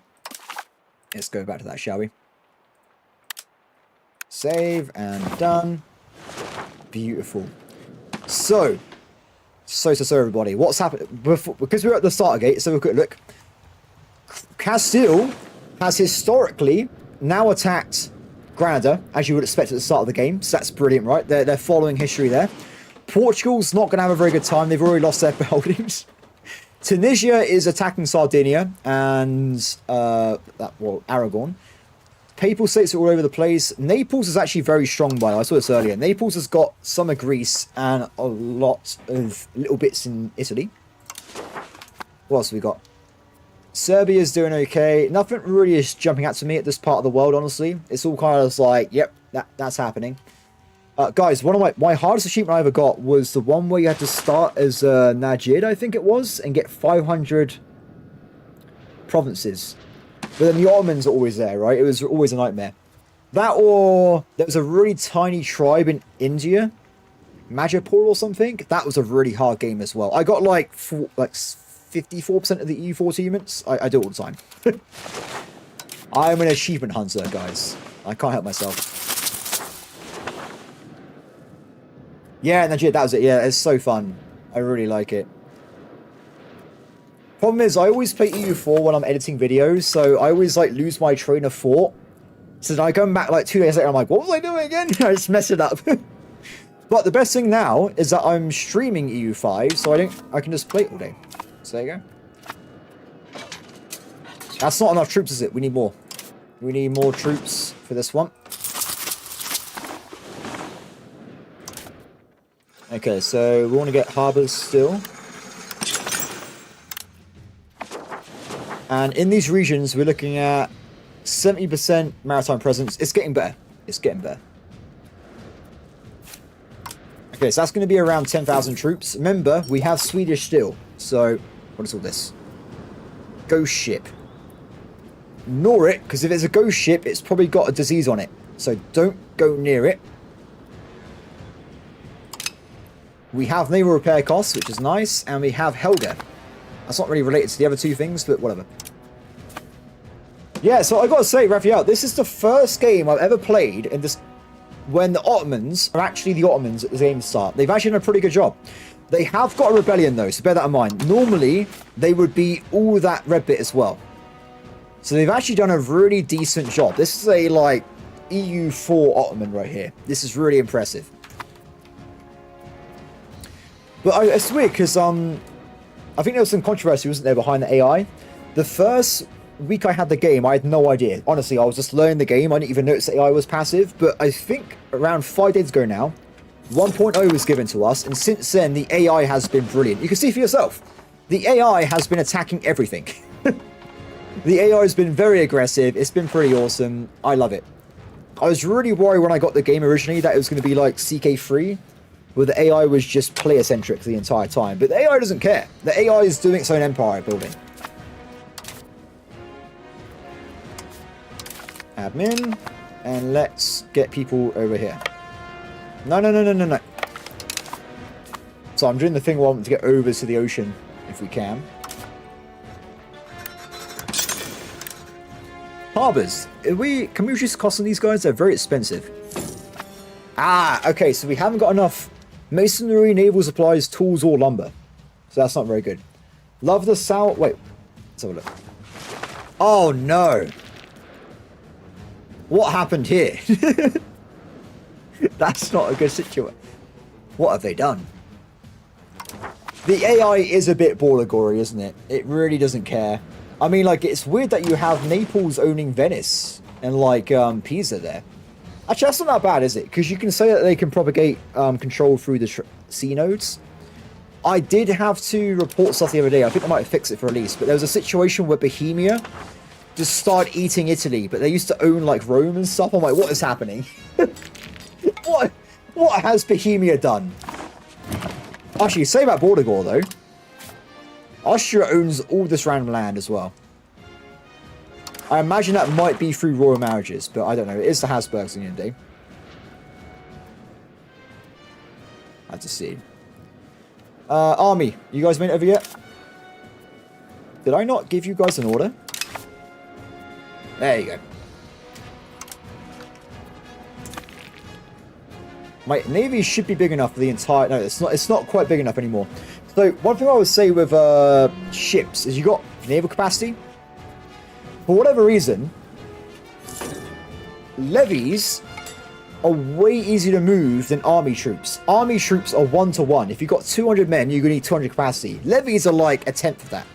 let's go back to that, shall we? Save and done. Beautiful. So everybody, what's happened? Because we're at the starter gate, so we'll quick look. Castile has historically now attacked Granada, as you would expect at the start of the game. So that's brilliant, right? They're following history there. Portugal's not going to have a very good time. They've already lost their holdings. Tunisia is attacking Sardinia and Aragon. Papal states are all over the place. Naples is actually very strong, by the way. I saw this earlier. Naples has got some of Greece and a lot of little bits in Italy. What else have we got? Serbia's doing okay. Nothing really is jumping out to me at this part of the world, honestly. It's all kind of like, yep, that's happening. Guys, one of my hardest achievement I ever got was the one where you had to start as Najid, I think it was, and get 500 provinces. But then the Ottomans are always there, right? It was always a nightmare. That, or there was a really tiny tribe in India, Majapur or something. That was a really hard game as well. I got like 54% of the EU4 achievements. I do it all the time. I'm an achievement hunter, guys. I can't help myself. Yeah, Najid, that was it. Yeah, it's so fun. I really like it. Problem is, I always play EU4 when I'm editing videos, so I always like lose my train of thought. So then I come back like 2 days later, I'm like, what was I doing again? I just mess it up. But the best thing now is that I'm streaming EU5, so I can just play it all day. So there you go. That's not enough troops, is it? We need more. We need more troops for this one. Okay, so we want to get harbours still. And in these regions, we're looking at 70% maritime presence. It's getting better. It's getting better. Okay, so that's going to be around 10,000 troops. Remember, we have Swedish still. So, what is all this? Ghost ship. Ignore it, because if it's a ghost ship, it's probably got a disease on it. So don't go near it. We have naval repair costs, which is nice. And we have Helga. That's not really related to the other two things, but whatever. Yeah, so I gotta say, Raphael, this is the first game I've ever played in this when the Ottomans are actually the Ottomans at the game start. They've actually done a pretty good job. They have got a rebellion though, so bear that in mind. Normally, they would be all that red bit as well. So they've actually done a really decent job. This is a, like, EU4 Ottoman right here. This is really impressive. But it's weird, because, I think there was some controversy, wasn't there, behind the AI? The first week I had the game, I had no idea. Honestly, I was just learning the game. I didn't even notice the AI was passive. But I think around 5 days ago now, 1.0 was given to us. And since then, the AI has been brilliant. You can see for yourself. The AI has been attacking everything. The AI has been very aggressive. It's been pretty awesome. I love it. I was really worried when I got the game originally that it was going to be like CK3, where the AI was just player-centric the entire time. But the AI doesn't care. The AI is doing its own empire building. Admin. And let's get people over here. No. So I'm doing the thing where I want to get over to the ocean, if we can. Harbours. Can we reduce costs on these guys? They're very expensive. Ah, okay, so we haven't got enough masonry, naval supplies, tools, or lumber. So that's not very good. Love the south. Wait, let's have a look. Oh no. What happened here? That's not a good situation. What have they done? The AI is a bit baller-gory, isn't it? It really doesn't care. I mean, like, it's weird that you have Naples owning Venice and, like, Pisa there. Actually, that's not that bad, is it? Because you can say that they can propagate control through the sea nodes. I did have to report stuff the other day. I think I might fix it for release. But there was a situation where Bohemia just started eating Italy. But they used to own, like, Rome and stuff. I'm like, what is happening? What has Bohemia done? Actually, say about Bordigor, though. Austria owns all this random land as well. I imagine that might be through royal marriages, but I don't know. It is the Habsburgs in the end of the day. I have to see. Army, you guys made it over yet? Did I not give you guys an order? There you go. My navy should be big enough for the entire... No, it's not quite big enough anymore. So, one thing I would say with ships is you got naval capacity. For whatever reason, levies are way easier to move than army troops. Army troops are 1-to-1. If you've got 200 men, you're going to need 200 capacity. Levies are like a tenth of that.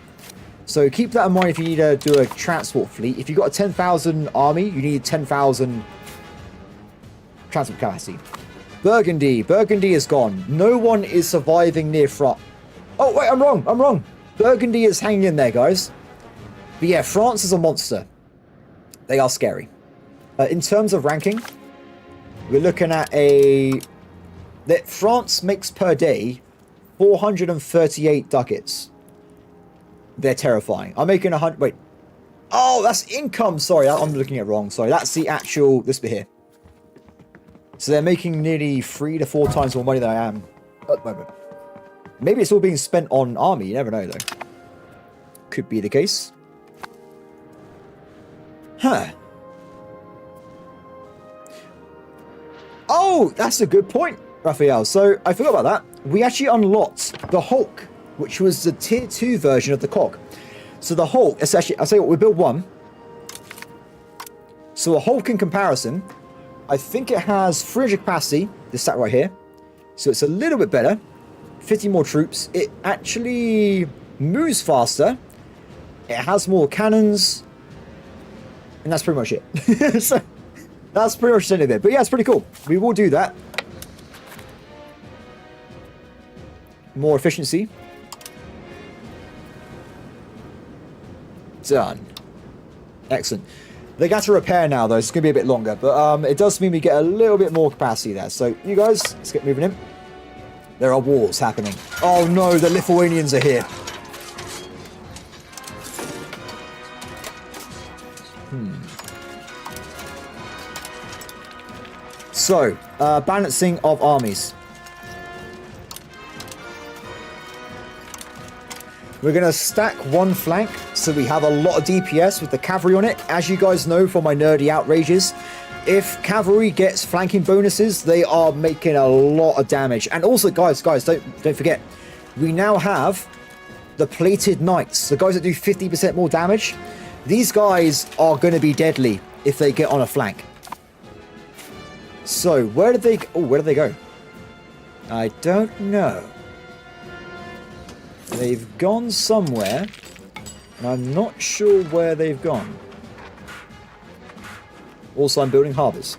So keep that in mind if you need to do a transport fleet. If you've got a 10,000 army, you need 10,000 transport capacity. Burgundy. Burgundy is gone. No one is surviving near France. Oh, wait, I'm wrong. Burgundy is hanging in there, guys. But yeah, France is a monster. They are scary. In terms of ranking, we're looking at that France makes per day 438 ducats. They're terrifying. I'm making 100... Wait. Oh, that's income. Sorry, I'm looking at it wrong. Sorry, that's the actual... This bit here. So they're making nearly 3 to 4 times more money than I am at the moment. Maybe it's all being spent on army. You never know, though. Could be the case. Huh. Oh, that's a good point, Raphael. So, I forgot about that. We actually unlocked the Hulk, which was the tier 2 version of the cog. So the Hulk, it's actually, I'll tell you what, we built one. So a Hulk in comparison, I think it has 300 capacity, this stat right here. So it's a little bit better. 50 more troops. It actually moves faster. It has more cannons. And that's pretty much it. So that's pretty much the end of it. But yeah, it's pretty cool. We will do that. More efficiency. Done. Excellent. They got to repair now, though. It's going to be a bit longer. But it does mean we get a little bit more capacity there. So you guys, let's get moving in. There are wars happening. Oh no, the Lithuanians are here. So, balancing of armies. We're going to stack one flank so we have a lot of DPS with the cavalry on it. As you guys know from my nerdy outrages, if cavalry gets flanking bonuses, they are making a lot of damage. And also, guys, don't forget, we now have the plated knights, the guys that do 50% more damage. These guys are going to be deadly if they get on a flank. So, where did they go? I don't know. They've gone somewhere, and I'm not sure where they've gone. Also, I'm building harbours.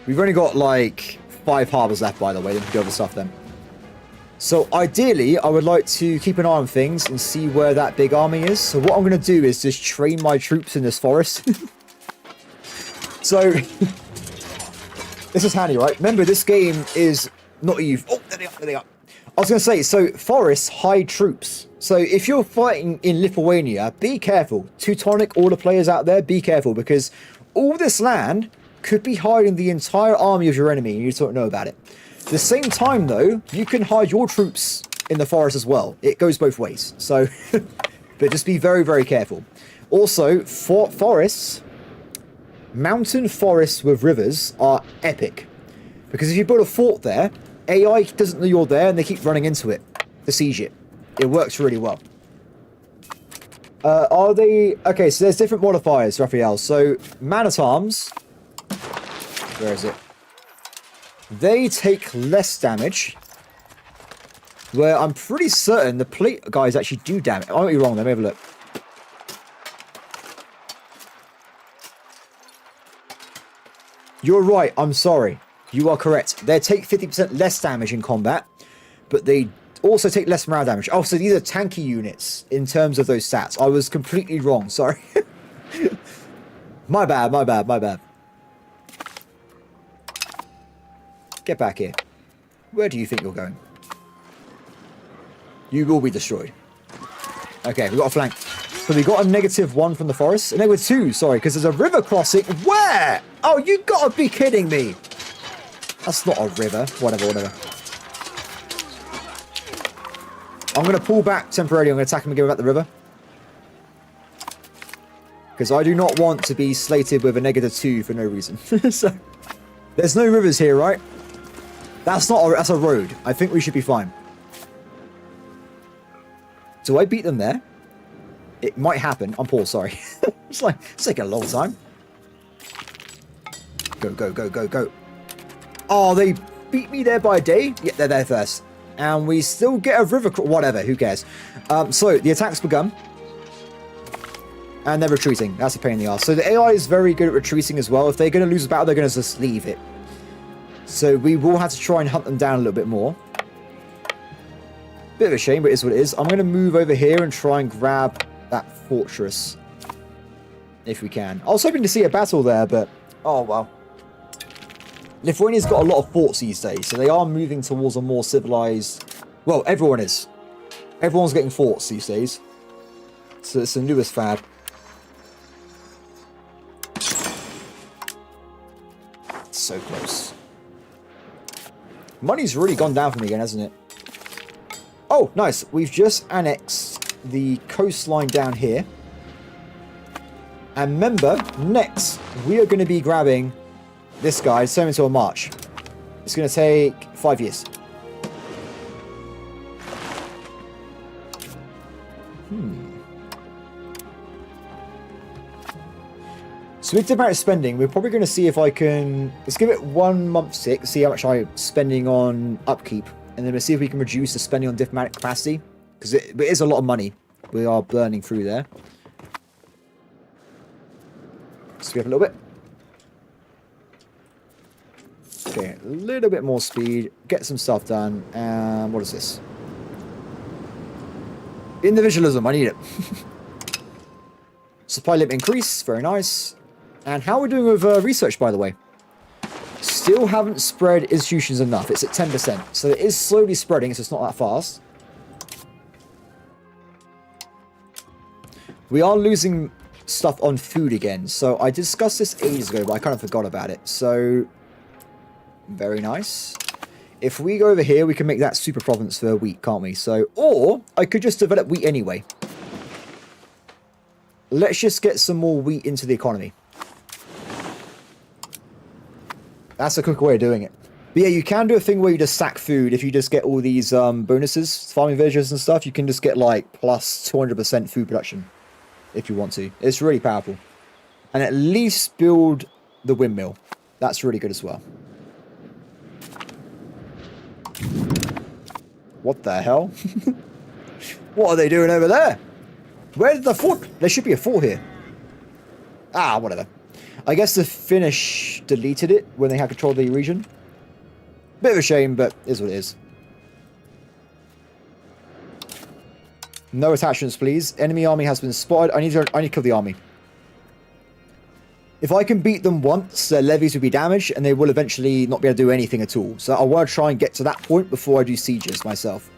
We've only got, like, 5 harbours left, by the way. Then we can go over stuff then. So, ideally, I would like to keep an eye on things and see where that big army is. So, what I'm going to do is just train my troops in this forest. So, this is handy, right? Remember, this game is not EU. Oh, there they are. I was going to say, so forests hide troops. So if you're fighting in Lithuania, be careful. Teutonic, all the players out there, be careful, because all this land could be hiding the entire army of your enemy and you don't know about it. At the same time, though, you can hide your troops in the forest as well. It goes both ways. So, but just be very, very careful. Also, forests, mountain forests with rivers are epic. Because if you build a fort there, AI doesn't know you're there and they keep running into it to siege it. It works really well. Are they... Okay, so there's different modifiers, Raphael. So, man-at-arms... Where is it? They take less damage. Where I'm pretty certain the plate guys actually do damage. I might be wrong, let me have a look. You're right, I'm sorry. You are correct. They take 50% less damage in combat, but they also take less morale damage. Oh, so these are tanky units in terms of those stats. I was completely wrong. Sorry. My bad, my bad, my bad. Get back here. Where do you think you're going? You will be destroyed. Okay, we got a flank. So we got a -1 from the forest. And -2, sorry, because there's a river crossing. Where? Oh, you gotta be kidding me. That's not a river. Whatever, whatever. I'm going to pull back temporarily. I'm going to attack him again about the river. Because I do not want to be slated with a -2 for no reason. So, there's no rivers here, right? That's not a, that's a road. I think we should be fine. Do I beat them there? It might happen. I'm Paul, sorry. It's taking a long time. Go, go, go, go, go. Oh, they beat me there by a day? Yeah, they're there first. And we still get a river... Whatever, who cares? So, the attack's begun. And they're retreating. That's a pain in the ass. So, the AI is very good at retreating as well. If they're going to lose a battle, they're going to just leave it. So, we will have to try and hunt them down a little bit more. Bit of a shame, but it is what it is. I'm going to move over here and try and grab that fortress. If we can. I was hoping to see a battle there, but... Oh, well. Lithuania's got a lot of forts these days, so they are moving towards a more civilized... Well, everyone is. Everyone's getting forts these days. So it's the newest fad. So close. Money's really gone down for me again, hasn't it? Oh, nice. We've just annexed the coastline down here. And remember, next, we are going to be grabbing this guy, send him to a march. It's going to take 5 years. So with diplomatic spending, we're probably going to see if I can... Let's give it 1 month sick, see how much I'm spending on upkeep. And then we'll see if we can reduce the spending on diplomatic capacity. Because it is a lot of money we are burning through there. Speed up a little bit. Okay, a little bit more speed. Get some stuff done. And what is this? Individualism, I need it. Supply limit increase, very nice. And how are we doing with research, by the way? Still haven't spread institutions enough. It's at 10%. So it is slowly spreading, so it's not that fast. We are losing stuff on food again. So I discussed this ages ago, but I kind of forgot about it. So, very nice. If we go over here, we can make that super province for wheat, can't we? So, or I could just develop wheat anyway. Let's just get some more wheat into the economy. That's a quick way of doing it. But yeah, you can do a thing where you just sack food. If you just get all these bonuses, farming villages and stuff, you can just get like plus 200% food production. If you want to. It's really powerful. And at least build the windmill. That's really good as well. What the hell? What are they doing over there? Where's the fort? There should be a fort here. Ah, whatever. I guess the Finnish deleted it when they had control of the region. Bit of a shame, but is what it is. No attachments, please. Enemy army has been spotted. I need to kill the army. If I can beat them once, their levies will be damaged, and they will eventually not be able to do anything at all. So I want to try and get to that point before I do sieges myself.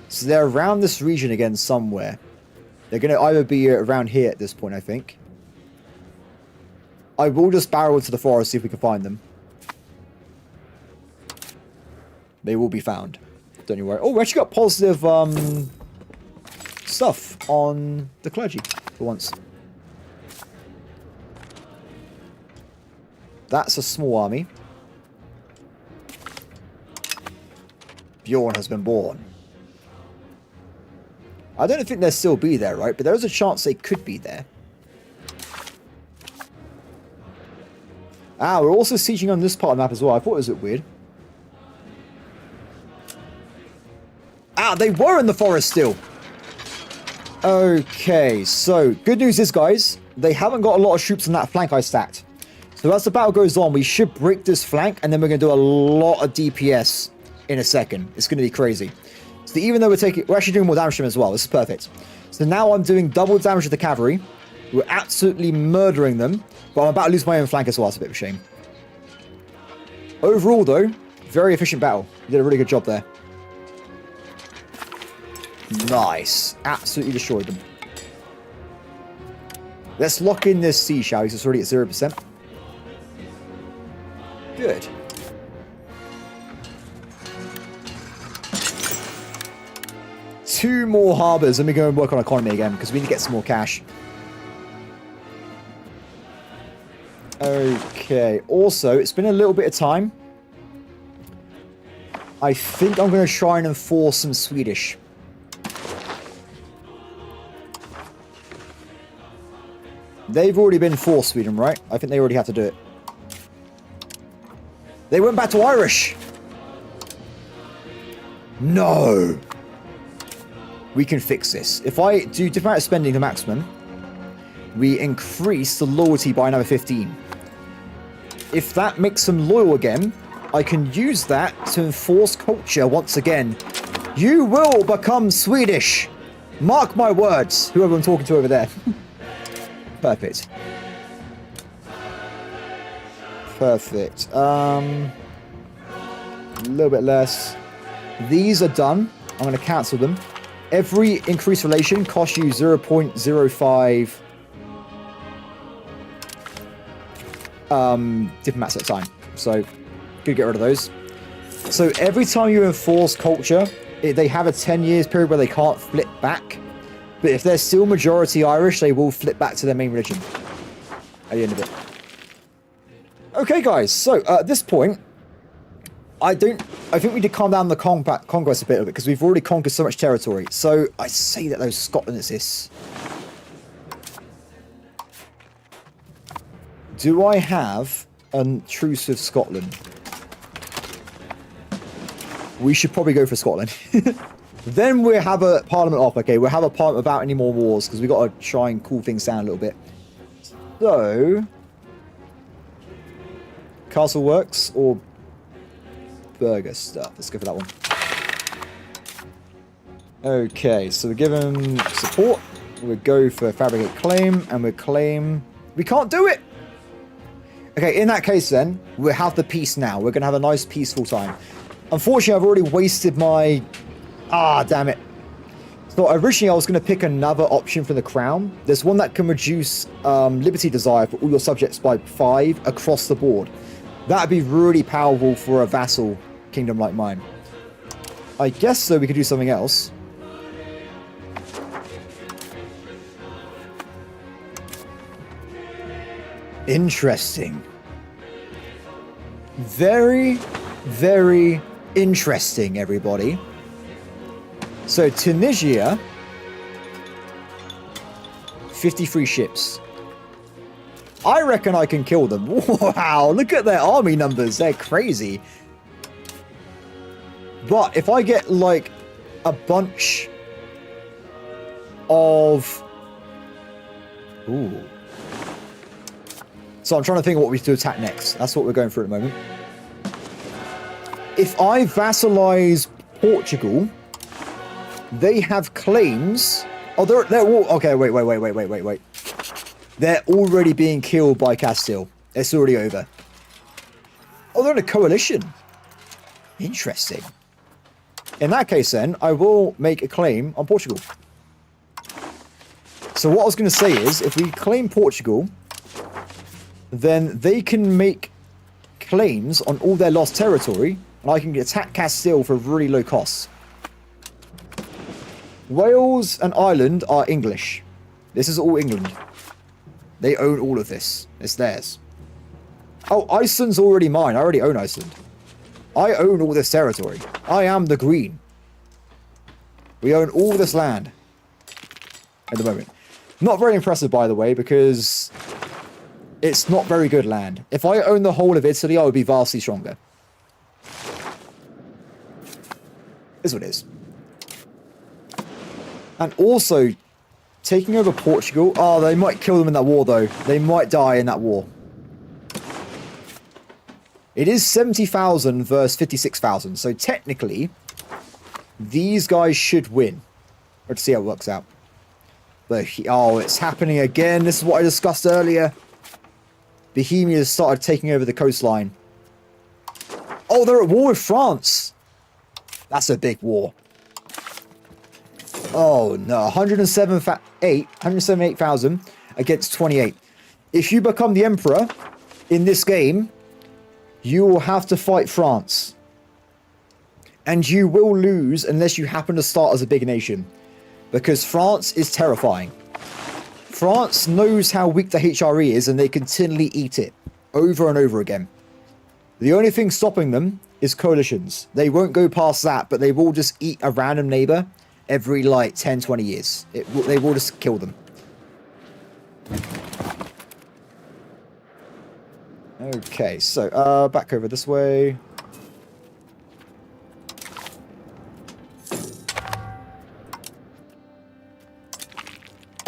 So they're around this region again somewhere. They're going to either be around here at this point, I think. I will just barrel into the forest, see if we can find them. They will be found. Don't you worry. Oh, we actually got positive stuff on the clergy for once. That's a small army. Bjorn has been born. I don't think they'll still be there, right? But there is a chance they could be there. Ah, we're also sieging on this part of the map as well. I thought it was a bit weird. Ah, they were in the forest still. Okay, so good news is, guys, they haven't got a lot of troops on that flank I stacked. So as the battle goes on, we should break this flank, and then we're going to do a lot of DPS in a second. It's going to be crazy. So even though we're actually doing more damage to them as well. This is perfect. So now I'm doing double damage to the cavalry. We're absolutely murdering them, but I'm about to lose my own flank as well. It's a bit of a shame. Overall, though, very efficient battle. You did a really good job there. Nice. Absolutely destroyed them. Let's lock in this siege, shall we? So it's already at 0%. Good. Two more harbours, and we go and work on economy again, because we need to get some more cash. Okay. Also, it's been a little bit of time. I think I'm going to try and enforce some Swedish. They've already been for Sweden, right? I think they already have to do it. They went back to Irish. No. We can fix this. If I do diplomatic spending the maximum, we increase the loyalty by another 15. If that makes them loyal again, I can use that to enforce culture once again. You will become Swedish. Mark my words, whoever I'm talking to over there. Perfect. Perfect. A little bit less. These are done. I'm going to cancel them. Every increased relation costs you 0.05 diplomats at a time. So, good get rid of those. So, every time you enforce culture, they have a 10 years period where they can't flip back. But if they're still majority Irish, they will flip back to their main religion at the end of it. Okay, guys. So, at this point, I think we need to calm down the conquest a bit because we've already conquered so much territory. So, I say that those Scotland is this. Do I have a truce with Scotland? We should probably go for Scotland. Then we'll have a parliament off. Okay, we'll have a parliament without any more wars because we've got to try and cool things down a little bit. So, castle works or burger stuff. Let's go for that one. Okay, so we're given support. We'll go for fabricate claim, and we'll claim. We can't do it. Okay, in that case, then we'll have the peace now. We're gonna have a nice peaceful time. Unfortunately, I've already wasted my. Ah, damn it. So originally I was going to pick another option for the crown. There's one that can reduce liberty desire for all your subjects by 5 across the board. That'd be really powerful for a vassal kingdom like mine. I guess so we could do something else. Interesting. Very, very interesting, everybody. So, Tunisia, 53 ships. I reckon I can kill them. Wow, look at their army numbers. They're crazy. But if I get, like, a bunch of... Ooh. So I'm trying to think of what we do attack next. That's what we're going through at the moment. If I vassalize Portugal... They have claims. Oh, they're all... Okay, wait. They're already being killed by Castile. It's already over. Oh, they're in a coalition. Interesting. In that case, then, I will make a claim on Portugal. So what I was going to say is, if we claim Portugal, then they can make claims on all their lost territory, and I can attack Castile for really low costs. Wales and Ireland are English. This is all England. They own all of this. It's theirs. Oh, Iceland's already mine. I already own Iceland. I own all this territory. I am the Green. We own all this land at the moment. Not very impressive, by the way, because it's not very good land. If I own the whole of Italy, I would be vastly stronger. Is what it is. And also, taking over Portugal... Oh, they might kill them in that war, though. They might die in that war. It is 70,000 versus 56,000. So technically, these guys should win. Let's see how it works out. But oh, it's happening again. This is what I discussed earlier. Bohemia has started taking over the coastline. Oh, they're at war with France. That's a big war. Oh no, 178,000 against 28. If you become the emperor in this game, you will have to fight France. And you will lose unless you happen to start as a big nation. Because France is terrifying. France knows how weak the HRE is and they continually eat it over and over again. The only thing stopping them is coalitions. They won't go past that, but they will just eat a random neighbor every like 10, 20 years. They will just kill them. Okay, so back over this way.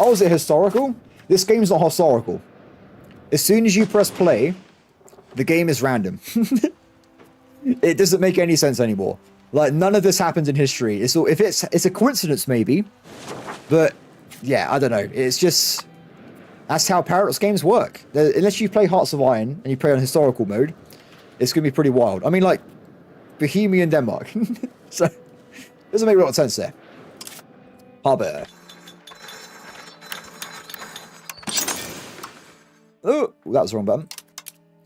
Oh, is it historical? This game's not historical. As soon as you press play, the game is random. It doesn't make any sense anymore. Like, none of this happens in history. It's a coincidence, maybe. But, yeah, I don't know. It's just... That's how Paradox games work. Unless you play Hearts of Iron and you play on historical mode, it's going to be pretty wild. I mean, like, Bohemia and Denmark. So, doesn't make a lot of sense there. Harbour. Oh, that was the wrong button.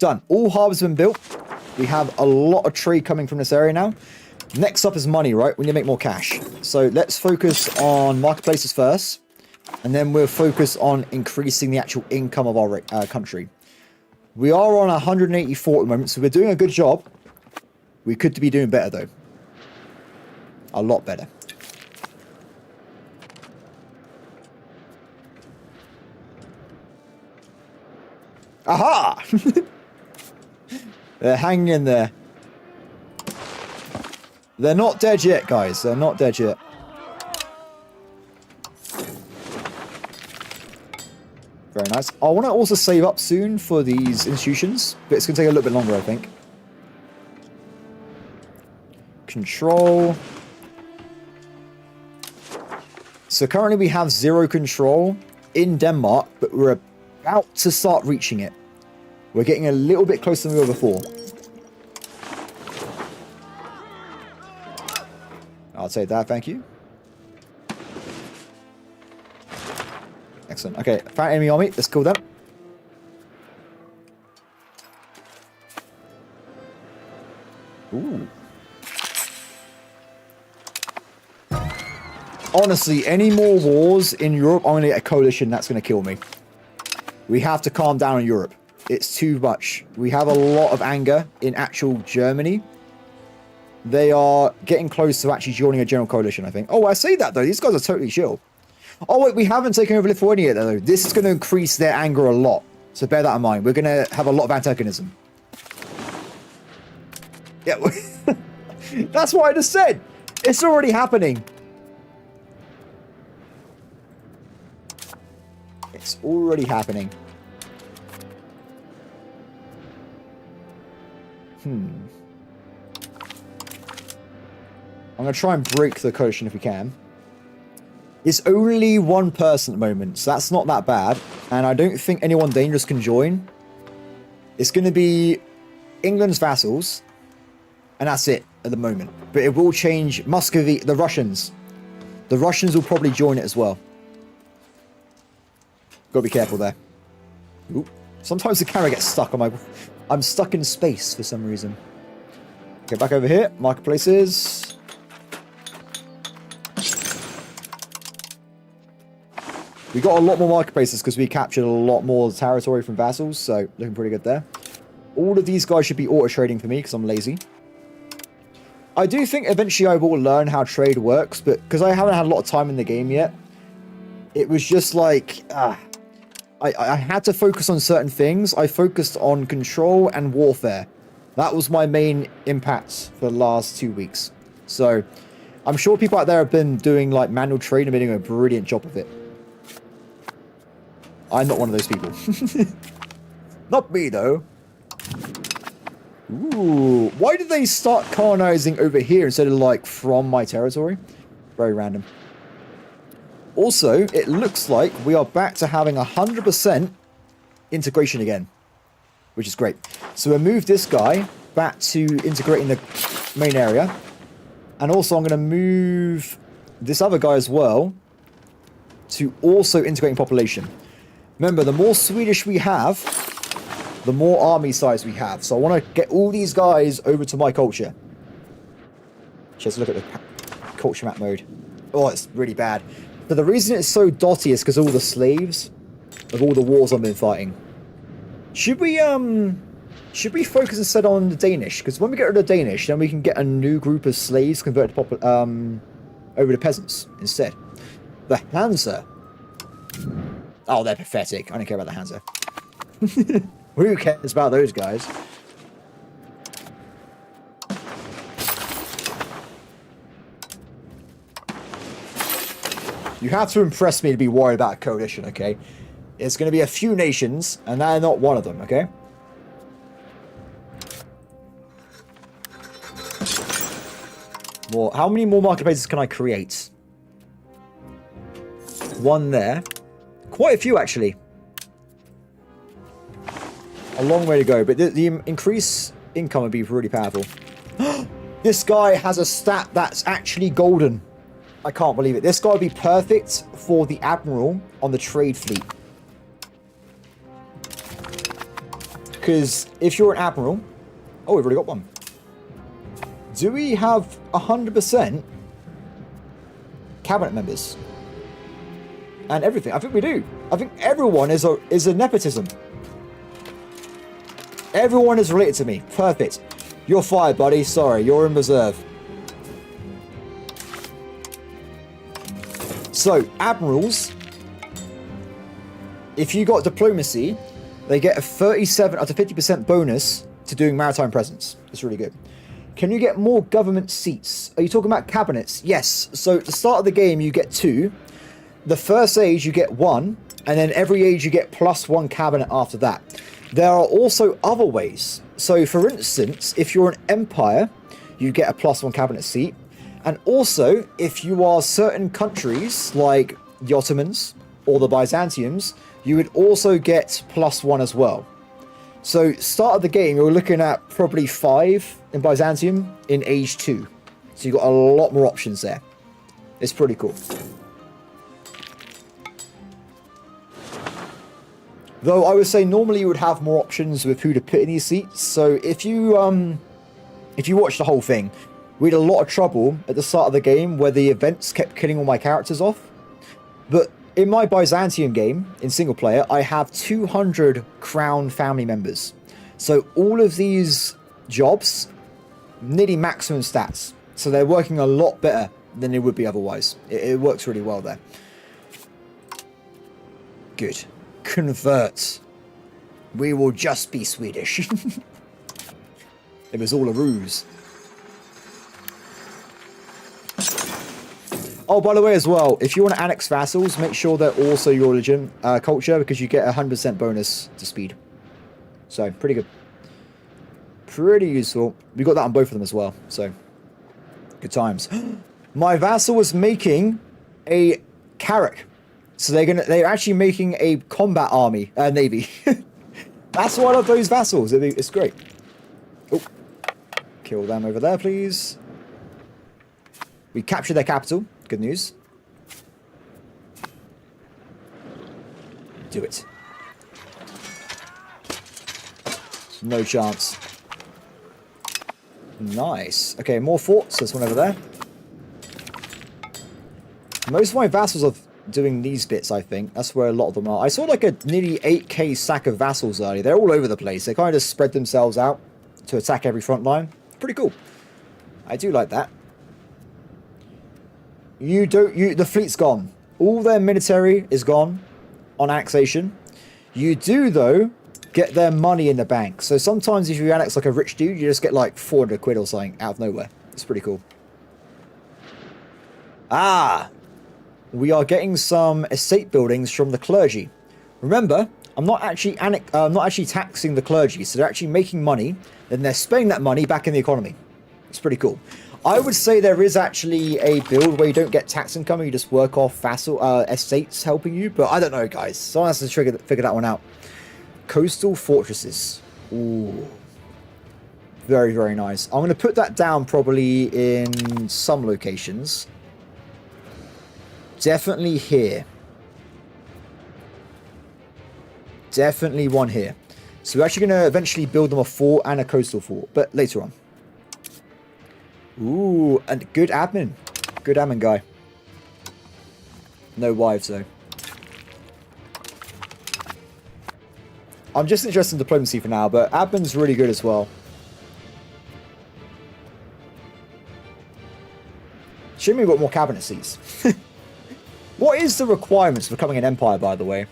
Done. All harbours have been built. We have a lot of trade coming from this area now. Next up is money, right? We need to make more cash. So let's focus on marketplaces first. And then we'll focus on increasing the actual income of our country. We are on 184 at the moment, so we're doing a good job. We could be doing better, though. A lot better. Aha! They're hanging in there. They're not dead yet, guys. They're not dead yet. Very nice. I want to also save up soon for these institutions, but it's going to take a little bit longer, I think. Control. So currently we have 0 control in Denmark, but we're about to start reaching it. We're getting a little bit closer than we were before. I'll take that, thank you. Excellent. Okay, found enemy army. Let's kill them. Ooh. Honestly, any more wars in Europe, I'm going to get a coalition that's going to kill me. We have to calm down in Europe. It's too much. We have a lot of anger in actual Germany. They are getting close to actually joining a general coalition, I think. Oh, I say that, though. These guys are totally chill. Oh, wait, we haven't taken over Lithuania yet, though. This is going to increase their anger a lot. So bear that in mind. We're going to have a lot of antagonism. Yeah, that's what I just said. It's already happening. It's already happening. I'm going to try and break the coalition if we can. It's only one person at the moment, so that's not that bad. And I don't think anyone dangerous can join. It's going to be England's vassals. And that's it at the moment. But it will change. Muscovy, the Russians. The Russians will probably join it as well. Got to be careful there. Ooh. Sometimes the camera gets stuck on my... I'm stuck in space for some reason. Okay, back over here. Marketplaces. We got a lot more marketplaces because we captured a lot more territory from vassals. So, looking pretty good there. All of these guys should be auto-trading for me because I'm lazy. I do think eventually I will learn how trade works. But because I haven't had a lot of time in the game yet, it was just like... I had to focus on certain things. I focused on control and warfare. That was my main impact for the last 2 weeks. So, I'm sure people out there have been doing like manual trade and been doing a brilliant job of it. I'm not one of those people. Not me, though. Ooh, why did they start colonizing over here instead of like from my territory? Very random. Also, it looks like we are back to having 100% integration again, which is great. So we'll move this guy back to integrating the main area. And also I'm going to move this other guy as well to also integrating population. Remember, the more Swedish we have, the more army size we have. So I want to get all these guys over to my culture. Just look at the culture map mode. Oh, it's really bad. But the reason it's so dotty is because all the slaves of all the wars I've been fighting. Should we focus instead on the Danish? Because when we get rid of the Danish, then we can get a new group of slaves converted to over to peasants instead. The Hansa. Oh, they're pathetic. I don't care about the Hansa. Who cares about those guys? You have to impress me to be worried about a coalition, okay? It's going to be a few nations, and they're not one of them, okay? More. How many more marketplaces can I create? One there. Quite a few, actually. A long way to go, but the increased income would be really powerful. This guy has a stat that's actually golden. I can't believe it. This guy would be perfect for the Admiral on the trade fleet. Because if you're an Admiral... Oh, we've already got one. Do we have 100% cabinet members? And everything. I think we do. I think everyone is a nepotism. Everyone is related to me. Perfect. You're fired, buddy. Sorry, you're in reserve. So, admirals, if you got diplomacy, they get a 37 up to 50% bonus to doing maritime presence. It's really good. Can you get more government seats? Are you talking about cabinets? Yes. So, at the start of the game, you get 2. The first age, you get 1. And then every age, you get +1 cabinet after that. There are also other ways. So, for instance, if you're an empire, you get a +1 cabinet seat. And also, if you are certain countries, like the Ottomans or the Byzantiums, you would also get +1 as well. So, start of the game, you're looking at probably 5 in Byzantium in age 2. So, you've got a lot more options there. It's pretty cool. Though I would say normally you would have more options with who to put in these seats. So if you watch the whole thing, we had a lot of trouble at the start of the game where the events kept killing all my characters off. But in my Byzantium game, in single player, I have 200 crown family members. So all of these jobs, nearly maximum stats. So they're working a lot better than they would be otherwise. It works really well there. Good. Convert. We will just be Swedish. It was all a ruse. Oh, by the way, as well, if you want to annex vassals, make sure they're also your religion, culture, because you get a 100% bonus to speed. So, pretty good. Pretty useful. We got that on both of them as well, so good times. My vassal was making a carrack. So they're actually making a combat army, navy. That's why I love those vassals. It's great. Oh, kill them over there, please. We captured their capital. Good news. Do it. No chance. Nice. Okay, more forts. There's one over there. Most of my vassals are doing these bits, I think. That's where a lot of them are. I saw like a nearly 8k stack of vassals earlier. They're all over the place. They kind of just spread themselves out to attack every front line. Pretty cool. I do like that. The fleet's gone. All their military is gone on annexation. You do, though, get their money in the bank. So sometimes if you annex like a rich dude, you just get like 400 quid or something out of nowhere. It's pretty cool. Ah! We are getting some estate buildings from the clergy. Remember, I'm not actually taxing the clergy, so they're actually making money, then they're spending that money back in the economy. It's pretty cool. I would say there is actually a build where you don't get tax income, you just work off vassal estates helping you, but I don't know, guys. Someone has to figure that one out. Coastal fortresses. Ooh. Very, very nice. I'm going to put that down probably in some locations. Definitely here. Definitely one here. So we're actually going to eventually build them a fort and a coastal fort, but later on. Ooh, and good admin. Good admin guy. No wives, though. I'm just interested in diplomacy for now, but admin's really good as well. Should we got more cabinet seats? What is the requirements for becoming an empire, by the way?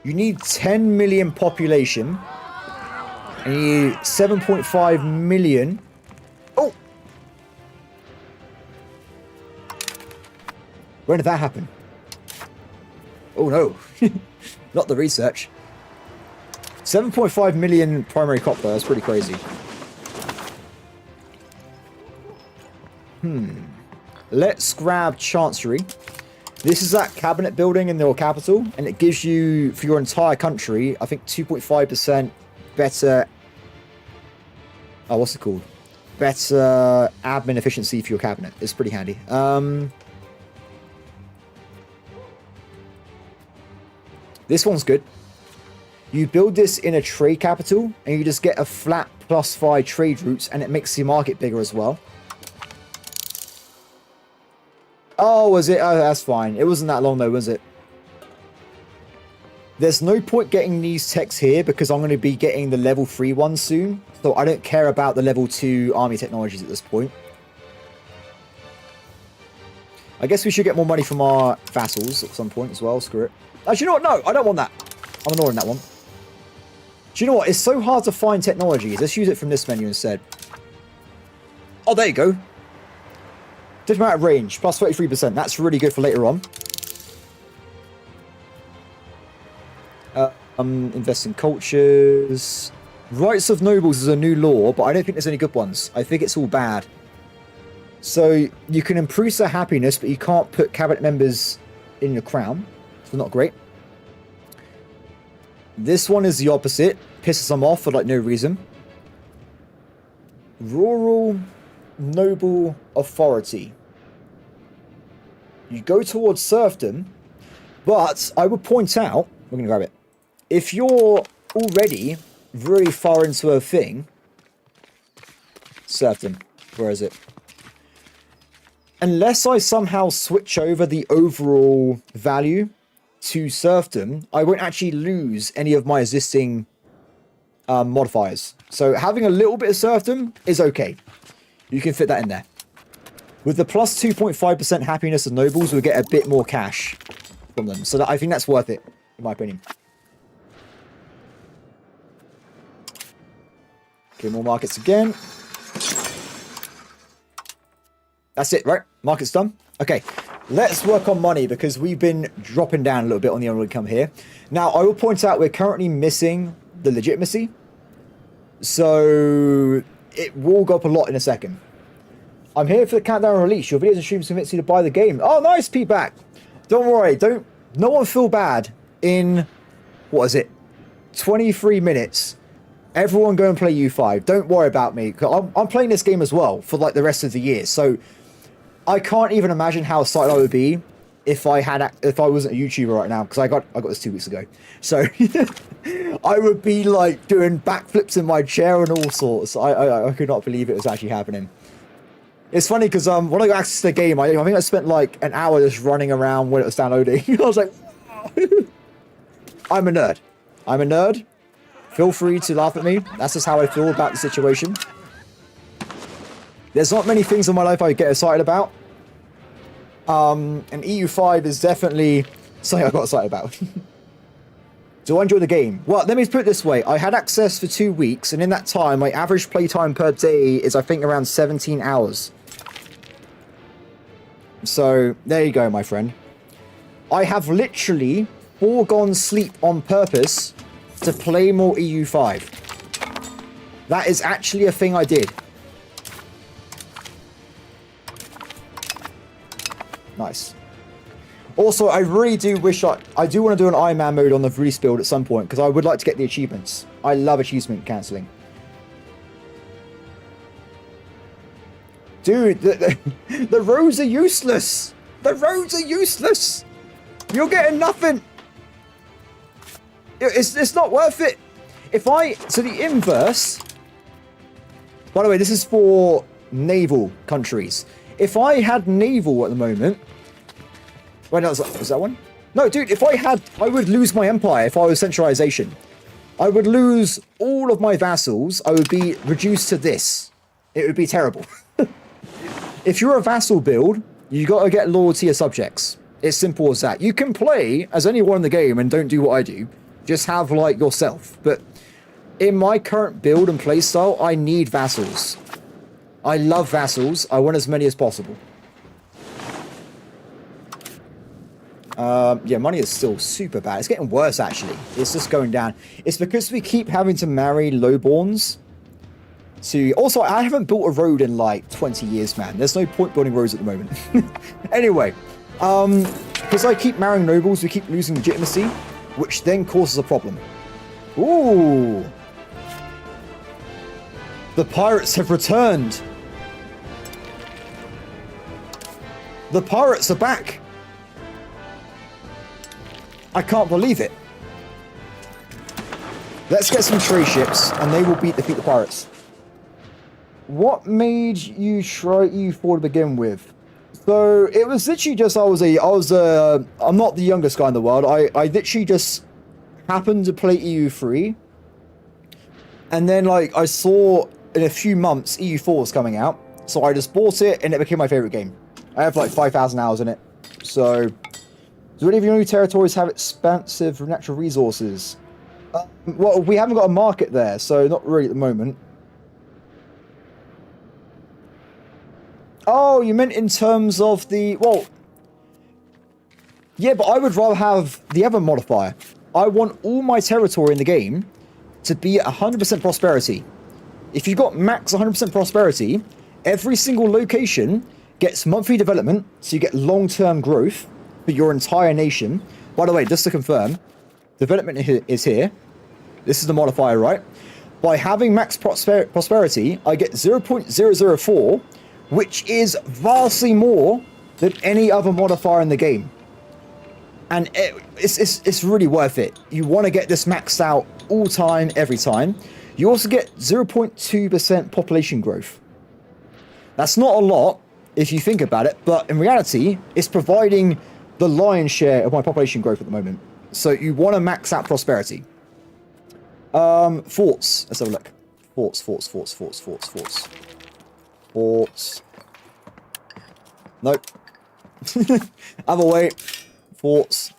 You need 10 million population. And you need 7.5 million. Oh! When did that happen? Oh no. Not the research. 7.5 million primary copper. That's pretty crazy. Let's grab Chancery. This is that cabinet building in your capital, and it gives you, for your entire country, I think 2.5% better... Oh, what's it called? Better admin efficiency for your cabinet. It's pretty handy. This one's good. You build this in a trade capital, and you just get a flat +5 trade routes, and it makes your market bigger as well. Oh, was it? Oh, that's fine. It wasn't that long, though, was it? There's no point getting these techs here, because I'm going to be getting the level 3 ones soon. So I don't care about the level 2 army technologies at this point. I guess we should get more money from our vassals at some point as well. Screw it. Actually, you know what? No, I don't want that. I'm ignoring that one. Do you know what? It's so hard to find technologies. Let's use it from this menu instead. Oh, there you go. Different amount of range, plus 33%. That's really good for later on. Invest in cultures. Rights of nobles is a new law, but I don't think there's any good ones. I think it's all bad. So you can improve their happiness, but you can't put cabinet members in your crown. So not great. This one is the opposite. Pisses them off for like no reason. Rural noble authority. You go towards serfdom, but I would point out, we're going to grab it, if you're already really far into a thing, serfdom, where is it? Unless I somehow switch over the overall value to serfdom, I won't actually lose any of my existing modifiers. So having a little bit of serfdom is okay. You can fit that in there. With the plus 2.5% happiness of nobles, we'll get a bit more cash from them. So I think that's worth it, in my opinion. Okay, more markets again. That's it, right? Market's done. Okay, let's work on money because we've been dropping down a little bit on the annual income here. Now, I will point out we're currently missing the legitimacy. So it will go up a lot in a second. I'm here for the countdown release. Your videos and streams convince you to buy the game. Oh, nice, P-Back. Don't worry. No one feel bad in, what is it, 23 minutes. Everyone go and play U5. Don't worry about me. I'm playing this game as well for like the rest of the year. So I can't even imagine how excited I would be if I wasn't a YouTuber right now, because I got this 2 weeks ago. So I would be like doing backflips in my chair and all sorts. I could not believe it was actually happening. It's funny because when I got access to the game, I think I spent like an hour just running around when it was downloading. I was like, I'm a nerd. I'm a nerd. Feel free to laugh at me. That's just how I feel about the situation. There's not many things in my life I get excited about. And EU5 is definitely something I got excited about. Do I enjoy the game? Well, let me put it this way. I had access for 2 weeks, and in that time, my average playtime per day is, I think, around 17 hours. So, there you go, my friend. I have literally foregone sleep on purpose to play more EU5. That is actually a thing I did. Nice. Also, I really do wish I do want to do an Ironman mode on the release build at some point, because I would like to get the achievements. I love achievement cancelling. Dude, the roads are useless. The roads are useless. You're getting nothing. It's not worth it. So the inverse, by the way, this is for naval countries. If I had naval at the moment, wait, no, was that one? No, dude, I would lose my empire if I was centralization. I would lose all of my vassals. I would be reduced to this. It would be terrible. If you're a vassal build, you got to get loyalty of subjects. It's simple as that. You can play as anyone in the game and don't do what I do. Just have, like, yourself. But in my current build and playstyle, I need vassals. I love vassals. I want as many as possible. Yeah, money is still super bad. It's getting worse, actually. It's just going down. It's because we keep having to marry lowborns. Also, I haven't built a road in like 20 years, man. There's no point building roads at the moment. Anyway, because I keep marrying nobles, we keep losing legitimacy, which then causes a problem. Ooh. The pirates have returned. The pirates are back. I can't believe it. Let's get some trade ships, and they will defeat the pirates. What made you try EU4 to begin with? So it was literally just I'm not the youngest guy in the world. I literally just happened to play EU3, and then like I saw in a few months EU4 was coming out, so I just bought it, and it became my favorite game. I have like 5,000 hours in it. So, do any of your new territories have expansive natural resources? Well, we haven't got a market there, so not really at the moment. Oh, you meant in terms of the... Well, yeah, but I would rather have the other modifier. I want all my territory in the game to be at 100% prosperity. If you've got max 100% prosperity, every single location gets monthly development, so you get long-term growth for your entire nation. By the way, just to confirm, development is here. This is the modifier, right? By having max prosperity, I get 0.004, which is vastly more than any other modifier in the game. And it's really worth it. You want to get this maxed out all time, every time. You also get 0.2% population growth. That's not a lot if you think about it, but in reality, it's providing the lion's share of my population growth at the moment. So you want to max out prosperity. Forts. Let's have a look. Forts. Nope. Other way. Forts.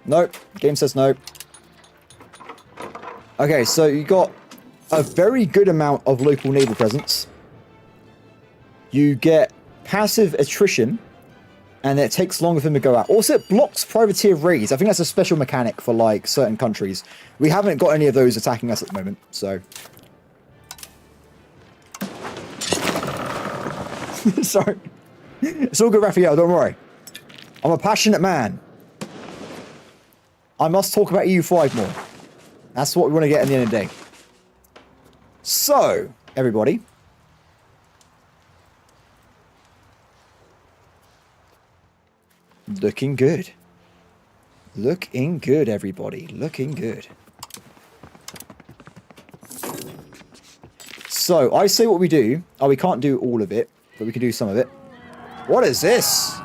Nope. Game says no. Okay, so you got a very good amount of local naval presence. You get passive attrition, and it takes longer for them to go out. Also, it blocks privateer raids. I think that's a special mechanic for like certain countries. We haven't got any of those attacking us at the moment, so... Sorry. It's all good, Raphael, don't worry. I'm a passionate man. I must talk about EU5 more. That's what we want to get in the end of the day. So, everybody. Looking good. Looking good, everybody. Looking good. So, I say what we do. Oh, we can't do all of it, but we can do some of it. What is this?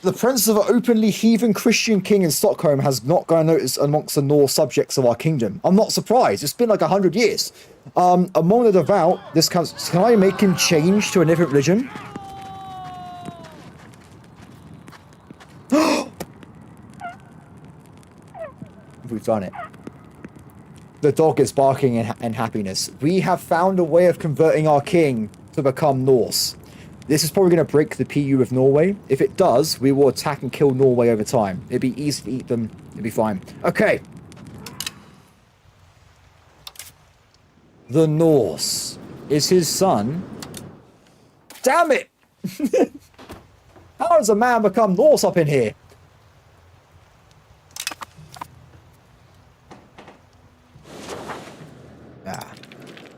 The Prince of an openly heathen Christian king in Stockholm has not gone unnoticed amongst the Norse subjects of our kingdom. I'm not surprised. It's been like 100 years. Among the devout, this comes... Can I make him change to a different religion? We've done it. The dog is barking in happiness. We have found a way of converting our king to become Norse. This is probably going to break the PU of Norway. If it does, we will attack and kill Norway over time. It'd be easy to eat them. It'd be fine. Okay. The Norse is his son. Damn it! How does a man become Norse up in here? Ah.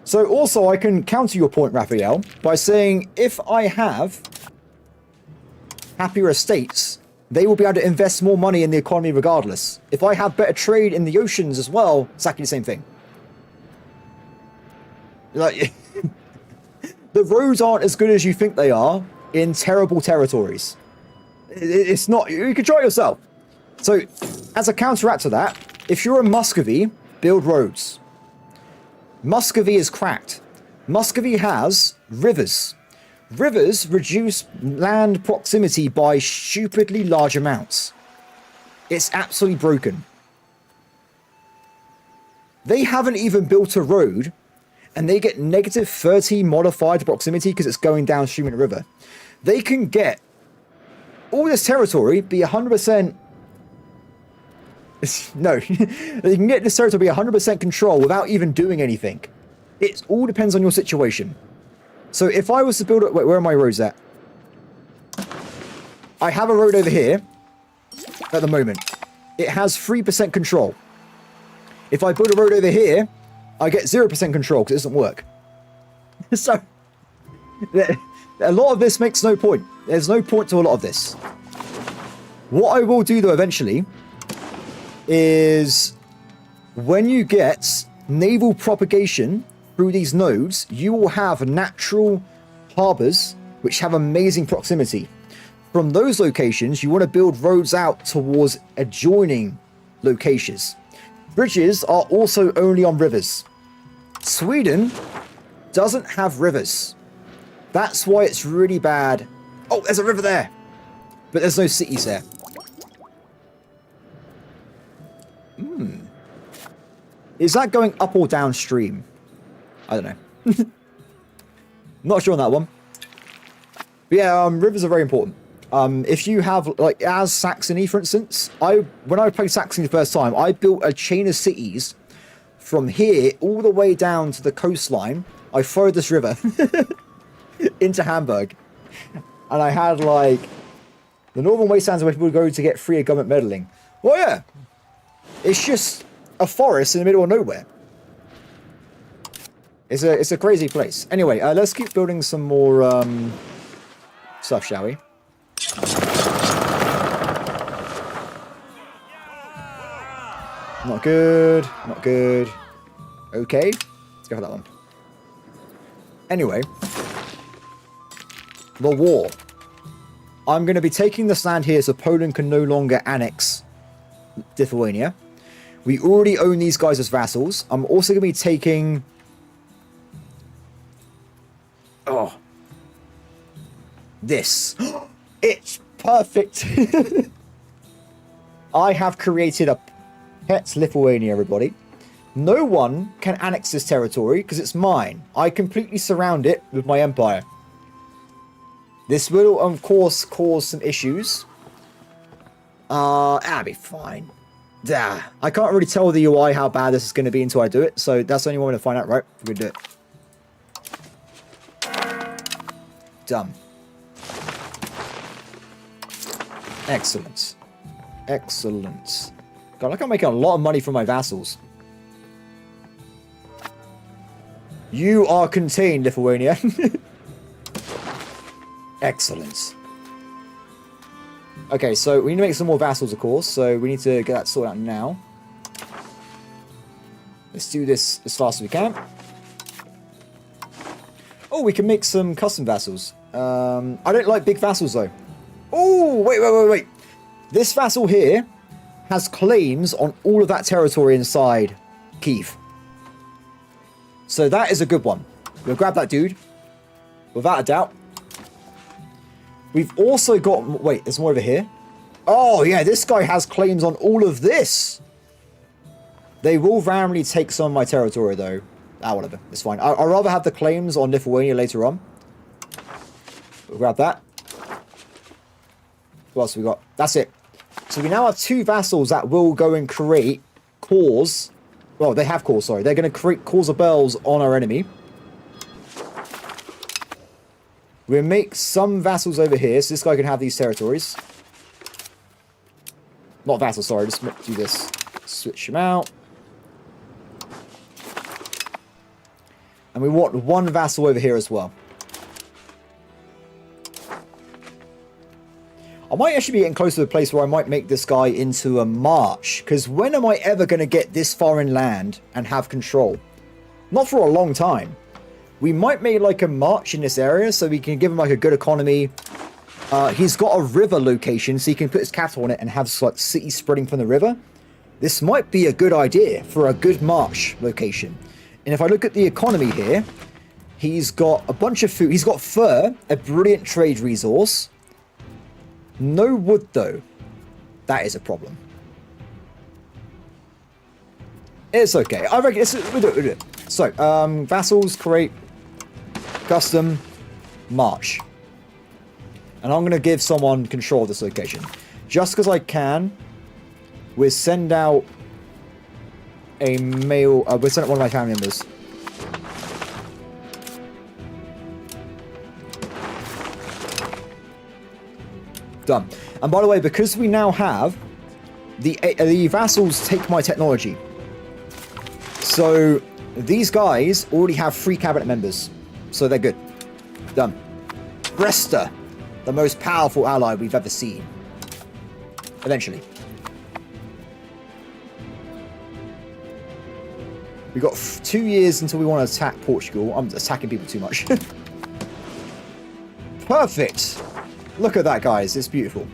So also I can counter your point, Raphael, by saying if I have happier estates, they will be able to invest more money in the economy regardless. If I have better trade in the oceans as well, exactly the same thing. Like, the roads aren't as good as you think they are in terrible territories. It's not, you can try it yourself. So, as a counteract to that, if you're in Muscovy, build roads. Muscovy is cracked. Muscovy has rivers. Rivers reduce land proximity by stupidly large amounts. It's absolutely broken. They haven't even built a road, and they get negative 30 modified proximity because it's going downstream in a river. They can get all this territory be 100%... No, they can get this territory to be 100% control without even doing anything. It all depends on your situation. So if I was to build... Wait, where are my roads at? I have a road over here at the moment. It has 3% control. If I build a road over here, I get 0% control because it doesn't work. So, a lot of this makes no point. There's no point to a lot of this. What I will do, though, eventually, is when you get naval propagation through these nodes, you will have natural harbors which have amazing proximity. From those locations, you want to build roads out towards adjoining locations. Bridges are also only on rivers. Sweden doesn't have rivers. That's why it's really bad. Oh, there's a river there. But there's no cities there. Is that going up or downstream? I don't know. Not sure on that one. But yeah, rivers are very important. If you have, like, as Saxony, for instance, when I played Saxony the first time, I built a chain of cities from here all the way down to the coastline. I followed this river into Hamburg. And I had, like, the northern wastelands where people go to get free of government meddling. Well, yeah. It's just a forest in the middle of nowhere. It's a crazy place. Anyway, let's keep building some more stuff, shall we? Not good. Not good. Okay. Let's go for that one. Anyway. The war. I'm going to be taking this land here so Poland can no longer annex Lithuania. We already own these guys as vassals. I'm also going to be taking... Oh. This. It's perfect. I have created a pet Lithuania, everybody. No one can annex this territory because it's mine. I completely surround it with my empire. This will, of course, cause some issues. That'll be fine. I can't really tell the UI how bad this is going to be until I do it, so that's the only one to find out, right? We're going to do it. Done. Excellent. Excellent. God, I can make a lot of money from my vassals. You are contained, Lithuania. Excellent. Okay, so we need to make some more vassals, of course, so we need to get that sorted out now. Let's do this as fast as we can. Oh, we can make some custom vassals. I don't like big vassals, though. Oh, wait. This vassal here has claims on all of that territory inside Kyiv. So that is a good one. We'll grab that dude. Without a doubt. We've also got... Wait, there's more over here. Oh, yeah, this guy has claims on all of this. They will randomly take some of my territory, though. Ah, whatever. It's fine. I'd rather have the claims on Lithuania later on. We'll grab that. What else we got? That's it. So we now have 2 vassals that will go and create cores. Well, they have cores, sorry. They're going to create cores of bells on our enemy. We'll make some vassals over here, so this guy can have these territories. Not vassals, sorry. Just do this. Switch them out. And we want 1 vassal over here as well. I might actually be getting close to the place where I might make this guy into a march. Because when am I ever going to get this far inland and have control? Not for a long time. We might make like a march in this area so we can give him like a good economy. He's got a river location so he can put his capital on it and have like cities spreading from the river. This might be a good idea for a good march location. And if I look at the economy here, he's got a bunch of food. He's got fur, a brilliant trade resource. No wood, though. That is a problem. It's okay. I reckon we'll do it. So, vassals, create, custom, march. And I'm going to give someone control of this location. Just because I can, we'll send out a male... we'll send out one of my family members. Done. And by the way, because we now have the vassals take my technology, so these guys already have 3 cabinet members, so they're good. Done. Bresta, the most powerful ally we've ever seen. Eventually. We've got 2 years until we want to attack Portugal. I'm attacking people too much. Perfect. Look at that, guys. It's beautiful.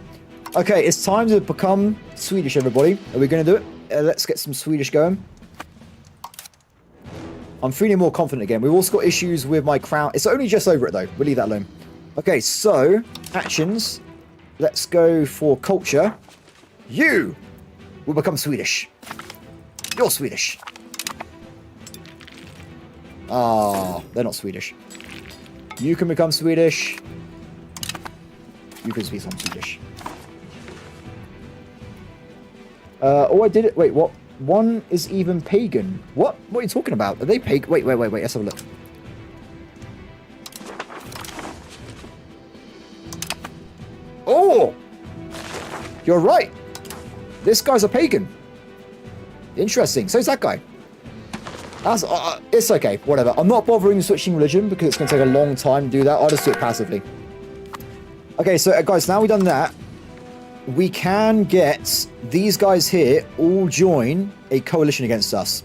Okay, it's time to become Swedish, everybody. Are we going to do it? Let's get some Swedish going. I'm feeling more confident again. We've also got issues with my crown. It's only just over it, though. We'll leave that alone. Okay, so, actions. Let's go for culture. You will become Swedish. You're Swedish. Ah, they're not Swedish. You can become Swedish. You can speak some Swedish. Oh, I did it. Wait, what? One is even pagan. What? What are you talking about? Are they pagan? Wait. Let's have a look. Oh! You're right. This guy's a pagan. Interesting. So is that guy. That's, it's okay. Whatever. I'm not bothering switching religion because it's going to take a long time to do that. I'll just do it passively. Okay, so guys, now we've done that, we can get these guys here all join a coalition against us.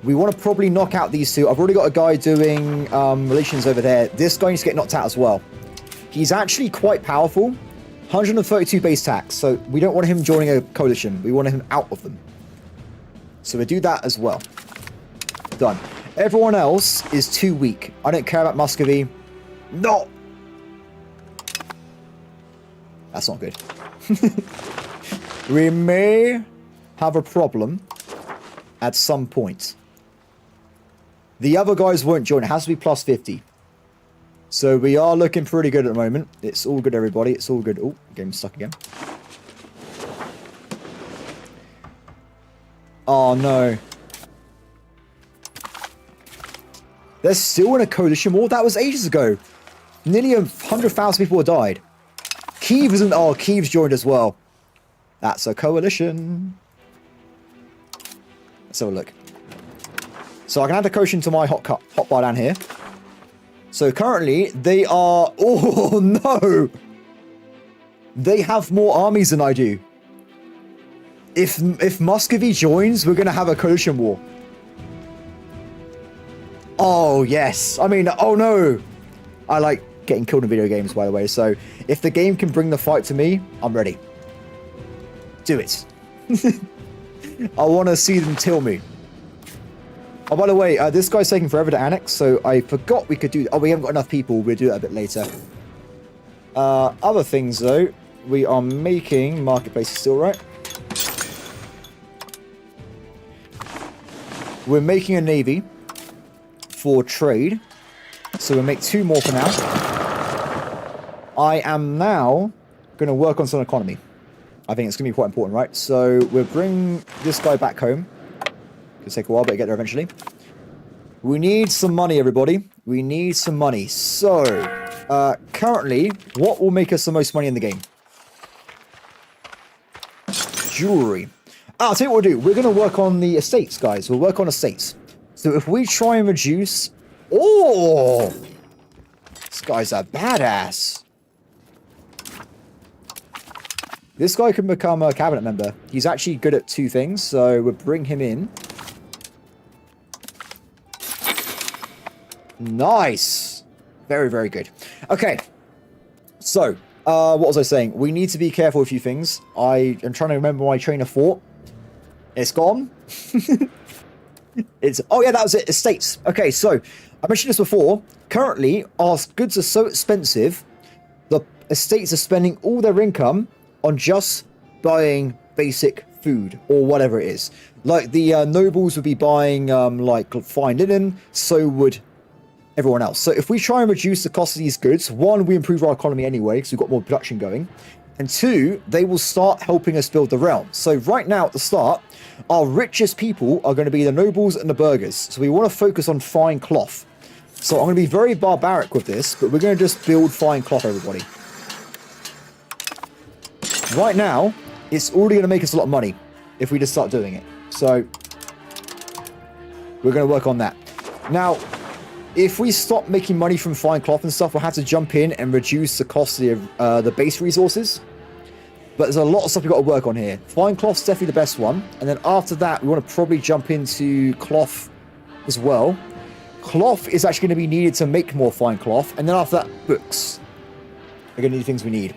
We want to probably knock out these 2. I've already got a guy doing relations over there. This guy needs to get knocked out as well. He's actually quite powerful. 132 base tax, so we don't want him joining a coalition. We want him out of them. So we'll do that as well. Done. Everyone else is too weak. I don't care about Muscovy. No! That's not good. We may have a problem at some point. The other guys won't join. It has to be plus 50. So we are looking pretty good at the moment. It's all good, everybody. It's all good. Oh, game's stuck again. Oh, no. They're still in a coalition war? That was ages ago. Nearly 100,000 people have died. Kyiv isn't... Oh, Kyiv's joined as well. That's a coalition. Let's have a look. So I can add a coalition to my hotbar down here. So currently, they are... Oh, no! They have more armies than I do. If Muscovy joins, we're going to have a coalition war. Oh, yes. I mean, oh, no. I like getting killed in video games, by the way. So if the game can bring the fight to me, I'm ready. Do it. I want to see them kill me. Oh, by the way, this guy's taking forever to annex, so I forgot we could do... Oh, we haven't got enough people. We'll do that a bit later. Other things, though. We are making marketplaces still, right? We're making a navy for trade. So we'll make 2 more for now. I am now going to work on some economy. I think it's going to be quite important, right? So we'll bring this guy back home. It'll take a while, but get there eventually. We need some money, everybody. We need some money. So, currently, what will make us the most money in the game? Jewelry. I'll tell you what we'll do. We're going to work on the estates, guys. We'll work on estates. So if we try and reduce... Oh! This guy's a badass. This guy can become a cabinet member. He's actually good at 2 things, so we'll bring him in. Nice. Very, very good. Okay. So, what was I saying? We need to be careful with a few things. I am trying to remember my train of thought. It's gone. Oh yeah, that was it. Estates. Okay, so I mentioned this before. Currently, our goods are so expensive, the estates are spending all their income on just buying basic food or whatever it is. Like the nobles would be buying like fine linen, so would everyone else. So if we try and reduce the cost of these goods, 1, we improve our economy anyway because we've got more production going, and 2, they will start helping us build the realm. So right now at the start, our richest people are going to be the nobles and the burghers. So we want to focus on fine cloth. So I'm going to be very barbaric with this, but we're going to just build fine cloth, everybody. Right now, it's already going to make us a lot of money if we just start doing it. So we're going to work on that. Now, if we stop making money from fine cloth and stuff, we'll have to jump in and reduce the cost of the base resources. But there's a lot of stuff we've got to work on here. Fine cloth's definitely the best one. And then after that, we want to probably jump into cloth as well. Cloth is actually going to be needed to make more fine cloth. And then after that, books are going to need things we need.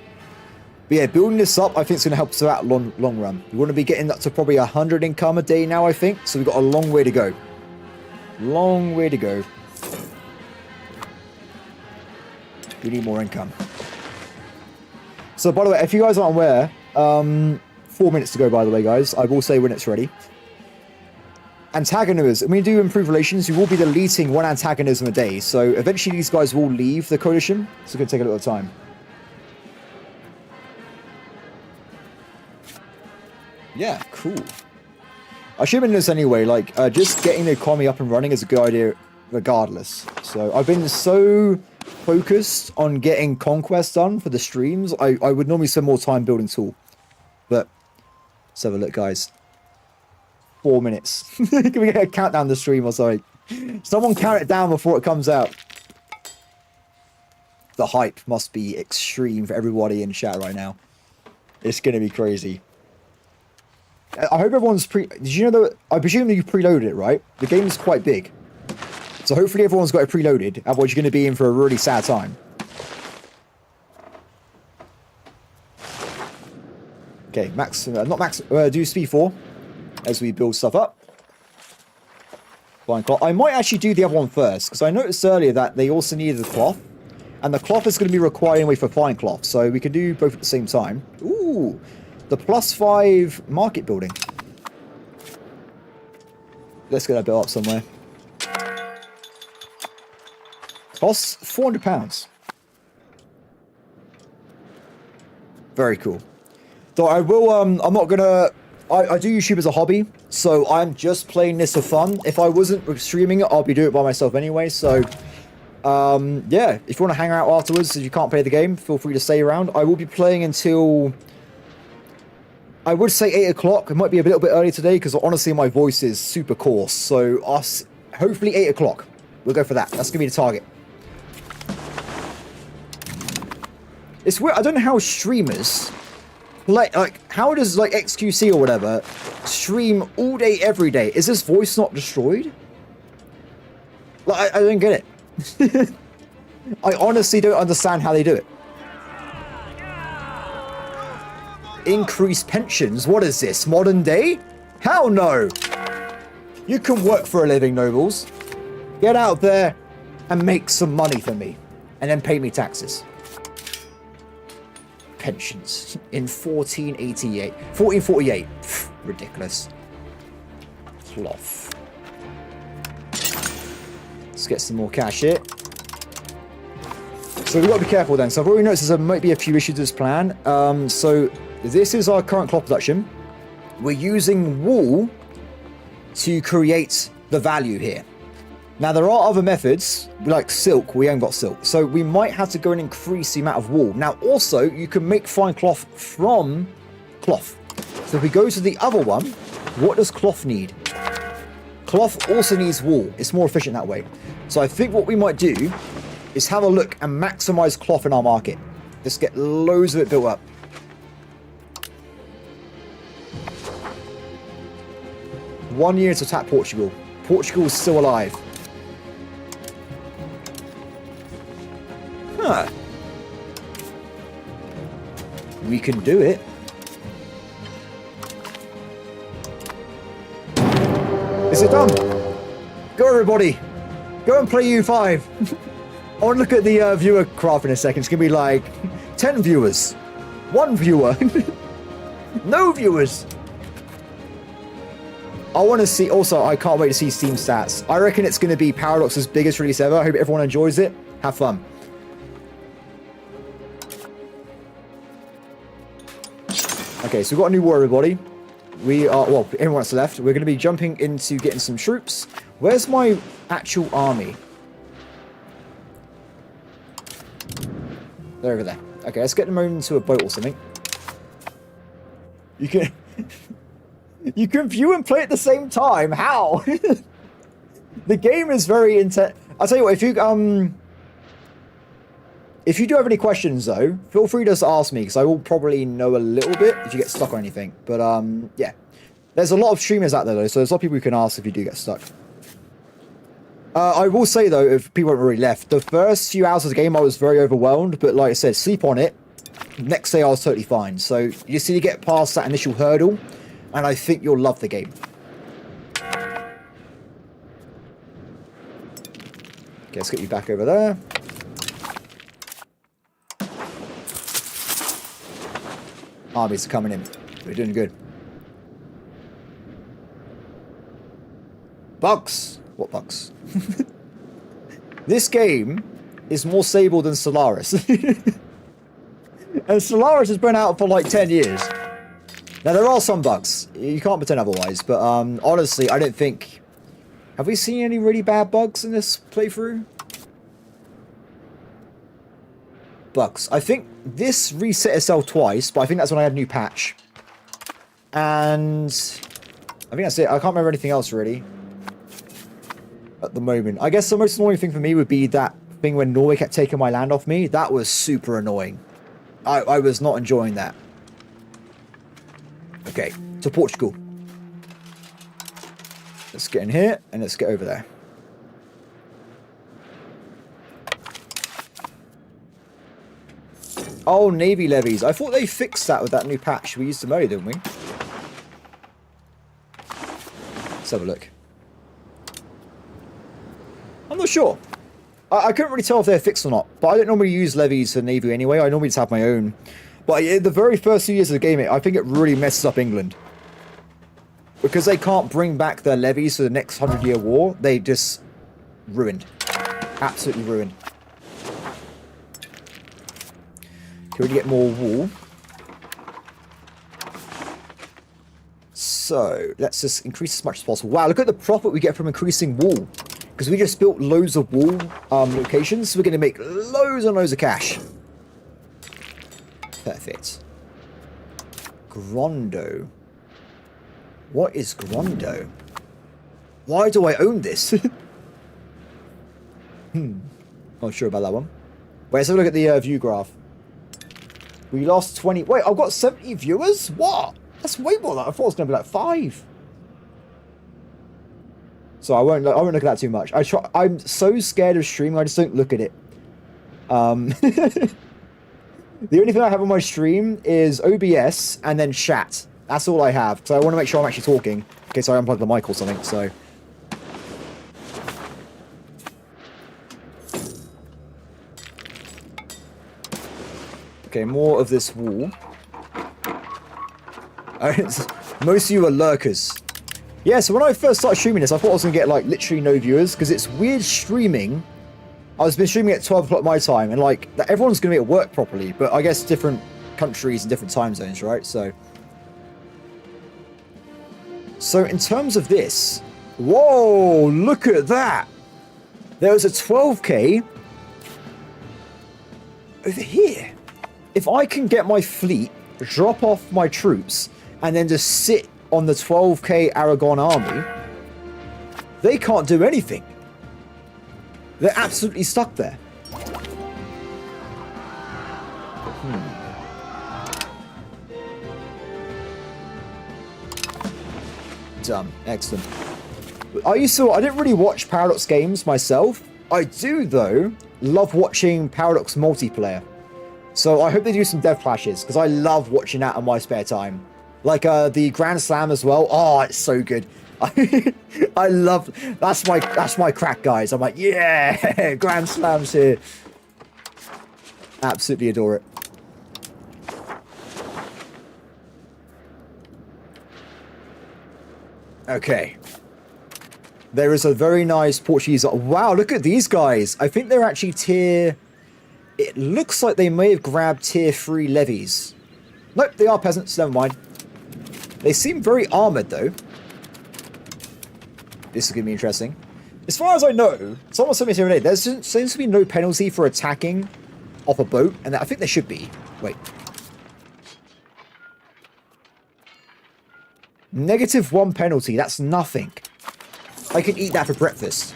But yeah, building this up, I think it's going to help us out long run. We want to be getting up to probably 100 income a day now, I think. So we've got a long way to go. Long way to go. We need more income. So, by the way, if you guys aren't aware, 4 minutes to go, by the way, guys. I will say when it's ready. Antagonism. When we do improve relations, we will be deleting 1 antagonism a day. So, eventually, these guys will leave the coalition. So, it's going to take a little time. Yeah, cool. I should have been this anyway. Like, just getting the economy up and running is a good idea regardless. So, I've been so focused on getting conquest done for the streams. I would normally spend more time building tool. But let's have a look, guys. 4 minutes. Can we get a countdown to the stream or something? Someone count it down before it comes out. The hype must be extreme for everybody in chat right now. It's going to be crazy. I hope everyone's did you know that? I presume that you preloaded it, right? The game is quite big. So hopefully everyone's got it preloaded. Otherwise, you're going to be in for a really sad time. Okay, max, not max, do speed 4 as we build stuff up. Fine cloth. I might actually do the other one first, because I noticed earlier that they also needed the cloth. And the cloth is going to be required anyway for fine cloth, so we can do both at the same time. Ooh, the +5 market building. Let's get that built up somewhere. Costs £400. Very cool. So I will, I'm not gonna, I do YouTube as a hobby, so I'm just playing this for fun. If I wasn't streaming it, I'll be doing it by myself anyway, so, yeah, if you want to hang out afterwards, if you can't play the game, feel free to stay around. I will be playing until, I would say 8 o'clock. It might be a little bit early today, because honestly my voice is super coarse, so hopefully 8 o'clock. We'll go for that. That's gonna be the target. It's weird, I don't know how streamers, like how does like XQC or whatever stream all day every day? Is this voice not destroyed? Like I don't get it. I honestly don't understand how they do it. Increased pensions? What is this, modern day? Hell no! You can work for a living, nobles. Get out there and make some money for me, and then pay me taxes. Pensions in 1448. Pfft, ridiculous. Cloth. Let's get some more cash here. So we've got to be careful then. So I've already noticed there might be a few issues with this plan. So this is our current cloth production. We're using wool to create the value here. Now there are other methods, like silk. We haven't got silk. So we might have to go and increase the amount of wool. Now also, you can make fine cloth from cloth. So if we go to the other one, what does cloth need? Cloth also needs wool. It's more efficient that way. So I think what we might do is have a look and maximize cloth in our market. Let's get loads of it built up. One year to attack Portugal. Portugal is still alive. Huh. We can do it. Is it done? Go everybody. Go and play U5. I want to look at the viewer graph in a second. It's going to be like 10 viewers. 1 viewer. No viewers. I want to see... Also, I can't wait to see Steam stats. I reckon it's going to be Paradox's biggest release ever. I hope everyone enjoys it. Have fun. Okay, so we've got a new war, everybody. We are... Well, everyone that's left. We're going to be jumping into getting some troops. Where's my actual army? They're over there. Okay, let's get them into a boat or something. You can... You can view and play at the same time. How? The game is very intense. I'll tell you what, if you do have any questions though, feel free to just ask me because I will probably know a little bit if you get stuck or anything. But yeah, there's a lot of streamers out there though, so there's a lot of people you can ask if you do get stuck. I will say though, if people haven't already left, the first few hours of the game I was very overwhelmed, but like I said, sleep on it. Next day I was totally fine. So you just need to get past that initial hurdle. And I think you'll love the game. Okay, let's get you back over there. Armies are coming in. We're doing good. Bugs. What bugs? This game is more stable than Solaris. And Solaris has been out for like 10 years. Now, there are some bugs. You can't pretend otherwise. But honestly, I don't think... Have we seen any really bad bugs in this playthrough? Bugs. I think this reset itself twice, but I think that's when I had a new patch. And... I think that's it. I can't remember anything else, really. At the moment. I guess the most annoying thing for me would be that thing when Norway kept taking my land off me. That was super annoying. I was not enjoying that. Okay, to Portugal. Let's get in here and let's get over there. Oh, Navy levies. I thought they fixed that with that new patch we used to mow, didn't we? Let's have a look. I'm not sure. I couldn't really tell if they're fixed or not, but I don't normally use levies for Navy anyway. I normally just have my own. But in the very first few years of the game, I think it really messes up England. Because they can't bring back their levies for the next 100-year war. They just ruined. Absolutely ruined. Can we get more wool? So, let's just increase as much as possible. Wow, look at the profit we get from increasing wool. Because we just built loads of wool locations. So we're going to make loads and loads of cash. Perfect. Grondo. What is Grondo? Why do I own this? Not sure about that one. Wait, let's have a look at the view graph. We lost 20... Wait, I've got 70 viewers? What? That's way more than I thought it was going to be like 5. So I won't look at that too much. I'm so scared of streaming, I just don't look at it. The only thing I have on my stream is OBS and then chat. That's all I have. So I want to make sure I'm actually talking. In case I unplug the mic or something, so... Okay, more of this wool. Most of you are lurkers. Yeah, so when I first started streaming this, I thought I was going to get, like, literally no viewers. Because it's weird streaming I've been streaming at 12 o'clock my time, and like everyone's going to be at work properly, but I guess different countries and different time zones, right? So in terms of this, whoa, look at that. There was a 12k over here. If I can get my fleet, drop off my troops, and then just sit on the 12k Aragon army, they can't do anything. They're absolutely stuck there. Done. Excellent. I didn't really watch Paradox games myself. I do, though, love watching Paradox multiplayer. So I hope they do some dev clashes, because I love watching that on my spare time. Like the Grand Slam as well. Oh, it's so good. I love, that's my crack, guys. I'm like, yeah, Grand Slams here. Absolutely adore it. Okay. There is a very nice Portuguese. Wow, look at these guys. I think they're actually tier... It looks like they may have grabbed tier 3 levies. Nope, they are peasants. Never mind. They seem very armored, though. This is going to be interesting. As far as I know, someone told me the other day, there seems to be no penalty for attacking off a boat, and I think there should be. Wait. -1 penalty. That's nothing. I can eat that for breakfast.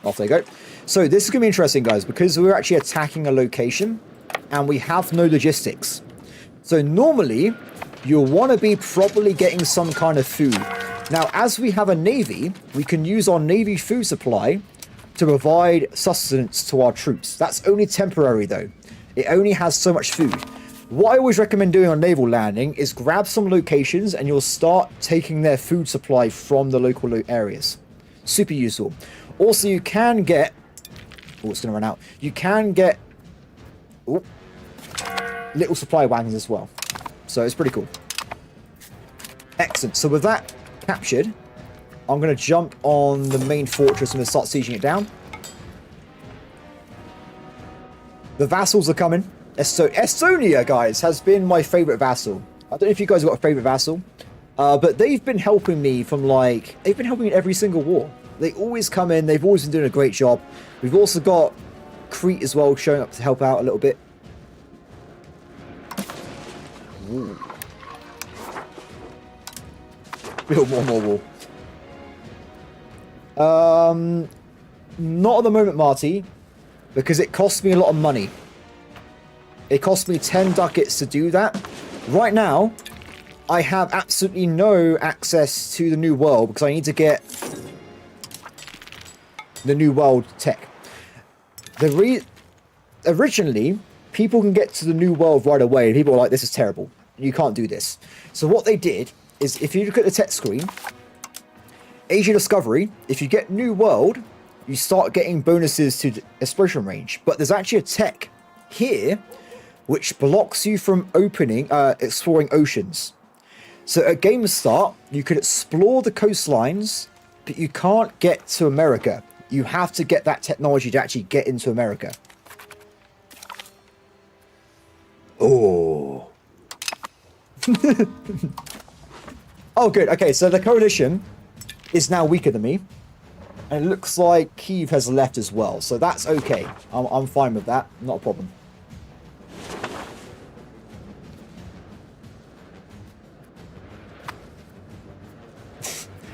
Off they go. So this is going to be interesting, guys, because we're actually attacking a location, and we have no logistics. So normally, you'll want to be probably getting some kind of food. Now, as we have a navy, we can use our navy food supply to provide sustenance to our troops. That's only temporary, though. It only has so much food. What I always recommend doing on naval landing is grab some locations and you'll start taking their food supply from the local areas. Super useful. Also, you can get... Oh, it's going to run out. You can get... Oh, little supply wagons as well. So it's pretty cool. Excellent. So with that captured, I'm going to jump on the main fortress and start sieging it down. The vassals are coming. Estonia, guys, has been my favorite vassal. I don't know if you guys have got a favorite vassal, but they've been helping me from they've been helping me in every single war. They always come in. They've always been doing a great job. We've also got Crete as well showing up to help out a little bit. Ooh. Build more wall. Not at the moment, Marty, because it costs me a lot of money. It cost me 10 ducats to do that. Right now, I have absolutely no access to the new world because I need to get the new world tech. Originally, people can get to the new world right away, and people are like, this is terrible. You can't do this. So what they did is, if you look at the tech screen, Asia Discovery, if you get new world, you start getting bonuses to the exploration range. But there's actually a tech here which blocks you from exploring oceans. So at game start, you could explore the coastlines, but you can't get to America. You have to get that technology to actually get into America. Oh. Oh, good. Okay, so the coalition is now weaker than me. And it looks like Kyiv has left as well. So that's okay. I'm fine with that. Not a problem.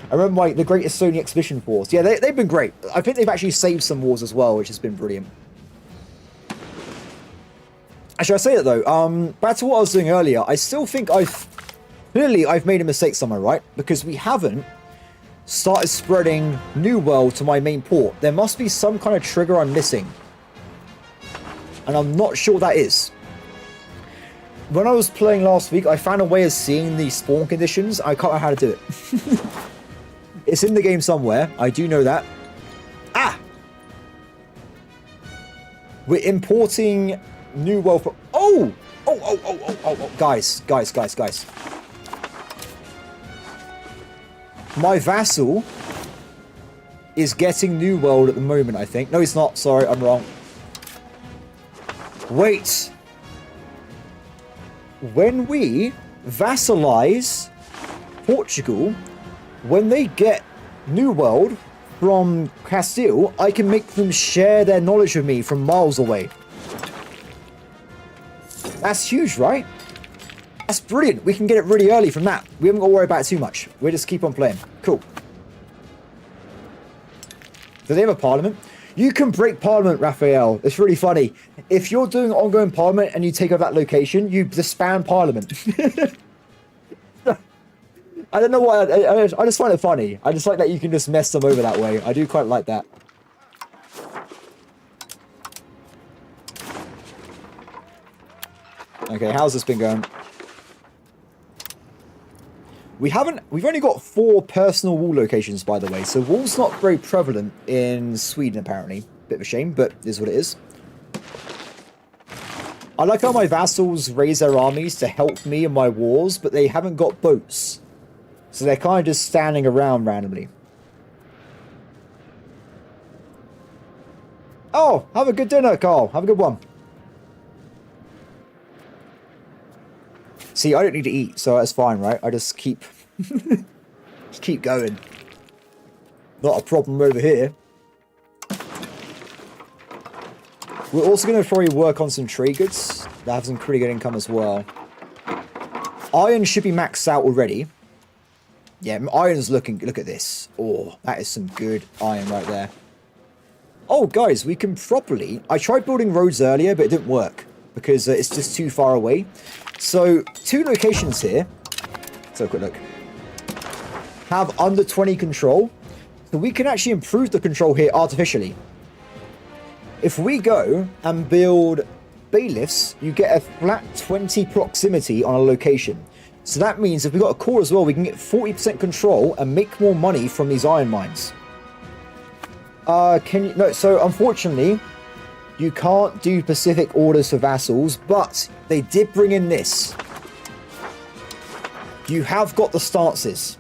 I remember the Great Estonian Expedition Wars. Yeah, they've been great. I think they've actually saved some wars as well, which has been brilliant. Actually, I say that though. Back to what I was doing earlier, I still think I've made a mistake somewhere, right? Because we haven't started spreading New World to my main port. There must be some kind of trigger I'm missing. And I'm not sure what that is. When I was playing last week, I found a way of seeing the spawn conditions. I can't know how to do it. It's in the game somewhere. I do know that. Ah! We're importing New World for... Oh! Oh! Guys. My vassal is getting New World at the moment, I think. No, he's not. Sorry, I'm wrong. Wait. When we vassalize Portugal, when they get New World from Castile, I can make them share their knowledge with me from miles away. That's huge, right? That's brilliant. We can get it really early from that. We haven't got to worry about it too much. We'll just keep on playing. Cool. Do they have a parliament? You can break parliament, Raphael. It's really funny. If you're doing ongoing parliament and you take over that location, you disband parliament. I don't know why. I just find it funny. I just like that you can just mess them over that way. I do quite like that. Okay, how's this been going? We've only got 4 personal wall locations, by the way, so wall's not very prevalent in Sweden, apparently. Bit of a shame, but it is what it is. I like how my vassals raise their armies to help me in my wars, but they haven't got boats. So they're kind of just standing around randomly. Oh, have a good dinner, Carl. Have a good one. See, I don't need to eat, so that's fine, right? I just keep... just keep going. Not a problem over here. We're also going to probably work on some trade goods that have some pretty good income as well. Iron should be maxed out already. Yeah, iron's looking... Look at this. Oh, that is some good iron right there. Oh, guys, we can properly... I tried building roads earlier, but it didn't work. Because it's just too far away. So, 2 locations here. So, a quick look. Have under 20 control. So, we can actually improve the control here artificially. If we go and build bailiffs, you get a flat 20 proximity on a location. So, that means if we've got a core as well, we can get 40% control and make more money from these iron mines. Can you... No, so, unfortunately... You can't do Pacific orders for vassals, but they did bring in this. You have got the stances.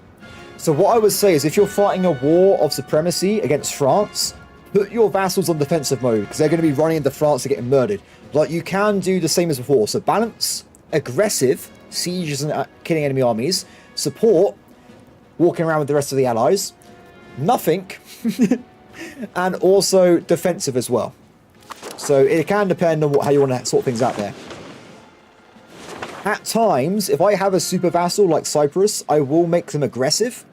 So what I would say is if you're fighting a war of supremacy against France, put your vassals on defensive mode, because they're going to be running into France and getting murdered. Like, you can do the same as before. So balance, aggressive, sieges and killing enemy armies, support, walking around with the rest of the allies, nothing, and also defensive as well. So it can depend on how you want to sort things out there. At times, if I have a super vassal like Cyprus, I will make them aggressive.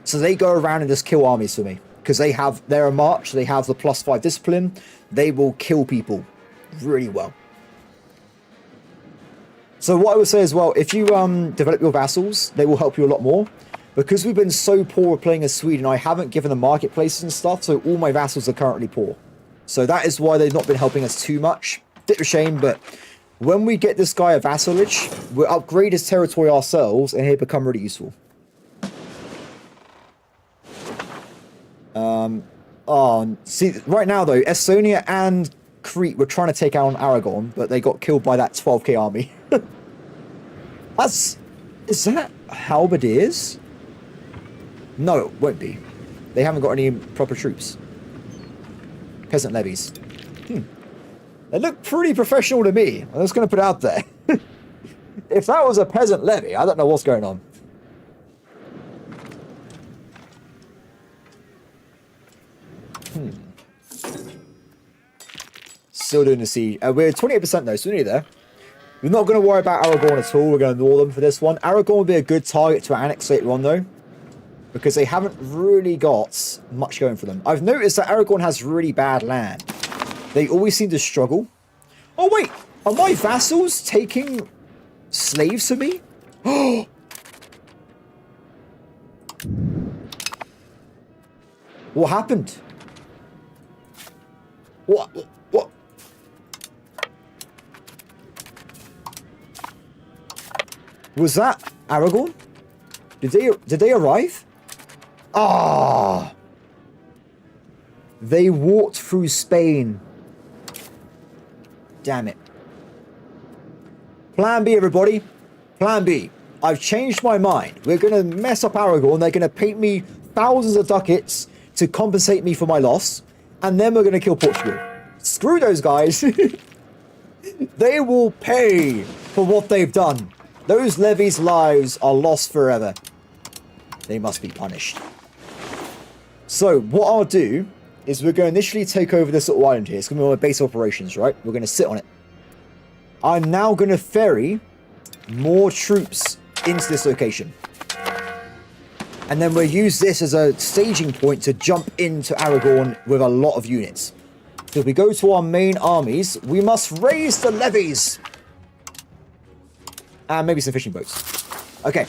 So they go around and just kill armies for me. Because they're a march, they have the +5 discipline. They will kill people really well. So what I would say as well, if you develop your vassals, they will help you a lot more. Because we've been so poor playing as Sweden, I haven't given them marketplaces and stuff, so all my vassals are currently poor. So that is why they've not been helping us too much. Bit of a shame, but when we get this guy a vassalage, we'll upgrade his territory ourselves and he'll become really useful. See, right now though, Estonia and Crete were trying to take out Aragon, but they got killed by that 12k army. Is that halberdiers? No, it won't be. They haven't got any proper troops. Peasant levies. They look pretty professional to me. I'm just going to put it out there. If that was a peasant levy, I don't know what's going on. Still doing the siege. We're 28% though, so we're nearly there. We're not going to worry about Aragon at all. We're going to ignore them for this one. Aragon will be a good target to annex later on though, because they haven't really got much going for them. I've noticed that Aragon has really bad land. They always seem to struggle. Oh wait, are my vassals taking slaves for me? Oh! What happened? What? Was that Aragon? Did they arrive? Ah! They walked through Spain. Damn it. Plan B, everybody. Plan B. I've changed my mind. We're going to mess up Aragon. They're going to paint me thousands of ducats to compensate me for my loss, and then we're going to kill Portugal. Screw those guys. They will pay for what they've done. Those levies' lives are lost forever. They must be punished. So what I'll do is we're going to initially take over this little island here. It's going to be my base of operations, right? We're going to sit on it. I'm now going to ferry more troops into this location. And then we'll use this as a staging point to jump into Aragon with a lot of units. So if we go to our main armies, we must raise the levies. And maybe some fishing boats. Okay,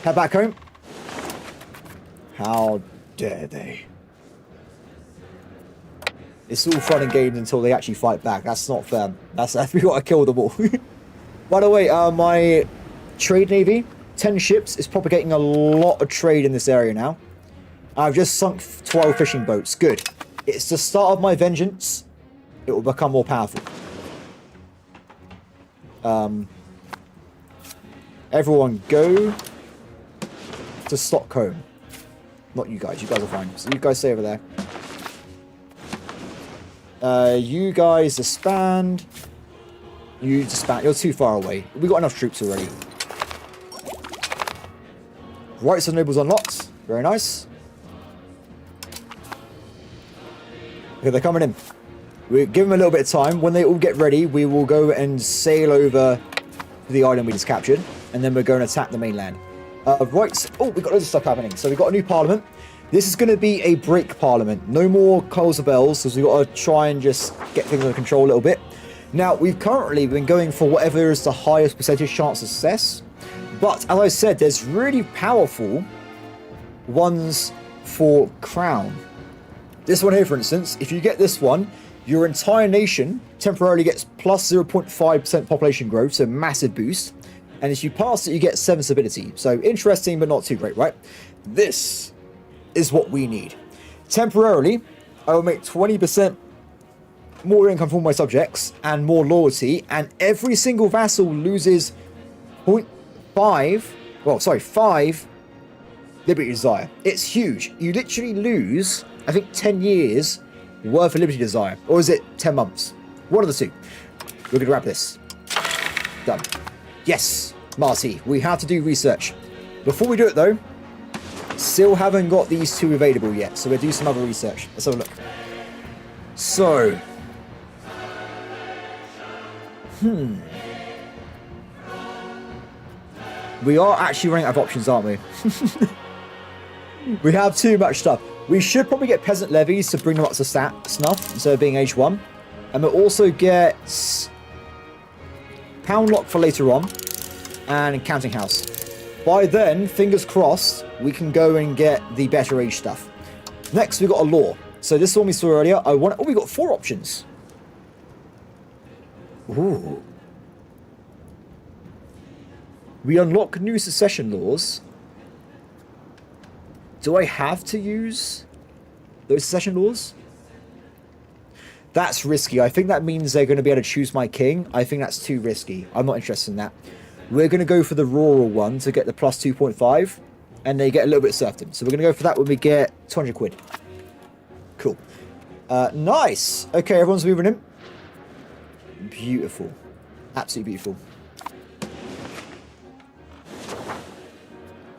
head back home. How dare they? It's all fun and games until they actually fight back. That's not fair. We gotta kill them all. By the way, my trade navy, 10 ships, is propagating a lot of trade in this area now. I've just sunk 12 fishing boats. Good. It's the start of my vengeance. It will become more powerful. Everyone go to Stockholm. Not you guys. You guys are fine. So you guys stay over there. You guys disband. You disband. You're too far away. We got enough troops already. Rights of nobles unlocked. Very nice. Okay, they're coming in. We give them a little bit of time. When they all get ready, we will go and sail over to the island we just captured, and then we're going to attack the mainland. Right. Oh, we've got loads of stuff happening. So we've got a new parliament. This is going to be a break parliament. No more calls of bells, because we've got to try and just get things under control a little bit. Now, we've currently been going for whatever is the highest percentage chance of success. But, as I said, there's really powerful ones for crown. This one here, for instance, if you get this one, your entire nation temporarily gets plus 0.5% population growth, so massive boost. And if you pass it, you get 7 stability. So, interesting, but not too great, right? This is what we need. Temporarily, I will make 20% more income from my subjects and more loyalty, and every single vassal loses 5 liberty desire. It's huge. You literally lose, I think, 10 years worth of liberty desire. Or is it 10 months? One of the two. We're going to grab this. Done. Yes, Marty, we have to do research. Before we do it, though, still haven't got these two available yet, so we'll do some other research. Let's have a look. So, we are actually running out of options, aren't we? We have too much stuff. We should probably get peasant levies to bring them up to snuff instead of being H1. And we'll also get pound lock for later on and counting house. By then, fingers crossed, we can go and get the better age stuff. Next, we've got a law. So this one we saw earlier. We got 4 options. Ooh. We unlock new succession laws. Do I have to use those succession laws? That's risky. I think that means they're going to be able to choose my king. I think that's too risky. I'm not interested in that. We're going to go for the rural one to get the plus 2.5, and they get a little bit of serfdom. So we're going to go for that when we get 200 quid. Cool. Nice. Okay, everyone's moving in. Beautiful. Absolutely beautiful.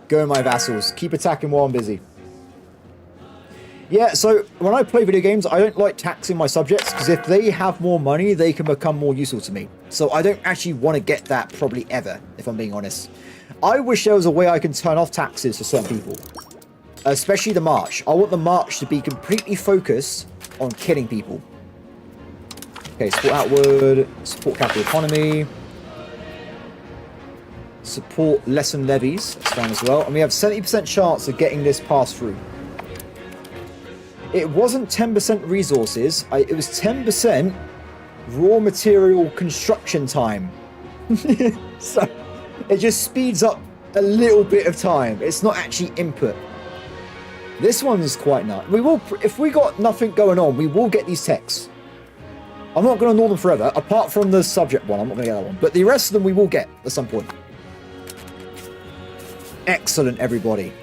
Go, my vassals. Keep attacking while I'm busy. Yeah, so when I play video games, I don't like taxing my subjects, because if they have more money, they can become more useful to me. So I don't actually want to get that probably ever, if I'm being honest. I wish there was a way I can turn off taxes for certain people. Especially the march. I want the march to be completely focused on killing people. Okay, support outward, support capital economy. Support lessen levies, that's fine as well. And we have 70% chance of getting this passed through. It wasn't 10% resources, it was 10% raw material construction time. So it just speeds up a little bit of time. It's not actually input. This one's quite nice. We will, if we got nothing going on, we will get these techs. I'm not going to ignore them forever, apart from the subject one. I'm not going to get that one. But the rest of them we will get at some point. Excellent, everybody.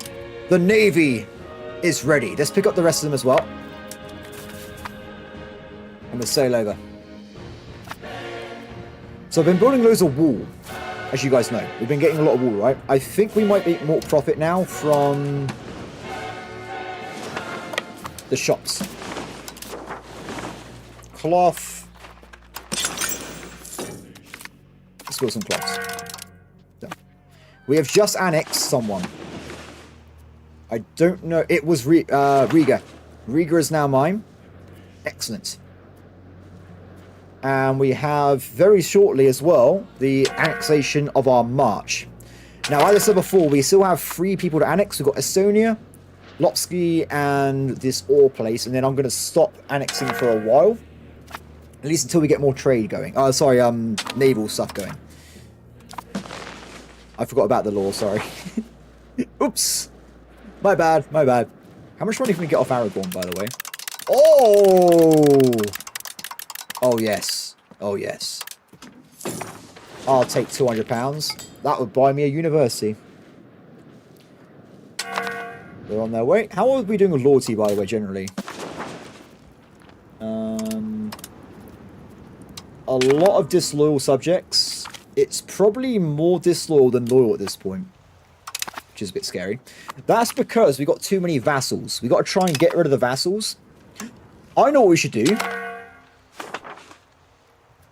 The Navy is ready. Let's pick up the rest of them as well. And we'll sail over. So I've been building loads of wool, as you guys know. We've been getting a lot of wool, right? I think we might make more profit now from the shops. Cloth. Let's build some cloths. So, we have just annexed someone. I don't know. It was Riga. Riga is now mine. Excellent. And we have very shortly as well the annexation of our March. Now, as I said before, we still have 3 people to annex. We've got Estonia, Lopsky, and this ore place. And then I'm going to stop annexing for a while. At least until we get more trade going. Oh, sorry, naval stuff going. I forgot about the law, sorry. Oops. My bad, my bad. How much money can we get off Aragon, by the way? Oh! Oh, yes. Oh, yes. I'll take £200. That would buy me a university. They're on their way. How are we doing with loyalty, by the way, generally? A lot of disloyal subjects. It's probably more disloyal than loyal at this point, which is a bit scary. That's because we got too many vassals. We got to try and get rid of the vassals. I know what we should do.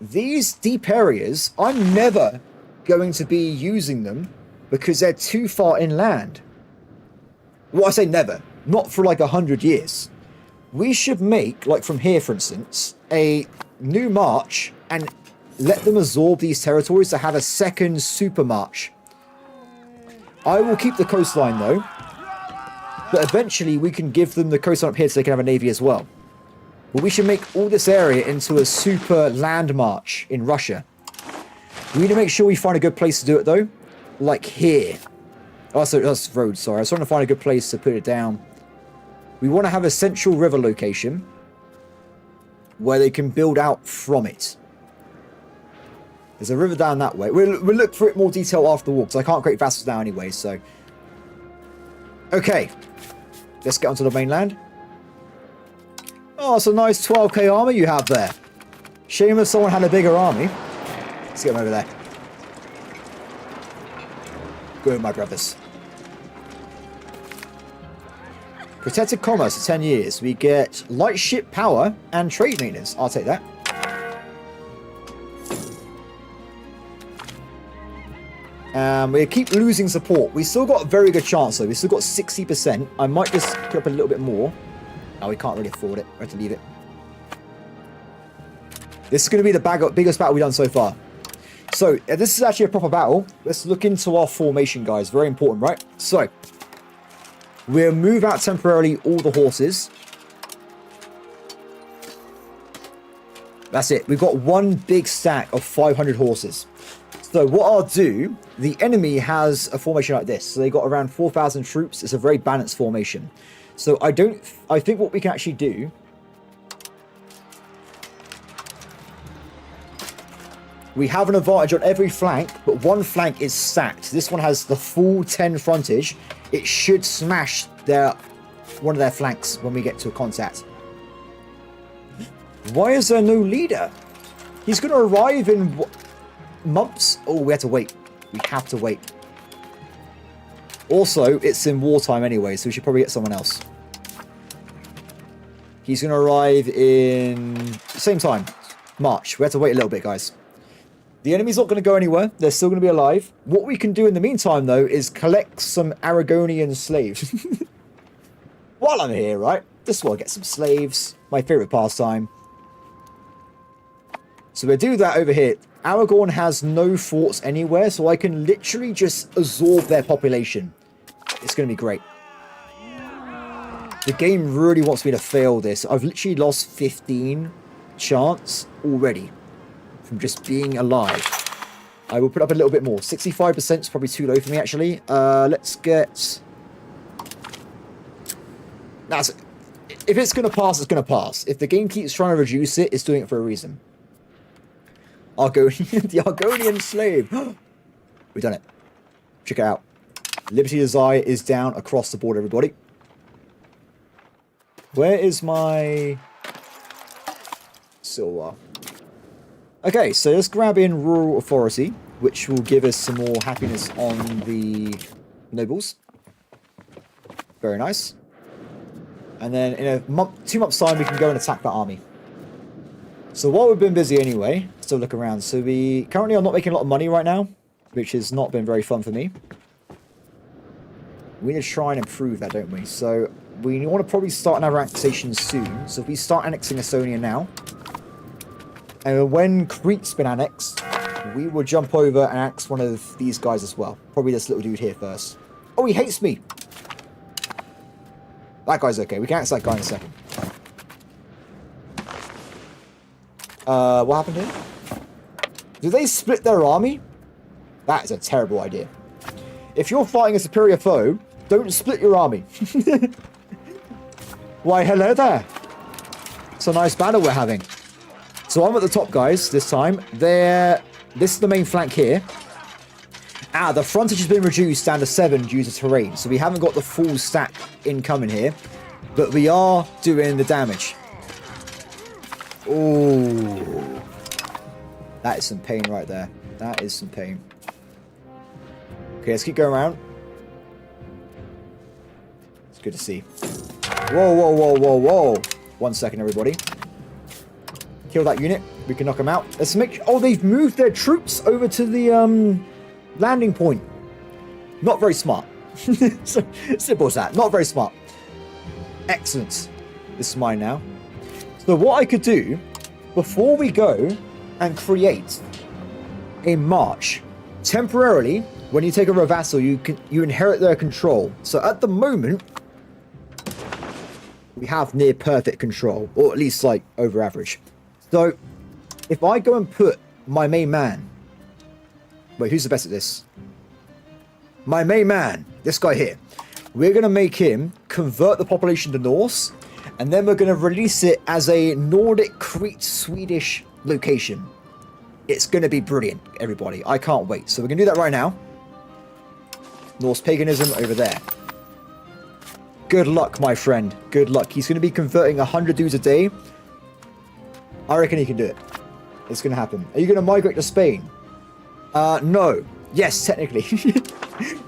These deep areas, I'm never going to be using them because they're too far inland. Well, I say never. Not for like 100 years. We should make, like from here for instance, a new march and let them absorb these territories to have a second super march. I will keep the coastline though, but eventually we can give them the coastline up here so they can have a navy as well. But we should make all this area into a super land march in Russia. We need to make sure we find a good place to do it though, like here. Oh, so that's road, sorry. I was trying to find a good place to put it down. We want to have a central river location where they can build out from it. There's a river down that way. We'll look for it more detail after the war, because I can't create vassals now anyway, so. Okay. Let's get onto the mainland. Oh, it's a nice 12k army you have there. Shame if someone had a bigger army. Let's get them over there. Go, my brothers. Protected commerce for 10 years. We get light ship power and trade maintenance. I'll take that. We keep losing support. We still got a very good chance though. We still got 60%. I might just put up a little bit more. Oh, we can't really afford it. We have to leave it. This is going to be the biggest battle we've done so far. So, this is actually a proper battle. Let's look into our formation, guys. Very important, right? So, we'll move out temporarily all the horses. That's it. We've got one big stack of 500 horses. So, what I'll do, the enemy has a formation like this. So, they got around 4,000 troops. It's a very balanced formation. So, I think what we can actually do, we have an advantage on every flank, but one flank is stacked. This one has the full 10 frontage. It should smash one of their flanks when we get to a contact. Why is there no leader? He's going to arrive in months. Oh, we have to wait. We have to wait. Also, it's in wartime anyway, so we should probably get someone else. He's going to arrive in same time, March. We have to wait a little bit, guys. The enemy's not going to go anywhere. They're still going to be alive. What we can do in the meantime, though, is collect some Aragonian slaves. While I'm here, right? Just want to get some slaves. My favourite pastime. So we'll do that over here. Aragon has no forts anywhere, so I can literally just absorb their population. It's going to be great. The game really wants me to fail this. I've literally lost 15 chance already from just being alive. I will put up a little bit more. 65% is probably too low for me, actually. Let's get... That's... If it's going to pass, it's going to pass. If the game keeps trying to reduce it, it's doing it for a reason. Argonian, the Argonian slave. We've done it. Check it out. Liberty Desire is down across the board, everybody. Where is my silver? Okay, so let's grab in rural authority, which will give us some more happiness on the nobles. Very nice. And then in a month, 2 months' time, we can go and attack that army. So while we've been busy anyway, still look around. So we currently are not making a lot of money right now, which has not been very fun for me. We need to try and improve that, don't we? So we want to probably start another annexation soon. So if we start annexing Estonia now, and when Crete's been annexed, we will jump over and annex one of these guys as well. Probably this little dude here first. Oh, he hates me! That guy's okay. We can annex that guy in a second. What happened here? Did they split their army? That is a terrible idea. If you're fighting a superior foe, don't split your army. Why, hello there. It's a nice battle we're having. So I'm at the top, guys, this time. This is the main flank here. The frontage has been reduced down to 7 due to terrain. So we haven't got the full stack incoming here. But we are doing the damage. Oh, that is some pain right there. That is some pain. Okay, let's keep going around. It's good to see. Whoa, whoa, whoa, whoa, whoa. 1 second, everybody. Kill that unit. We can knock them out. Let's make... Oh, they've moved their troops over to the landing point. Not very smart. So, simple as that. Not very smart. Excellent. This is mine now. So what I could do, before we go and create a march, temporarily, when you take over a vassal, you inherit their control. So at the moment, we have near perfect control, or at least like over average. So if I go and put my main man, wait, who's the best at this? My main man, this guy here. We're going to make him convert the population to Norse, and then we're going to release it as a Nordic Crete Swedish location. It's going to be brilliant, everybody. I can't wait. So we're going to do that right now. Norse paganism over there. Good luck, my friend. Good luck. He's going to be converting 100 dudes a day. I reckon he can do it. It's going to happen. Are you going to migrate to Spain? No. Yes, technically.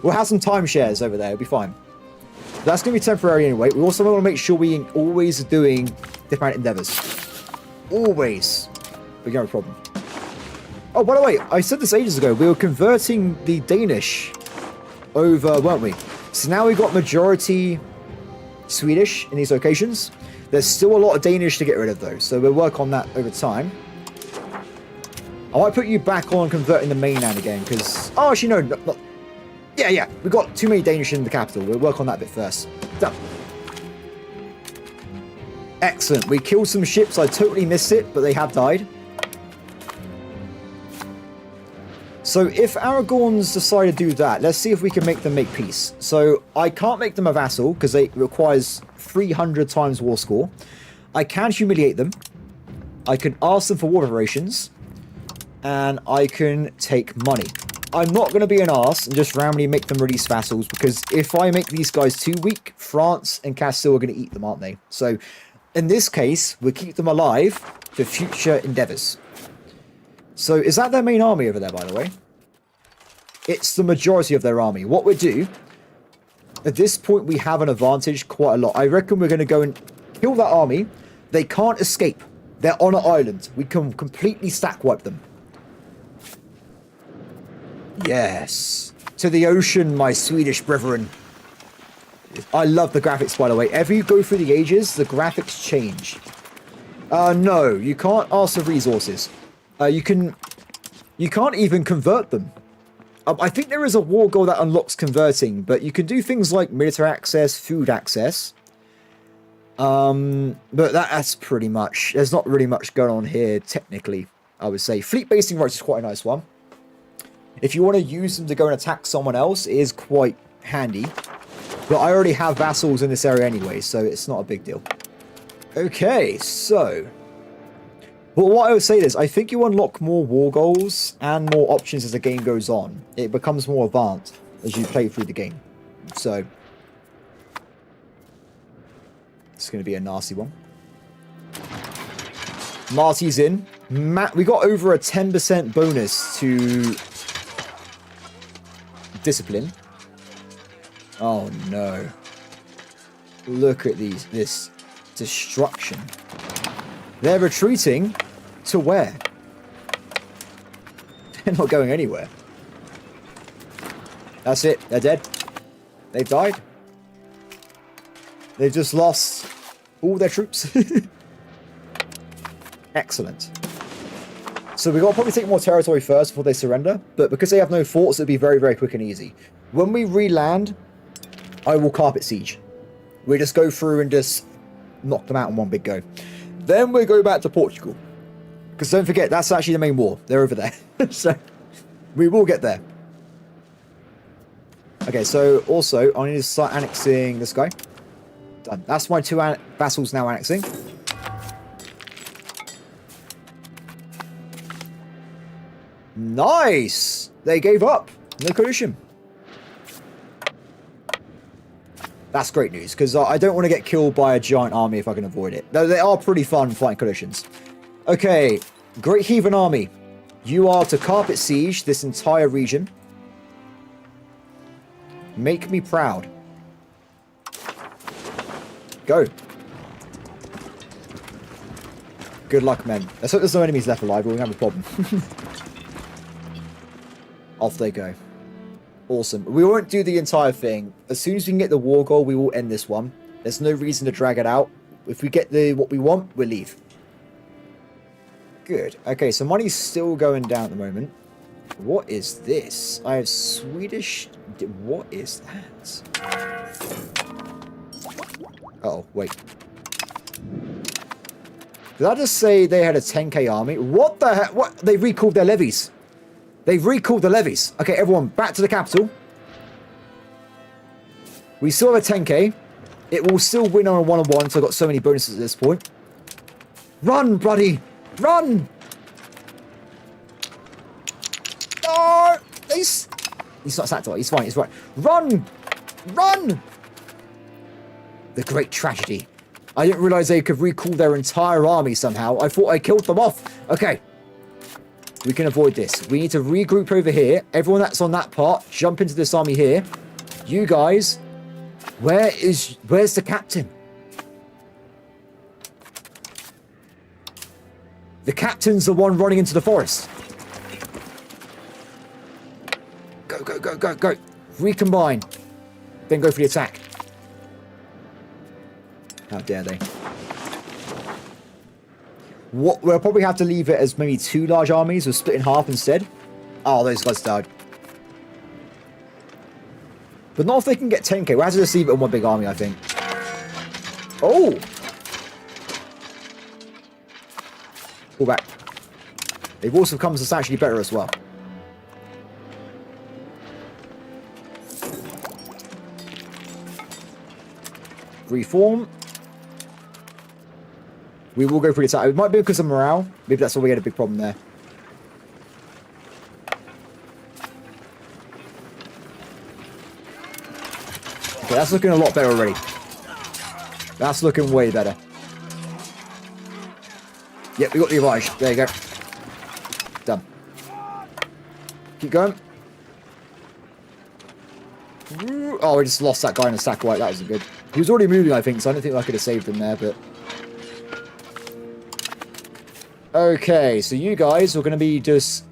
We'll have some timeshares over there. It'll be fine. That's going to be temporary anyway. We also want to make sure we always are doing diplomatic endeavors. Always. We're going to have a problem. Oh, by the way, I said this ages ago. We were converting the Danish over, weren't we? So now we've got majority Swedish in these locations. There's still a lot of Danish to get rid of, though. So we'll work on that over time. I might put you back on converting the mainland again, because... Oh, actually, no. Not... Yeah. We've got too many Danish in the capital. We'll work on that bit first. Done. Excellent. We killed some ships. I totally missed it, but they have died. So if Aragorns decide to do that, let's see if we can make them make peace. So I can't make them a vassal, because it requires 300 times war score. I can humiliate them. I can ask them for war reparations. And I can take money. I'm not going to be an arse and just randomly make them release vassals, because if I make these guys too weak, France and Castile are going to eat them, aren't they? So in this case, we'll keep them alive for future endeavors. So is that their main army over there, by the way? It's the majority of their army. What we do, at this point, we have an advantage quite a lot. I reckon we're going to go and kill that army. They can't escape. They're on an island. We can completely stack wipe them. Yes. To the ocean, my Swedish brethren. I love the graphics, by the way. Every you go through the ages, the graphics change. No, you can't ask for resources. You can't even convert them. I think there is a war goal that unlocks converting, but you can do things like military access, food access. But that's pretty much... There's not really much going on here, technically, I would say. Fleet basing rights is quite a nice one. If you want to use them to go and attack someone else, it is quite handy. But I already have vassals in this area anyway, so it's not a big deal. Okay, so... But what I would say is, I think you unlock more war goals and more options as the game goes on. It becomes more advanced as you play through the game. So... It's going to be a nasty one. Marty's in. We got over a 10% bonus to discipline. Oh no. Look at this destruction. They're retreating to where? They're not going anywhere. That's it. They're dead. They've died. They've just lost all their troops. Excellent. So we've got to probably take more territory first before they surrender. But because they have no forts, it'll be very, very quick and easy. When we re-land, I will carpet siege. We just go through and just knock them out in one big go. Then we go back to Portugal. Because don't forget, that's actually the main war. They're over there. So we will get there. Okay, so also, I need to start annexing this guy. Done. That's my two vassals now annexing. Nice! They gave up. No collision. That's great news, because I don't want to get killed by a giant army if I can avoid it. Though they are pretty fun fighting collisions. Okay, Great Heathen Army. You are to carpet siege this entire region. Make me proud. Go. Good luck, men. Let's hope there's no enemies left alive, or we're going to have a problem. Off they go. Awesome. We won't do the entire thing. As soon as we can get the war goal, we will end this one. There's no reason to drag it out. If we get what we want, we'll leave. Good. Okay, so money's still going down at the moment. What is this? I have Swedish... What is that? Uh-oh, wait. Did I just say they had a 10k army? What the heck? What? They recalled their levies. They've recalled the levies. Okay, everyone, back to the capital. We still have a 10k. It will still win on a 1-on-1, so I've got so many bonuses at this point. Run, buddy! Run! No! He's not sacked. He's fine. He's right. Run! Run! The great tragedy. I didn't realize they could recall their entire army somehow. I thought I killed them off. Okay. We can avoid this. We need to regroup over here. Everyone that's on that part, jump into this army here. You guys, where's the captain? The captain's the one running into the forest. Go, go, go, go, go. Recombine. Then go for the attack. How dare they? What, we'll probably have to leave it as maybe 2 large armies or split in half instead. Oh, those guys died. But not if they can get 10k. We'll have to just leave it in one big army, I think. Oh! Pull back. They've also come substantially better as well. Reform. We will go for the attack. It might be because of morale. Maybe that's why we had a big problem there. Okay, that's looking a lot better already. That's looking way better. Yep, we got the advantage. There you go. Done. Keep going. Oh, we just lost that guy in a sack white. That wasn't good. He was already moving, I think, so I don't think I could have saved him there, but... Okay, so you guys are going to be just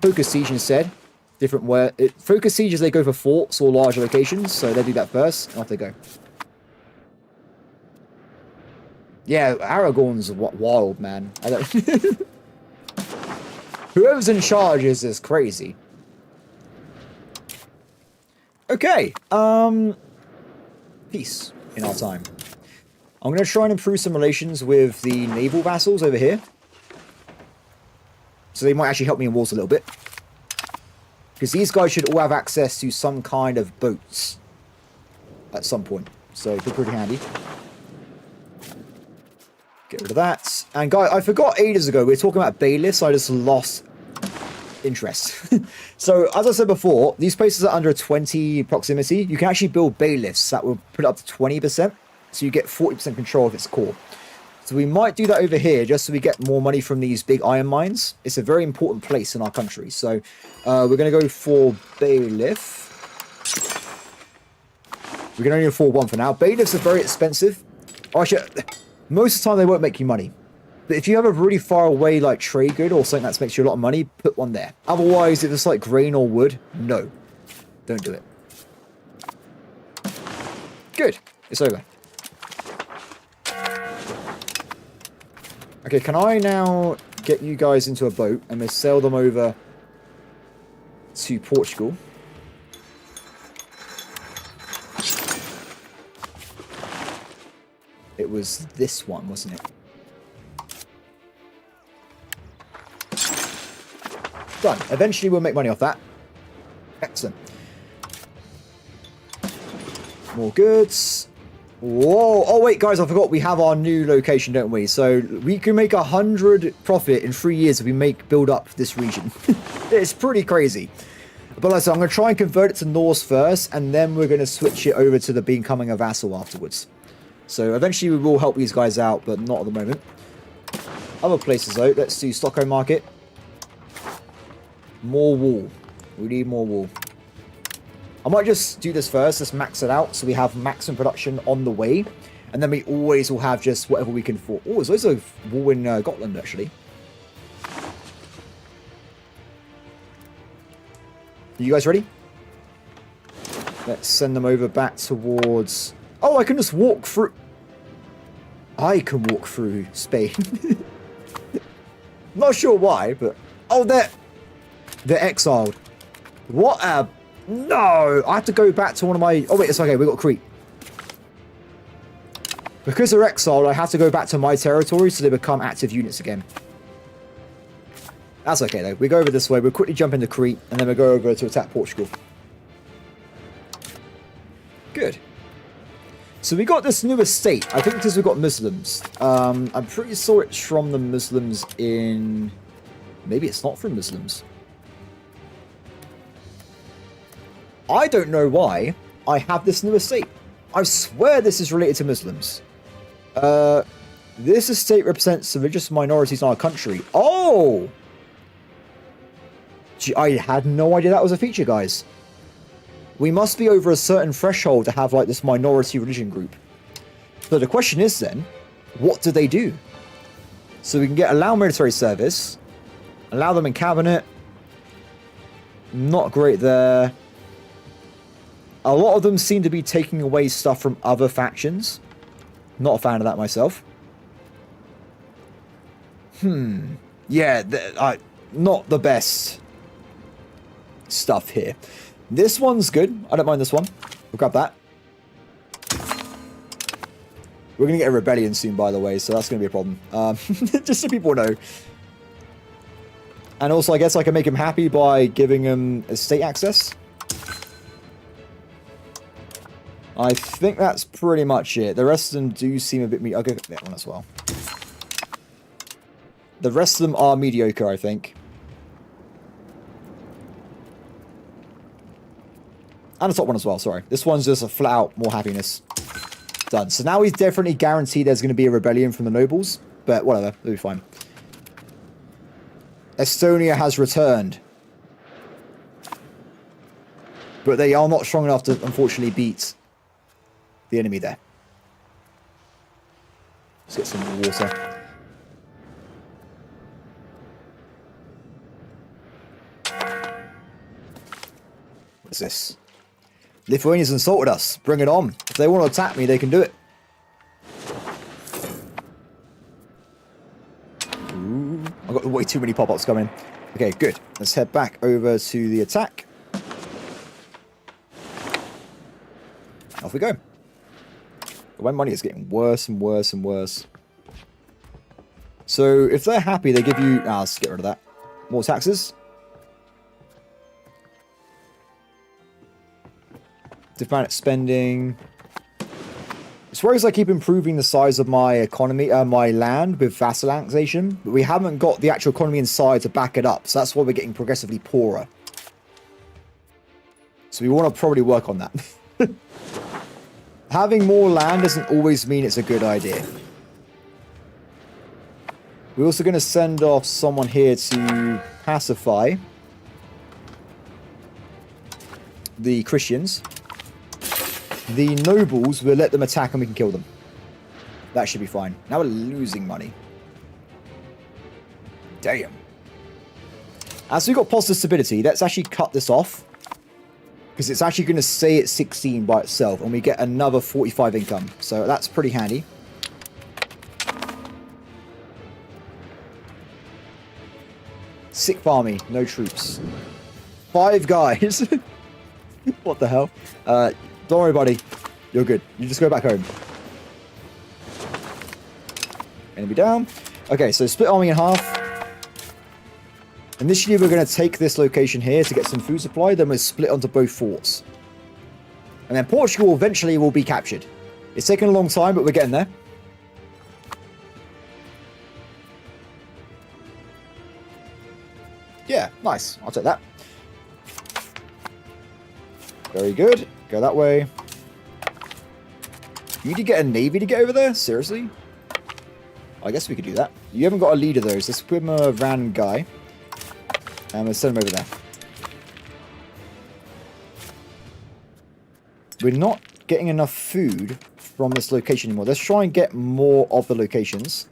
focus siege instead. Different where focus sieges, they go for forts or larger locations, so they do that first. And off they go. Yeah, Aragorn's wild, man. I don't. Whoever's in charge is just crazy. Okay, peace in our time. I'm going to try and improve some relations with the naval vassals over here. So they might actually help me in wars a little bit. Because these guys should all have access to some kind of boats. At some point. So it'll be pretty handy. Get rid of that. And guys, I forgot ages ago, we were talking about bailiffs. I just lost interest. So as I said before, these places are under 20 proximity. You can actually build bailiffs that will put it up to 20%. so you get 40% control of its core. So we might do that over here just so we get more money from these big iron mines. It's a very important place in our country. So we're going to go for bailiff. We can only afford one for now. Bailiffs are very expensive. Actually, most of the time they won't make you money. But if you have a really far away like trade good or something that makes you a lot of money, put one there. Otherwise, if it's like grain or wood, no. Don't do it. Good. It's over. Okay, can I now get you guys into a boat and we sail them over to Portugal? It was this one, wasn't it? Done. Eventually we'll make money off that. Excellent. More goods. Whoa. Oh, wait, guys, I forgot we have our new location, don't we? So we can make 100 profit in 3 years if we build up this region. It's pretty crazy. But like I said, I'm going to try and convert it to Norse first, and then we're going to switch it over to the becoming a vassal afterwards. So eventually we will help these guys out, but not at the moment. Other places, though. Let's do Stockholm Market. More wool. We need more wool. I might just do this first, just max it out, so we have maximum production on the way. And then we always will have just whatever we can afford. Oh, there's loads of wool in Gotland, actually. Are you guys ready? Let's send them over back towards... Oh, I can just walk through... I can walk through Spain. Not sure why, but... Oh, they're exiled. What a... No! I have to go back to one of my... Oh, wait, it's okay. We got Crete. Because they're exiled, I have to go back to my territory so they become active units again. That's okay, though. We go over this way. We'll quickly jump into Crete, and then we'll go over to attack Portugal. Good. So we got this new estate. I think because we've got Muslims. I'm pretty sure it's from the Muslims in... Maybe it's not from Muslims. I don't know why I have this new estate. I swear this is related to Muslims. This estate represents the religious minorities in our country. Oh! Gee, I had no idea that was a feature, guys. We must be over a certain threshold to have, like, this minority religion group. So the question is, then, what do they do? So we can allow military service, allow them in cabinet. Not great there. A lot of them seem to be taking away stuff from other factions. Not a fan of that myself. Yeah, not the best stuff here. This one's good. I don't mind this one. We'll grab that. We're going to get a rebellion soon, by the way, so that's going to be a problem. Just so people know. And also, I guess I can make them happy by giving them estate access. I think that's pretty much it. The rest of them do seem a bit I'll go get that one as well. The rest of them are mediocre, I think. And the top one as well, sorry. This one's just a flat out more happiness. Done. So now he's definitely guaranteed there's going to be a rebellion from the nobles. But whatever, it'll be fine. Estonia has returned. But they are not strong enough to, unfortunately, beat the enemy there. Let's get some water. What's this? Lithuanians insulted us. Bring it on. If they want to attack me, they can do it. Ooh, I've got way too many pop-ups coming. Okay, good. Let's head back over to the attack. Off we go. My money is getting worse and worse and worse. So if they're happy, they give you... let's get rid of that. More taxes. Diplomatic spending. As far as I keep improving the size of my economy, my land with vassal annexation, but we haven't got the actual economy inside to back it up. So that's why we're getting progressively poorer. So we want to probably work on that. Having more land doesn't always mean it's a good idea. We're also going to send off someone here to pacify the Christians. The nobles, we'll let them attack and we can kill them. That should be fine. Now we're losing money. Damn. As we've got positive stability, let's actually cut this off. Because it's actually going to stay at 16 by itself. And we get another 45 income. So that's pretty handy. Sick army. No troops. 5 guys. What the hell? Don't worry, buddy. You're good. You just go back home. Enemy down. Okay, so split army in half. Initially, we're going to take this location here to get some food supply. Then we'll split onto both forts. And then Portugal eventually will be captured. It's taken a long time, but we're getting there. Yeah, nice. I'll take that. Very good. Go that way. You need to get a navy to get over there? Seriously? I guess we could do that. You haven't got a leader, though, so let's put him a random guy. And we'll send him over there. We're not getting enough food from this location anymore. Let's try and get more of the locations.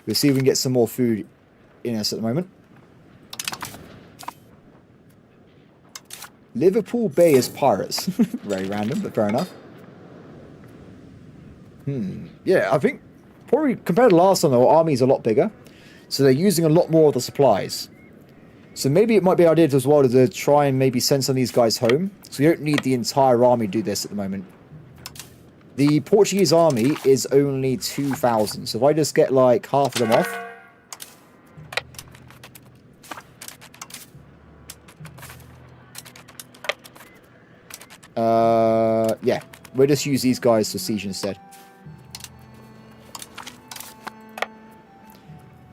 We'll see if we can get some more food in us at the moment. Liverpool Bay is pirates. Very random, but fair enough. Yeah, I think probably compared to last time, our army is a lot bigger. So they're using a lot more of the supplies. So maybe it might be an idea as well to try and maybe send some of these guys home. So we don't need the entire army to do this at the moment. The Portuguese army is only 2,000. So if I just get like half of them off. Yeah, we'll just use these guys to siege instead.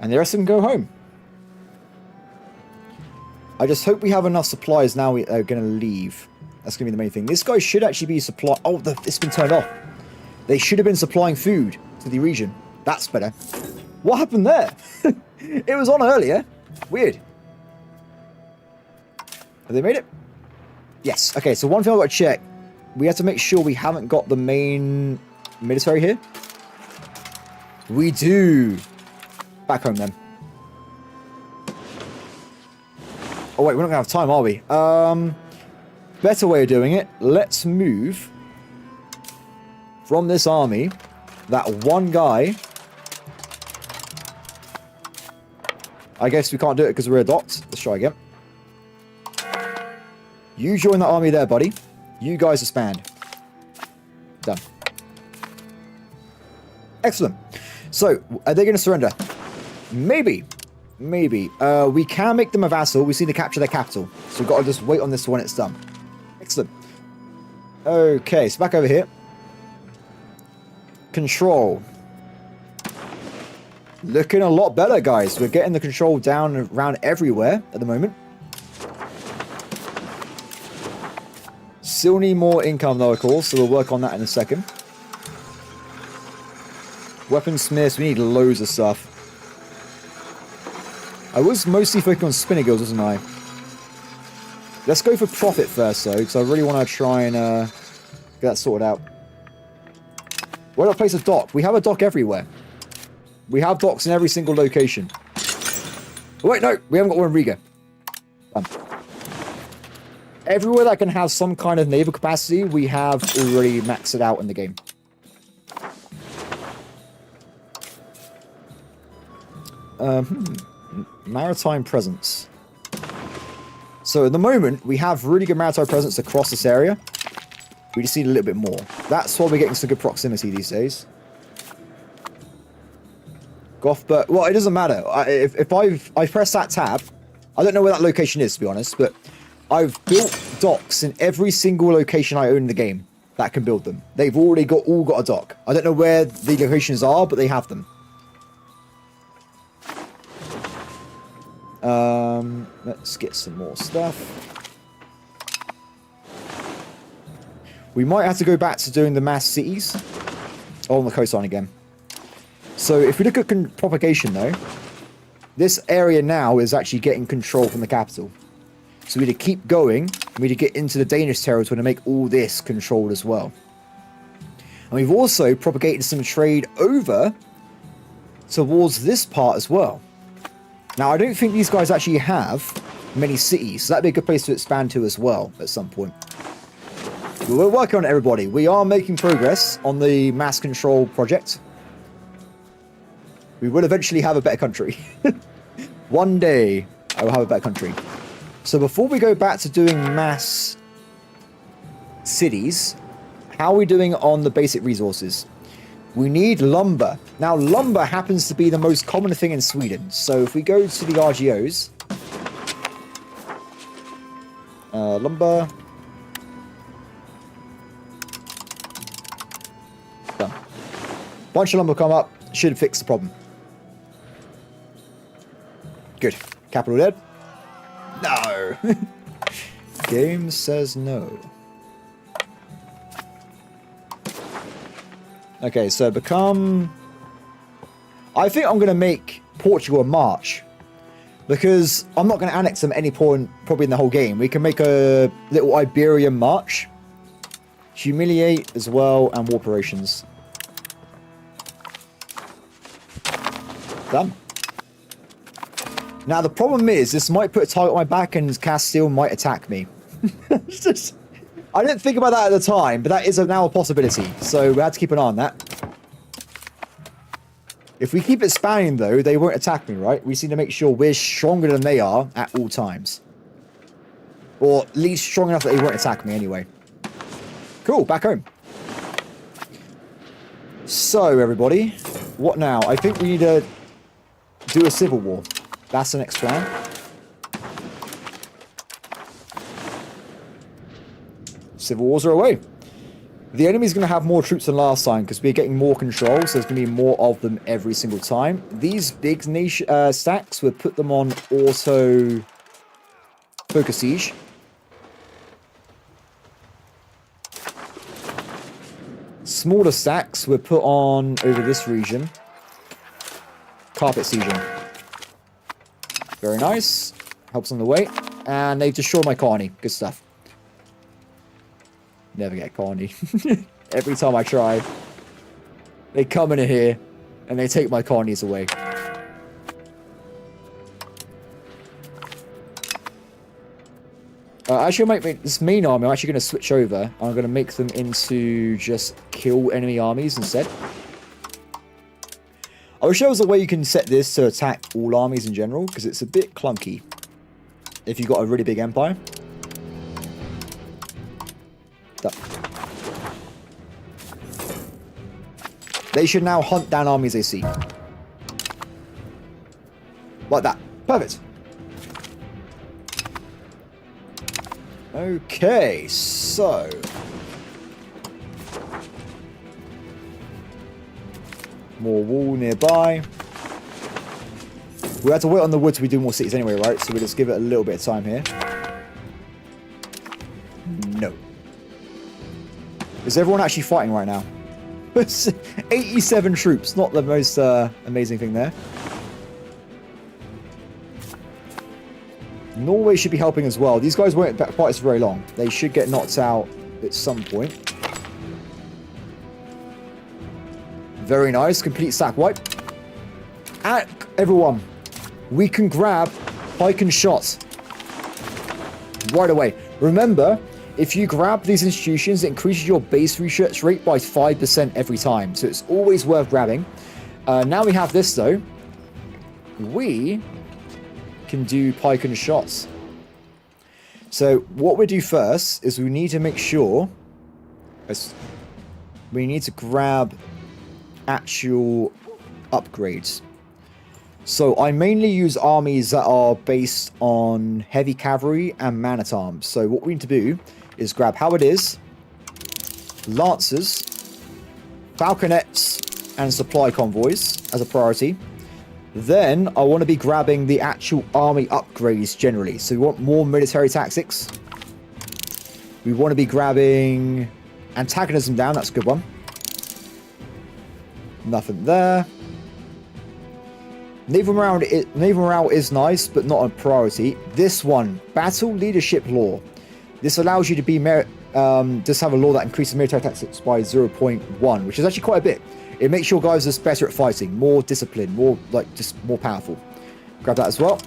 And the rest of them go home. I just hope we have enough supplies now we are going to leave. That's going to be the main thing. This guy should actually be supply... Oh, it's been turned off. They should have been supplying food to the region. That's better. What happened there? It was on earlier. Weird. Have they made it? Yes. Okay, so one thing I've got to check. We have to make sure we haven't got the main military here. We do. Back home then. Oh wait, we're not going to have time, are we? Better way of doing it. Let's move from this army that one guy. I guess we can't do it because we're docked. Let's try again. You join the army there, buddy. You guys expand. Done. Excellent. So, are they going to surrender? Maybe. Maybe. We can make them a vassal. We just need to capture their capital. So we've got to just wait on this when it's done. Excellent. Okay, so back over here. Control. Looking a lot better, guys. We're getting the control down around everywhere at the moment. Still need more income though, of course, so we'll work on that in a second. Weaponsmiths, we need loads of stuff. I was mostly focusing on spinnagills, wasn't I? Let's go for profit first, though, because I really want to try and get that sorted out. Where do I place a dock? We have a dock everywhere. We have docks in every single location. Oh, wait, no, we haven't got one in Riga. Done. Everywhere that can have some kind of naval capacity, we have already maxed it out in the game. Maritime presence. So at the moment, we have really good maritime presence across this area. We just need a little bit more. That's why we're getting some good proximity these days. Gothburg. Well, it doesn't matter. If I press that tab, I don't know where that location is, to be honest, but I've built docks in every single location I own in the game that can build them. They've already all got a dock. I don't know where the locations are, but they have them. Let's get some more stuff. We might have to go back to doing the mass cities on the coastline again. So if we look at propagation though, this area now is actually getting control from the capital. So we need to keep going. We need to get into the Danish territory to make all this controlled as well. And we've also propagated some trade over towards this part as well. Now, I don't think these guys actually have many cities, so that'd be a good place to expand to as well at some point. But we're working on it, everybody. We are making progress on the mass control project. We will eventually have a better country. One day, I will have a better country. So before we go back to doing mass cities, how are we doing on the basic resources? We need lumber. Now, lumber happens to be the most common thing in Sweden. So if we go to the RGOs, lumber, done. Bunch of lumber come up, should fix the problem. Good. Capital dead. No. Game says no. Okay, so become... I think I'm going to make Portugal a march. Because I'm not going to annex them at any point probably in the whole game. We can make a little Iberian march. Humiliate as well, and war operations. Done. Now, the problem is, this might put a target on my back and Castile might attack me. I didn't think about that at the time, but that is now a possibility. So we have to keep an eye on that. If we keep expanding, though, they won't attack me, right? We just need to make sure we're stronger than they are at all times. Or at least strong enough that they won't attack me anyway. Cool, back home. So, everybody, what now? I think we need to do a civil war. That's the next plan. Civil wars are away. The enemy's going to have more troops than last time because we're getting more control, so there's going to be more of them every single time. These big niche stacks, we'll put them on auto focus siege. Smaller stacks we'll put on over this region. Carpet sieging. Very nice. Helps on the way. And they've destroyed my colony. Good stuff. Never get a colony. Every time I try, they come in here and they take my colonies away. Actually, I might make this main army. I'm actually going to switch over. I'm going to make them into just kill enemy armies instead. I wish there was a way you can set this to attack all armies in general, because it's a bit clunky if you've got a really big empire. Done. They should now hunt down armies they see. Like that. Perfect. Okay, so... more wall nearby. We have to wait on the wood to be doing more cities anyway, right? So we'll just give it a little bit of time here. No. Is everyone actually fighting right now? 87 troops, not the most amazing thing there. Norway should be helping as well. These guys won't fight us for very long. They should get knocked out at some point. Very nice. Complete sack wipe. And everyone, we can grab pike and shot right away. Remember, if you grab these institutions, it increases your base research rate by 5% every time. So it's always worth grabbing. Now we have this, though. We can do pike and shots. So what we do first is we need to make sure... we need to grab actual upgrades. So I mainly use armies that are based on heavy cavalry and man-at-arms. So what we need to do is grab halberdiers, lancers, falconets, and supply convoys as a priority. Then I want to be grabbing the actual army upgrades generally. So we want more military tactics. We want to be grabbing Antagonism down, that's a good one. Nothing there. Naval morale is nice, but not a priority. This one, Battle Leadership Law. This allows you to be just have a law that increases military tactics by 0.1, which is actually quite a bit. It makes your guys just better at fighting, more disciplined, just more powerful. Grab that as well.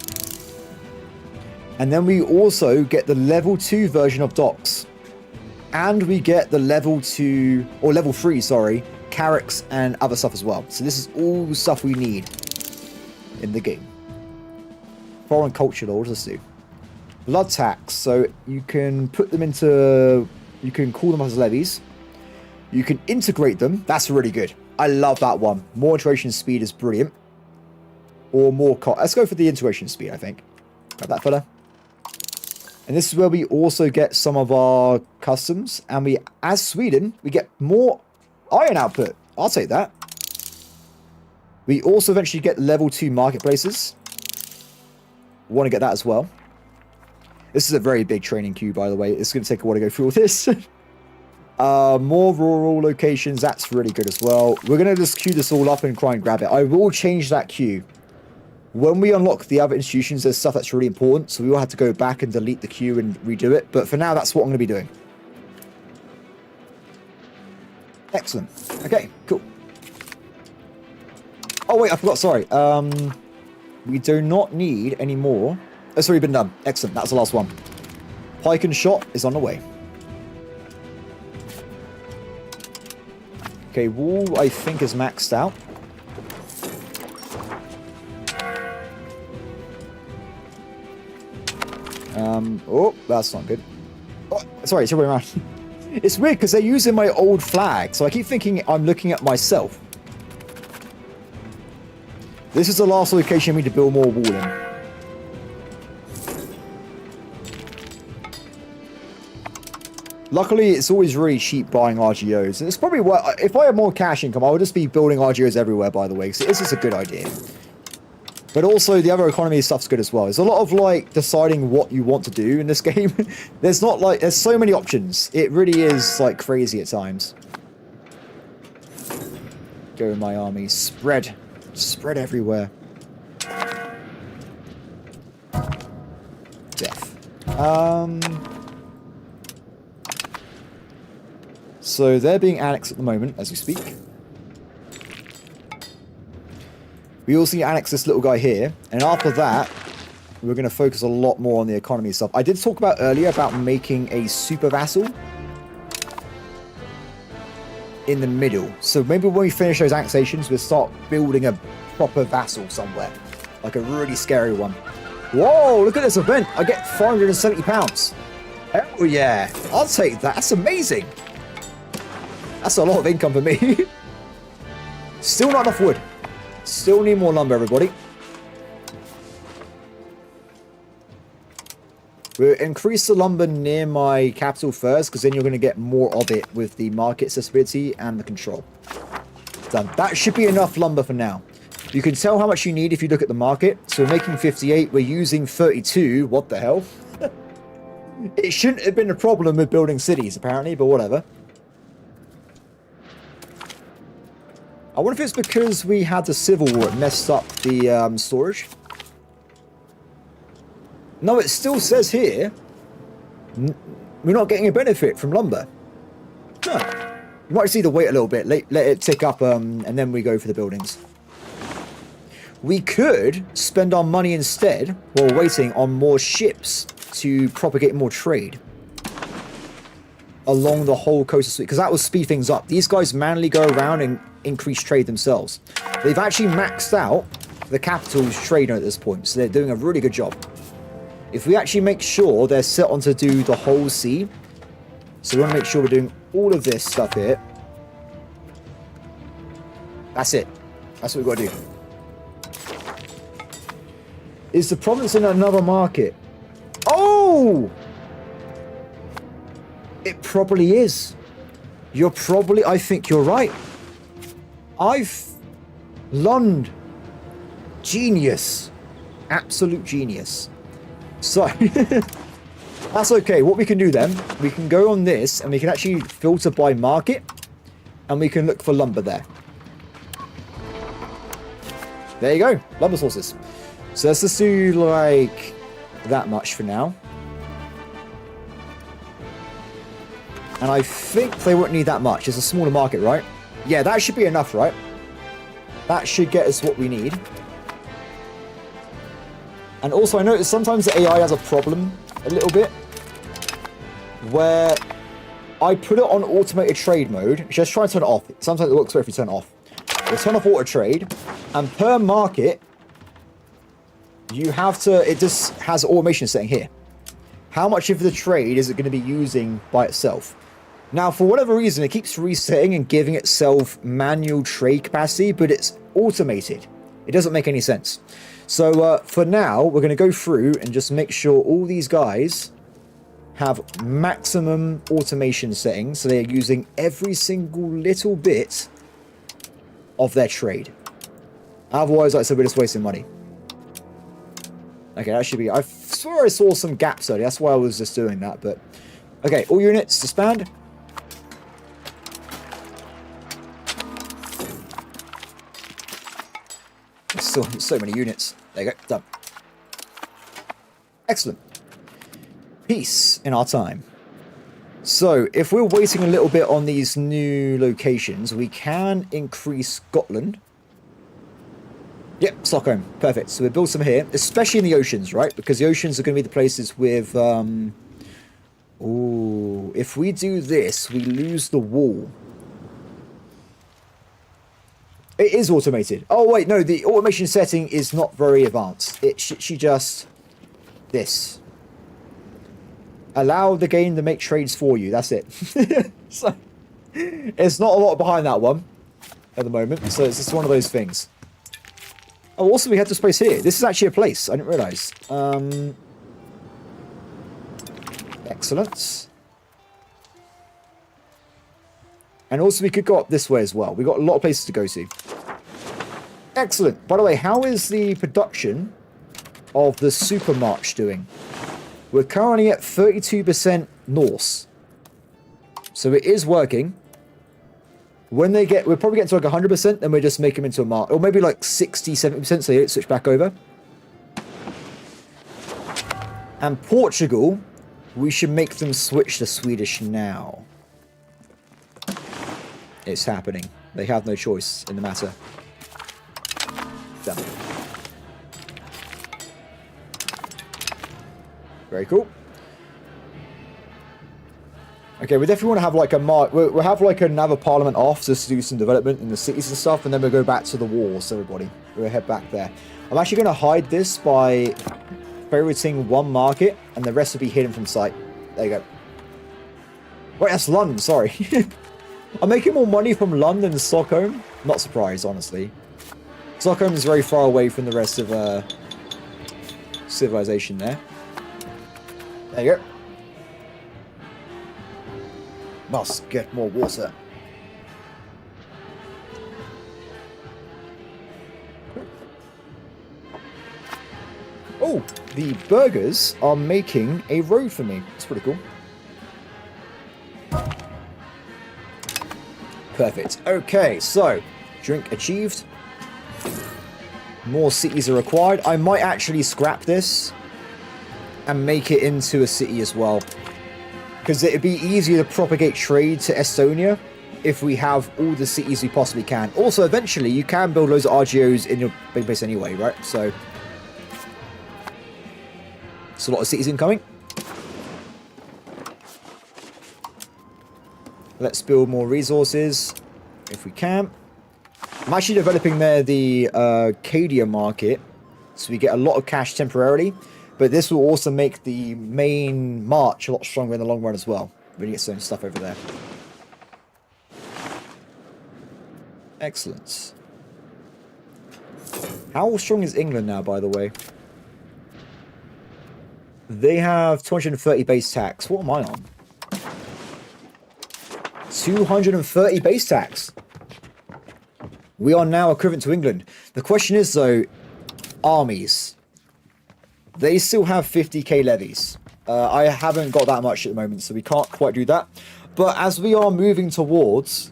And then we also get the level 2 version of docks. And we get the level 3, carracks and other stuff as well. So this is all the stuff we need in the game. Foreign culture law, what does this do? Blood tax, so you can put them into, you can call them as levies. You can integrate them, that's really good. I love that one. More integration speed is brilliant. Or more, let's go for the integration speed, I think. Grab that fella. And this is where we also get some of our customs. And we, as Sweden, we get more iron output. I'll take that. We also eventually get level 2 marketplaces. Want to get that as well. This is a very big training queue, by the way. It's going to take a while to go through all this. More rural locations. That's really good as well. We're going to just queue this all up and try and grab it. I will change that queue. When we unlock the other institutions, there's stuff that's really important. So we will have to go back and delete the queue and redo it. But for now, that's what I'm going to be doing. Excellent. Okay, cool. Oh, wait, I forgot. Sorry. We do not need any more. It's already been done. Excellent. That's the last one. Pike and shot is on the way. Okay, wall, I think, is maxed out. Oh, that's not good. Oh, sorry, it's the other way around. It's weird because they're using my old flag, so I keep thinking I'm looking at myself. This is the last location we need to build more wall in. Luckily, it's always really cheap buying RGOs. And it's probably what, if I had more cash income, I would just be building RGOs everywhere, by the way, because it's just a good idea. But also, the other economy stuff's good as well. There's a lot of, like, deciding what you want to do in this game. There's so many options. It really is, like, crazy at times. Go in my army. Spread. Spread everywhere. Death. So they're being annexed at the moment, as we speak. We also need to annex this little guy here. And after that, we're going to focus a lot more on the economy stuff. I did talk about earlier about making a super vassal in the middle. So maybe when we finish those annexations, we'll start building a proper vassal somewhere. Like a really scary one. Whoa, look at this event. I get £470. Hell yeah. I'll take that. That's amazing. That's a lot of income for me. Still not enough wood. Still need more lumber, everybody. We'll increase the lumber near my capital first, because then you're going to get more of it with the market accessibility and the control. Done. That should be enough lumber for now. You can tell how much you need if you look at the market. So we're making 58. We're using 32. What the hell? It shouldn't have been a problem with building cities, apparently, but whatever. I wonder if it's because we had the Civil War, it messed up the storage. No, it still says here, we're not getting a benefit from lumber. No. You might just need to wait a little bit, let it tick up, and then we go for the buildings. We could spend our money instead, while waiting, on more ships to propagate more trade along the whole coast of Sweden, because that will speed things up. These guys manually go around and increase trade themselves. They've actually maxed out the capital's trader at this point, so they're doing a really good job. If we actually make sure they're set on to do the whole sea, so we want to make sure we're doing all of this stuff here. That's it. That's what we've got to do. Is the province in another market? Oh! It probably is. I think you're right. Lund. Genius. Absolute genius. So, That's okay. What we can do then, we can go on this and we can actually filter by market and we can look for lumber there. There you go. Lumber sources. So let's just do like that much for now. And I think they won't need that much. It's a smaller market, right? Yeah, that should be enough, right? That should get us what we need. And also I noticed sometimes the AI has a problem a little bit where I put it on automated trade mode. Just try and turn it off. Sometimes it works better if you turn it off. We'll turn off auto trade, and per market, you have to, it just has automation setting here. How much of the trade is it going to be using by itself? Now, for whatever reason, it keeps resetting and giving itself manual trade capacity, but it's automated. It doesn't make any sense. So for now, we're going to go through and just make sure all these guys have maximum automation settings, so they're using every single little bit of their trade. Otherwise, like I said, we're just wasting money. Okay, that should be... I swear I saw some gaps earlier. That's why I was just doing that, but... Okay, all units, disband. There's still so many units. There you go, done. Excellent. Peace in our time. So, if we're waiting a little bit on these new locations, we can increase Scotland. Yep, Stockholm. Perfect. So we'll build some here, especially in the oceans, right? Because the oceans are going to be the places with... Ooh, if we do this, we lose the wall. It is automated. Oh, wait, no, the automation setting is not very advanced. She just... This. Allow the game to make trades for you. That's it. So, it's not a lot behind that one at the moment. So it's just one of those things. Oh, also we have this place here. This is actually a place. I didn't realise. Excellent. And also we could go up this way as well. We've got a lot of places to go to. Excellent. By the way, how is the production of the Super March doing? We're currently at 32% Norse. So it is working. When they get, we're probably getting to like 100%, then we just make them into a mark. Or maybe like 60, 70%, so they switch back over. And Portugal, we should make them switch to Swedish now. It's happening. They have no choice in the matter. Done. Very cool. Okay, we definitely want to have like a we'll have like a Naval Parliament off just to do some development in the cities and stuff, and then we'll go back to the wars, everybody. We'll head back there. I'm actually going to hide this by favoriting one market, and the rest will be hidden from sight. There you go. Wait, that's London, sorry. I'm making more money from London than Stockholm. Not surprised, honestly. Stockholm is very far away from the rest of civilization there. There you go. Must get more water. Oh, the burgers are making a road for me. It's pretty cool. Perfect. Okay, so drink achieved. More cities are required. I might actually scrap this and make it into a city as well, because it'd be easier to propagate trade to Estonia if we have all the cities we possibly can. Also, eventually, you can build loads of RGOs in your big base anyway, right? So, it's a lot of cities incoming. Let's build more resources if we can. I'm actually developing there the Cadia market, so we get a lot of cash temporarily. But this will also make the main march a lot stronger in the long run as well. We need to get some stuff over there. Excellent. How strong is England now, by the way? They have 230 base tax. What am I on? 230 base tax. We are now equivalent to England. The question is, though, armies. They still have 50k levies. I haven't got that much at the moment, so we can't quite do that. But as we are moving towards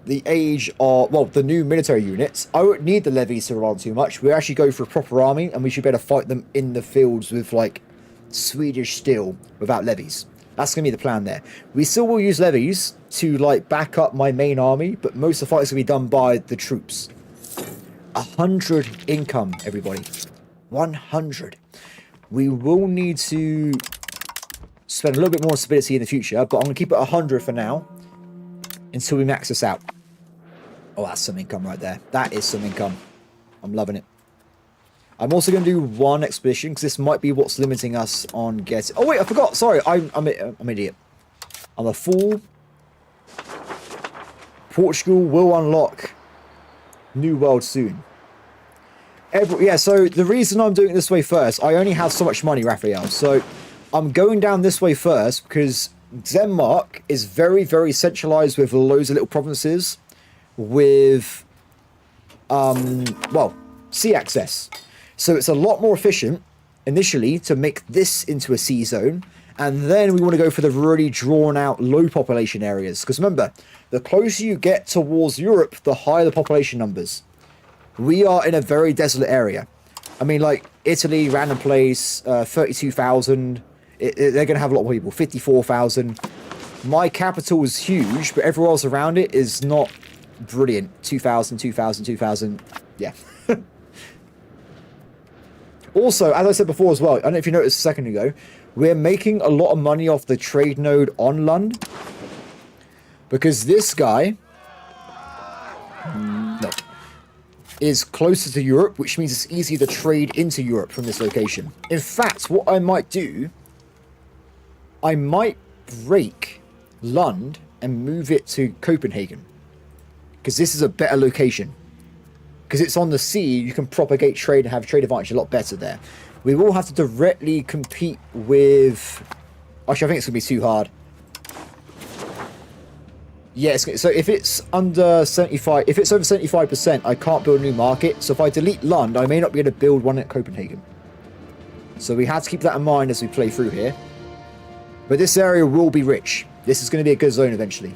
the age of, well, the new military units, I won't need the levies to rely on too much. We actually go for a proper army, and we should be able to fight them in the fields with, like, Swedish steel without levies. That's going to be the plan there. We still will use levies to, like, back up my main army, but most of the fight is going to be done by the troops. 100 income, everybody. 100. We will need to spend a little bit more on stability in the future, but I'm going to keep it 100 for now until we max this out. Oh, that's some income right there. That is some income. I'm loving it. I'm also going to do one expedition because this might be what's limiting us on getting... Oh, wait, I forgot. Sorry, I'm an idiot. I'm a fool. Portugal will unlock New World soon. Yeah, so the reason I'm doing it this way first, I only have so much money, Raphael. So I'm going down this way first because Denmark is very, very centralized with loads of little provinces with, well, sea access. So it's a lot more efficient initially to make this into a sea zone. And then we want to go for the really drawn out low population areas. Because remember, the closer you get towards Europe, the higher the population numbers. We are in a very desolate area. I mean, like, Italy, random place, 32,000. They're going to have a lot more people. 54,000. My capital is huge, but everywhere else around it is not brilliant. 2,000, 2,000, 2,000. Yeah. Also, as I said before as well, I don't know if you noticed a second ago, we're making a lot of money off the trade node on Lund. Because this guy... No. Is closer to Europe, which means it's easier to trade into Europe from this location. In fact, what I might do, I might break Lund and move it to Copenhagen. Because this is a better location. Because it's on the sea, you can propagate trade and have trade advantage a lot better there. We will have to directly compete with... Actually, I think it's going to be too hard. Yes, so if it's under 75, if it's over 75%, I can't build a new market. So if I delete Lund, I may not be able to build one at Copenhagen. So we have to keep that in mind as we play through here. But this area will be rich. This is going to be a good zone eventually.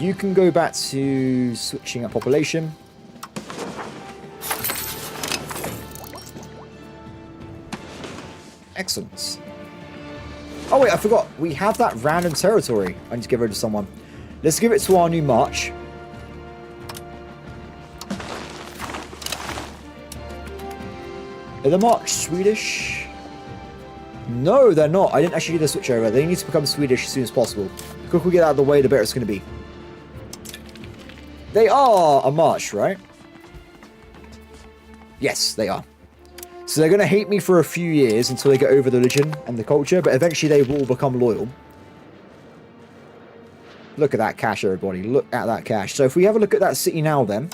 You can go back to switching up population. Excellent. Oh wait, I forgot. We have that random territory. I need to get rid of someone. Let's give it to our new march. Are the march Swedish? No, they're not. I didn't actually do the switch over. They need to become Swedish as soon as possible. The quicker we get out of the way, the better it's going to be. They are a march, right? Yes, they are. So they're going to hate me for a few years until they get over the religion and the culture, but eventually they will become loyal. Look at that cash, everybody. Look at that cash. So if we have a look at that city now, then,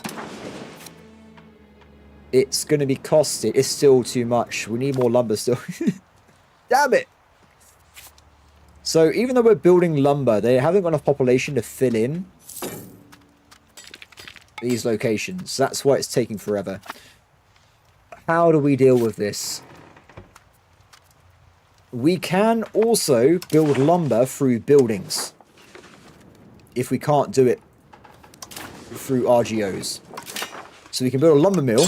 it's going to be costed. It's still too much. We need more lumber still. Damn it. So even though we're building lumber, they haven't got enough population to fill in these locations. That's why it's taking forever. How do we deal with this? We can also build lumber through buildings. If we can't do it through RGOs. So we can build a lumber mill.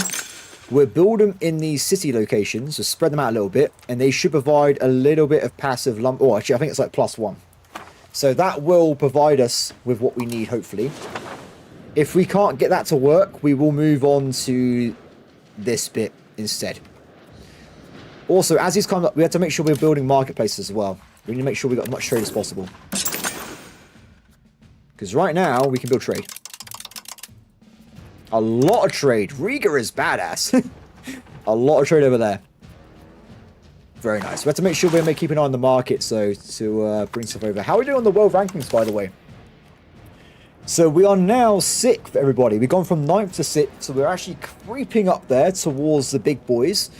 We'll build them in these city locations. So spread them out a little bit. And they should provide a little bit of passive lumber. Oh, actually, I think it's like +1. So that will provide us with what we need, hopefully. If we can't get that to work, we will move on to this bit instead. Also, as these come up, we have to make sure we're building marketplaces as well. We need to make sure we've got as much trade as possible. Because right now, we can build trade. A lot of trade. Riga is badass. A lot of trade over there. Very nice. We have to make sure we're keeping an eye on the market, so to bring stuff over. How are we doing on the world rankings, by the way? So we are now 6th, everybody. We've gone from 9th to 6th, so we're actually creeping up there towards the big boys.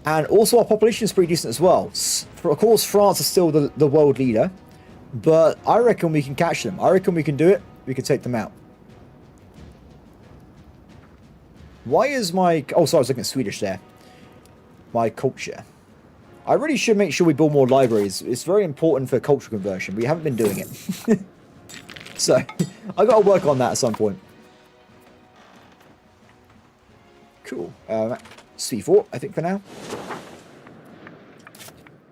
And also our population is pretty decent as well. Of course, France is still the world leader, but I reckon we can catch them. I reckon we can do it. We can take them out. Why is my... Oh, sorry, I was looking at Swedish there. My culture. I really should make sure we build more libraries. It's very important for cultural conversion. We haven't been doing it. So, I got to work on that at some point. Cool. C4, I think, for now.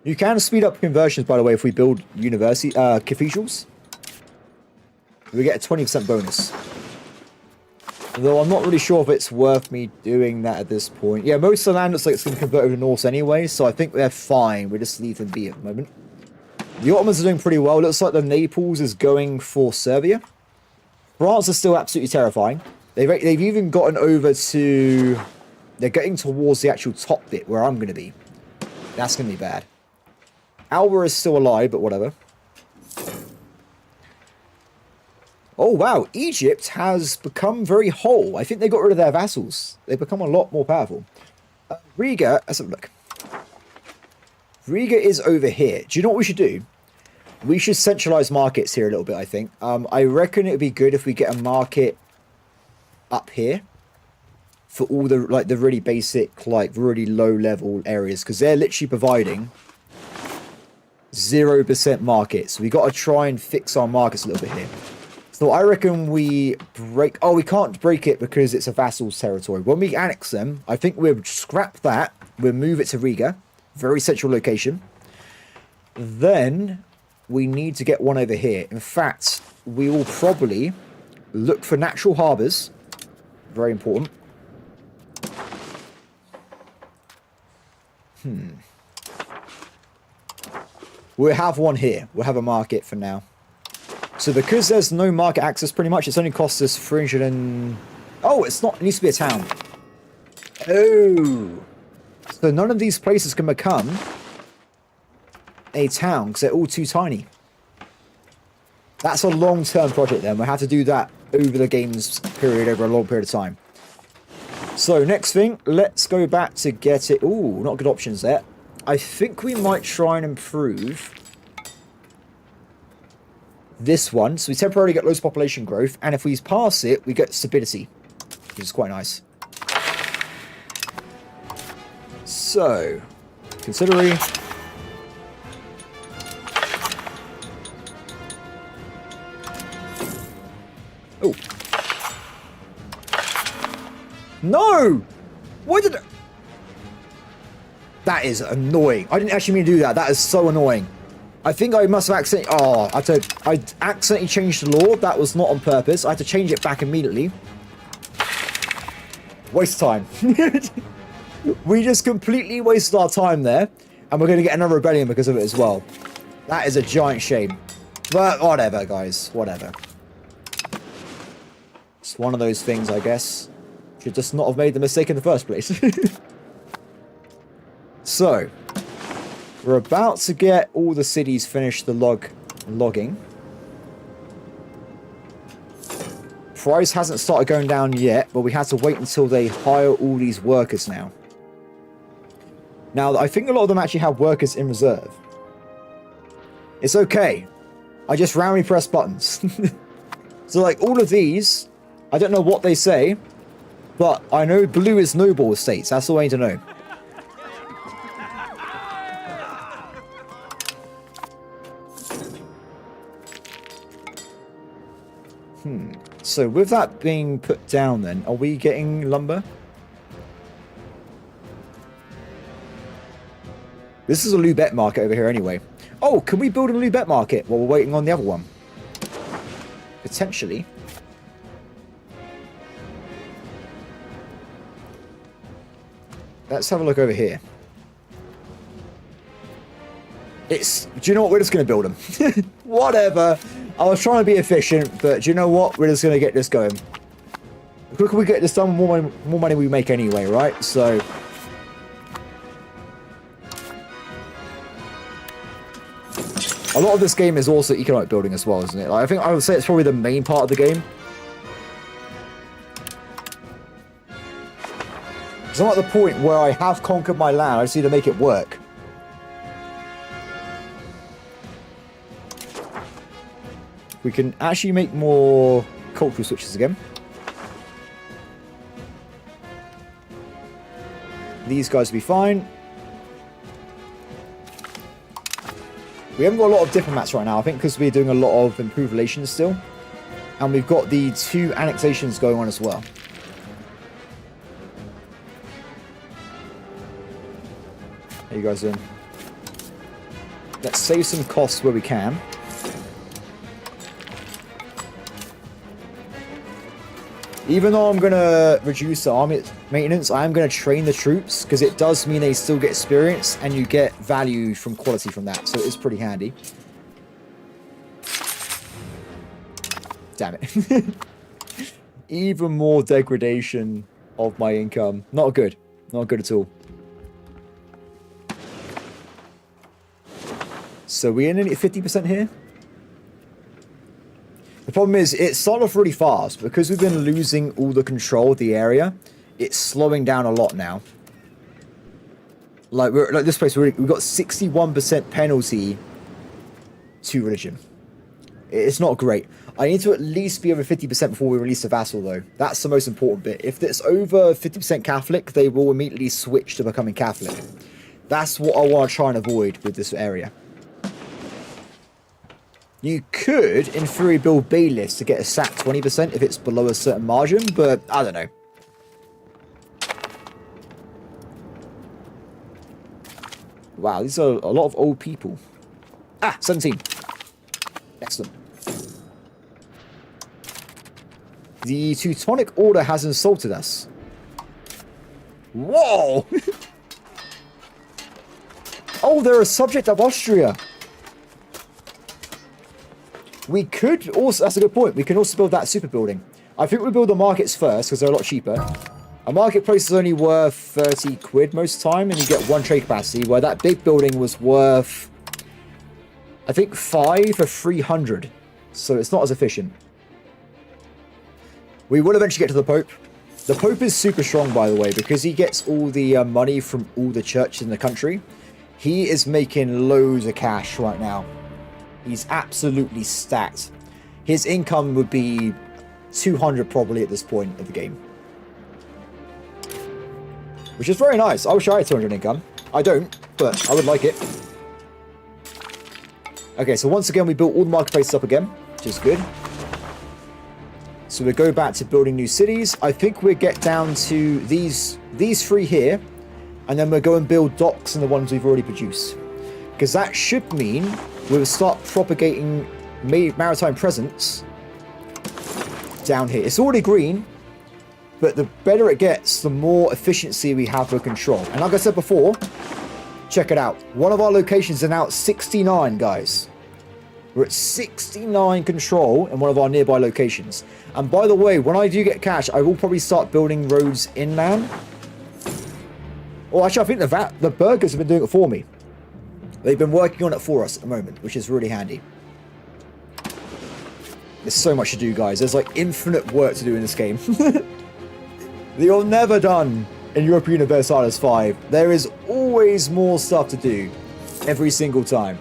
You can speed up conversions, by the way, if we build university cathedrals. We get a 20% bonus. Though I'm not really sure if it's worth me doing that at this point. Yeah, most of the land looks like it's going to convert over to Norse anyway, so I think they're fine. We just leave them be at the moment. The Ottomans are doing pretty well. It looks like the Naples is going for Serbia. France is still absolutely terrifying. They've even gotten over to... They're getting towards the actual top bit where I'm going to be. That's going to be bad. Alba is still alive, but whatever. Oh, wow. Egypt has become very whole. I think they got rid of their vassals. They've become a lot more powerful. Riga, let's have a look. Riga is over here. Do you know what we should do? We should centralize markets here a little bit, I think. I reckon it would be good if we get a market up here for all the, like, the really basic, like, really low-level areas, because they're literally providing 0% markets. So we got to try and fix our markets a little bit here. So I reckon we break... Oh, we can't break it because it's a vassal's territory. When we annex them, I think we'll scrap that. We'll move it to Riga. Very central location. Then we need to get one over here. In fact, we will probably look for natural harbours. Very important. We'll have one here. We'll have a market for now. So because there's no market access pretty much, it's only cost us 300 and... Oh, it's not. It needs to be a town. Oh. So none of these places can become a town because they're all too tiny. That's a long-term project then. We'll have to do that over the game's period, over a long period of time. So next thing, let's go back to get it. Ooh, not good options there. I think we might try and improve this one. So we temporarily get loads of population growth. And if we pass it, we get stability, which is quite nice. So, considering... Oh. No! Why did... That is annoying. I didn't actually mean to do that. That is so annoying. I think I must have accidentally... Oh, I accidentally changed the law. That was not on purpose. I had to change it back immediately. Waste of time. We just completely wasted our time there. And we're going to get another rebellion because of it as well. That is a giant shame. But whatever, guys. Whatever. It's one of those things, I guess. Should just not have made the mistake in the first place. So, we're about to get all the cities finished the logging. Price hasn't started going down yet, but we had to wait until they hire all these workers now. Now, I think a lot of them actually have workers in reserve. It's okay. I just randomly press buttons. So, like, all of these, I don't know what they say, but I know blue is noble estates. That's all I need to know. So with that being put down then, are we getting lumber? This is a Lubet market over here anyway. Oh, can we build a Lubet market while we're waiting on the other one? Potentially. Let's have a look over here. Do you know what? We're just going to build them. Whatever. I was trying to be efficient, but do you know what? We're just going to get this going. The quicker we get this done, the more money we make anyway, right? So... a lot of this game is also economic building as well, isn't it? Like, I would say it's probably the main part of the game. Because I'm at the point where I have conquered my land. I just need to make it work. We can actually make more cultural switches again. These guys will be fine. We haven't got a lot of diplomats right now, I think because we're doing a lot of improved relations still. And we've got the 2 annexations going on as well. How you guys doing? Let's save some costs where we can. Even though I'm going to reduce the army maintenance, I am going to train the troops because it does mean they still get experience and you get value from quality from that. So it's pretty handy. Damn it. Even more degradation of my income. Not good. Not good at all. So we're in at 50% here. The problem is, it started off really fast. Because we've been losing all the control of the area, it's slowing down a lot now. Like, this place, we've got 61% penalty to religion. It's not great. I need to at least be over 50% before we release the Vassal, though. That's the most important bit. If it's over 50% Catholic, they will immediately switch to becoming Catholic. That's what I want to try and avoid with this area. You could, in theory, build bailiffs to get a sack 20% if it's below a certain margin, but I don't know. Wow, these are a lot of old people. Ah, 17. Excellent. The Teutonic Order has insulted us. Whoa! Oh, they're a subject of Austria. We could also, that's a good point, we can also build that super building. I think we'll build the markets first, because they're a lot cheaper. A marketplace is only worth 30 quid most of the time, and you get 1 trade capacity, where that big building was worth, I think, 5 for 300. So it's not as efficient. We will eventually get to the Pope. The Pope is super strong, by the way, because he gets all the money from all the churches in the country. He is making loads of cash right now. He's absolutely stacked. His income would be 200 probably at this point of the game. Which is very nice. I wish I had 200 income. I don't, but I would like it. Okay, so once again, we built all the marketplaces up again, which is good. So we go back to building new cities. I think we'll get down to these 3 here, and then we'll go and build docks in the ones we've already produced. Because that should mean we'll start propagating maritime presence down here. It's already green, but the better it gets, the more efficiency we have for control. And like I said before, check it out. One of our locations is now at 69, guys. We're at 69 control in one of our nearby locations. And by the way, when I do get cash, I will probably start building roads inland. Well, actually, I think the burgers have been doing it for me. They've been working on it for us at the moment, which is really handy. There's so much to do, guys. There's like infinite work to do in this game. You're never done in Europa Universalis 5. There is always more stuff to do every single time.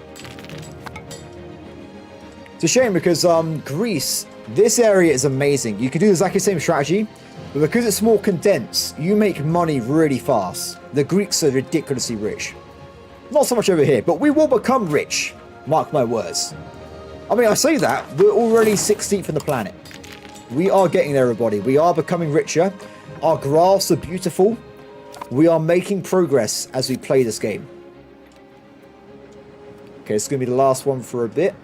It's a shame because Greece, this area is amazing. You can do exactly the same strategy, but because it's more condensed, you make money really fast. The Greeks are ridiculously rich. Not so much over here, but we will become rich. Mark my words. I mean, I say that, we're already 16th on the planet. We are getting there, everybody. We are becoming richer. Our graphs are beautiful. We are making progress as we play this game. Okay, it's going to be the last one for a bit.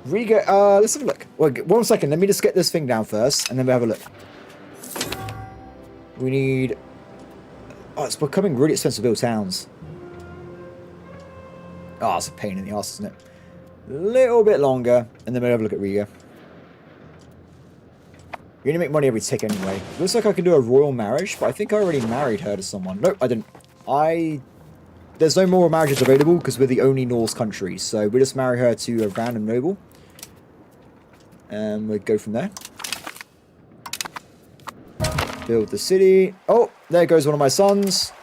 Riga, let's have a look. Wait, 1 second, let me just get this thing down first, and then we'll have a look. We need... Oh, it's becoming really expensive to build towns. Oh, it's a pain in the arse, isn't it? A little bit longer, and then we'll have a look at Riga. You're gonna make money every tick anyway. Looks like I can do a royal marriage, but I think I already married her to someone. Nope, I didn't. There's no more marriages available because we're the only Norse country, so we'll just marry her to a random noble. And we'll go from there. Build the city. Oh, there goes one of my sons.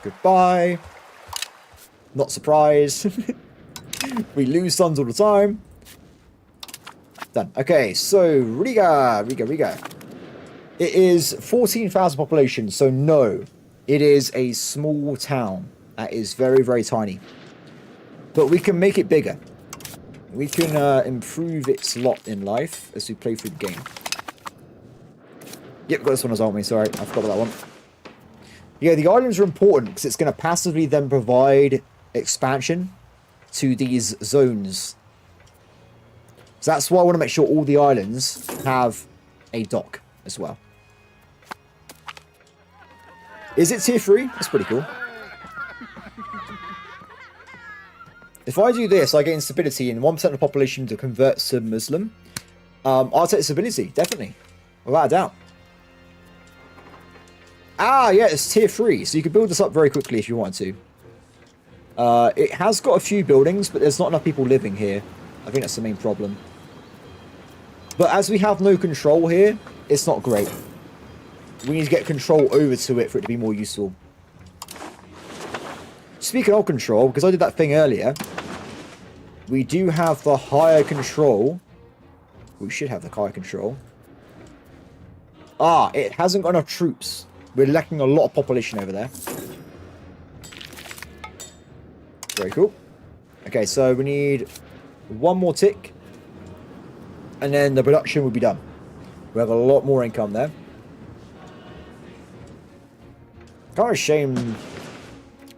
Goodbye. Not surprised. We lose sons all the time. Done. Okay, so Riga. It is 14,000 population, so no. It is a small town. That is very, very tiny. But we can make it bigger. We can improve its lot in life as we play through the game. Yep, got this one as well, me. Sorry, I forgot about that one. Yeah, the islands are important because it's going to passively then provide expansion to these zones. So that's why I want to make sure all the islands have a dock as well. Is it tier 3? That's pretty cool. If I do this, I gain stability in 1% of the population to convert to Muslim. I'll take stability, definitely. Without a doubt. Ah, yeah, it's tier 3, so you can build this up very quickly if you want to. It has got a few buildings, but there's not enough people living here. I think that's the main problem. But as we have no control here, it's not great. We need to get control over to it for it to be more useful. Speaking of control, because I did that thing earlier, we do have the higher control. We should have the higher control. Ah, it hasn't got enough troops. We're lacking a lot of population over there. Very cool. Okay, so we need one more tick. And then the production will be done. We have a lot more income there. Kind of a shame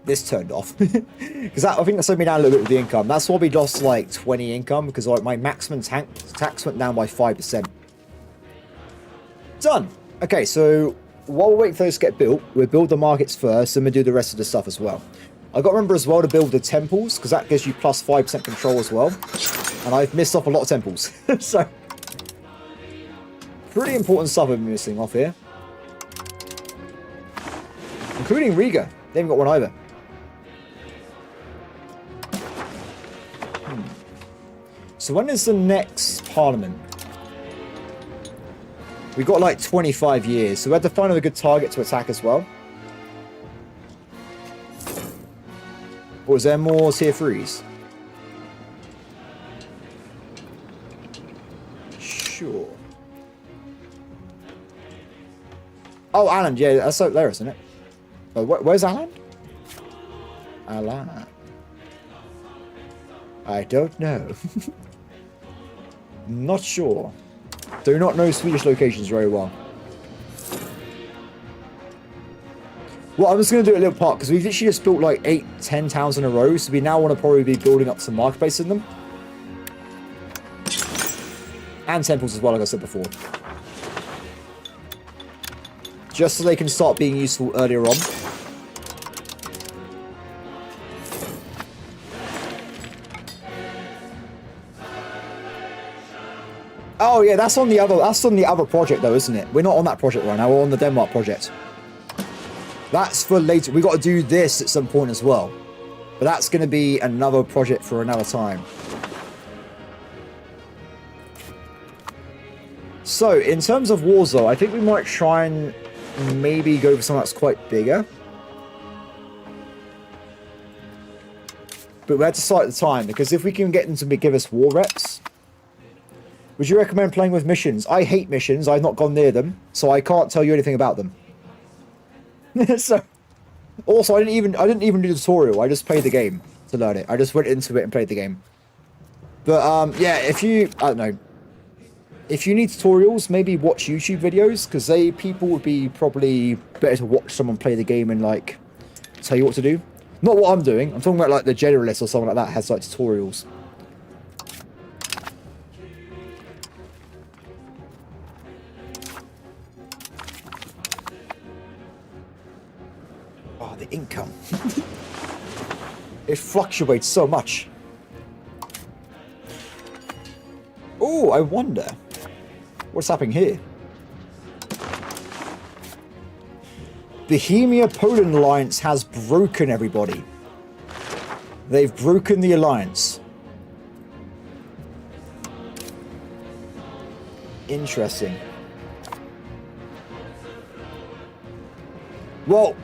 this turned off. Because I think that's slowed me down a little bit with the income. That's why we lost like 20 income. Because like my maximum tax went down by 5%. Done. Okay, so while we're waiting for those to get built, we'll build the markets first. And we'll do the rest of the stuff as well. I've got to remember as well to build the temples. Because that gives you plus 5% control as well. And I've missed off a lot of temples. So, pretty important stuff I've been missing off here. Including Riga. They haven't got one either. So when is the next parliament? We've got like 25 years. So we had to find a good target to attack as well. Or is there more tier 3s? Sure. Oh, Alan, yeah, that's so there, isn't it? Oh, where's Alan? Alan. I don't know. Not sure. Do not know Swedish locations very well. Well, I'm just going to do a little part because we've literally just built like 8-10 towns in a row. So we now want to probably be building up some marketplace in them. And temples as well, like I said before. Just so they can start being useful earlier on. Oh yeah, that's on the other project though, isn't it? We're not on that project right now, we're on the Denmark project. That's for later. We got to do this at some point as well. But that's going to be another project for another time. So, in terms of wars though, I think we might try and maybe go for something that's quite bigger. But we had to start at the time, because if we can get them to give us war reps... Would you recommend playing with missions? I hate missions, I've not gone near them, so I can't tell you anything about them. So, also, I didn't even do the tutorial, I just played the game to learn it. I just went into it and played the game. But, yeah, if you... I don't know. If you need tutorials, maybe watch YouTube videos, because people would be probably better to watch someone play the game and, like, tell you what to do. Not what I'm doing. I'm talking about, like, the generalist or something like that has, like, tutorials. Oh, the income. It fluctuates so much. Oh, I wonder. What's happening here? Bohemia-Poland alliance has broken everybody. They've broken the alliance. Interesting. Well,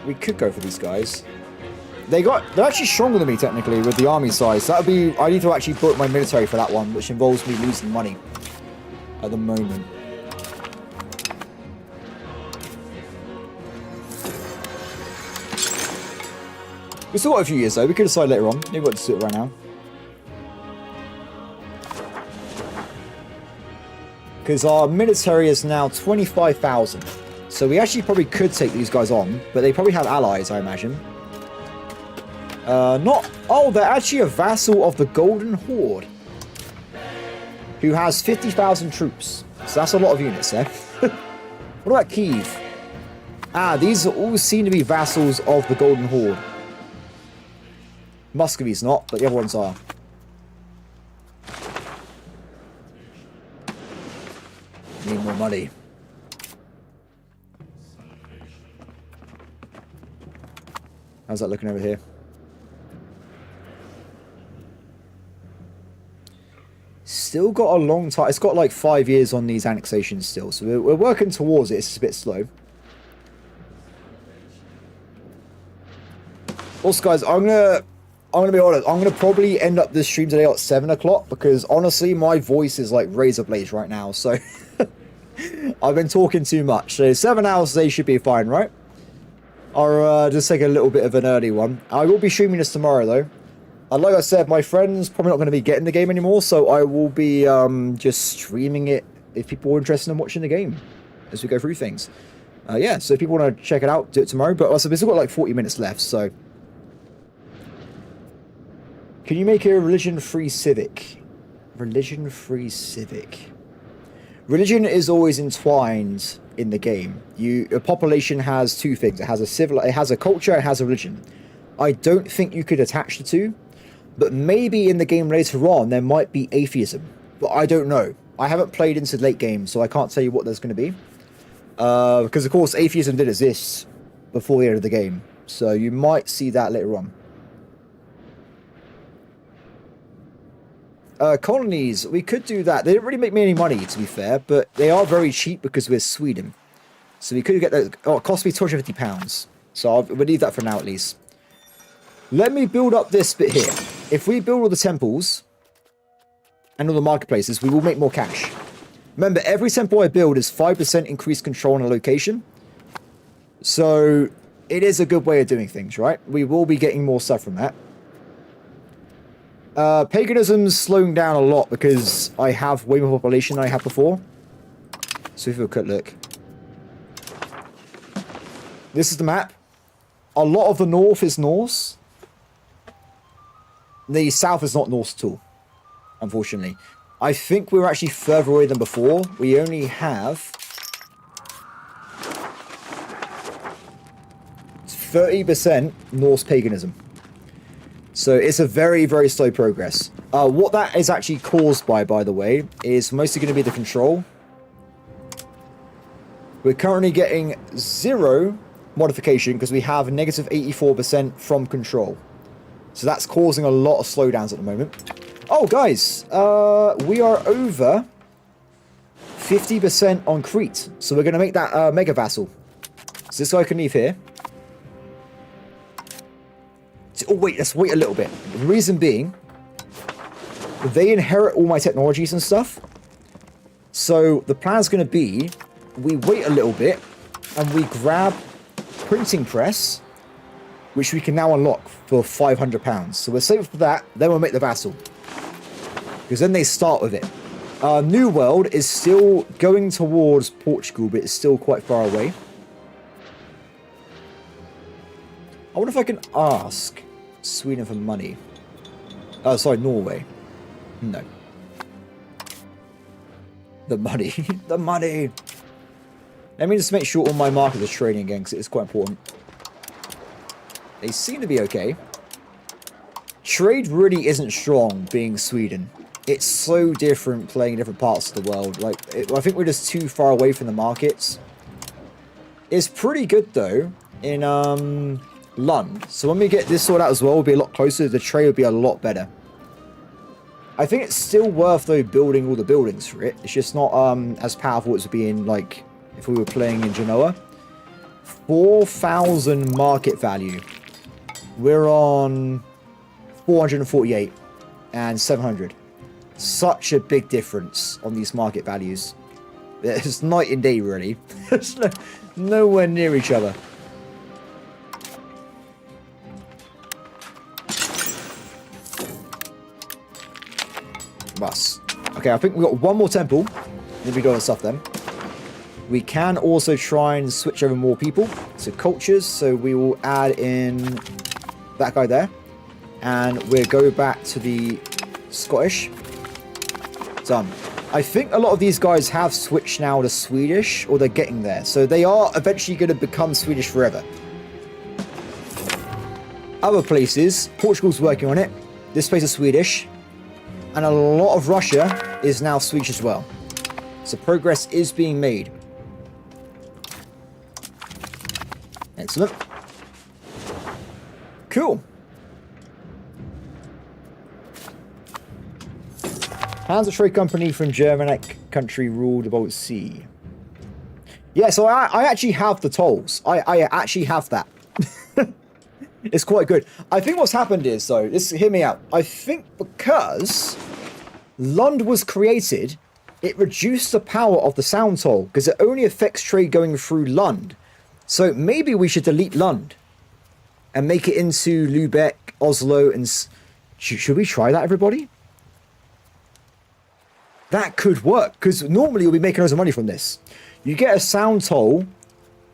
we could go for these guys. They're actually stronger than me technically with the army size. That would be... I need to actually put my military for that one, which involves me losing money at the moment. We still got a few years though. We could decide later on. Maybe we've got to do it right now. Because our military is now 25,000. So we actually probably could take these guys on, but they probably have allies, I imagine. Oh, they're actually a vassal of the Golden Horde, who has 50,000 troops. So that's a lot of units there. What about Kiev? Ah, these all seem to be vassals of the Golden Horde. Muscovy's not, but the other ones are. Need more money. How's that looking over here? Still got a long time. It's got like 5 years on these annexations still, so we're working towards it. It's just a bit slow. Also, guys, I'm gonna be honest. I'm gonna probably end up this stream today at 7 o'clock because honestly, my voice is like razor blades right now. So I've been talking too much. So 7 hours today should be fine, right? I'll just take a little bit of an early one. I will be streaming this tomorrow though. Like I said, my friend's probably not going to be getting the game anymore, so I will be just streaming it if people are interested in watching the game as we go through things. Yeah, so if people want to check it out, do it tomorrow. But also, we've still got like 40 minutes left, so... Can you make a religion-free civic? Religion-free civic. Religion is always entwined in the game. A population has two things. It has a culture, it has a religion. I don't think you could attach the two, but maybe in the game later on there might be atheism. But I don't know. I haven't played into late game, so I can't tell you what there's going to be. Because of course atheism did exist before the end of the game, so you might see that later on. Colonies, we could do that. They didn't really make me any money, to be fair, but they are very cheap because we're Sweden. So we could get those. Oh, it cost me £250. So we'll leave that for now at least. Let me build up this bit here. If we build all the temples and all the marketplaces, we will make more cash. Remember, every temple I build is 5% increased control on a location. So it is a good way of doing things, right? We will be getting more stuff from that. Paganism's slowing down a lot because I have way more population than I had before. So if we have a quick look. This is the map. A lot of the north is Norse. The south is not Norse at all, unfortunately. I think we're actually further away than before. We only have 30% Norse paganism. So it's a very, very slow progress. What that is actually caused by the way, is mostly going to be the control. We're currently getting 0 modification because we have negative 84% from control. So that's causing a lot of slowdowns at the moment. Oh, guys, we are over 50% on Crete. So we're going to make that mega vassal. So this guy can leave here. Oh, wait, let's wait a little bit. The reason being, they inherit all my technologies and stuff. So the plan's going to be, we wait a little bit, and we grab printing press, which we can now unlock for £500. So we're saving for that, then we'll make the vassal. Because then they start with it. New World is still going towards Portugal, but it's still quite far away. I wonder if I can ask Sweden for money. Oh, sorry, Norway. No. The money. The money. Let me just make sure all my markets are trading again, because it is quite important. They seem to be okay. Trade really isn't strong, being Sweden. It's so different playing in different parts of the world. Like, I think we're just too far away from the markets. It's pretty good, though, in Lund. So when we get this sorted out as well, we'll be a lot closer. The trade will be a lot better. I think it's still worth, though, building all the buildings for it. It's just not as powerful as it would be in, like, if we were playing in Genoa. 4,000 market value. We're on 448 and 700. Such a big difference on these market values. It's night and day, really. It's nowhere near each other. Bus. Okay, I think we've got one more temple. Then we got the stuff then. We can also try and switch over more people to cultures. So we will add in that guy there. And we'll go back to the Scottish. Done. I think a lot of these guys have switched now to Swedish, or they're getting there. So they are eventually going to become Swedish forever. Other places, Portugal's working on it. This place is Swedish. And a lot of Russia is now Swedish as well. So progress is being made. Excellent. Cool. Hands a trade company from Germanic country ruled the Baltic Sea. Yeah, so I actually have the tolls. I actually have that. It's quite good. I think what's happened is, though, hear me out. I think because Lund was created, it reduced the power of the sound toll because it only affects trade going through Lund. So maybe we should delete Lund and make it into Lubeck, Oslo, and... Should we try that, everybody? That could work, because normally you'll be making loads of money from this. You get a sound toll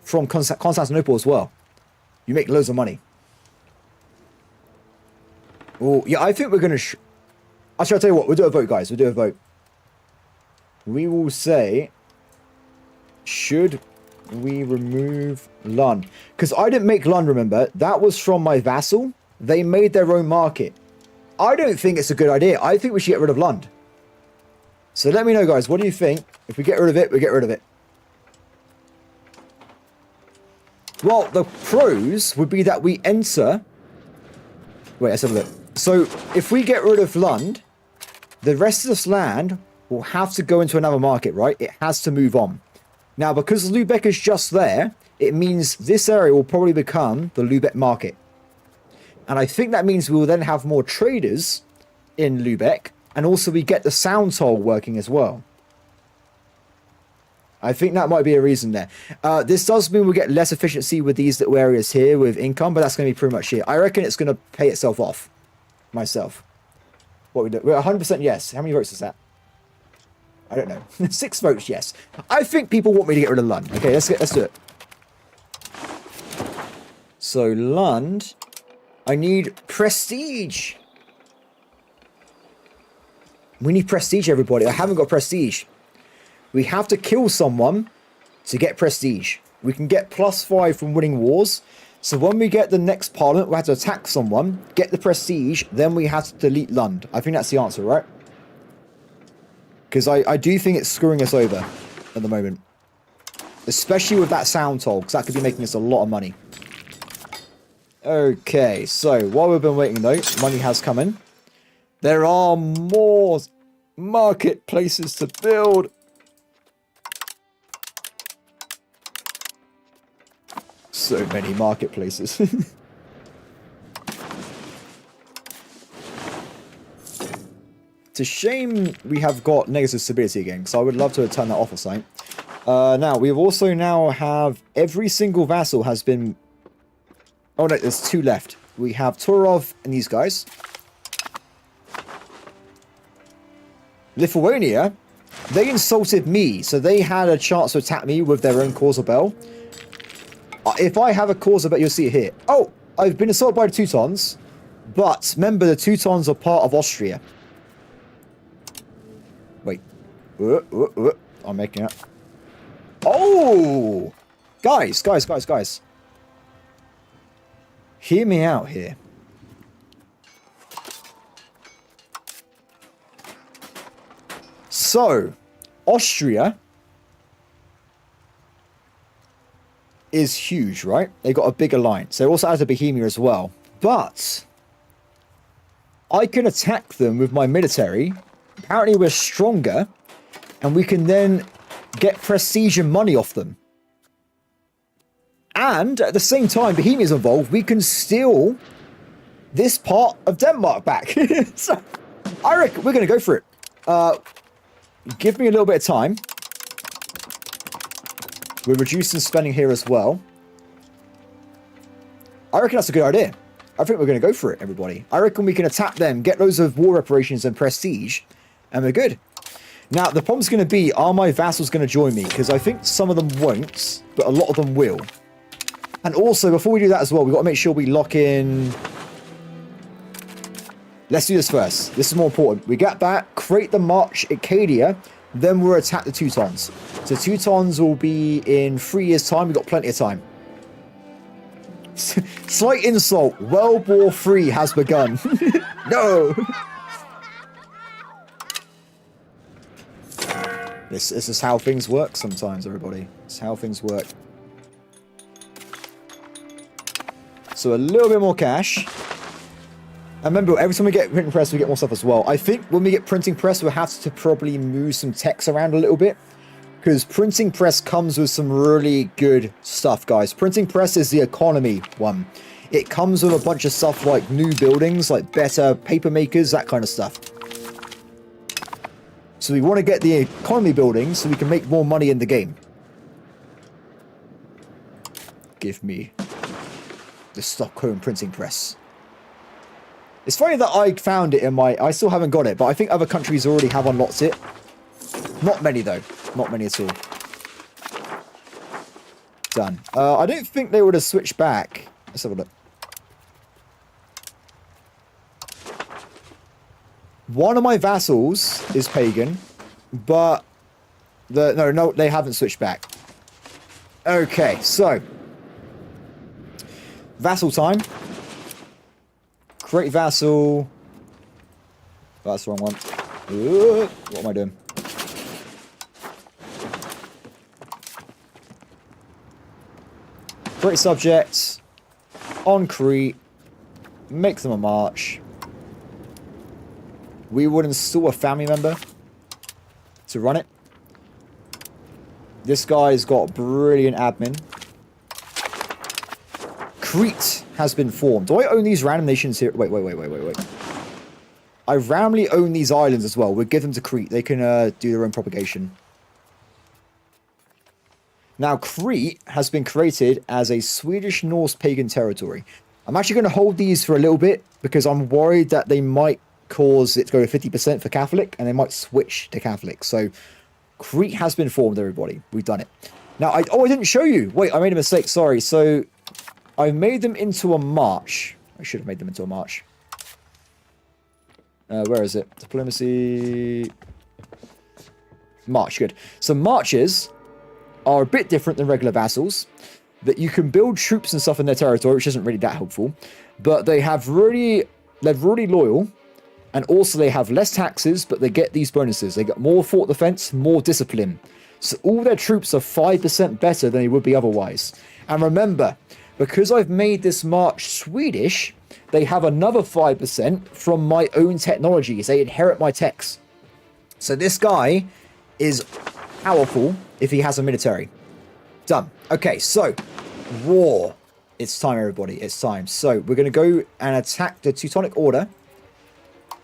from Constantinople as well. You make loads of money. Oh, yeah, I think we're going to... Actually, I'll tell you what, we'll do a vote, guys. We'll do a vote. We will say, should we remove Lund? Because I didn't make Lund, remember. That was from my vassal. They made their own market. I don't think it's a good idea. I think we should get rid of Lund. So let me know, guys. What do you think? If we get rid of it, we get rid of it. Well, the pros would be that we enter... Wait, let's have a look. So, if we get rid of Lund, the rest of this land will have to go into another market, right? It has to move on. Now, because Lubeck is just there, it means this area will probably become the Lubeck market. And I think that means we will then have more traders in Lubeck, and also we get the sound toll working as well. I think that might be a reason there. This does mean we'll get less efficiency with these little areas here with income, but that's going to be pretty much it. I reckon it's going to pay itself off. Myself. What we do? We're 100% yes. How many votes is that? I don't know. 6 votes yes. I think people want me to get rid of Lund. Okay, let's do it. So Lund, I need prestige. We need prestige, everybody. I haven't got prestige. We have to kill someone to get prestige. We can get +5 from winning wars. So when we get the next parliament, we have to attack someone, get the prestige, then we have to delete Lund. I think that's the answer, right? Because I do think it's screwing us over at the moment. Especially with that sound toll, because that could be making us a lot of money. Okay, so while we've been waiting though, money has come in. There are more marketplaces to build. So many marketplaces. It's a shame we have got negative stability again, because I would love to turn that off or something. Now, we also now have every single vassal has been... Oh no, there's 2 left. We have Turov and these guys. Lithuania, they insulted me, so they had a chance to attack me with their own cause of bell. If I have a cause of bell, you'll see it here. Oh, I've been assaulted by the Teutons, but remember the Teutons are part of Austria. Wait. I'm making it. Oh! Guys. Hear me out here. So, Austria is huge, right? They got a big alliance. They also has a Bohemia as well. But I can attack them with my military. Apparently we're stronger, and we can then get prestige and money off them. And at the same time, Bohemia's involved, we can steal this part of Denmark back. So I reckon we're going to go for it. Give me a little bit of time. We're reducing spending here as well. I reckon that's a good idea. I think we're going to go for it, everybody. I reckon we can attack them, get loads of war reparations and prestige, And we're good. Now, the problem's going to be, are my vassals going to join me? Because I think some of them won't, but a lot of them will. And also, before we do that as well, we've got to make sure we lock in... Let's do this first. This is more important. We get back, create the March Acadia, then we'll attack the Teutons. So Teutons will be in 3 years' time. We've got plenty of time. Slight insult. World War III has begun. No! This is how things work sometimes, everybody. It's how things work. So a little bit more cash. And remember, every time we get printing press, we get more stuff as well. I think when we get printing press, we'll have to probably move some text around a little bit. Because printing press comes with some really good stuff, guys. Printing press is the economy one. It comes with a bunch of stuff like new buildings, like better paper makers, that kind of stuff. So we want to get the economy building so we can make more money in the game. Give me the Stockholm printing press. It's funny that I found it in my... I still haven't got it, but I think other countries already have unlocked it. Not many, though. Not many at all. Done. I don't think they would have switched back. Let's have a look. One of my vassals is pagan, but no, they haven't switched back. Okay, so vassal time. Create vassal. Oh, that's the wrong one. What am I doing? Create subjects on Crete. Make them a march. We would install a family member to run it. This guy's got brilliant admin. Crete has been formed. Do I own these random nations here? Wait. I randomly own these islands as well. We'll give them to Crete. They can do their own propagation. Now, Crete has been created as a Swedish Norse pagan territory. I'm actually going to hold these for a little bit because I'm worried that they might cause it to go to 50% for Catholic and they might switch to Catholic. So Crete has been formed, everybody. We've done it. Now, I didn't show you. Wait, I made a mistake. Sorry. So I made them into a march. I should have made them into a march. Where is it? Diplomacy. March. Good. So marches are a bit different than regular vassals. That you can build troops and stuff in their territory, which isn't really that helpful. But they're really loyal. And also they have less taxes, but they get these bonuses. They get more fort defense, more discipline. So all their troops are 5% better than they would be otherwise. And remember, because I've made this march Swedish, they have another 5% from my own technologies. They inherit my techs. So this guy is powerful if he has a military. Done. Okay, so war. It's time, everybody. It's time. So we're going to go and attack the Teutonic Order.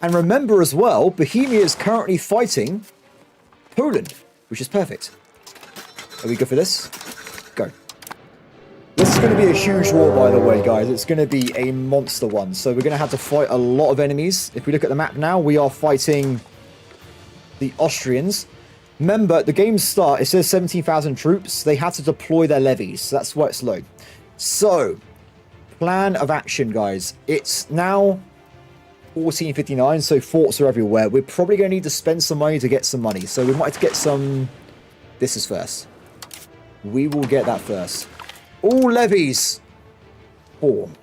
And remember as well, Bohemia is currently fighting Poland, which is perfect. Are we good for this? Go. This is going to be a huge war, by the way, guys. It's going to be a monster one. So we're going to have to fight a lot of enemies. If we look at the map now, we are fighting the Austrians. Remember, the game's start, it says 17,000 troops. They had to deploy their levies. So that's why it's low. So, plan of action, guys. It's now 1459, so forts are everywhere. We're probably going to need to spend some money to get some money. So we might have to get some... This is first. We will get that first. All levies form.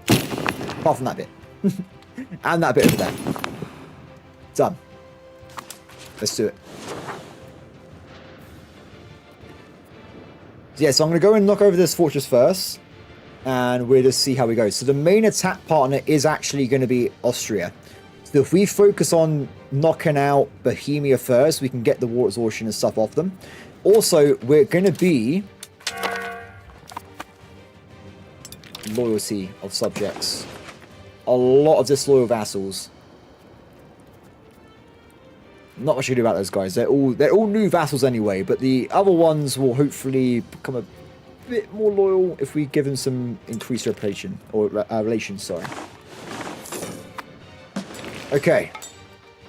Apart from that bit. And that bit over there. Done. Let's do it. Yeah, so I'm going to go and knock over this fortress first. And we'll just see how we go. So the main attack partner is actually going to be Austria. So if we focus on knocking out Bohemia first, we can get the war exhaustion and stuff off them. Also, we're going to be... loyalty of subjects. A lot of disloyal vassals. Not much to do about those guys. They're all new vassals anyway, but the other ones will hopefully become a bit more loyal if we give them some increased reputation or relations. Sorry. Okay,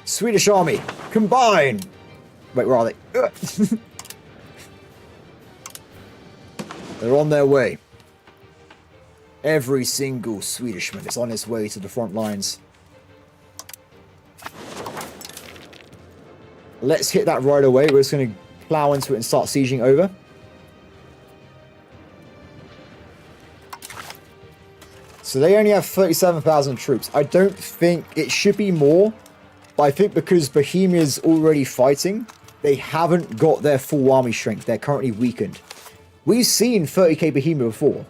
Swedish army, Combine! Wait, where are they? They're on their way. Every single Swedishman is on his way to the front lines. Let's hit that right away. We're just going to plow into it and start sieging over. So they only have 37,000 troops. I don't think it should be more. But I think because Bohemia's already fighting, they haven't got their full army strength. They're currently weakened. We've seen 30k Bohemia before.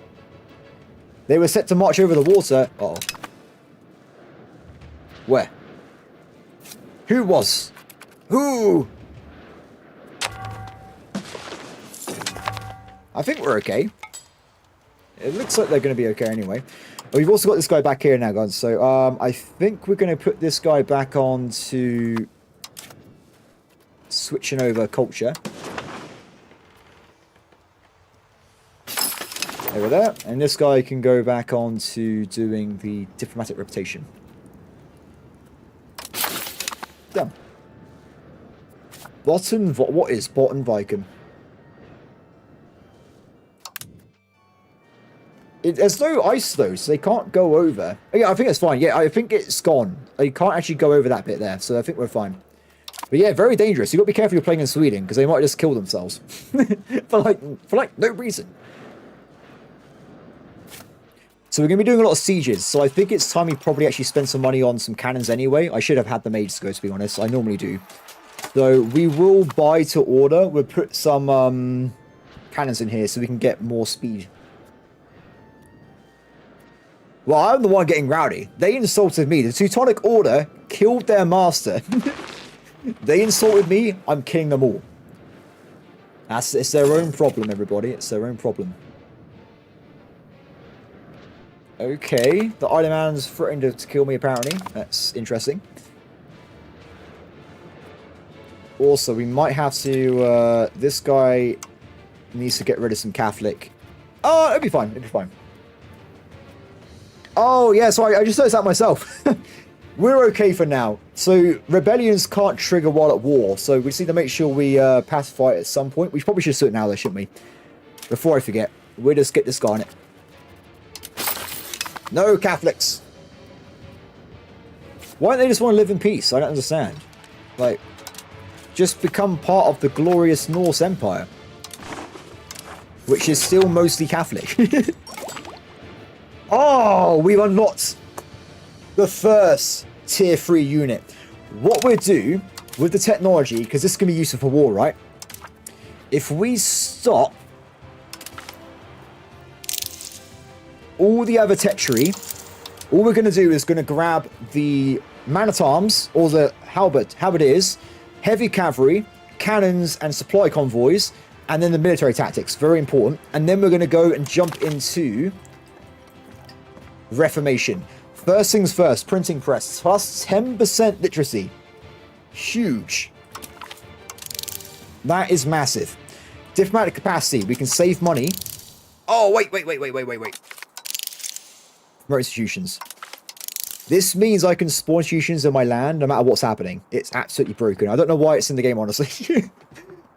They were set to march over the water. Uh-oh. Where? Who was? Who? I think we're okay. It looks like they're going to be okay anyway. We've also got this guy back here now, guys. So I think we're going to put this guy back on to switching over culture. Over there. And this guy can go back on to doing the diplomatic reputation. Done. What is Botten Viking? There's no ice though, so they can't go over. Yeah, I think it's fine. Yeah, I think it's gone. You can't actually go over that bit there, so I think we're fine. But yeah, very dangerous. You've got to be careful you're playing in Sweden, because they might just kill themselves. for like no reason. So we're going to be doing a lot of sieges, so I think it's time we probably actually spend some money on some cannons anyway. I should have had them ages ago, to be honest. I normally do. So we will buy to order. We'll put some cannons in here so we can get more speed. Well, I'm the one getting rowdy. They insulted me. The Teutonic Order killed their master. They insulted me. I'm killing them all. It's their own problem, everybody. It's their own problem. Okay. The Ironman's threatened to kill me, apparently. That's interesting. Also, we might have to... this guy needs to get rid of some Catholic. Oh, it'll be fine. It'll be fine. Oh, yeah, sorry, I just noticed that myself. We're okay for now. So, rebellions can't trigger while at war, so we just need to make sure we pacify it at some point. We probably should do it now, though, shouldn't we? Before I forget, we'll just get this guy on it. No Catholics! Why don't they just want to live in peace? I don't understand. Like, just become part of the glorious Norse Empire. Which is still mostly Catholic. Oh, we've unlocked the first tier 3 unit. What we'll do with the technology, because this can be useful for war, right? If we stop all the other tech tree, all we're going to do is going to grab the man-at-arms, or the halberdiers, heavy cavalry, cannons and supply convoys, and then the military tactics. Very important. And then we're going to go and jump into... Reformation. First things first, printing press. Plus 10% literacy. Huge. That is massive. Diplomatic capacity. We can save money. Oh, wait. Promote institutions. This means I can spawn institutions in my land no matter what's happening. It's absolutely broken. I don't know why it's in the game, honestly.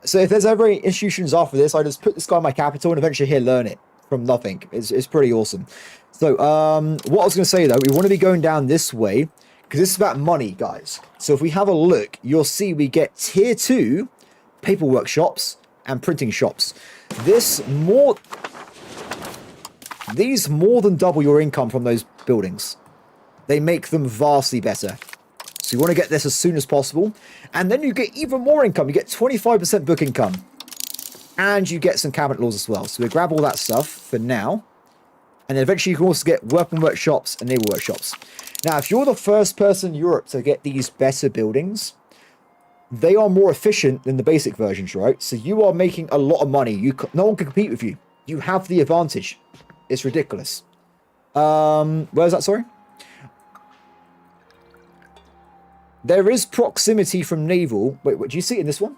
So if there's ever any institutions after this, I just put this guy in my capital and eventually he'll learn it from nothing. It's pretty awesome. So, what I was going to say, though, we want to be going down this way, because this is about money, guys. So, if we have a look, you'll see we get tier 2 paperwork shops and printing shops. These more than double your income from those buildings. They make them vastly better. So, you want to get this as soon as possible. And then you get even more income. You get 25% book income. And you get some cabinet laws as well. So, we'll grab all that stuff for now. And then eventually you can also get weapon workshops and naval workshops. Now, if you're the first person in Europe to get these better buildings, they are more efficient than the basic versions, right? So you are making a lot of money. No one can compete with you. You have the advantage. It's ridiculous. Where's that, sorry? There is proximity from naval. Wait, what do you see in this one?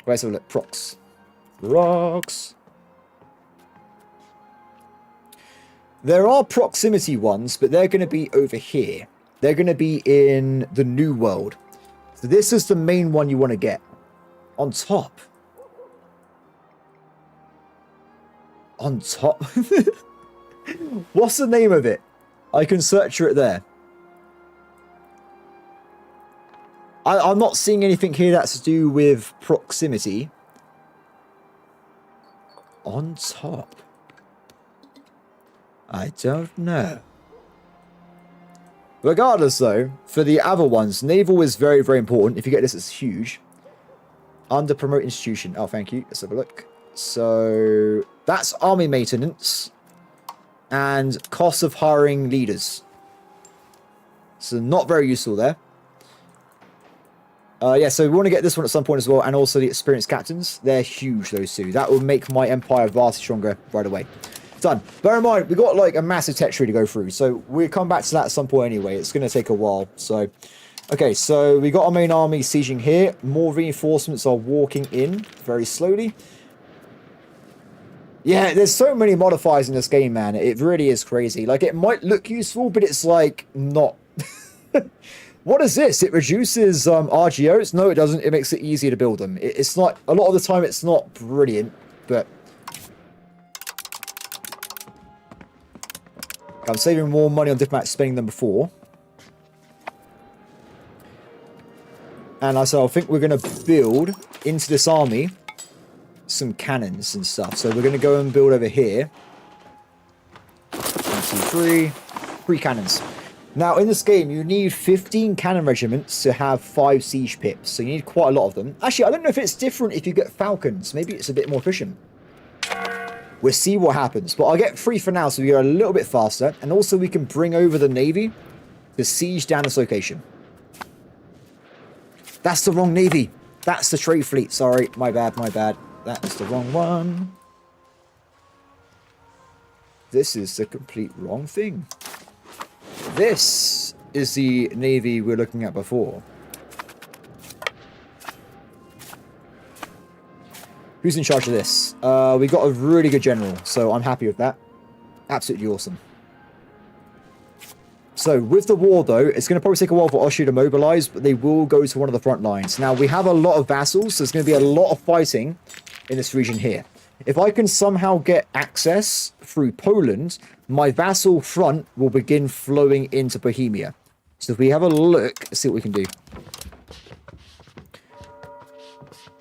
Where's the look? Prox. Rocks. There are proximity ones, but they're going to be over here. They're going to be in the New World. So this is the main one you want to get. On top. On top? What's the name of it? I can search for it there. I'm not seeing anything here that's to do with proximity. On top. I don't know. Regardless, though, for the other ones, Naval is very, very important. If you get this, it's huge. Under promote institution. Oh, thank you. Let's have a look. So that's army maintenance and cost of hiring leaders. So not very useful there. Yeah, so we want to get this one at some point as well, and also the experienced captains. They're huge, those two. That will make my empire vastly stronger right away. Done. Bear in mind, we've got like a massive tech tree to go through, so we'll come back to that at some point anyway. It's going to take a while. So, okay, so we got our main army sieging here. More reinforcements are walking in very slowly. Yeah, there's so many modifiers in this game, man. It really is crazy. Like, it might look useful, but it's like not. What is this? It reduces RGOs? No, it doesn't. It makes it easier to build them. It's not, a lot of the time, it's not brilliant, but I'm saving more money on diplomat spending than before. And I think we're going to build into this army some cannons and stuff. So we're going to go and build over here. 1, 2, 3. 3 cannons. Now, in this game, you need 15 cannon regiments to have 5 siege pips. So you need quite a lot of them. Actually, I don't know if it's different if you get falcons. Maybe it's a bit more efficient. We'll see what happens. But I'll get 3 for now, so we go a little bit faster. And also, we can bring over the navy to siege down this location. That's the wrong navy. That's the trade fleet. Sorry, my bad, my bad. That's the wrong one. This is the complete wrong thing. This is the navy we're looking at before. Who's in charge of this? We got a really good general, so I'm happy with that. Absolutely awesome. So, with the war, though, it's going to probably take a while for Austria to mobilize, but they will go to one of the front lines. Now, we have a lot of vassals, so there's going to be a lot of fighting in this region here. If I can somehow get access through Poland, my vassal front will begin flowing into Bohemia. So if we have a look, let's see what we can do.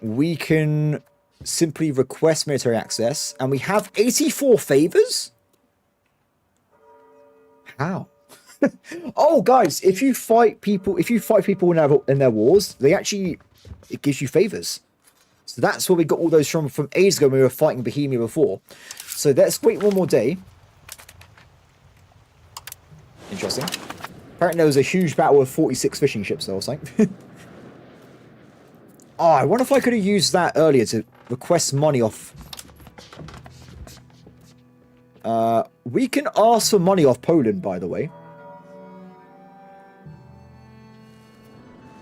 We can simply request military access, and we have 84 favors? How? Oh, guys, if you fight people in their wars, it gives you favors. So that's where we got all those from ages ago when we were fighting Bohemia before. So let's wait one more day. Interesting. Apparently there was a huge battle with 46 fishing ships, though, or something. Oh, I wonder if I could have used that earlier to request money off. We can ask for money off Poland, by the way.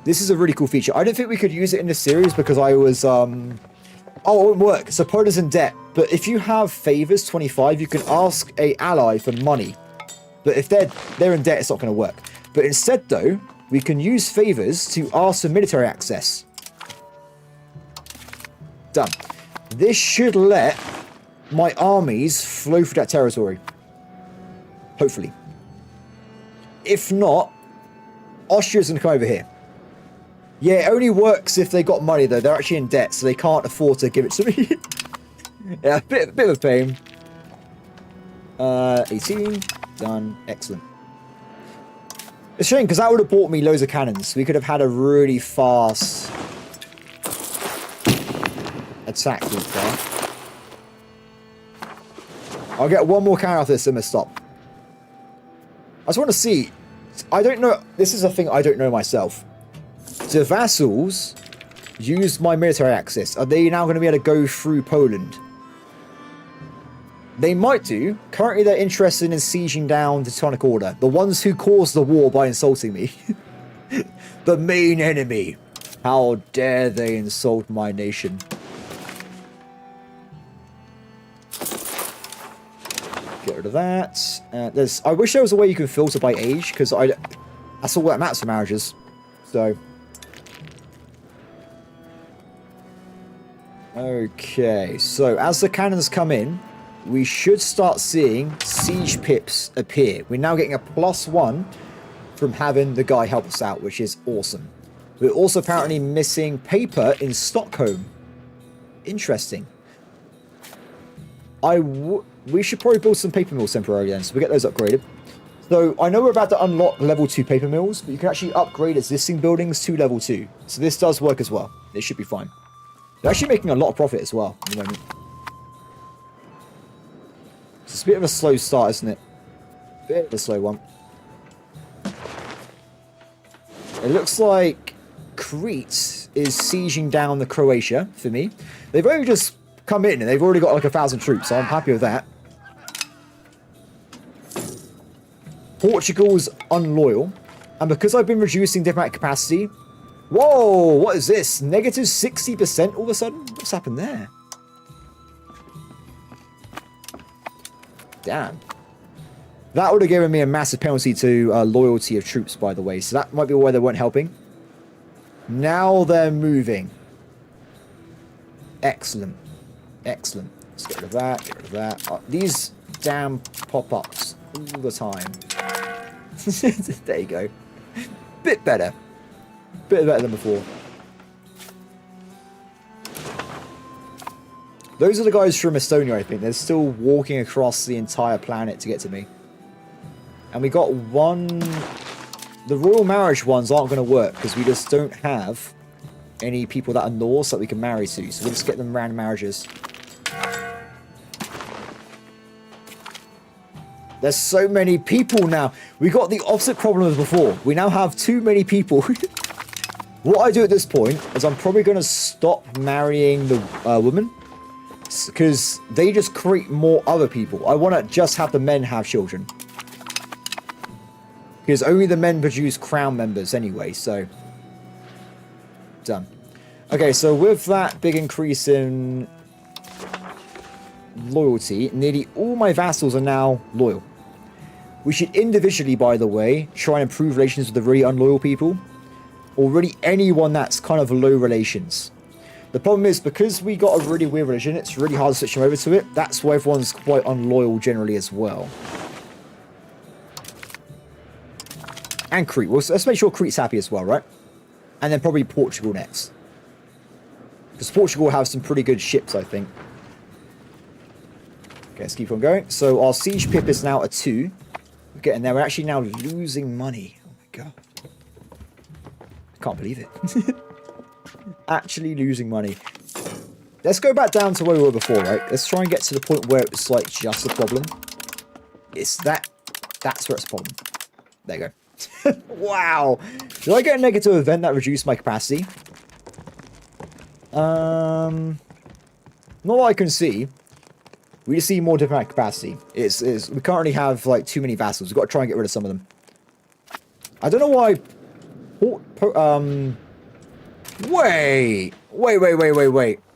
This is a really cool feature. I don't think we could use it in this series because I was, oh, it won't work. So Poland's in debt. But if you have favors, 25, you can ask a ally for money. But if they're in debt, it's not going to work. But instead, though, we can use favors to ask for military access. Done. This should let my armies flow through that territory. Hopefully. If not, Austria's going to come over here. Yeah, it only works if they got money, though. They're actually in debt, so they can't afford to give it to me. Yeah, a bit of a pain. 18. Done. Excellent. It's a shame, because that would have bought me loads of cannons. We could have had a really fast attack route there. I'll get one more cannon after this and we'll stop. I just want to see. I don't know. This is a thing I don't know myself. Do vassals use my military access? Are they now going to be able to go through Poland? They might do. Currently, they're interested in sieging down the Teutonic Order. The ones who caused the war by insulting me. The main enemy. How dare they insult my nation? Get rid of that. I wish there was a way you could filter by age, because That's all that matters for marriages. So. Okay, so as the cannons come in, we should start seeing siege pips appear. We're now getting a +1 from having the guy help us out, which is awesome. We're also apparently missing paper in Stockholm. Interesting. We should probably build some paper mills temporarily then, so we get those upgraded. So I know we're about to unlock level 2 paper mills, but you can actually upgrade existing buildings to level 2. So this does work as well. It should be fine. They're actually making a lot of profit as well at the moment. It's a bit of a slow start, isn't it? Bit of a slow one. It looks like Crete is sieging down the Croatia for me. They've only just come in and they've already got like 1,000 troops, so I'm happy with that. Portugal's unloyal. And because I've been reducing diplomatic capacity... Whoa, what is this? Negative 60% all of a sudden? What's happened there? Damn. That would have given me a massive penalty to loyalty of troops, by the way. So that might be why they weren't helping. Now they're moving. Excellent. Excellent. Let's get rid of that. Get rid of that. These damn pop-ups all the time. There you go. Bit better. Bit better than before. Those are the guys from Estonia, I think. They're still walking across the entire planet to get to me. And we got one... The royal marriage ones aren't going to work because we just don't have any people that are Norse that we can marry to. So we'll just get them random marriages. There's so many people now. We got the opposite problem as before. We now have too many people. What I do at this point is I'm probably going to stop marrying the women. Because they just create more other people. I want to just have the men have children. Because only the men produce crown members anyway, so... Done. Okay, so with that big increase in loyalty, nearly all my vassals are now loyal. We should individually, by the way, try and improve relations with the really unloyal people. Or really anyone that's kind of low relations. The problem is, because we got a really weird religion, it's really hard to switch them over to it. That's why everyone's quite unloyal generally as well. And Crete. Well, let's make sure Crete's happy as well, right? And then probably Portugal next. Because Portugal will have some pretty good ships, I think. Okay, let's keep on going. So our siege pip is now a 2. We're getting there. We're actually now losing money. Oh my god. I can't believe it. Actually losing money. Let's go back down to where we were before, right? Let's try and get to the point where it's like just a problem. It's that. That's where it's a problem. There you go. Wow. Did I get a negative event that reduced my capacity? Not that I can see. We just see more diplomatic capacity. We currently have like too many vassals. We've got to try and get rid of some of them. I don't know why. Wait.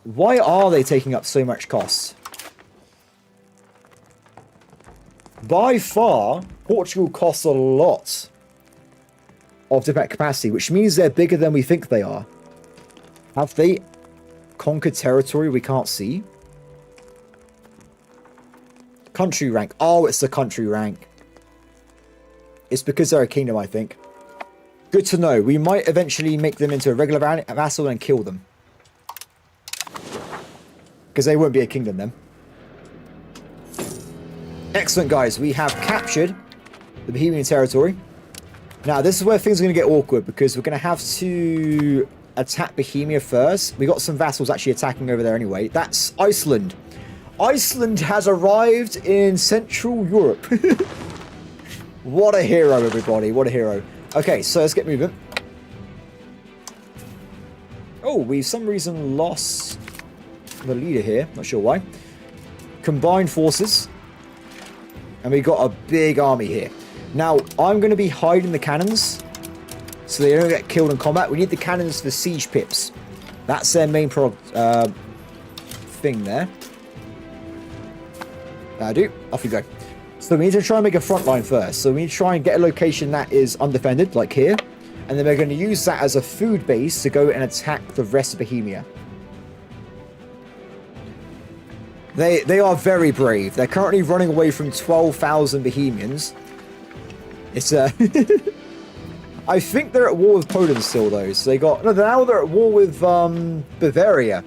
Why are they taking up so much cost? By far, Portugal costs a lot of diplomatic capacity, which means they're bigger than we think they are. Have they conquered territory we can't see? Country rank. Oh, it's the country rank. It's because they're a kingdom, I think. Good to know. We might eventually make them into a regular vassal and kill them. Because they won't be a kingdom then. Excellent, guys. We have captured the Bohemian territory. Now, this is where things are going to get awkward, because we're going to have to attack Bohemia first. We got some vassals actually attacking over there anyway. That's Iceland. Iceland has arrived in Central Europe. What a hero, everybody. What a hero. Okay, so let's get moving. Oh, we for some reason lost the leader here. Not sure why. Combined forces. And we got a big army here. Now, I'm going to be hiding the cannons so they don't get killed in combat. We need the cannons for siege pips. That's their main thing there. That'll do. Off you go. So we need to try and make a front line first. So we need to try and get a location that is undefended, like here. And then we're going to use that as a food base to go and attack the rest of Bohemia. They are very brave. They're currently running away from 12,000 Bohemians. It's I think they're at war with Poland still, though. So they got... No, now they're at war with Bavaria.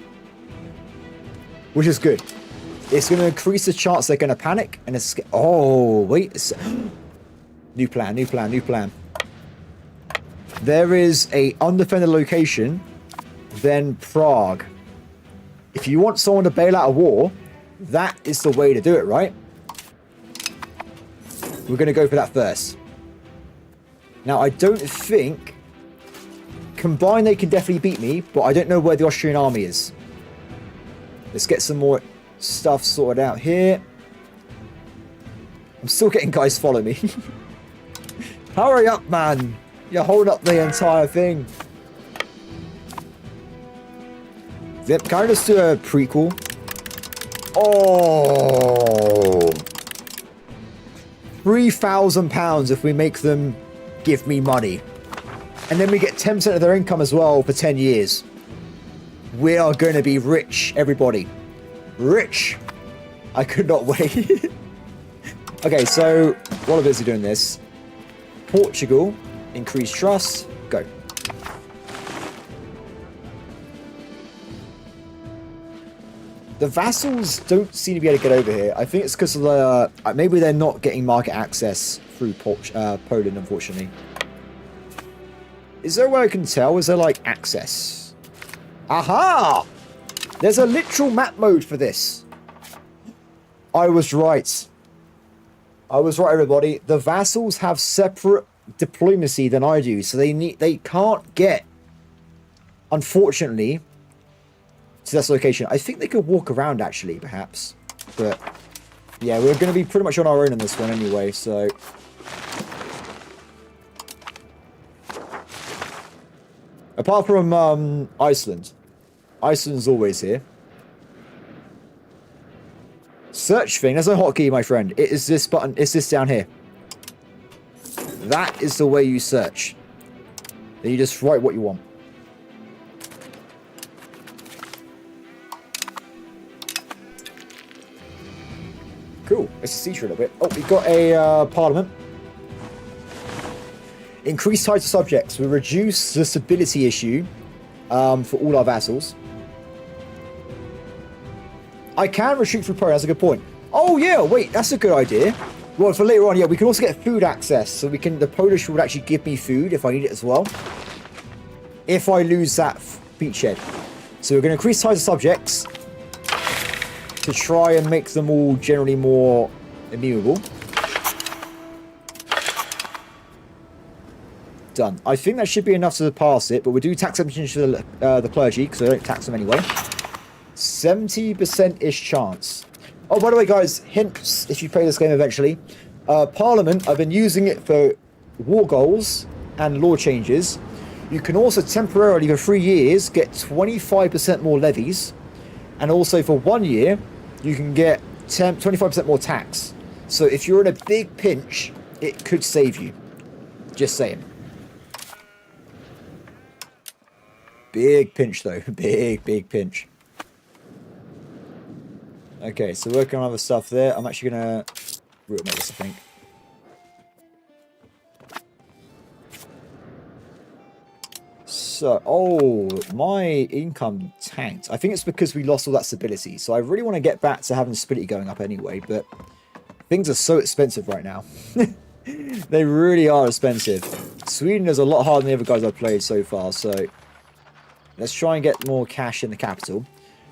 Which is good. It's going to increase the chance they're going to panic and escape. Oh, wait. New plan, new plan, new plan. There is a undefended location, then Prague. If you want someone to bail out a war, that is the way to do it, right? We're going to go for that first. Now, I don't think... Combined, they can definitely beat me, but I don't know where the Austrian army is. Let's get some more stuff sorted out here. I'm still getting guys follow me. Hurry up, man. You're holding up the entire thing. Yep, can I just do a prequel? Oh. £3,000 if we make them give me money. And then we get 10% of their income as well for 10 years. We are going to be rich, everybody. Rich. I could not wait. Okay, so while I'm busy doing this, Portugal, increase trust, go. The vassals don't seem to be able to get over here. I think it's because of the... maybe they're not getting market access through Poland, unfortunately. Is there a way I can tell? Is there, like, access? Aha! There's a literal map mode for this. I was right. I was right, everybody. The vassals have separate diplomacy than I do, so they can't get, unfortunately, to this location. I think they could walk around, actually, perhaps. But, yeah, we're going to be pretty much on our own in this one anyway, so... Apart from Iceland. Iceland's always here. Search thing. There's a hotkey, my friend. It is this button. It's this down here. That is the way you search. Then you just write what you want. Cool. Let's see for a little bit. Oh, we've got a parliament. Increase title subjects. We reduce the stability issue for all our vassals. I can retreat through Poland. That's a good point. Oh, yeah. Wait, that's a good idea. Well, for later on, yeah, we can also get food access. So we can... The Polish would actually give me food if I need it as well. If I lose that beachhead. So we're going to increase title subjects to try and make them all generally more amenable. Done. I think that should be enough to pass it, but we do tax exemption to the clergy, because I don't tax them anyway. 70%-ish chance. Oh, by the way, guys, hints if you play this game eventually. Parliament, I've been using it for war goals and law changes. You can also temporarily, for 3 years, get 25% more levies. And also for 1 year, you can get 25% more tax. So if you're in a big pinch, it could save you. Just saying. Big pinch, though. Big pinch. Okay, so working on other stuff there. I'm actually going to root this, I think. So, oh, my income tanked. I think it's because we lost all that stability. So I really want to get back to having stability going up anyway, but things are so expensive right now. They really are expensive. Sweden is a lot harder than the other guys I've played so far, so let's try and get more cash in the capital.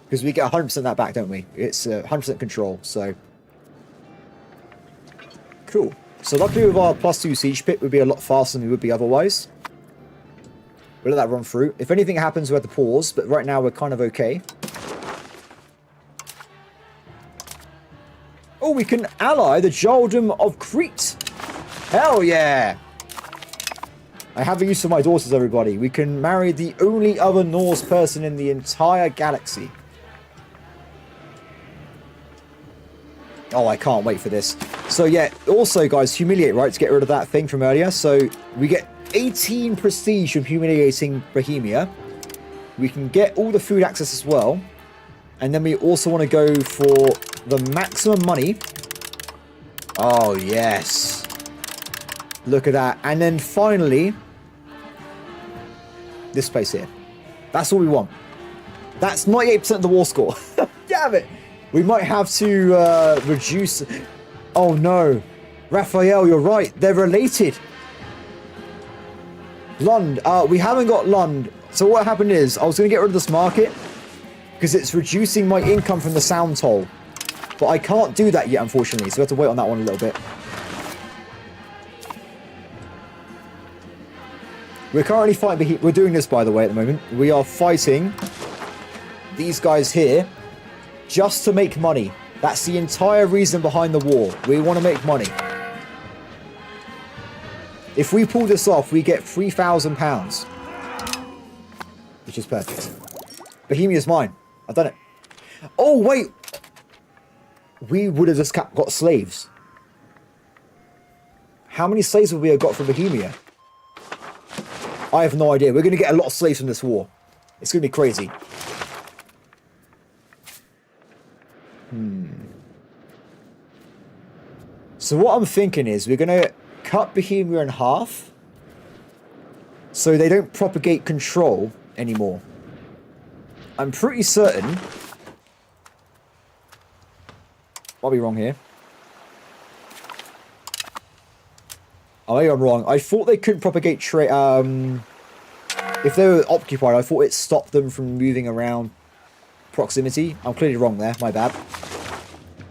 Because we get 100% of that back, don't we? It's 100% control, so... Cool. So luckily with our +2 siege pit, we'd be a lot faster than we would be otherwise. We'll let that run through. If anything happens, we have to pause, but right now we're kind of okay. Oh, we can ally the Jarldom of Crete. Hell yeah! I have the use of my daughters, everybody. We can marry the only other Norse person in the entire galaxy. Oh, I can't wait for this. So yeah, also guys, humiliate, right? To get rid of that thing from earlier. So we get 18 prestige from humiliating Bohemia. We can get all the food access as well. And then we also want to go for the maximum money. Oh, yes. Look at that. And then finally, this place here. That's all we want. That's 98% of the war score. Damn it. We might have to reduce... Oh, no. Raphael, you're right. They're related. Lund. We haven't got Lund. So what happened is, I was going to get rid of this market because it's reducing my income from the sound toll. But I can't do that yet, unfortunately. So we have to wait on that one a little bit. We're currently fighting... We're doing this, by the way, at the moment. We are fighting these guys here just to make money. That's the entire reason behind the war. We want to make money. If we pull this off, we get £3,000. Which is perfect. Bohemia's mine. I've done it. Oh, wait. We would have just got slaves. How many slaves would we have got from Bohemia? I have no idea. We're going to get a lot of slaves from this war. It's going to be crazy. So what I'm thinking is we're going to cut Bohemia in half so they don't propagate control anymore. I'm pretty certain... Might be wrong here. Oh, maybe I'm wrong. I thought they couldn't propagate trade. If they were occupied, I thought it stopped them from moving around proximity. I'm clearly wrong there. My bad.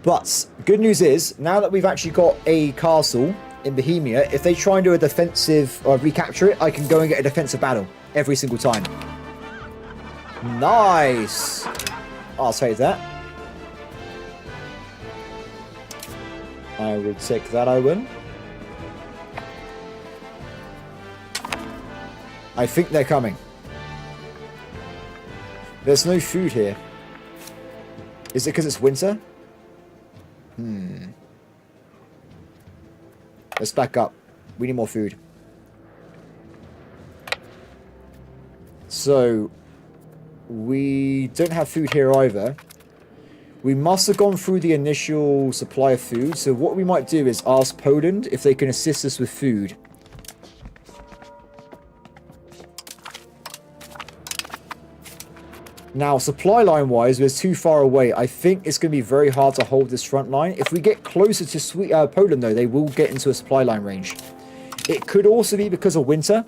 But good news is, now that we've actually got a castle in Bohemia, if they try and do a defensive or recapture it, I can go and get a defensive battle every single time. Nice. I'll take that. I would take that, I will. I think they're coming. There's no food here. Is it because it's winter? Let's back up. We need more food. So, we don't have food here either. We must have gone through the initial supply of food. So what we might do is ask Poland if they can assist us with food. Now, supply line wise, we're too far away. I think it's going to be very hard to hold this front line. If we get closer to Poland, though, they will get into a supply line range. It could also be because of winter.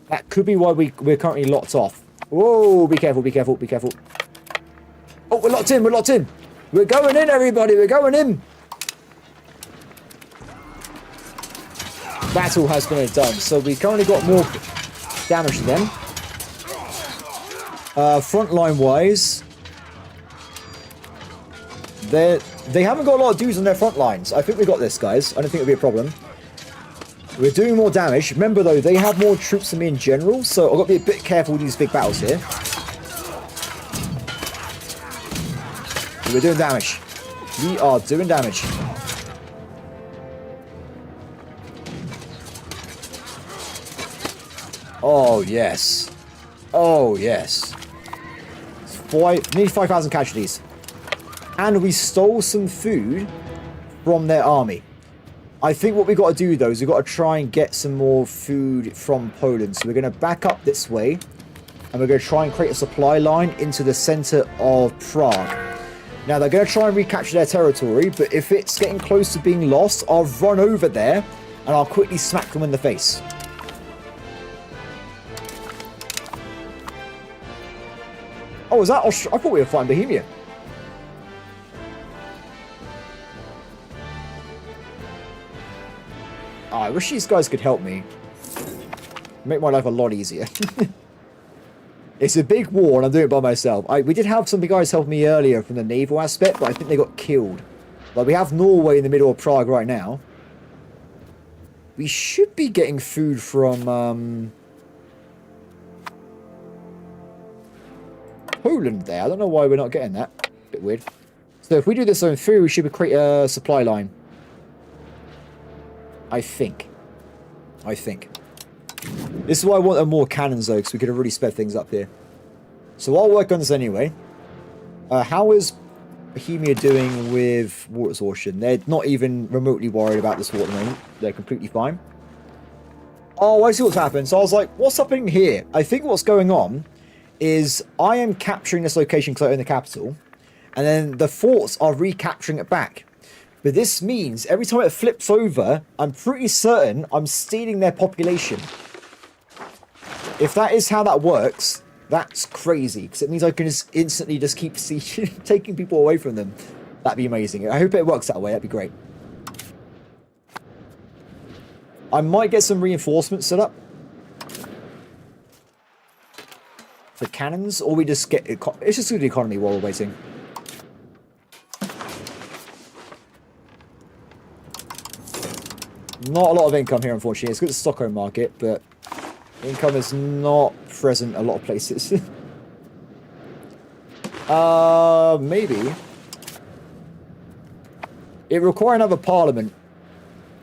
That could be why we're currently locked off. Whoa, be careful, be careful, be careful. Oh, we're locked in, we're locked in. We're going in, everybody, we're going in. Battle has been done. So we currently got more damage to them. Front line wise, they haven't got a lot of dudes on their front lines. I think we got this, guys. I don't think it'll be a problem. We're doing more damage. Remember, though, they have more troops than me in general, so I've got to be a bit careful with these big battles here. We're doing damage. We are doing damage. Oh, yes. Oh, yes. Nearly 5,000 casualties. And we stole some food from their army. I think what we've got to do, though, is we've got to try and get some more food from Poland. So we're going to back up this way. And we're going to try and create a supply line into the center of Prague. Now, they're going to try and recapture their territory. But if it's getting close to being lost, I'll run over there. And I'll quickly smack them in the face. Oh, was that I thought we were fighting Bohemia. Oh, I wish these guys could help me. Make my life a lot easier. It's a big war and I'm doing it by myself. We did have some big guys help me earlier from the naval aspect, but I think they got killed. Like, we have Norway in the middle of Prague right now. We should be getting food from... Poland there. I don't know why we're not getting that. Bit weird. So if we do this, so in theory, we should create a supply line. I think. This is why I want more cannons, though, because we could have really sped things up here. So I'll work on this anyway. How is Bohemia doing with water exhaustion? They're not even remotely worried about this war at the moment. They're completely fine. Oh, I see what's happened. So I was like, what's happening here? I think what's going on is I am capturing this location because I own the capital. And then the forts are recapturing it back. But this means every time it flips over, I'm pretty certain I'm stealing their population. If that is how that works, that's crazy. Because it means I can just instantly just keep taking people away from them. That'd be amazing. I hope it works that way. That'd be great. I might get some reinforcements set up. For cannons. Or we just get... It's just good economy while we're waiting. Not a lot of income here, unfortunately. It's good at the Stockholm market, but income is not present a lot of places. Maybe. It requires another parliament.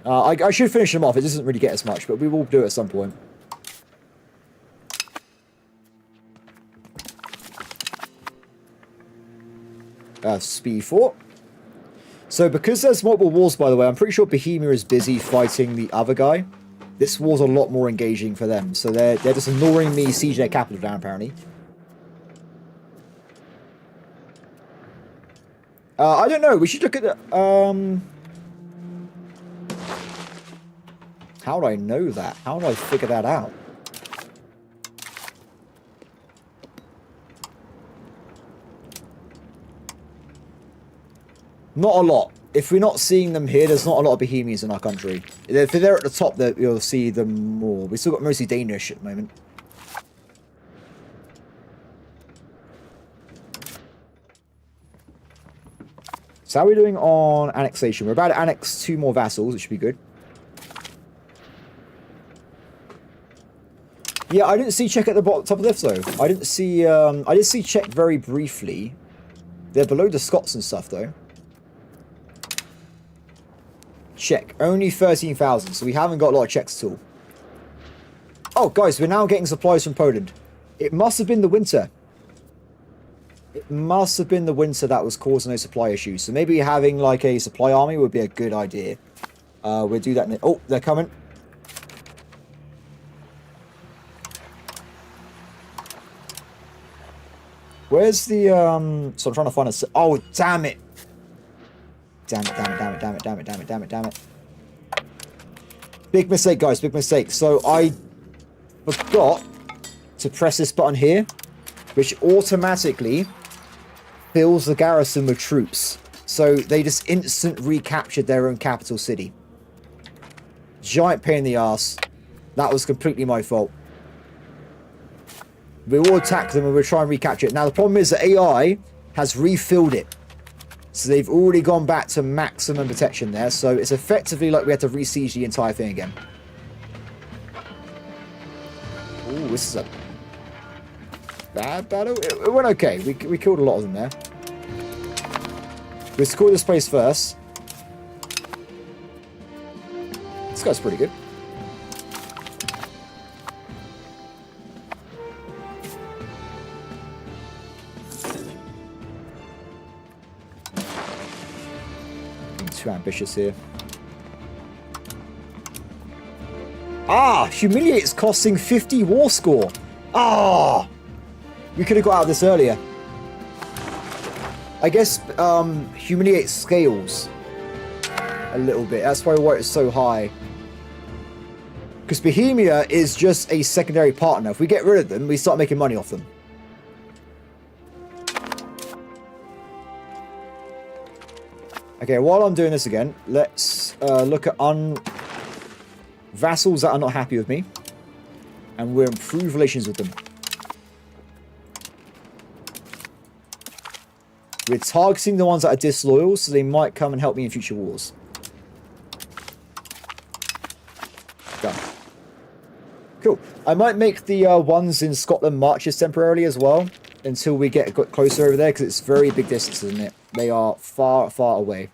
I should finish them off. It doesn't really get as much, but we will do it at some point. Speed 4. So because there's multiple wars, by the way, I'm pretty sure Bohemia is busy fighting the other guy. This war's a lot more engaging for them. So they're just ignoring me sieging their capital down, apparently. I don't know. We should look at the... How do I know that? How do I figure that out? Not a lot. If we're not seeing them here, there's not a lot of Bohemians in our country. If they're at the top, you'll see them more. We've still got mostly Danish at the moment. So how are we doing on annexation? We're about to annex 2 more vassals, which should be good. Yeah, I didn't see Czech at the top of the list, though. I didn't see... I did see Czech very briefly. They're below the Scots and stuff, though. Czech. Only 13,000, so we haven't got a lot of Czechs at all. Oh, guys, we're now getting supplies from Poland. It must have been the winter. It must have been the winter that was causing those supply issues. So maybe having, like, a supply army would be a good idea. We'll do that in... Oh, they're coming. Where's the, So I'm trying to find a... Oh, damn it! Damn it. Big mistake, guys. Big mistake. So I forgot to press this button here, which automatically fills the garrison with troops. So they just instant recaptured their own capital city. Giant pain in the ass. That was completely my fault. We will attack them and we'll try and recapture it. Now the problem is that AI has refilled it. So they've already gone back to maximum protection there. So it's effectively like we had to re-siege the entire thing again. Ooh, this is a bad battle. It went okay. We killed a lot of them there. We scored this place first. This guy's pretty good. Too ambitious here. Ah, humiliate's costing 50 war score. Ah, we could have got out of this earlier. I guess humiliate scales a little bit. That's probably why it's so high. Because Bohemia is just a secondary partner. If we get rid of them, we start making money off them. Okay, while I'm doing this again, let's look at vassals that are not happy with me. And we'll improve relations with them. We're targeting the ones that are disloyal, so they might come and help me in future wars. Go. Cool. I might make the ones in Scotland marches temporarily as well until we get closer over there, because it's very big distance, isn't it? They are far, far away.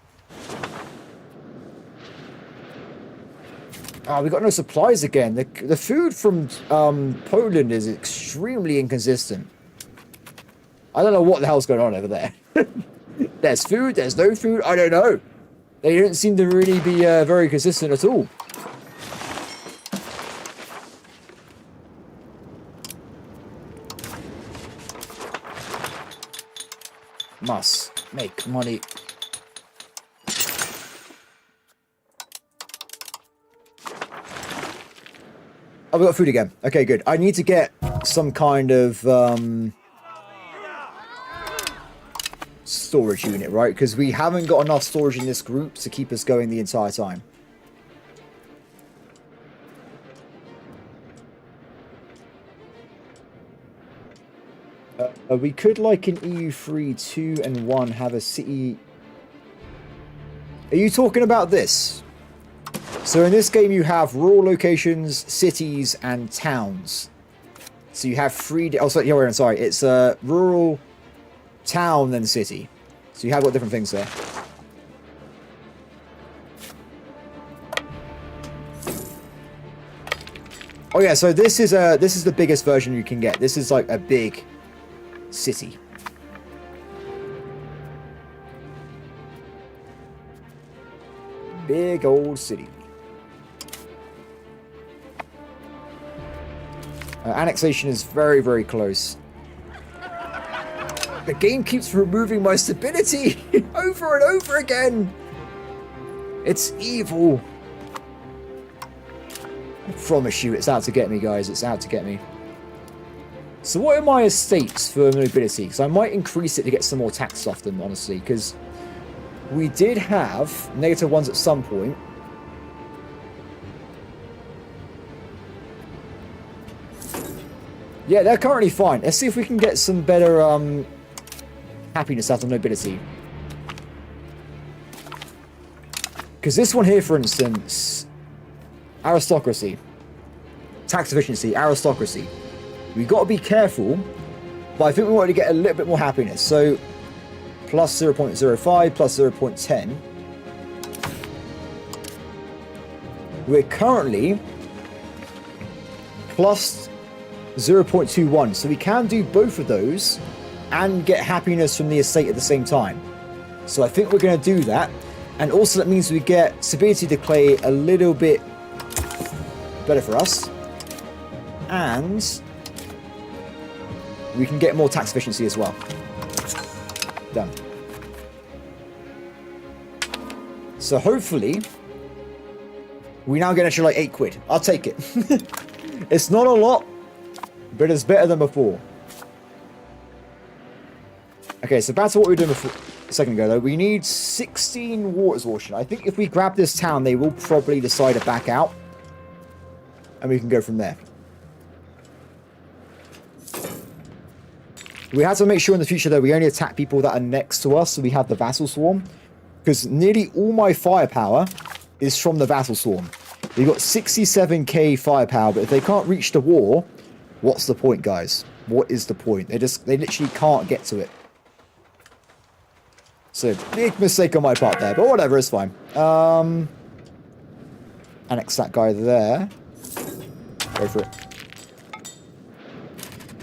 Oh, we got no supplies again. The food from Poland is extremely inconsistent. I don't know what the hell's going on over there. There's food, there's no food, I don't know. They don't seem to really be very consistent at all. Must make money. Oh, we got food again. Okay, good. I need to get some kind of storage unit, right? Because we haven't got enough storage in this group to keep us going the entire time. We could, like in EU3 2 and 1, have a city. Are you talking about this? So in this game you have rural locations, cities, and towns. So you have three. Oh, sorry. It's a rural, town, then city. So you have got different things there. Oh yeah. So this is the biggest version you can get. This is like a big city. Big old city. Annexation is very, very close. The game keeps removing my stability over and over again. It's evil. I promise you, it's out to get me, guys. It's out to get me. So what are my estates for mobility? Because I might increase it to get some more tax off them, honestly. Because we did have negative ones at some point. Yeah, they're currently fine. Let's see if we can get some better happiness out of nobility. Because this one here, for instance, aristocracy, tax efficiency, aristocracy. We've got to be careful, but I think we want to get a little bit more happiness. So, plus 0.05, plus 0.10. We're currently plus 0.21, so we can do both of those and get happiness from the estate at the same time. So I think we're going to do that, and also that means we get stability decay a little bit better for us, and we can get more tax efficiency as well. Done. So hopefully we now get an extra like 8 quid. I'll take it. It's not a lot, but it's better than before. Okay, so back to what we were doing before, a second ago, though. We need 16 water exhaustion. I think if we grab this town, they will probably decide to back out. And we can go from there. We have to make sure in the future, though, we only attack people that are next to us, so we have the Vassal Swarm. Because nearly all my firepower is from the Vassal Swarm. They've got 67k firepower, but if they can't reach the war, what's the point, guys? What is the point? They literally can't get to it. So, big mistake on my part there, but whatever, it's fine. Annex that guy there. Go for it.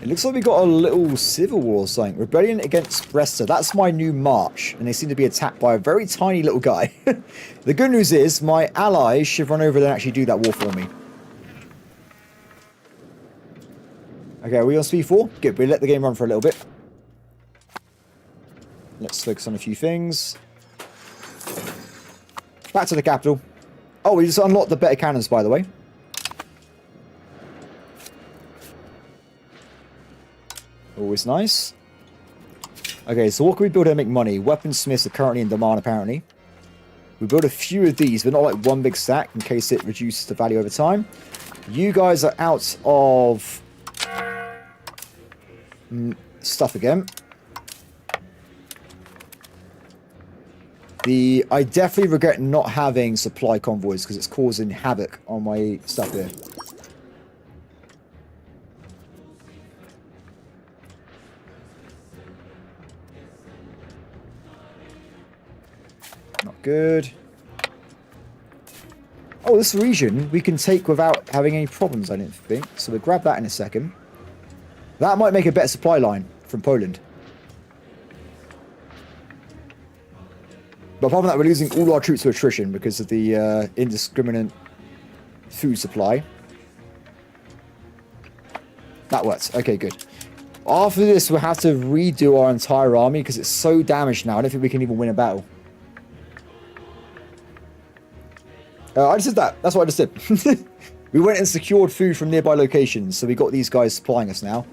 It looks like we got a little civil war or something. Rebellion against Bresta. That's my new march, and they seem to be attacked by a very tiny little guy. The good news is, my allies should run over there and actually do that war for me. Okay, are we on speed 4? Good, we let the game run for a little bit. Let's focus on a few things. Back to the capital. Oh, we just unlocked the better cannons, by the way. Always nice. Okay, so what can we build to make money? Weaponsmiths are currently in demand, apparently. We build a few of these, but not like one big stack, in case it reduces the value over time. You guys are out of stuff again. I definitely regret not having supply convoys, because it's causing havoc on my stuff here. good. Oh, this region we can take without having any problems, I don't think. So we'll grab that in a second. That might make a better supply line from Poland. But apart from that, we're losing all our troops to attrition because of the indiscriminate food supply. That works. Okay, good. After this, we'll have to redo our entire army because it's so damaged now. I don't think we can even win a battle. I just did that. That's what I just did. We went and secured food from nearby locations, so we got these guys supplying us now.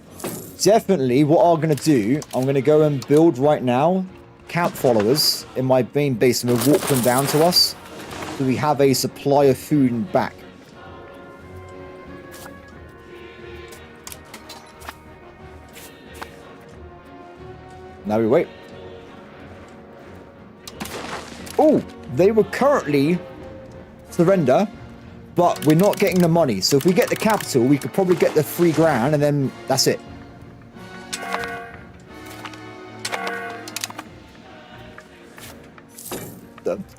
Definitely, what I'm going to do, I'm going to go and build right now camp followers in my main base, and we'll walk them down to us so we have a supply of food and back. Now we wait. Oh, they will currently surrender, but we're not getting the money. So if we get the capital, we could probably get the 3 grand, and then that's it.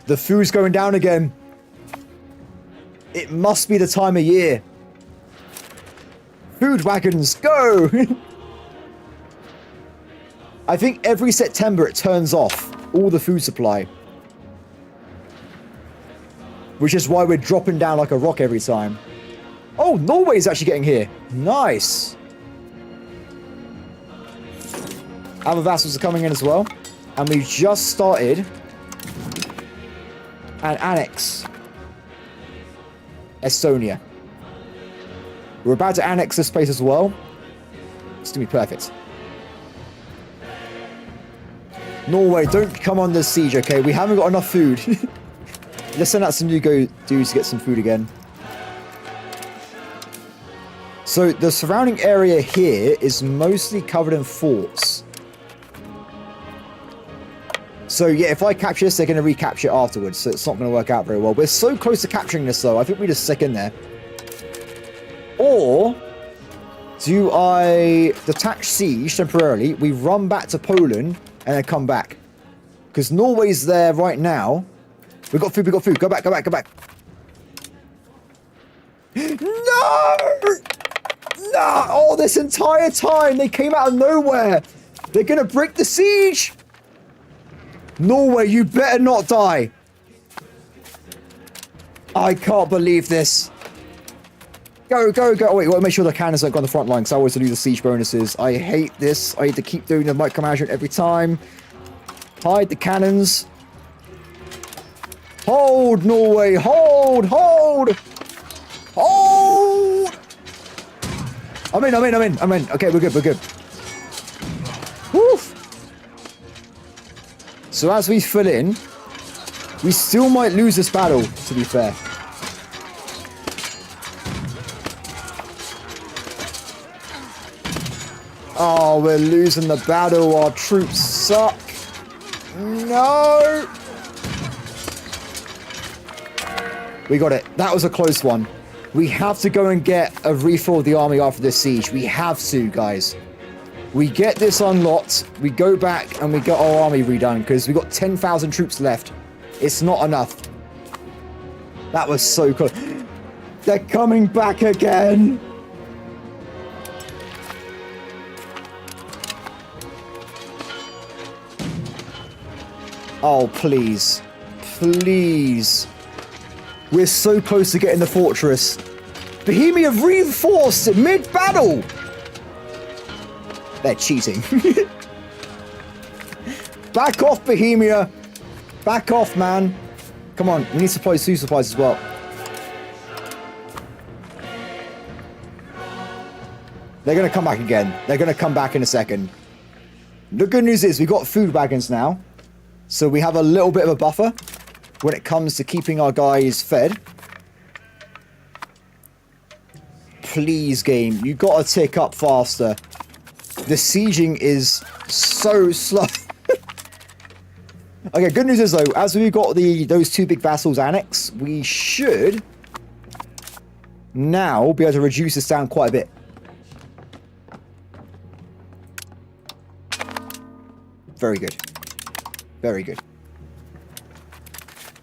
The food's going down again. It must be the time of year. Food wagons, go! I think every September it turns off all the food supply. Which is why we're dropping down like a rock every time. Oh, Norway's actually getting here. Nice. Other vassals are coming in as well. And we've just started an annex Estonia. We're about to annex this place as well. It's going to be perfect. Norway, don't come under siege, okay? We haven't got enough food. Let's send out some new dudes to get some food again. So the surrounding area here is mostly covered in forts. So yeah, if I capture this, they're going to recapture it afterwards. So it's not going to work out very well. We're so close to capturing this though. I think we just stick in there. Or do I detach siege temporarily? We run back to Poland and then come back. Because Norway's there right now. We got food, we got food. Go back, go back, go back. No! No! Oh, this entire time they came out of nowhere. They're going to break the siege. Norway, you better not die. I can't believe this. Go, go, go. Oh, wait, make sure the cannons don't go on the front line because I always do the siege bonuses. I hate this. I need to keep doing the micromanagement every time. Hide the cannons. Hold, Norway. Hold, hold. Hold. I'm in. Okay, we're good, we're good. Woof. So as we fill in, we still might lose this battle, to be fair. Oh, we're losing the battle. Our troops suck. No! We got it. That was a close one. We have to go and get a refill of the army after this siege. We have to, guys. We get this unlocked, we go back and we get our army redone because we got 10,000 troops left. It's not enough. That was so close. They're coming back again. Oh, please. Please. We're so close to getting the fortress. Bohemia reinforced mid-battle. They're cheating. Back off, Bohemia. Back off, man. Come on, we need supplies, food supplies as well. They're going to come back again. They're going to come back in a second. The good news is we got food wagons now. So we have a little bit of a buffer when it comes to keeping our guys fed. Please, game, you got to tick up faster. The sieging is so slow. Okay, good news is though, as we've got those 2 big vassals annexed, we should now be able to reduce this down quite a bit. Very good. Very good.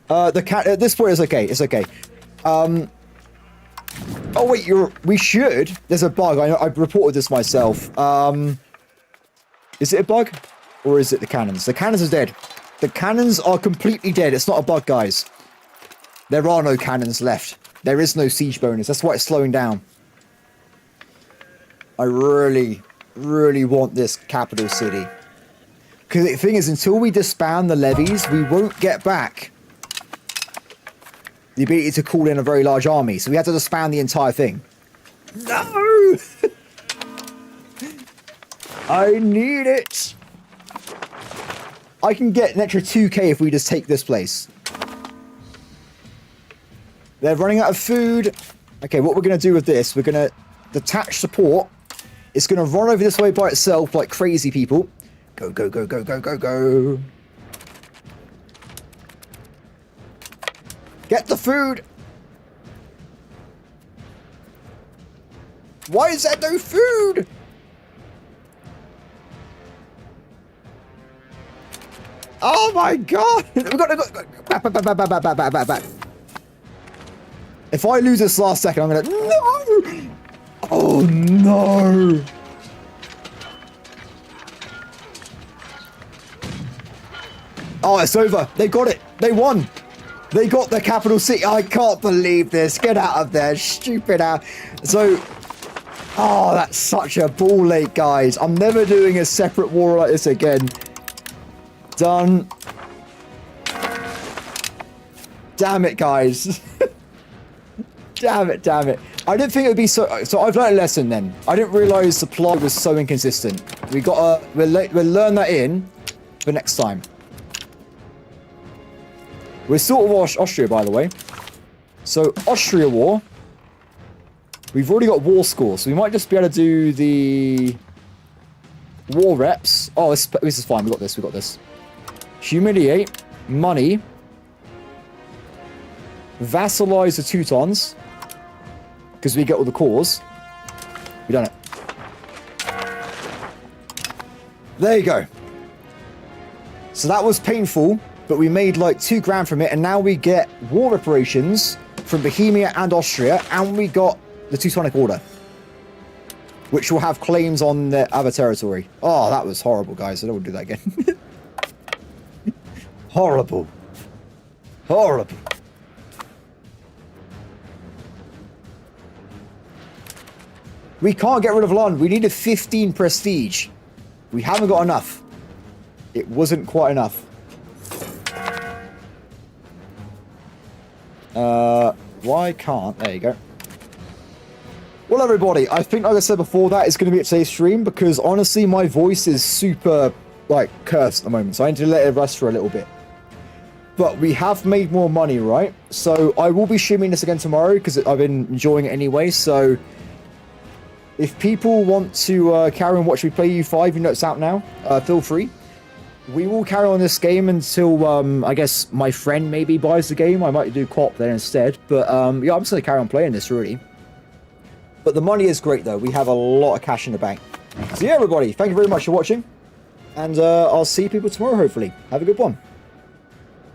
At this point, it's okay. It's okay. Oh wait, we should. There's a bug. I reported this myself. Is it a bug, or is it the cannons? The cannons are dead. The cannons are completely dead. It's not a bug, guys. There are no cannons left. There is no siege bonus. That's why it's slowing down. I really, really want this capital city. Because the thing is, until we disband the levies, we won't get back the ability to call in a very large army. So we have to disband the entire thing. No! I need it! I can get an extra 2k if we just take this place. They're running out of food. Okay, what we're going to do with this, we're going to detach support. It's going to run over this way by itself like crazy people. Go, go, go, go, go, go, go. Get the food. Why is there no food? Oh my god! We've got to go back. If I lose this last second, I'm gonna no. Oh no! Oh, it's over. They got it. They won. They got the capital city. I can't believe this. Get out of there, stupid out. So, oh, that's such a ball ache, guys. I'm never doing a separate war like this again. Done. Damn it, guys. Damn it, damn it. I didn't think it would be so... So I've learned a lesson then. I didn't realise supply was so inconsistent. We'll learn that in for next time. We're sort of Austria, by the way. So, Austria war. We've already got war score, so we might just be able to do the... war reps. Oh, this is fine. We got this, we got this. Humiliate. Money. Vassalize the Teutons. Because we get all the cores. We done it. There you go. So that was painful, but we made like 2 grand from it, and now we get war reparations from Bohemia and Austria, and we got the Teutonic Order, which will have claims on the other territory. Oh, that was horrible, guys. I don't want to do that again. Horrible. Horrible. We can't get rid of London. We needed 15 prestige. We haven't got enough. It wasn't quite enough. Why can't... There you go. Well, everybody, I think, like I said before, that is going to be it today's stream, because honestly, my voice is super, like, cursed at the moment, so I need to let it rest for a little bit. But we have made more money, right? So I will be streaming this again tomorrow, because I've been enjoying it anyway, so... If people want to carry on watching me play U5, you know it's out now, feel free. We will carry on this game until, I guess, my friend maybe buys the game. I might do co-op there instead. But, yeah, I'm just going to carry on playing this, really. But the money is great, though. We have a lot of cash in the bank. So, yeah, everybody, thank you very much for watching. And I'll see people tomorrow, hopefully. Have a good one.